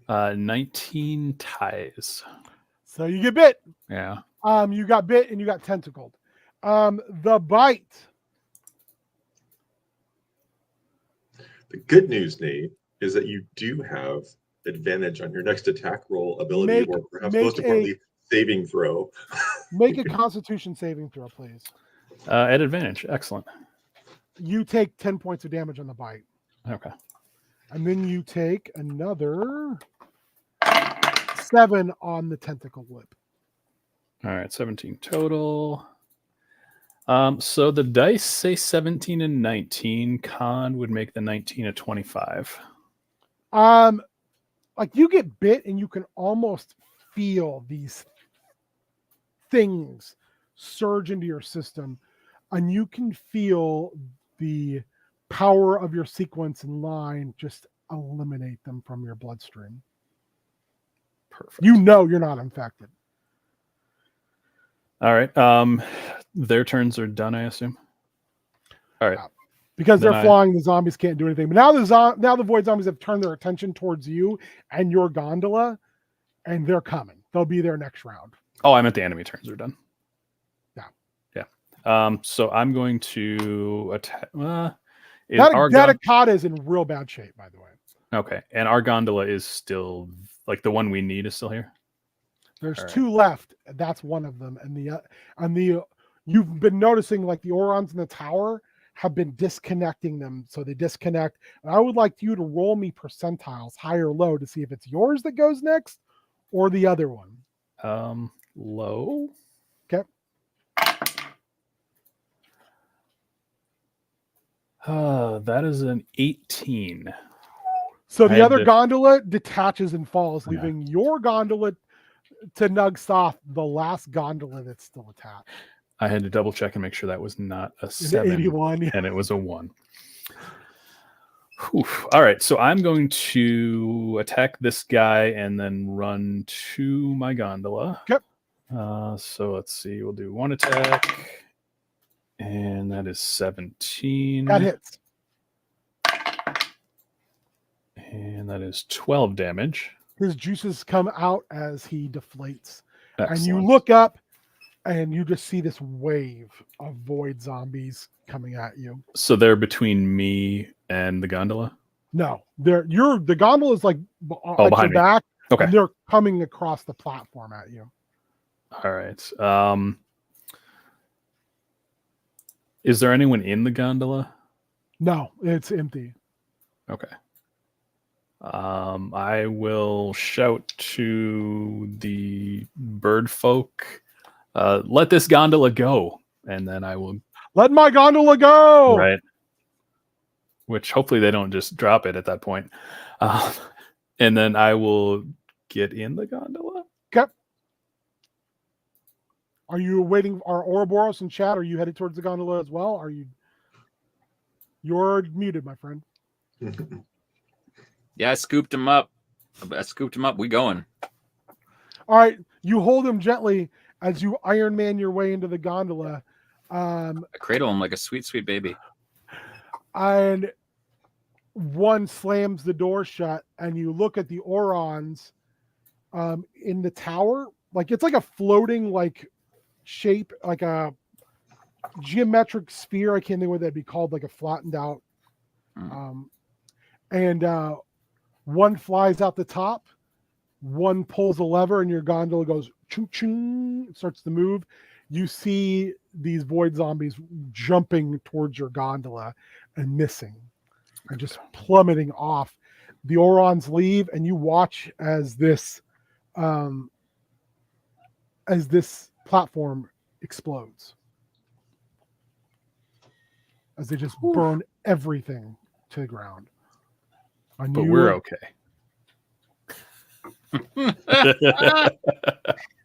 19 ties. So you get bit. Yeah. You got bit and you got tentacled. The bite. The good news, Nate, is that you do have advantage on your next attack roll ability, or perhaps most importantly, saving throw. Make a Constitution saving throw, please. At advantage. Excellent. You take 10 points of damage on the bite. Okay. And then you take another 7 on the tentacle lip. All right, 17 total. So the dice say 17 and 19. Con would make the 19 a 25. Like you get bit and you can almost feel these things surge into your system, and you can feel the power of your sequence and line just eliminate them from your bloodstream. Perfect. You know you're not infected. All right. Their turns are done, I assume. All right. Because Then they're flying, the zombies can't do anything. But now the void zombies have turned their attention towards you and your gondola, and they're coming. They'll be there next round. Oh, I meant the enemy turns are done. Yeah. Yeah. So I'm going to attack. That Akata is in real bad shape, by the way. Okay. And our gondola is still, like, the one we need is still here? There's 2 left. That's one of them. And the you've been noticing, like, the Orons in the tower have been disconnecting them. So they disconnect. And I would like you to roll me percentiles, high or low, to see if it's yours that goes next or the other one. Low. Okay. That is an 18. So the other gondola detaches and falls, leaving your gondola to nug soft the last gondola that's still attached. I had to double check and make sure that was not a 7. 81. And it was a 1. Whew. All right, so I'm going to attack this guy and then run to my gondola. Yep. So let's see. We'll do 1 attack. And that is 17. That hits. And that is 12 damage. His juices come out as he deflates. Excellent. And you look up and you just see this wave of void zombies coming at you. So they're between me and the gondola? No, the gondola is like at behind your me. back. Okay. And they're coming across the platform at you. All right. Is there anyone in the gondola? No, it's empty. Okay. I will shout to the bird folk, let this gondola go. and then I will Let my gondola go. right. Which hopefully they don't just drop it at that point, and then I will get in the gondola. Okay. Are you waiting? Are Ouroboros and Chad? Are you headed towards the gondola as well? Are you? You're muted, my friend. Yeah, I scooped him up. We going. All right. You hold him gently as you Iron Man your way into the gondola. I cradle him like a sweet, sweet baby. And one slams the door shut, and you look at the Orons in the tower. Like it's like a floating shape, like a geometric sphere. I can't think what that'd be called, like a flattened out. And one flies out the top, one pulls a lever, and your gondola goes choo-choo, starts to move. You see these void zombies jumping towards your gondola and missing and just plummeting off. The Orons leave, and you watch as this platform explodes. As they just burn everything to the ground. But we're okay.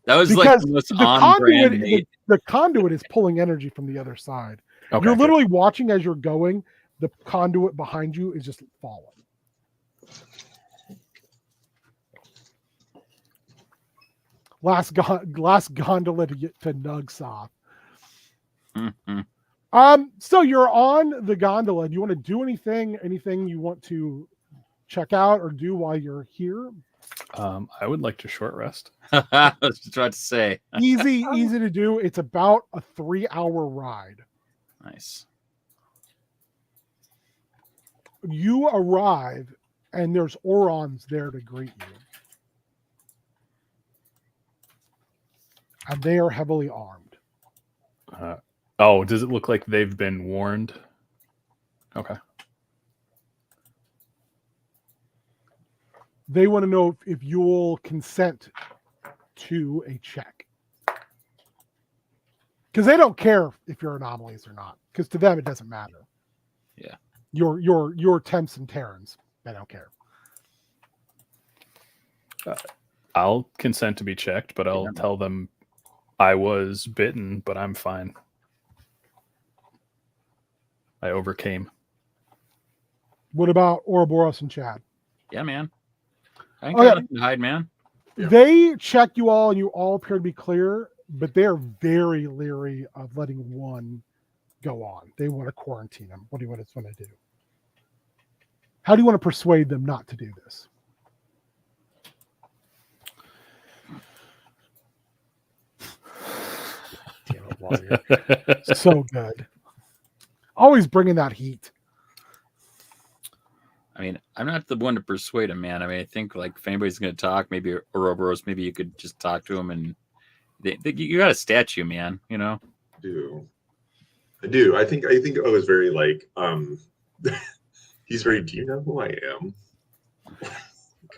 That was because like the most on-brand Nate. the conduit is pulling energy from the other side. Okay, You're literally watching as you're going. The conduit behind you is just falling. Last gondola to get to Nugsoft. So you're on the gondola. Do you want to do anything? Anything you want to check out or do while you're here? I would like to short rest. I was just about to say. Easy to do. It's about a 3-hour ride. Nice. You arrive, and there's Orons there to greet you. And they are heavily armed. Does it look like they've been warned? Okay. They want to know if you'll consent to a check. Because they don't care if you're anomalies or not. Because to them, it doesn't matter. Yeah. You're Temps and Terrans. They don't care. I'll consent to be checked, but I'll tell them I was bitten, but I'm fine. I overcame. What about Ouroboros and Chad? Yeah, man. I ain't got nothing to hide, man. Yeah. They check you all, and you all appear to be clear, but they're very leery of letting one go on. They want to quarantine him. What do you want to do? How do you want to persuade them not to do this? Damn it, Warrior. So good. Always bringing that heat. I mean, I'm not the one to persuade him, man. I mean, I think like if anybody's going to talk, maybe Ouroboros, maybe you could just talk to him, and you got a statue, man. You know. I do. I think I was very like he's very. Do you know who I am?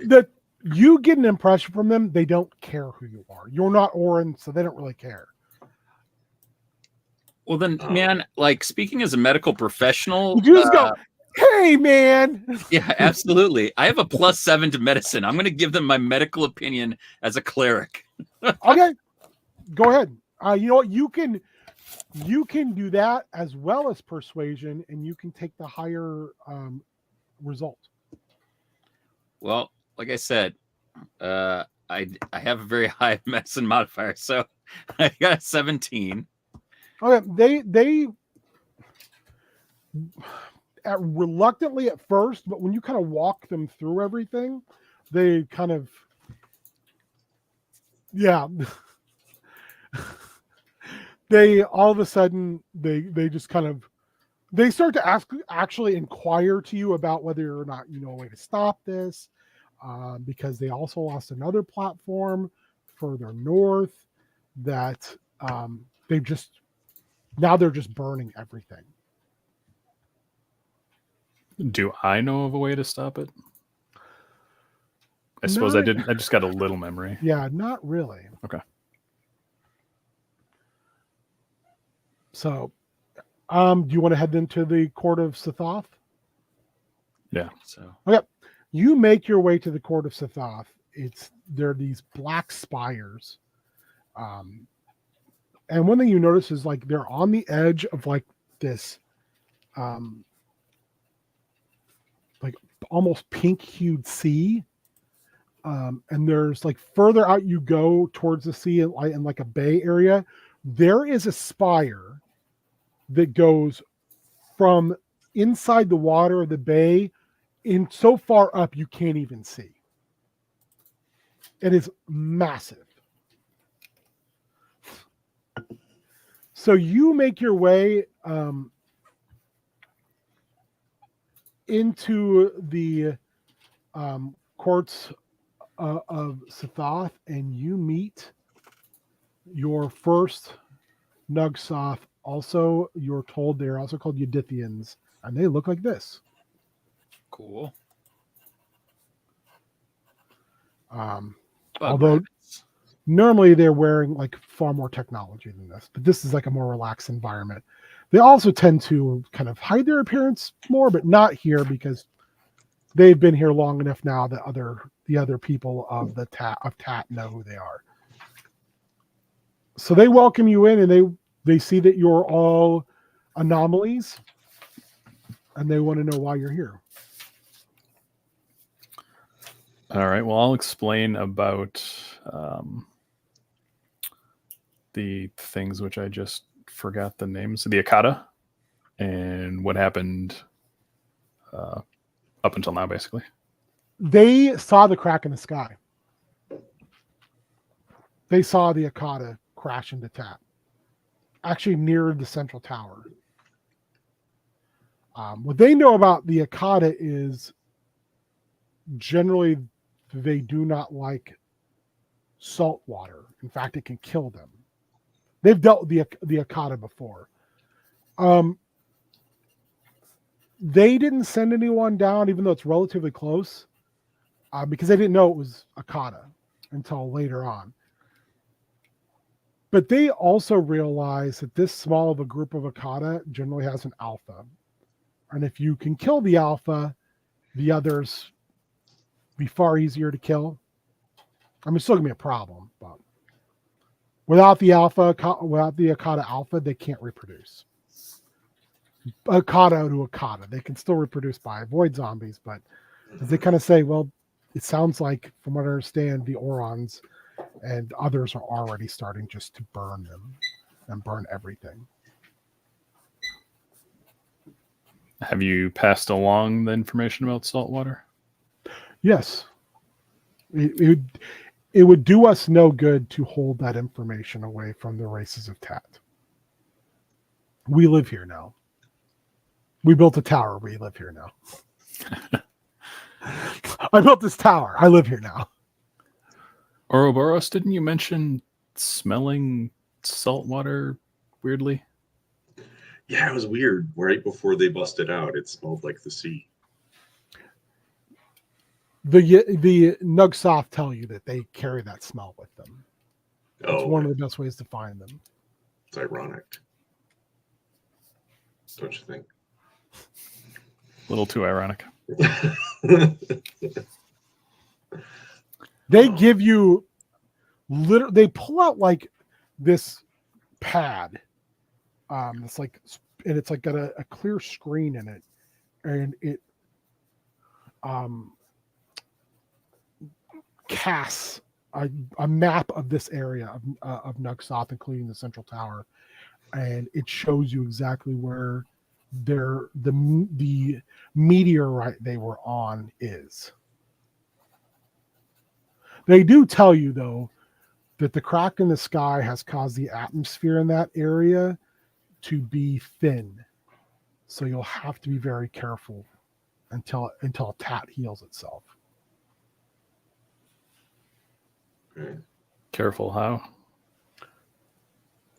That you get an impression from them. They don't care who you are. You're not Orin, so they don't really care. Well, then, man, like speaking as a medical professional, you just go, "Hey, man." Yeah, absolutely. I have a +7 to medicine. I'm going to give them my medical opinion as a cleric. Okay, go ahead. You know what? You can do that as well as persuasion, and you can take the higher result. Well, like I said, I have a very high medicine modifier, so I got a 17. Okay, they reluctantly at first, but when you kind of walk them through everything, they kind of, they all of a sudden they just kind of they start to actually inquire to you about whether or not you know a way to stop this, because they also lost another platform further north that they're just burning everything. Do I know of a way to stop it? I suppose I didn't. I just got a little memory. Yeah, not really. Okay. So, do you want to head into the court of Sithoth? Yeah. So Okay. You make your way to the court of Sithoth. There are these black spires. And one thing you notice is like they're on the edge of like this like almost pink hued sea. And there's like further out you go towards the sea in like a bay area, there is a spire that goes from inside the water of the bay in so far up you can't even see. It is massive. So you make your way into the courts of Sithoth, and you meet your first Nugsoth. Also, you're told they're also called Eudithians, and they look like this. cool. Although normally they're wearing like far more technology than this, but this is like a more relaxed environment. They also tend to kind of hide their appearance more, but not here because they've been here long enough now that the other people of Tat know who they are. So they welcome you in, and they see that you're all anomalies, and they want to know why you're here. All right. Well, I'll explain about the things which I just forgot the names. The Akata and what happened up until now, basically. They saw the crack in the sky. They saw the Akata crash into Tat, actually near the central tower. What they know about the Akata is generally they do not like salt water. In fact, it can kill them. They've dealt with the Akata before. They didn't send anyone down, even though it's relatively close, because they didn't know it was Akata until later on. But they also realize that this small of a group of Akata generally has an alpha. And if you can kill the alpha, the others be far easier to kill. I mean, it's still going to be a problem, but without the Akata alpha, they can't reproduce. Akata to Akata, they can still reproduce by void zombies, but as they kind of say, well, it sounds like, from what I understand, the Orons and others are already starting just to burn them and burn everything. Have you passed along the information about saltwater? Yes. It would do us no good to hold that information away from the races of Tat. We live here now. We built a tower. We live here now. I built this tower. I live here now. Ouroboros, didn't you mention smelling saltwater weirdly? Yeah, it was weird. Right before they busted out, it smelled like the sea. The Nugsoth tell you that they carry that smell with them. It's one of the best ways to find them. It's ironic. Don't you think? A little too ironic. They give you they pull out like this pad. It's like, and it's like got a clear screen in it, and it casts a map of this area of Nugsoth, including the central tower, and it shows you exactly where the meteorite they were on is. They do tell you, though, that the crack in the sky has caused the atmosphere in that area to be thin. So you'll have to be very careful until Tat heals itself. Okay. Careful how?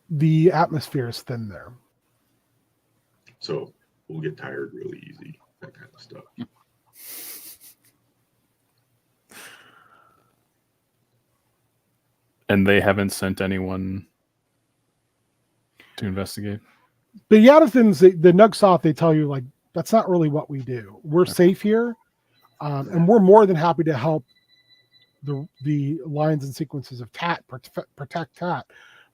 The atmosphere is thin there. So we'll get tired really easy, that kind of stuff. And they haven't sent anyone to investigate? But the other things, the Nugsoft, they tell you, like, that's not really what we do. We're safe here, and we're more than happy to help the lines and sequences of Tat protect Tat.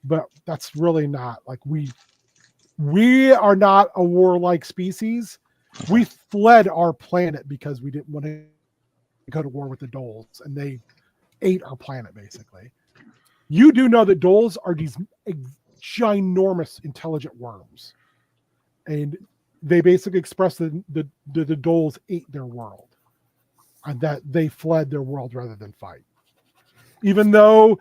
But that's really not like we are not a warlike species. We fled our planet because we didn't want to go to war with the Doles, and they ate our planet basically. You do know that Doles are these ginormous intelligent worms, and they basically express the Doles ate their world, and that they fled their world rather than fight. Even though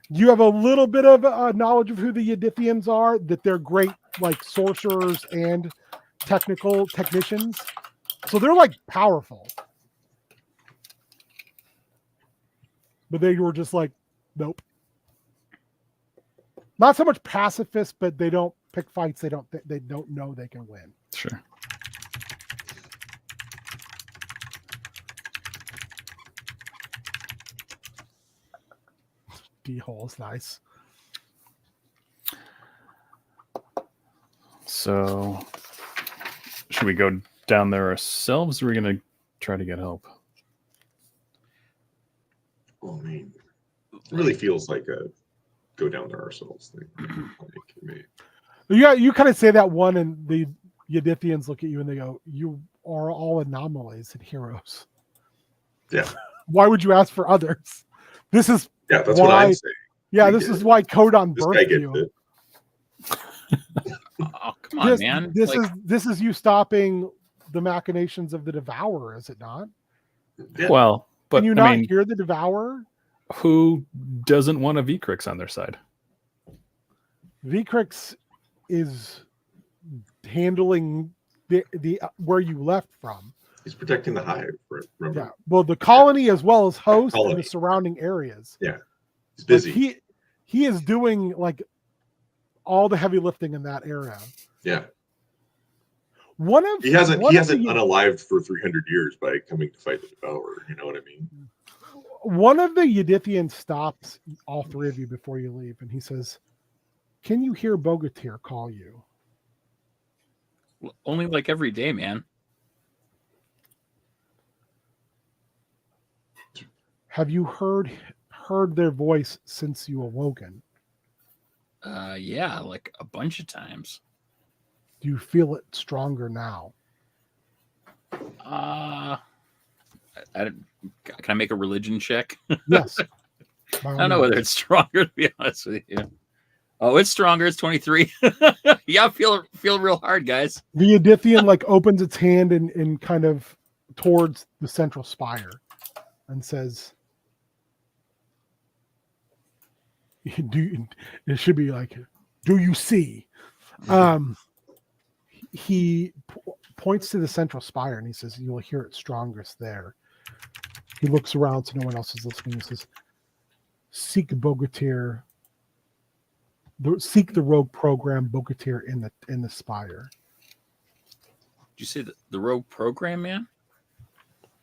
you have a little bit of knowledge of who the Yidithians are, that they're great like sorcerers and technicians, so they're like powerful. But they were just like, nope. Not so much pacifists, but they don't pick fights they don't know they can win. Sure. D-hole is nice. So, should we go down there ourselves, or are we going to try to get help? Well, I mean, it really feels like a go down there ourselves thing. To me. Yeah, you kind of say that one, and the Yidithians look at you and they go, "You are all anomalies and heroes." Yeah. Why would you ask for others? This is that's what I'm saying. Yeah, this is why Codon This guy birthed gets you. it. Oh, come on, man. This is you stopping the machinations of the Devourer, is it not? Yeah. Well, but Can you I not mean, hear the Devourer? who doesn't want a Vicrix on their side? Vicrix is handling the where you left from. He's protecting the hive, remember? Yeah. Well, the colony as well as host and Colony. the surrounding areas. Yeah. He's busy. Like he is doing like all the heavy lifting in that area. Yeah. He hasn't unalived for 300 years by coming to fight the Devourer. You know what I mean? One of the Yidithians stops all three of you before you leave, and he says, "Can you hear Bogatyr call you?" Only like every day, man. Have you heard their voice since you awoken? Yeah, like a bunch of times. Do you feel it stronger now? Can I make a religion check? Yes. I don't know whether it's stronger, to be honest with you. Oh, it's stronger. It's 23. Yeah, feel real hard, guys. The Yidithian like opens its hand and kind of towards the central spire and says, it should be like, do you see? He points to the central spire and he says, you will hear it strongest there. He looks around so no one else is listening. He says, seek Bogatyr. Seek the rogue program Bogatyr in the spire. Did you say the rogue program, man?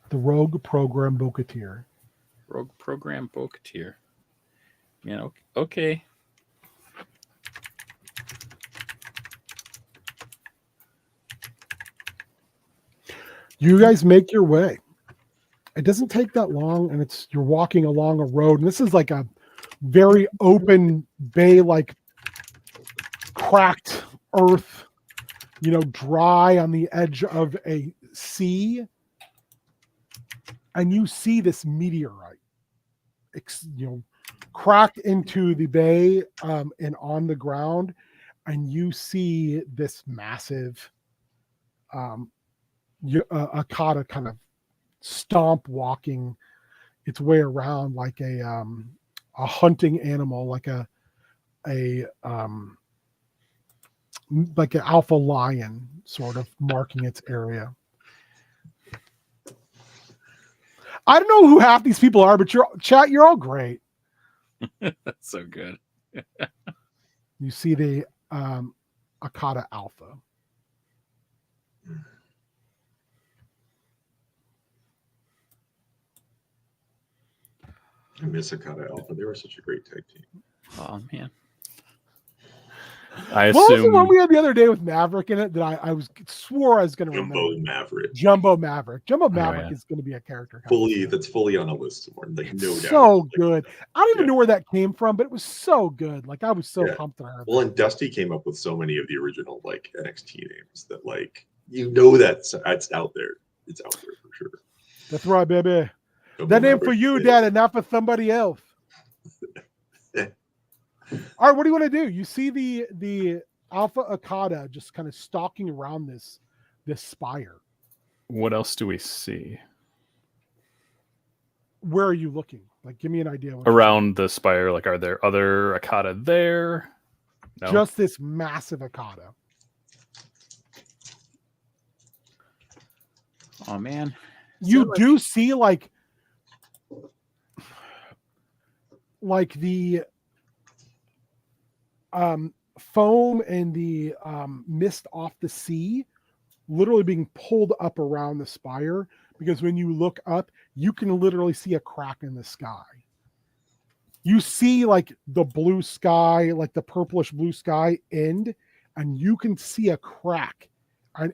The rogue program Bogatyr. Rogue program Bogatyr. Yeah, okay. You guys make your way. It doesn't take that long, and you're walking along a road, and this is like a very open bay, like cracked earth, dry on the edge of a sea, and you see this meteorite, cracked into the bay and on the ground, and you see this massive Akata kind of stomp walking its way around like a hunting animal, like like an alpha lion, sort of marking its area. I don't know who half these people are, but you're all great. That's so good. You see the Akata Alpha. I miss Akata Alpha. They were such a great tag team. Oh man. I What was the one assume we had the other day with Maverick in it that I swore I was going to remember? Jumbo Maverick. Jumbo Maverick. Jumbo Maverick yeah. is going to be a character. coming soon. That's fully on a list somewhere. Like no doubt. So Like, good. I don't even yeah. know where that came from, but it was so good. Like I was so Yeah. pumped that I heard Well, that. and Dusty came up with so many of the original like NXT names that like that's out there. It's out there for sure. That's right, baby. Jumbo That name for Maverick you, is- Dad, and not for somebody else. All right, what do you want to do? You see the Alpha Akata just kind of stalking around this spire. what else do we see Where are you looking? Like, give me an idea. What you're around the spire? Like, are there other Akata there? No. just this massive Akata. Oh man. You do see like the foam and the mist off the sea literally being pulled up around the spire, because when you look up, you can literally see a crack in the sky. You see like the blue sky, like the purplish blue sky end, and you can see a crack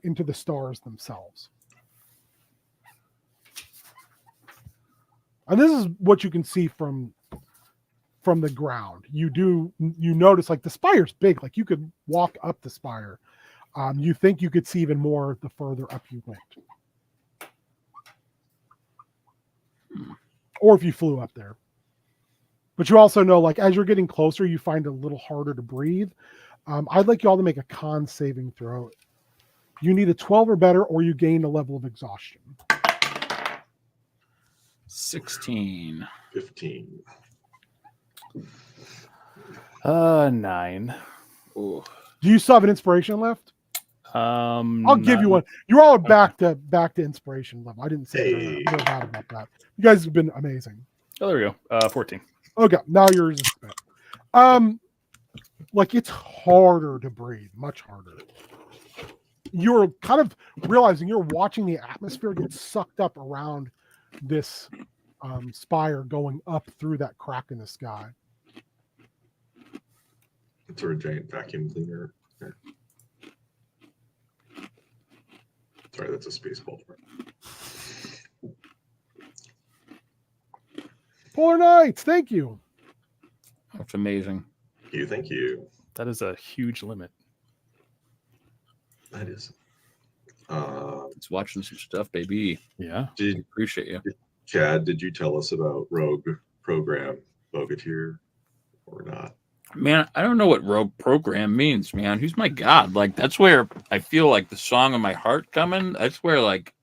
into the stars themselves. And this is what you can see from the ground. You notice like the spire's big, like you could walk up the spire. You think you could see even more the further up you went. Or if you flew up there. But you also know, like, as you're getting closer, you find it a little harder to breathe. I'd like you all to make a con saving throw. You need a 12 or better, or you gain a level of exhaustion. 16. 15. 9. Ooh. Do you still have an inspiration left? I'll give you one. You're all back to inspiration level. I didn't say Hey. you're bad about that. You guys have been amazing. Oh, there we go. 14. Okay, now yours is better. Like it's harder to breathe, much harder. You're kind of realizing you're watching the atmosphere get sucked up around this spire going up through that crack in the sky. It's a giant vacuum cleaner. Okay. Sorry, that's a space ball. Polar Knights, thank you. That's amazing. Thank you. That is a huge limit. That is. It's watching some stuff, baby. Yeah. Appreciate you. Chad, did you tell us about Rogue Program Bogatir or not? Man, I don't know what rogue program means, man. Who's my god? Like that's where I feel like the song of my heart coming. That's where like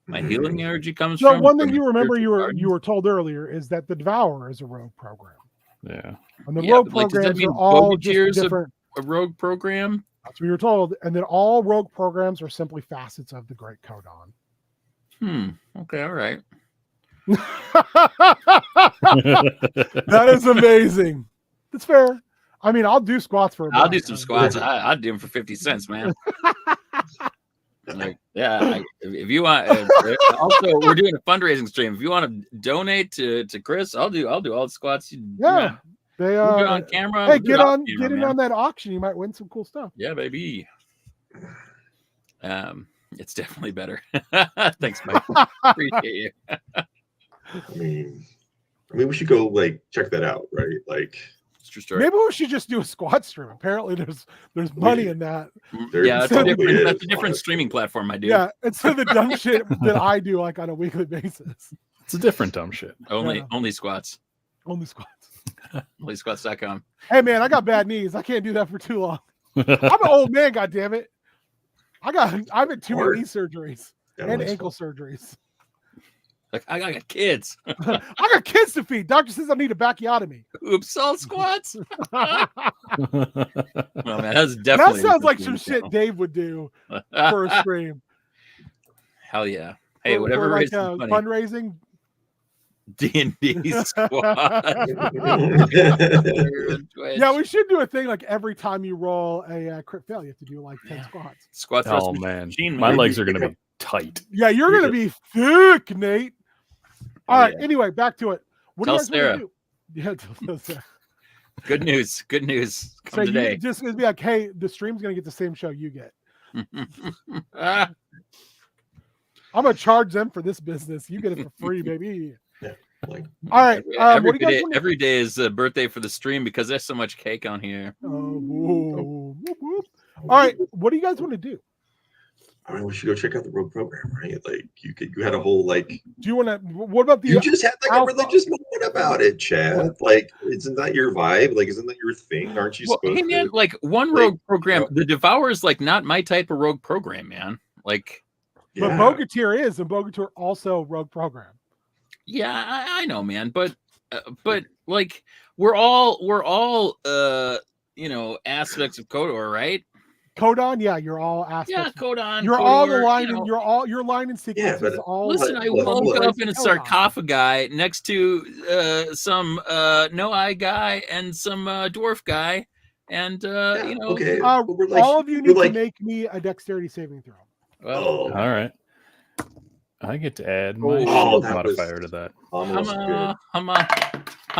my healing energy comes So from. one thing from you the remember spiritual you were told earlier is that the Devourer is a rogue program. Yeah. And the Yeah, rogue but, like, does that programs mean are all Bogatir just is different. a rogue program. That's what you were told. And then all rogue programs are simply facets of the Great Codon. Okay, all right. That is amazing. That's fair. I mean, I'll do squats for a I'll buck. do some squats. I'd do them for 50 cents, man. Like, yeah. If you want, also we're doing a fundraising stream. If you want to donate to Chris, I'll do all the squats. Yeah. They We'll do it on camera. Hey, We'll do get it off on camera, get in man. on that auction. You might win some cool stuff. Yeah, baby. It's definitely better. Thanks, Mike. Appreciate you. I mean, we should go like check that out, right? Like, It's true story. Maybe we should just do a squat stream. Apparently, there's money in that. there Yeah, that's a probably different, is, that's a different honestly. streaming platform I do. Yeah, instead of the dumb shit that I do like on a weekly basis. It's a different dumb shit. Only squats. Only squats. Onlysquats.com. Hey man, I got bad knees. I can't do that for too long. I'm an old man, goddammit. I've had too many knee surgeries Yeah, and that's ankle fun. surgeries. Like I got kids. I got kids to feed. Doctor says I need a backiotomy. Oops, all squats. That Well, man, that's definitely sounds like some shit Dave would do for a stream. Hell yeah. Hey, For whatever like raises money. fundraising. D&D squad. Yeah, we should do a thing like every time you roll a crit fail, you have to do like 10 squats. Squat thrust Oh man, machine, my man. legs are gonna be tight. Yeah, you're gonna be thick, Nate. All right. yeah. Anyway, back to it. What Tell do you guys Sarah. want to do? Yeah, tell Sarah. Good news. Good news. So Come you today. just gonna be like, hey, the stream's gonna get the same show you get. Ah, I'm gonna charge them for this business. You get it for free, baby. Like, All right. What do you guys want to? every day is a birthday for the stream because there's so much cake on here. Whoop, whoop. All right. What do you guys want to do? I mean, we should go check out the Rogue program, right? Like, you had a whole like. Do you want to? What about the? You just had like Alpha? a religious moment about it, Chad. Like, isn't that your vibe? Like, isn't that your thing? Aren't you supposed hey man, to? like one like, rogue program, you know? the Devour is like not my type of rogue program, man. Like, But Bogatir is, and Bogatir also rogue program. yeah, I know, man, but like we're all you know, aspects of Kodor, right? Codon, yeah, you're all aspects. Yeah, Kodon. You're Kodor, all the line, you know. and you're all your line and sequences. but all. Listen, I Look, woke look. up in a Codon. sarcophagi next to some no eye guy and some dwarf guy, and you know. Okay, but we're like, all of you need to make me a dexterity saving throw. Well, oh, All right. I get to add my Oh, shield that was- modifier to that. almost good. I'm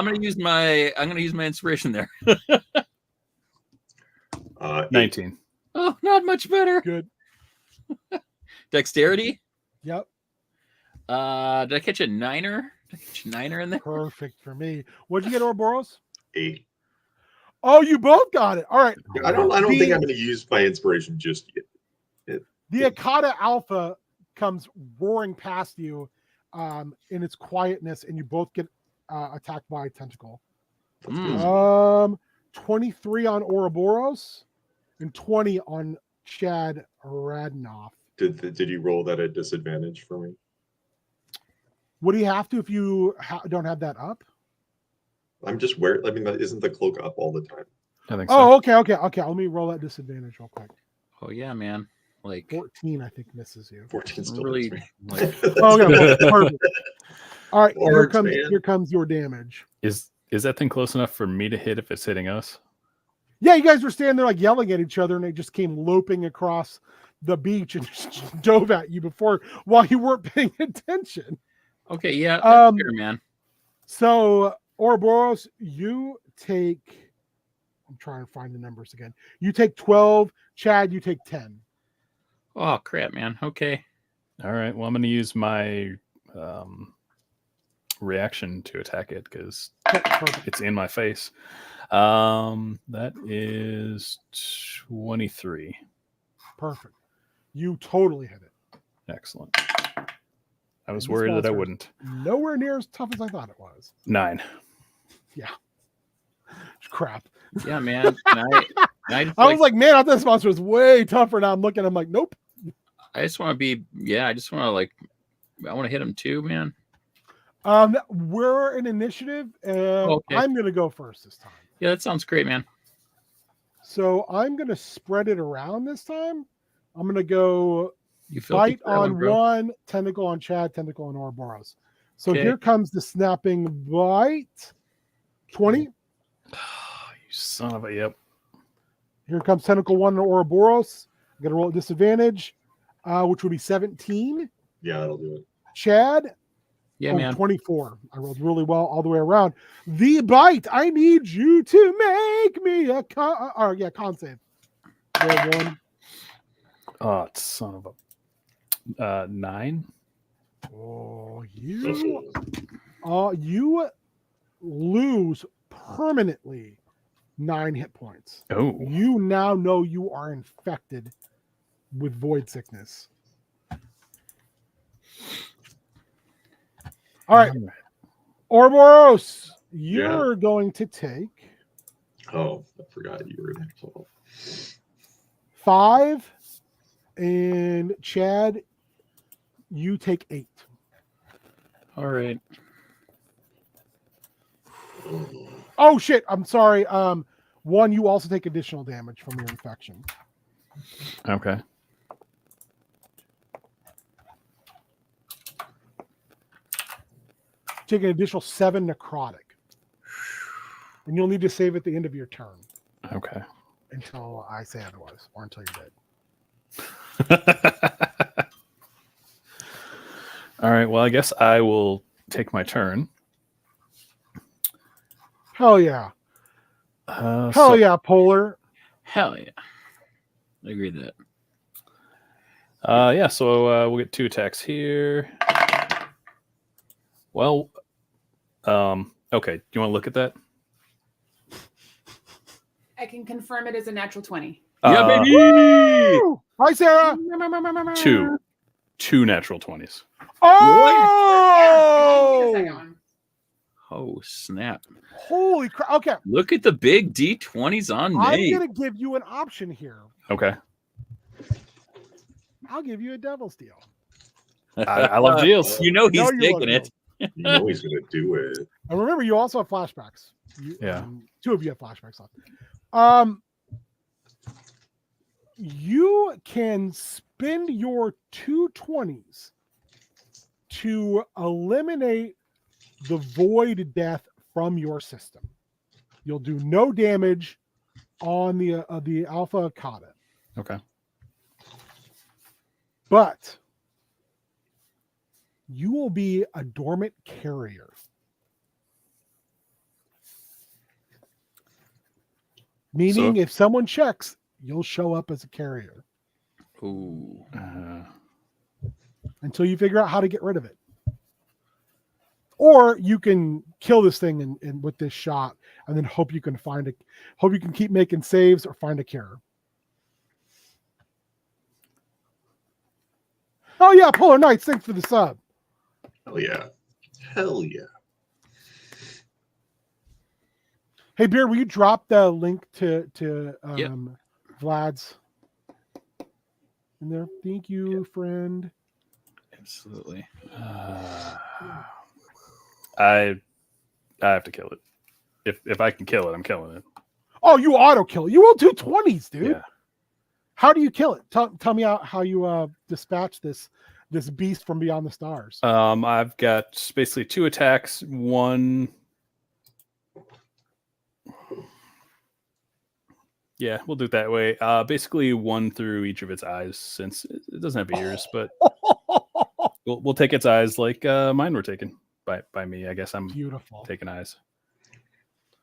gonna use my inspiration there. 19. Oh, not much better. Good. Dexterity. Yep. Did I catch a niner? Did I catch a niner in there? Perfect for me. What'd you get, Ouroboros? 8. Oh, you both got it. All right. I don't think I'm going to use my inspiration just yet. The Akata Alpha comes roaring past you in its quietness, and you both get attacked by a tentacle. That's Mm. good. 23 on Ouroboros and 20 on Chad Radnoff. Did you roll that at disadvantage for me? Would he have to if you don't have that up? I'm just wearing. I mean, isn't the cloak up all the time? I think so. Oh, okay. Let me roll that disadvantage real quick. Oh yeah, man. Like 14, I think, misses you. 14 still really. hits me. Like, Oh, okay. Perfect. All right, Works, man. here comes your damage. Is that thing close enough for me to hit if it's hitting us? Yeah, you guys were standing there like yelling at each other, and they just came loping across the beach and just dove at you while you weren't paying attention. okay, yeah, that's fair, man. So, Ouroboros, you take. I'm trying to find the numbers again. You take 12. Chad, you take 10. Oh crap, man. Okay. All right. Well, I'm going to use my reaction to attack it because Perfect. it's in my face. That is 23. Perfect. You totally hit it. Excellent. I was This worried that I monster wouldn't. Nowhere near as tough as I thought it was. 9. Crap. Yeah, man. I was like, man, I thought this monster was way tougher. Now I'm looking, I'm like, nope. I just want to be. Yeah, I just want to like. I want to hit him too, man. We're in initiative, and Okay. I'm gonna go first this time. Yeah, that sounds great, man. So I'm gonna spread it around this time. I'm gonna go You filthy bite on bro. one, tentacle on Chad, tentacle on Ouroboros. So Okay. here comes the snapping bite. 20. You son of a yep. Here comes tentacle one on Ouroboros. I'm gonna roll at disadvantage, which would be 17. Yeah, that'll do it. Chad, Yeah, man. 24. I rolled really well all the way around. The bite. I need you to make me a con save. Roll one. Oh, son of a 9. Oh, you lose permanently 9 hit points. Oh, You now know you are infected with void sickness. All right, Ouroboros, you're going to take Oh, I forgot you were there. 5, and Chad, you take 8. All right. Oh shit! I'm sorry. 1, you also take additional damage from your infection. okay. Take an additional 7 necrotic, and you'll need to save at the end of your turn Okay. until I say otherwise, or until you're dead. All right. Well, I guess I will take my turn. Hell yeah! Hell yeah, Polar. Hell yeah. I agree with that. Yeah, so we'll get 2 attacks here. Well, okay. Do you want to look at that? I can confirm it as a natural 20. Yeah, baby. Woo! Hi, Sarah. 2 natural 20s. Oh! Second one. Oh, snap. Holy crap. Okay. Look at the big D20s on I'm Nate. going to give you an option here. Okay. I'll give you a Devil's Deal. I love deals. You know he's No, you taking love it. You know he's going to do it. And remember, you also have flashbacks. Yeah. 2 of you have flashbacks on. You can spend your 2 20s to eliminate the void death from your system. You'll do no damage on the Alpha Akata. Okay. But you will be a dormant carrier. Meaning, if someone checks, you'll show up as a carrier. Ooh. Until you figure out how to get rid of it. Or you can kill this thing and with this shot, and then hope you can keep making saves or find a cure. Oh yeah, Polar Knights, thanks for the sub. Hell yeah. Hell yeah. Hey Beer, will you drop the link to Yep. Vlad's in there? Thank you, friend. Absolutely. I have to kill it. If I can kill it, I'm killing it. Oh, you auto kill. You will do 20s, dude. Yeah. How do you kill it? Tell me how you dispatch this beast from beyond the stars. I've got basically 2 attacks. One. Yeah, we'll do it that way. Basically 1 through each of its eyes, since it doesn't have ears, but we'll take its eyes like mine were taken by me. I guess I'm Beautiful. taking eyes.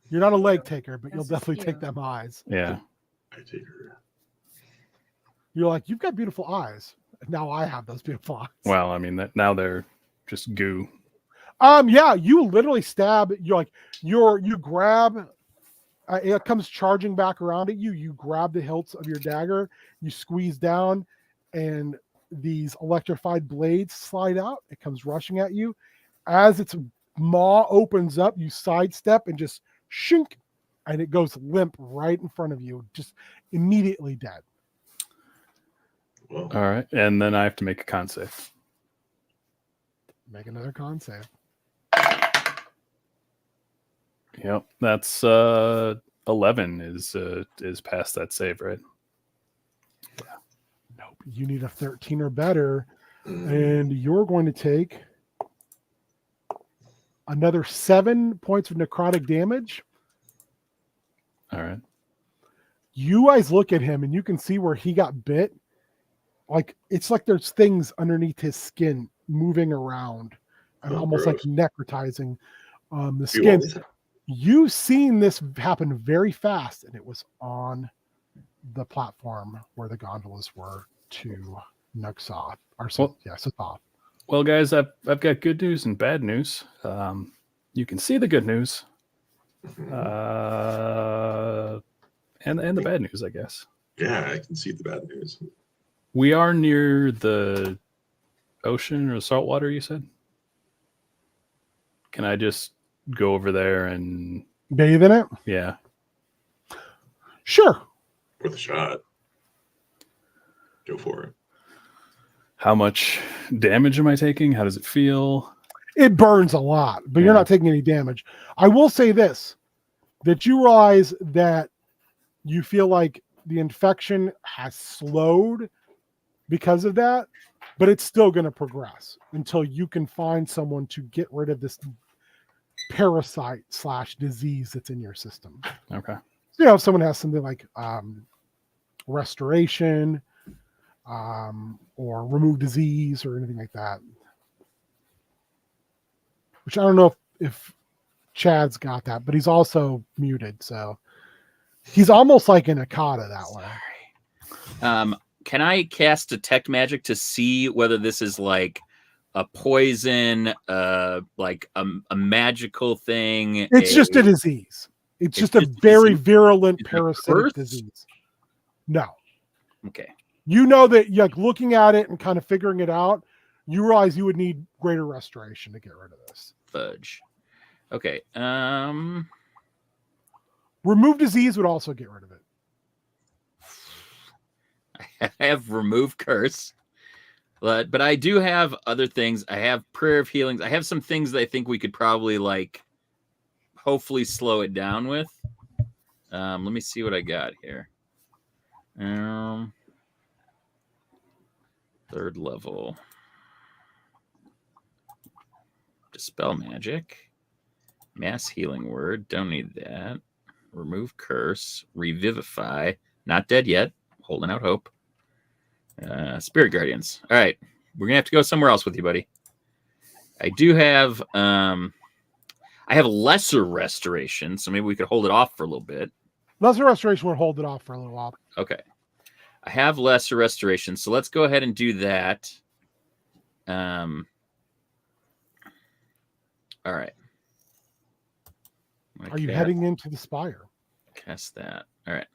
You're not a leg taker, but you'll That's definitely take cute. them eyes. Yeah. I take her. You're like, you've got beautiful eyes. Now I have those beautiful eyes. Well, I mean now they're just goo. Yeah, you literally stab. You grab. It comes charging back around at you. You grab the hilts of your dagger. You squeeze down, and these electrified blades slide out. It comes rushing at you. As its maw opens up, you sidestep and just shink, and it goes limp right in front of you, just immediately dead. Well, All right, and then I have to make a con save. Make another con save. Yep, that's 11 is past that save, right? Nope. You need a 13 or better, and you're going to take another 7 points of necrotic damage. All right. You guys look at him, and you can see where he got bit. Like it's like there's things underneath his skin moving around, and almost gross. like necrotizing the You skin. always have- You've seen this happen very fast, and it was on the platform where the gondolas were to Nuxoth. Sothoth. Well, guys, I've got good news and bad news. You can see the good news, and the bad news, I guess. Yeah, I can see the bad news. We are near the ocean or the salt water, you said? Can I just go over there and Bathe in it? yeah? Sure. With a shot. Go for it. How much damage am I taking? How does it feel? It burns a lot, but you're Yeah. not taking any damage. I will say this, that you realize that you feel like the infection has slowed because of that, but it's still going to progress until you can find someone to get rid of this parasite / disease that's in your system. Okay. So, if someone has something like restoration or remove disease or anything like that, which I don't know if Chad's got that, but he's also muted. So He's almost like an Akata that way. Can I cast detect magic to see whether this is like a poison, like a magical thing? It's just a disease. It's just a very virulent parasitic disease. No. Okay. You know that, like, looking at it and kind of figuring it out, you realize you would need greater restoration to get rid of this. Fudge. Okay. Remove disease would also get rid of it. I have remove curse, but I do have other things. I have prayer of healings. I have some things that I think we could probably like, hopefully slow it down with. Let me see what I got here. Third level. Dispel magic. Mass healing word. Don't need that. Remove curse. Revivify. Not dead yet. Holding out hope. Spirit guardians. All right. We're going to have to go somewhere else with you, buddy. I do have... I have lesser restoration, so maybe we could hold it off for a little bit. Lesser restoration would hold it off for a little while. Okay. I have lesser restoration, so let's go ahead and do that. All right. Are you heading into the spire? Cast that. All right.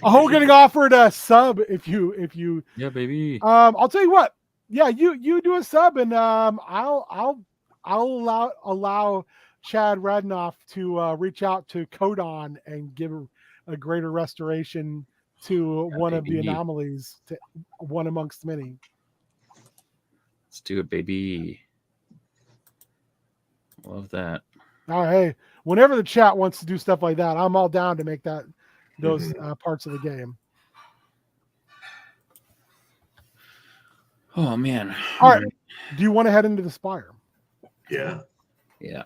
Oh, getting offered a sub if you. Yeah, baby. I'll tell you what. Yeah, you do a sub, and I'll allow Chad Radnoff to reach out to Codon and give a greater restoration to one of the anomalies, to one amongst many. Let's do it, baby. Love that. Oh, hey, whenever the chat wants to do stuff like that, I'm all down to make those parts of the game. Oh man! All right, do you want to head into the spire? Yeah. Yeah.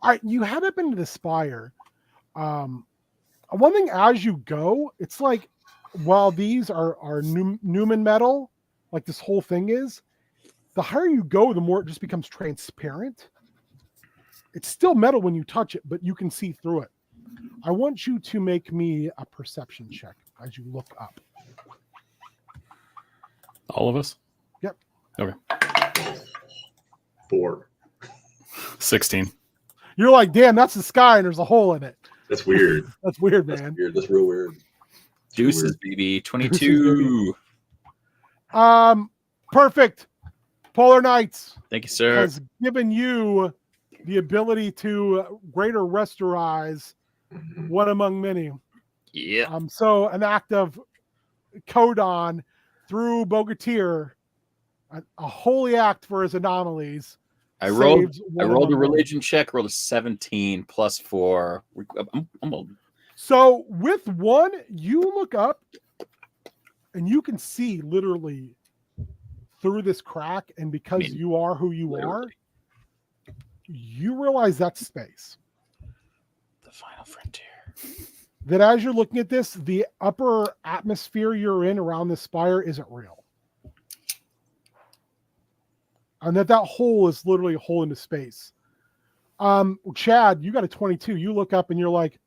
All right, you head up into the spire. One thing as you go, it's like, while these are Newman metal, like this whole thing is, the higher you go, the more it just becomes transparent. It's still metal when you touch it, but you can see through it. I want you to make me a perception check as you look up. All of us? Yep. Okay. 4. 16. You're like, damn, that's the sky and there's a hole in it. That's weird. That's weird, man. That's weird. That's real weird. Deuces, baby. 22. Perfect. Polar Knights Thank you, sir. has given you the ability to greater restorize one among many. Yeah. So an act of Codon through Bogatir, a holy act for his anomalies. I rolled one a among many. religion check, rolled a 17 plus 4. I'm old. So with one, you look up and you can see literally through this crack, and because you are who you are, you realize that's space. The final frontier. That as you're looking at this, the upper atmosphere you're in around the spire isn't real. And that hole is literally a hole into space. Chad, you got a 22. You look up and you're like,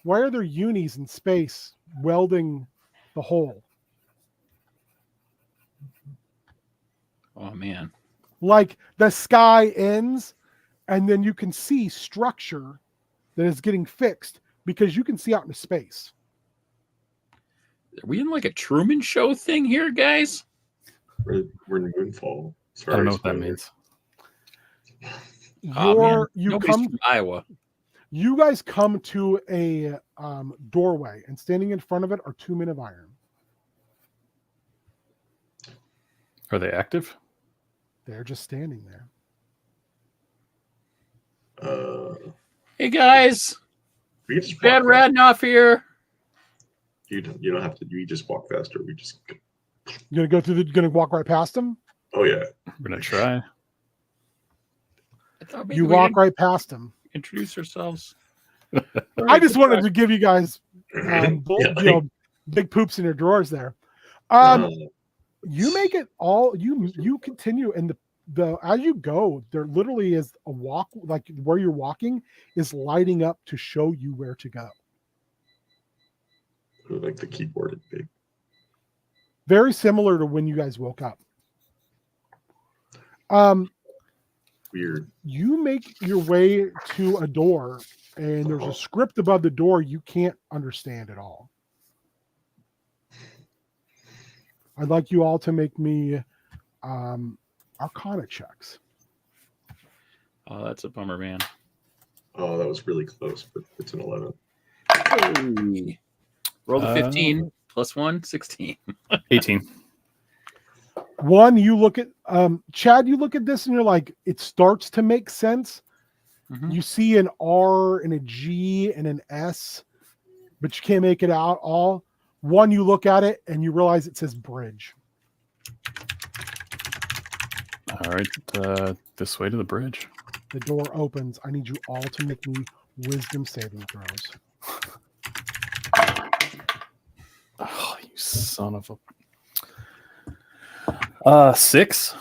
why are there unis in space welding the hole? Oh man. Like the sky ends and then you can see structure that is getting fixed because you can see out into space. Are we in like a Truman Show thing here, guys? We're in Moonfall. I don't know what that means. Nobody's from Iowa. You guys come to a doorway, and standing in front of it are 2 men of iron. Are they active? They're just standing there. Hey guys, we can just Chad walk faster. Radnoff here. You don't have to. You just walk faster. We just. You're gonna walk right past them? Oh yeah. We're going to try. I thought maybe You we walk didn't right past them. introduce ourselves. I just wanted to give you guys big poops in your drawers there. You make it all, you continue, and as you go, there literally is a walk, like where you're walking is lighting up to show you where to go. Like the keyboard is big. Very similar to when you guys woke up. Weird. You make your way to a door, and there's a script above the door you can't understand at all. I'd like you all to make me Arcana checks. Oh, that's a bummer, man. Oh, that was really close, but it's an 11. Hey. Roll the 15 plus 1, 16. 18. One, you look at Chad, you look at this and you're like, it starts to make sense. Mhm. You see an R and a G and an S, but you can't make it out all. One, you look at it and you realize it says bridge. All right. This way to the bridge. The door opens. I need you all to make me wisdom saving throws. Oh, you son of a... 6.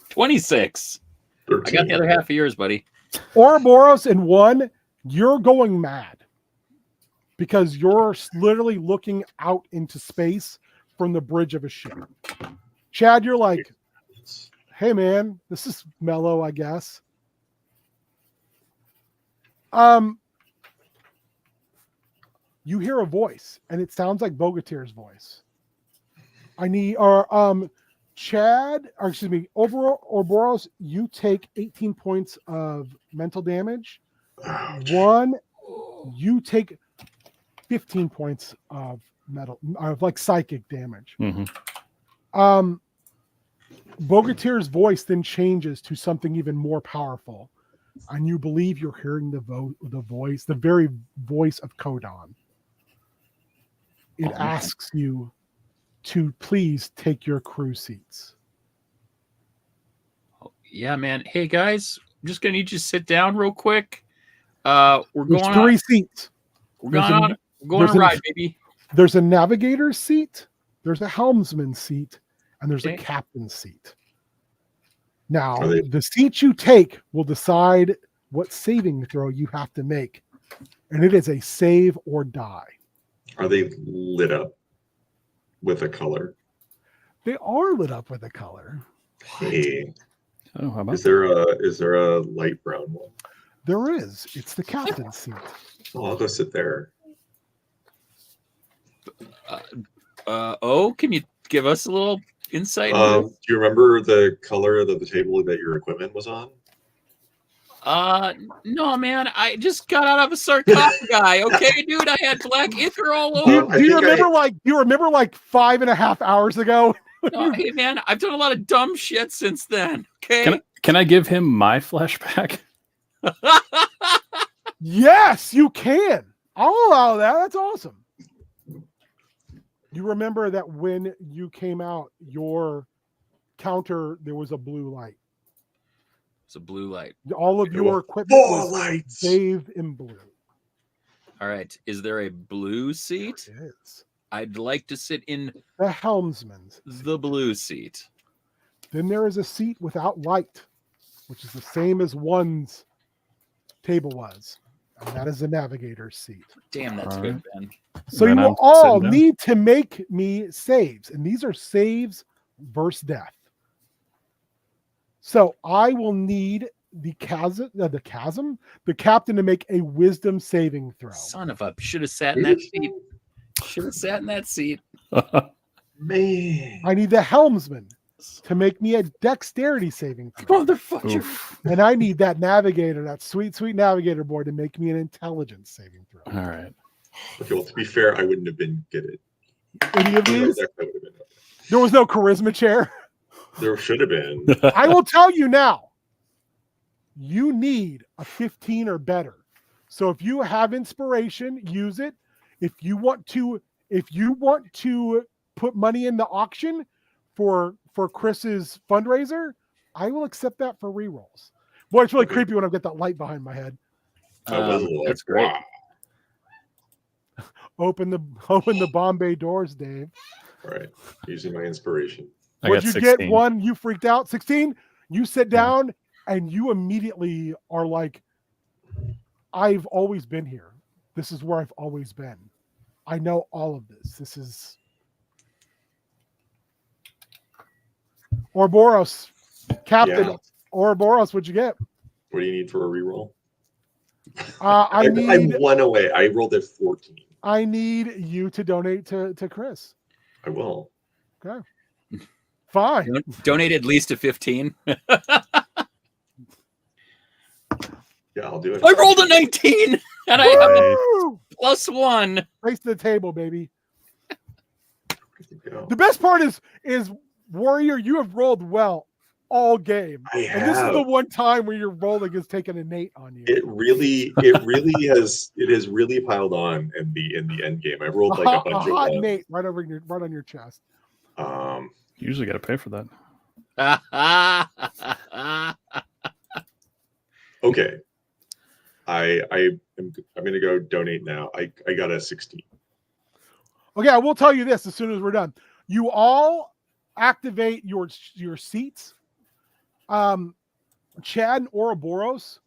26. 13. I got the other half of yours, buddy. Ouroboros in one, you're going mad because you're literally looking out into space from the bridge of a ship. Chad, you're like, hey man, this is mellow, I guess. You hear a voice, and it sounds like Bogatir's voice. Chad, or excuse me, Ouroboros, you take 18 points of mental damage. Ouch. One, you take 15 points of psychic damage. Mm-hmm. Bogatir's voice then changes to something even more powerful, and you believe you're hearing the very voice of Kodon. It asks you to please take your crew seats. Yeah, man. Hey, guys, I'm just going to need you to sit down real quick. We're There's going three on. seats. We're There's going on a ride, baby. There's a navigator's seat, there's a helmsman's seat, and there's a Okay. captain's seat. Now, Are they- the seat you take will decide what saving throw you have to make, and it is a save or die. Are they lit up with a color? They are lit up with a color. Hey, Oh, how about is there a light brown one? There is. It's the captain's seat. Oh, I'll go sit there. Can you give us a little insight? Do you remember the color of the table that your equipment was on? No, man. I just got out of a sarcophagus. Okay, dude. I had black ichor all Do over. you, I do you think remember you remember like 5.5 hours ago? No, hey, man. I've done a lot of dumb shit since then. Okay. Can I give him my flashback? Yes, you can. I'll allow that. That's awesome. You remember that when you came out, your counter, there was a blue light. It's a blue light. All of your equipment Ball was lights. bathed in blue. All right. Is there a blue seat? It is. I'd like to sit in The helmsman's. the blue seat. Then there is a seat without light, which is the same as one's table was. And that is the navigator's seat. Damn, that's All good, right. Ben. So Then you I'm will all sitting down. need to make me saves. And these are saves versus death. So I will need the captain to make a wisdom saving throw. Son of a should have sat in that seat. Should have sat in that seat. Man. I need the helmsman to make me a dexterity saving throw. Motherfucker. Oof. And I need that navigator, that sweet, sweet navigator boy to make me an intelligence saving throw. All right. Okay, well, to be fair, I wouldn't have been good at Any of these? that would have been okay. There was no charisma chair. There should have been. I will tell you now, you need a 15 or better. So if you have inspiration, use it. If you want to put money in the auction for Chris's fundraiser, I will accept that for rerolls. Boy, it's really Okay. creepy when I've got that light behind my head. That was a little That's like, great. wow. Open the Bombay doors, Dave. All right, using my inspiration. I What'd got you 16. get? One, you freaked out. 16? You sit down and you immediately are like, I've always been here. This is where I've always been. I know all of this. This is Ouroboros, Captain Ouroboros. What'd you get? What do you need for a reroll? I'm one away. I rolled a 14. I need you to donate to Chris. I will. Okay. Fine. Donate at least a 15. Yeah, I'll do it. I rolled a 19 and I have a +1. Face to the table, baby. Go. The best part is Warrior, you have rolled well all game. And this is the one time where your rolling has taken an 8 on you. It really has really piled on in the end game. I rolled like a bunch of hot Nate right on your chest. You usually got to pay for that. Okay. I'm gonna go donate now. I got a 16. Okay, I will tell you this as soon as we're done. You all activate your seats. Chad and Ouroboros,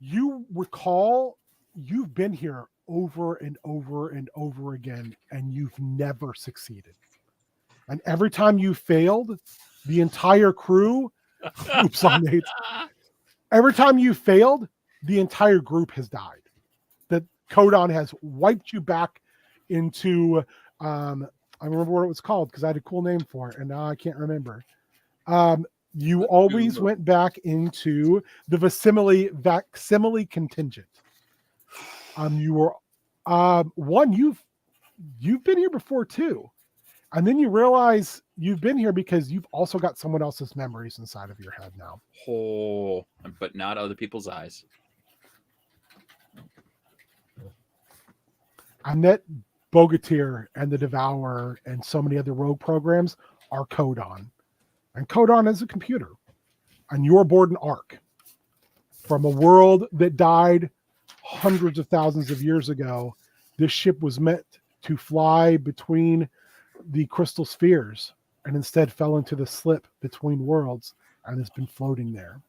you recall you've been here over and over and over again, and you've never succeeded. And every time you failed, the entire crew, oops on Nate. Every time you failed, the entire group has died. That Codon has wiped you back into I remember what it was called because I had a cool name for it, and now I can't remember. You always went back into the facsimile contingent. You were one, you've been here before too. And then you realize you've been here because you've also got someone else's memories inside of your head now. Oh, but not other people's eyes. And that Bogatir and the Devourer and so many other rogue programs are Codon. And Codon is a computer. And you're aboard an Ark from a world that died hundreds of thousands of years ago. This ship was meant to fly between the crystal spheres and instead fell into the slip between worlds and has been floating there.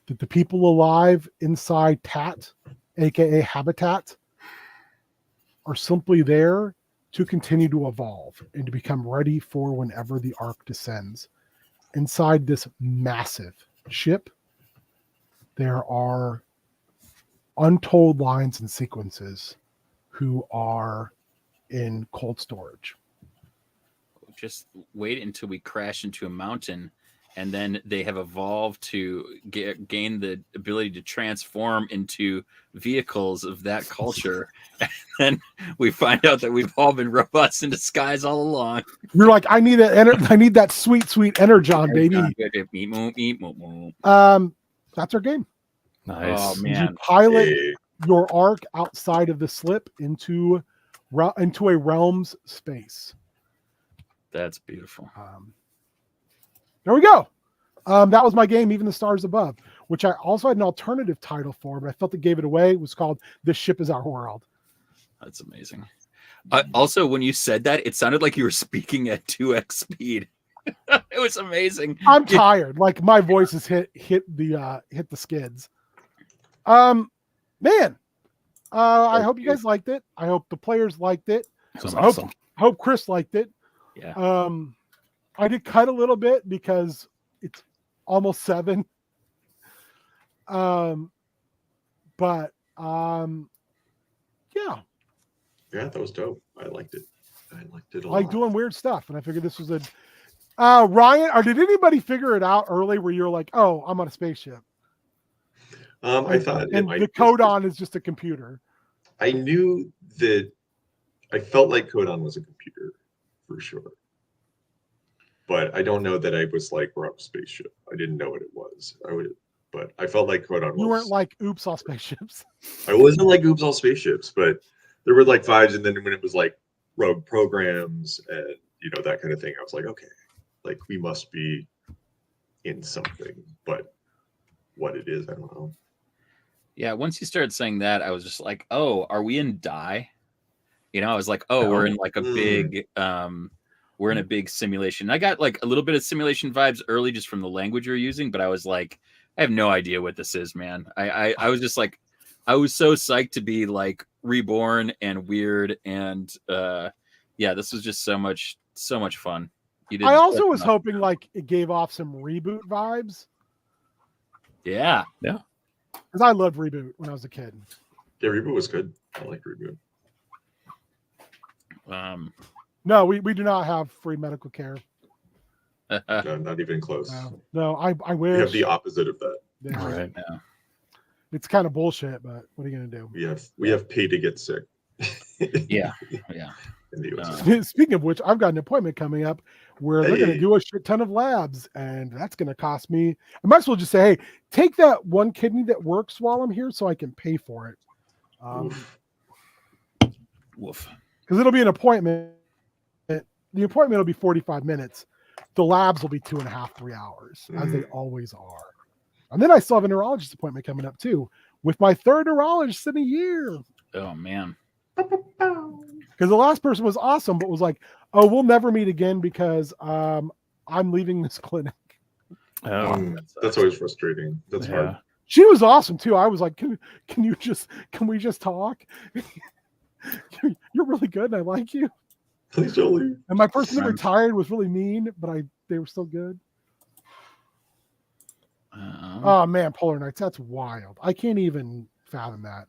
That the people alive inside Tat, aka Habitat, are simply there to continue to evolve and to become ready for whenever the Ark descends. Inside this massive ship, there are untold lines and sequences who are in cold storage. Just wait until we crash into a mountain, and then they have evolved to gain the ability to transform into vehicles of that culture. And then we find out that we've all been robots in disguise all along. You're like, I need that sweet energon, baby. That's our game. Nice. Oh man! You pilot your Ark outside of the slip into a realm's space. That's beautiful. There we go. That was my game, Even the Stars Above, which I also had an alternative title for, but I felt it gave it away. It was called This Ship Is Our World. That's amazing. Also, when you said that, it sounded like you were speaking at 2x speed. It was amazing. I'm tired. Like my voice has hit the skids. Man, I hope you guys liked it. I hope the players liked it. That's I awesome. hope Chris liked it. Yeah. I did cut a little bit because it's almost 7. Yeah. Yeah, that was dope. I liked it. I liked it a lot. Like doing weird stuff, and I figured this was a Ryan, or did anybody figure it out early where you're like, oh, I'm on a spaceship? I thought and the Codon is just a computer. I knew that I felt like Codon was a computer for sure. But I don't know that I was like, we're on a spaceship. I didn't know what it was. But I felt like Codon was. You weren't like, oops, all spaceships. I wasn't like, oops, all spaceships, but there were like vibes. And then when it was like rogue programs and, that kind of thing, I was like, okay, like we must be in something. But what it is, I don't know. Yeah, once you started saying that, I was just like, oh, are we in Die? I was like, oh, we're in like a big we're in a big simulation. I got like a little bit of simulation vibes early just from the language you're using, but I was like, I have no idea what this is, man. I was just like, I was so psyched to be like reborn and weird, and yeah, this was just so much fun. You did I also such was an hoping like it gave off some reboot vibes yeah. because I loved reboot when I was a kid. Yeah, Reboot was good. I like Reboot. No, we do not have free medical care. No, not even close. No, I We wish. have the opposite of that. Yeah. Right. It's kind of bullshit, but what are you gonna do? We have pay to get sick. Yeah. In the US. Speaking of which, I've got an appointment coming up where they're going to Hey. do a shit ton of labs, and that's going to cost me. I might as well just say, hey, take that one kidney that works while I'm here, so I can pay for it. Oof. Woof. Because it'll be an appointment. The appointment will be 45 minutes. The labs will be 2.5, 3 hours, as they always are. And then I still have a neurologist appointment coming up too, with my third neurologist in a year. Oh man. Because the last person was awesome, but was like, "Oh, we'll never meet again because I'm leaving this clinic." That's always frustrating. That's hard. She was awesome too. I was like, "Can we just talk? You're really good, and I like you." Please don't leave. And my person that retired was really mean, but they were still good. Oh man, Polar Nights, that's wild. I can't even fathom that.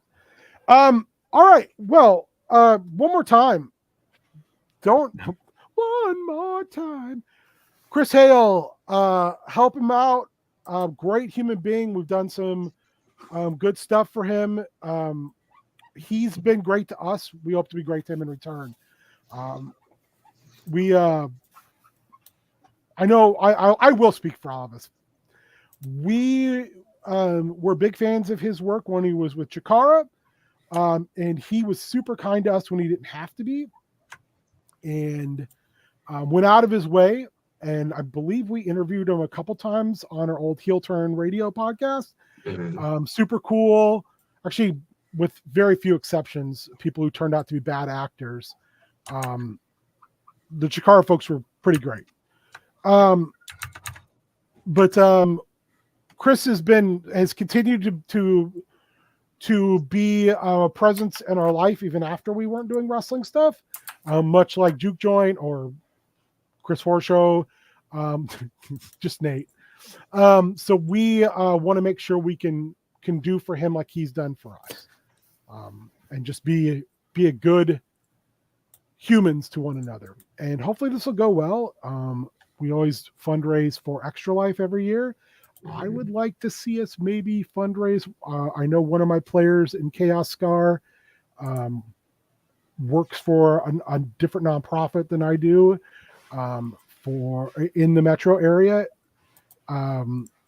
All right. Well, one more time. One more time. Chris Hale, help him out. Great human being. We've done some good stuff for him. He's been great to us. We hope to be great to him in return. I know I will speak for all of us. We were big fans of his work when he was with Chikara. And he was super kind to us when he didn't have to be, and went out of his way. And I believe we interviewed him a couple times on our old Heel Turn radio podcast. Super cool. Actually, with very few exceptions, people who turned out to be bad actors. The Chikara folks were pretty great. But Chris has continued to be a presence in our life even after we weren't doing wrestling stuff, much like Juke Joint or Chris Horshow, just Nate. So we want to make sure we can do for him like he's done for us, and just be a good humans to one another. And hopefully this will go well. We always fundraise for Extra Life every year. I would like to see us maybe fundraise. I know one of my players in Chaos Scar works for a different nonprofit than I do for in the metro area.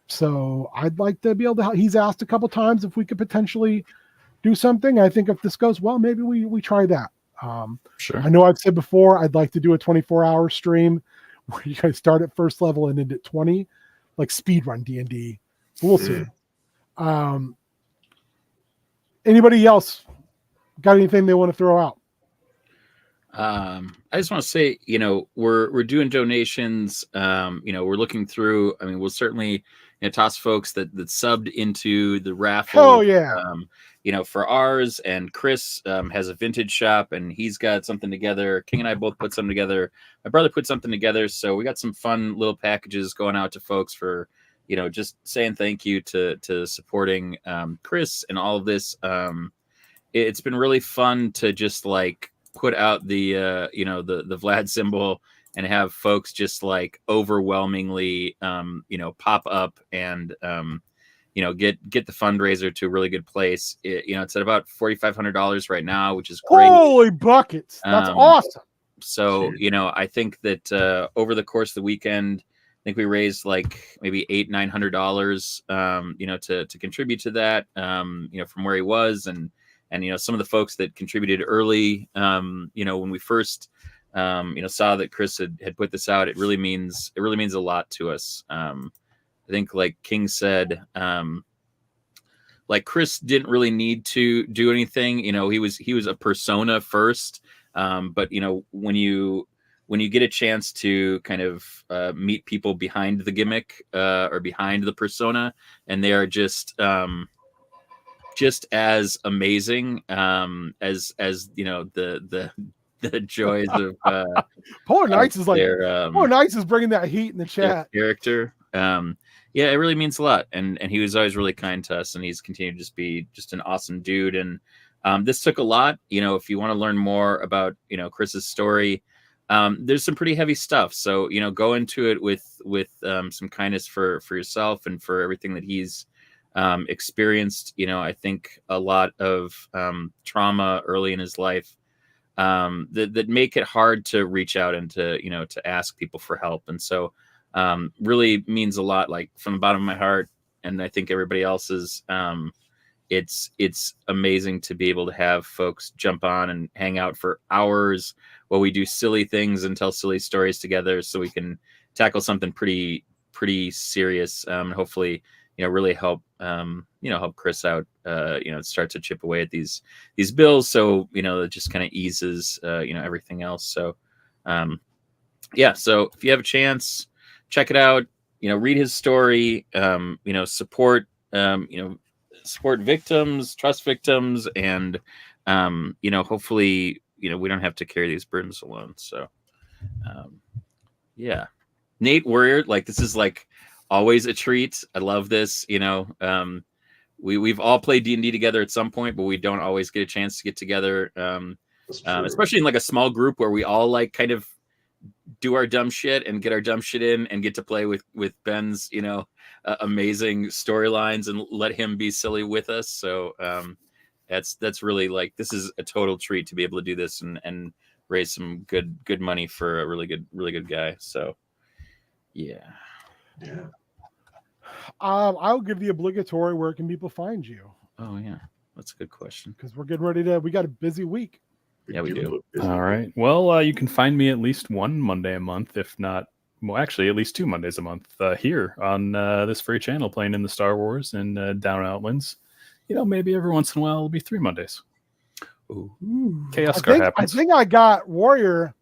So I'd like to be able to help. He's asked a couple times if we could potentially do something. I think if this goes well, maybe we try that. Sure. I know I've said before, I'd like to do a 24-hour stream where you guys start at first level and end at 20. Like speedrun D&D. We'll see. Anybody else got anything they want to throw out? I just want to say, we're doing donations. We're looking through. I mean, we'll certainly toss folks that subbed into the raffle. Hell yeah. For ours, and Chris has a vintage shop, and he's got something together. King and I both put something together. My brother put something together, so we got some fun little packages going out to folks for, just saying thank you to supporting Chris and all of this. It's been really fun to just like put out the the Vlad symbol and have folks just like overwhelmingly pop up and get the fundraiser to a really good place. It's at about $4,500 right now, which is great. Holy buckets. That's awesome. So, I think that over the course of the weekend, I think we raised like maybe $800-900, to contribute to that, from where he was. And some of the folks that contributed early, when we first, saw that Chris had put this out, it really means a lot to us. I think, like King said, like Chris didn't really need to do anything. He was a persona first. But when you when you get a chance to kind of meet people behind the gimmick or behind the persona, and they are just as amazing as the joys of Polar Knights is like their Polar Knights is bringing that heat in the chat. character. Yeah, it really means a lot, and he was always really kind to us, and he's continued to just be just an awesome dude. And this took a lot. If you want to learn more about Chris's story, there's some pretty heavy stuff. So go into it with some kindness for yourself and for everything that he's experienced. I think a lot of trauma early in his life that make it hard to reach out and to ask people for help. And so really means a lot, like from the bottom of my heart. And I think everybody else's, it's amazing to be able to have folks jump on and hang out for hours while we do silly things and tell silly stories together, so we can tackle something pretty serious, and hopefully really help help Chris out, start to chip away at these bills, so it just kind of eases everything else. So so if you have a chance, check it out, read his story, support support victims, trust victims, and hopefully we don't have to carry these burdens alone. So Nate, Warrior, like this is like always a treat. I love this. We've all played D&D together at some point, but we don't always get a chance to get together, especially in like a small group where we all like kind of do our dumb shit and get our dumb shit in and get to play with Ben's amazing storylines and let him be silly with us. So that's really like, this is a total treat to be able to do this and raise some good money for a really good guy. So yeah. I'll give the obligatory, where can people find you? Oh yeah, that's a good question, because we're getting ready we got a busy week. Yeah, we do. All right. Well, you can find me at least one Monday a month, if not, well, actually at least 2 Mondays a month here on this free channel, playing in the Star Wars and Down Outlands. Maybe every once in a while it'll be 3 Mondays. Ooh. Chaos Scar happens. I think I got Warrior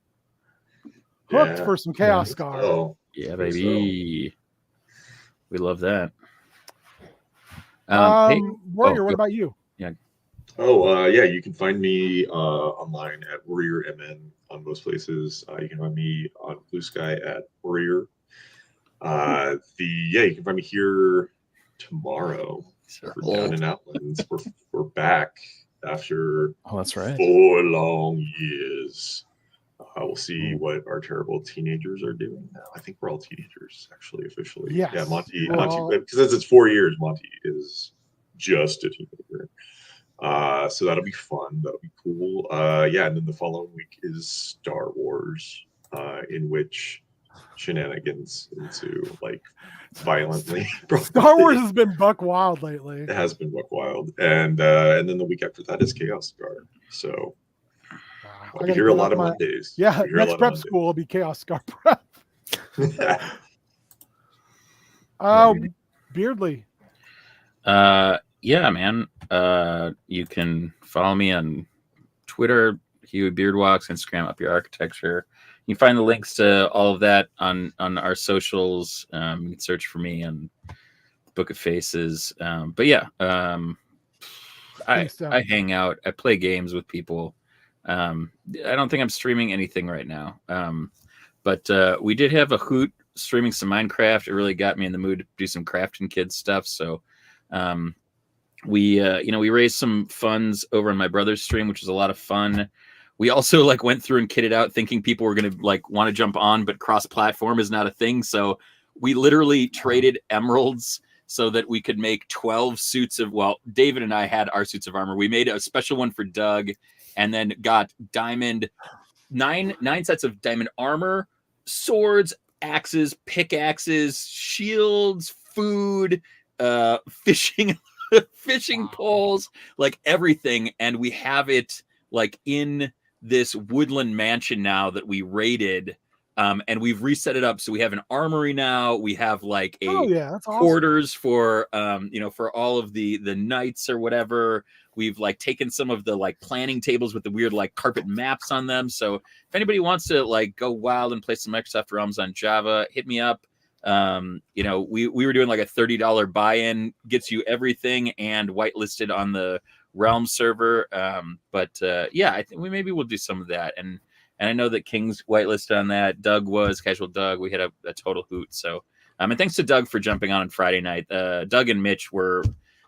hooked for some Chaos Scar. Oh, yeah, baby. So. We love that. Warrior, what about you? Yeah. You can find me online at Warrior MN on most places. You can find me on Blue Sky at Warrior. You can find me here tomorrow for Down and Outlands. We're back after that's right. 4 long years. We'll see what our terrible teenagers are doing now. I think we're all teenagers, actually, officially. Yes. Yeah, Monty, because since it's 4 years, Monty is just a teenager. So that'll be fun. That'll be cool. And then the following week is Star Wars, in which shenanigans into like violently. Star Wars has been buck wild lately. It has been buck wild, and then the week after that is Chaos Scar. So I'll be here a lot of Mondays. Yeah, next prep school will be Chaos Scar prep. Beardly. Yeah, man. You can follow me on Twitter, Huey Beardwalks, Instagram, Up Your Architecture. You can find the links to all of that on our socials. You can search for me on Book of Faces. I hang out. I play games with people. I don't think I'm streaming anything right now. But we did have a hoot streaming some Minecraft. It really got me in the mood to do some crafting kids stuff. So we raised some funds over on my brother's stream, which was a lot of fun. We also went through and kitted out thinking people were going to want to jump on, but cross-platform is not a thing. So we literally traded emeralds so that we could make 12 suits of, David and I had our suits of armor. We made a special one for Doug, and then got nine sets of diamond armor, swords, axes, pickaxes, shields, food, fishing poles, everything. And we have it in this woodland mansion now that we raided And we've reset it up. So we have an armory now. We have like a that's awesome. quarters for, for all of the knights or whatever. We've like taken some of the like planning tables with the weird like carpet maps on them. So if anybody wants to like go wild and play some Microsoft Realms on Java, hit me up. We were doing like a $30 buy-in, gets you everything and whitelisted on the Realm server. I think maybe we'll do some of that. And I know that King's whitelisted on that. Doug was Casual Doug. We had a total hoot. So, and thanks to Doug for jumping on Friday night. Doug and Mitch were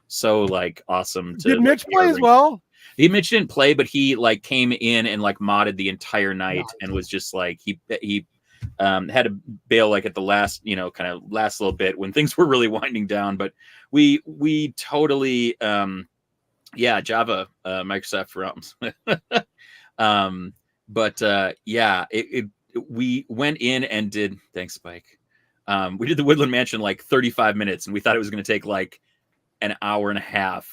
so like awesome. Did Mitch play as well? Mitch didn't play, but he like came in and like modded the entire night and was just like he had to bail like at the last, kind of last little bit when things were really winding down. But we totally, Java, Microsoft Realms. We went in and did. Thanks, Spike. We did the Woodland Mansion like 35 minutes, and we thought it was going to take like an hour and a half.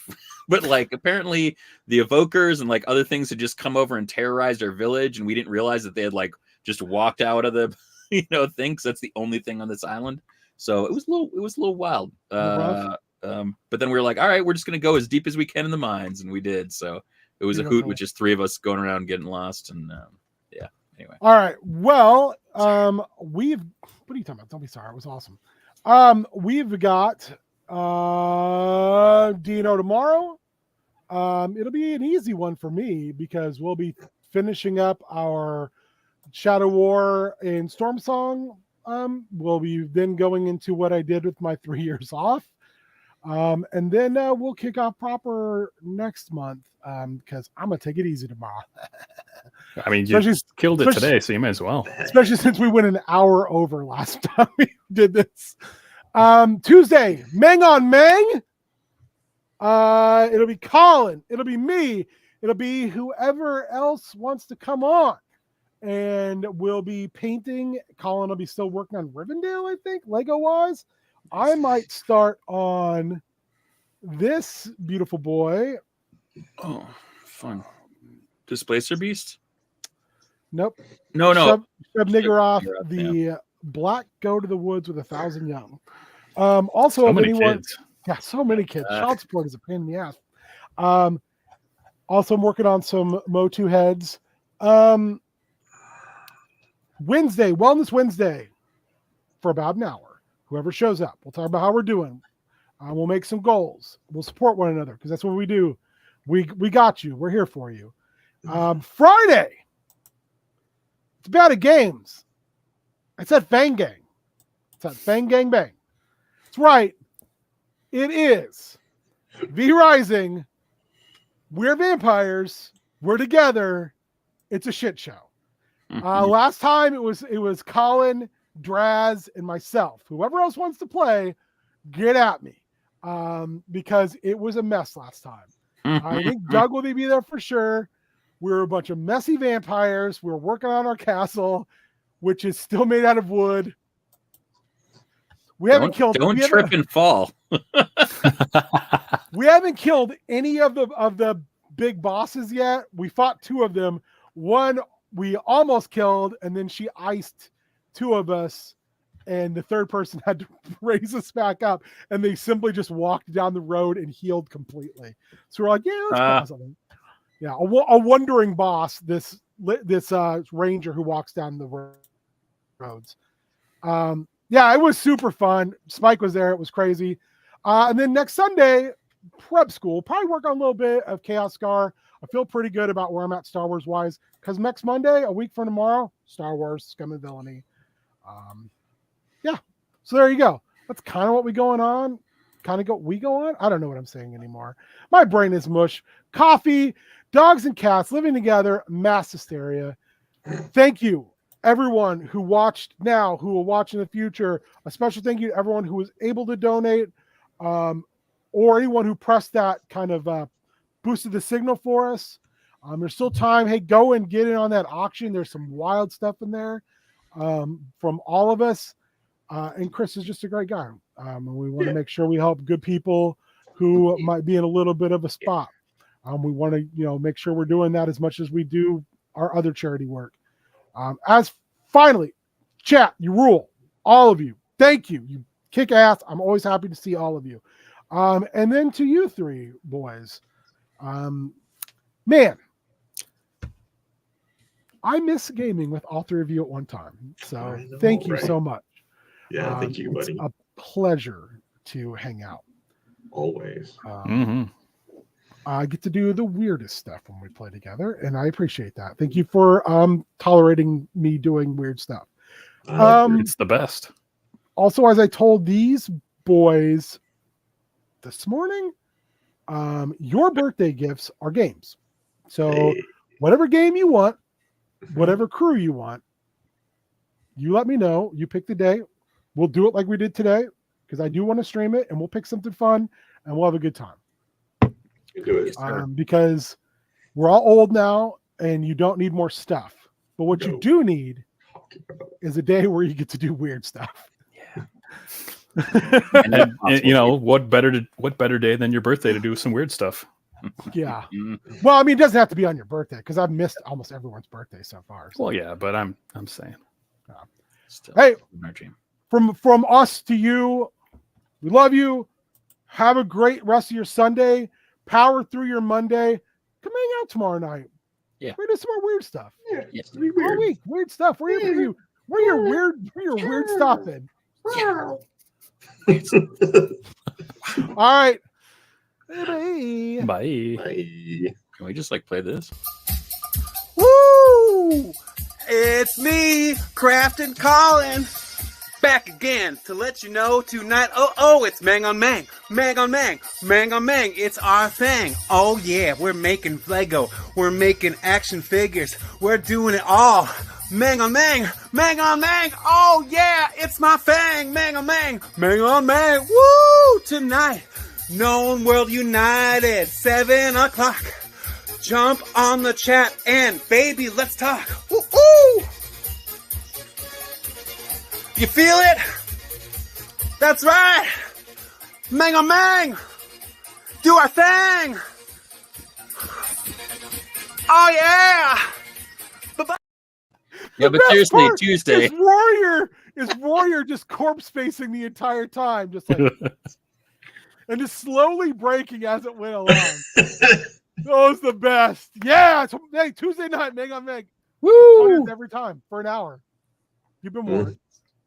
But like apparently the evokers and like other things had just come over and terrorized our village, and we didn't realize that they had like just walked out of the thing, 'cause that's the only thing on this island. So it was a little wild. But then we were like, all right, we're just gonna go as deep as we can in the mines, and we did. So it was a hoot with just 3 of us going around getting lost. And anyway. All right. Well, what are you talking about? Don't be sorry. It was awesome. We've got Dino tomorrow. It'll be an easy one for me because we'll be finishing up our Shadow War and Storm Song. We'll be then going into what I did with my 3 years off. And then we'll kick off proper next month because I'm going to take it easy tomorrow. I mean, you killed it today, so you might as well. Especially since we went an hour over last time we did this. Tuesday, Meng on Meng. It'll be Colin. It'll be me. It'll be whoever else wants to come on. And we'll be painting. Colin will be still working on Rivendell, I think, Lego-wise. I might start on this beautiful boy. Oh, fun. Displacer Beast? Nope. No. Shub Niggeroth, the Black Go to the Woods with 1,000 Young. Also, so many kids. Yeah, so many kids. Child support is a pain in the ass. Also, I'm working on some Motu heads. Wednesday, Wellness Wednesday, for about an hour. Whoever shows up, we'll talk about how we're doing. We'll make some goals. We'll support one another because that's what we do. We got you. We're here for you. Friday, it's about games. It's at Fang Gang. It's at Fang Gang Bang. That's right. It is V Rising. We're vampires. We're together. It's a shit show. Last time it was Colin, Draz, and myself. Whoever else wants to play, get at me. Because it was a mess last time. I think Doug will be there for sure. We're a bunch of messy vampires. We're working on our castle, which is still made out of wood. Don't trip and fall. We haven't killed any of the big bosses yet. We fought 2 of them. One we almost killed, and then she iced 2 of us, and the third person had to raise us back up, and they simply just walked down the road and healed completely. So we're like, yeah, let's try something. Yeah, a wandering boss, this ranger who walks down the roads. Yeah, it was super fun. Spike was there. It was crazy. And then next Sunday, prep school. Probably work on a little bit of Chaos Scar. I feel pretty good about where I'm at Star Wars wise. Because next Monday, a week from tomorrow, Star Wars, Scum and Villainy. Yeah. So there you go. That's kind of what we go on. I don't know what I'm saying anymore. My brain is mush. Coffee, dogs and cats living together, mass hysteria. Thank you, everyone who watched now, who will watch in the future. A special thank you to everyone who was able to donate, or anyone who pressed that kind of boosted the signal for us. There's still time. Hey, go and get in on that auction. There's some wild stuff in there from all of us. And Chris is just a great guy. And we want to make sure we help good people who might be in a little bit of a spot. We want to, make sure we're doing that as much as we do our other charity work. As finally, Chat, you rule. All of you. Thank you. You kick ass. I'm always happy to see all of you. And then to you three boys. Man, I miss gaming with all three of you at one time. So thank you so much. Yeah, thank you, buddy. It's a pleasure to hang out. Always. I get to do the weirdest stuff when we play together, and I appreciate that. Thank you for tolerating me doing weird stuff. It's the best. Also, as I told these boys this morning, your birthday gifts are games. So whatever game you want, whatever crew you want, you let me know. You pick the day. We'll do it like we did today, because I do want to stream it, and we'll pick something fun, and we'll have a good time. Do it. Because we're all old now, and you don't need more stuff. But what you do need is a day where you get to do weird stuff. And you know, what better day than your birthday to do some weird stuff? Yeah. Well, I mean, it doesn't have to be on your birthday, because I've missed almost everyone's birthday so far. So. Well, yeah, but I'm saying. Still Hey, our dream. from us to you, we love you. Have a great rest of your Sunday. Power through your Monday. Come hang out tomorrow night. Yeah. We're doing some more weird stuff. Yeah, Yeah. be All weird. week, weird stuff. We're here for you. We're your weird stuff in. All right. Bye. Bye. Bye. Can we just like play this? Woo! It's me, Crafton Colin, back again to let you know tonight. Oh, it's Mang on Mang, Mang on Mang, Mang on Mang. It's our thing. Oh yeah, we're making Lego, we're making action figures, we're doing it all. Mang on Mang, Mang on Mang. Oh yeah, it's my thing. Mang on Mang, Mang on Mang. Woo! Tonight, Known World United, 7 o'clock. Jump on the chat and baby, let's talk. Woo-hoo! You feel it? That's right. Mang on Mang. Do our thing. Oh yeah. Bye-bye. Yeah, but best seriously, part Tuesday. Is Warrior just corpse facing the entire time, just like, and just slowly breaking as it went along. That was the best. Yeah. Hey, Tuesday night, Meg on Meg. Woo! Every time for an hour. You've been warned.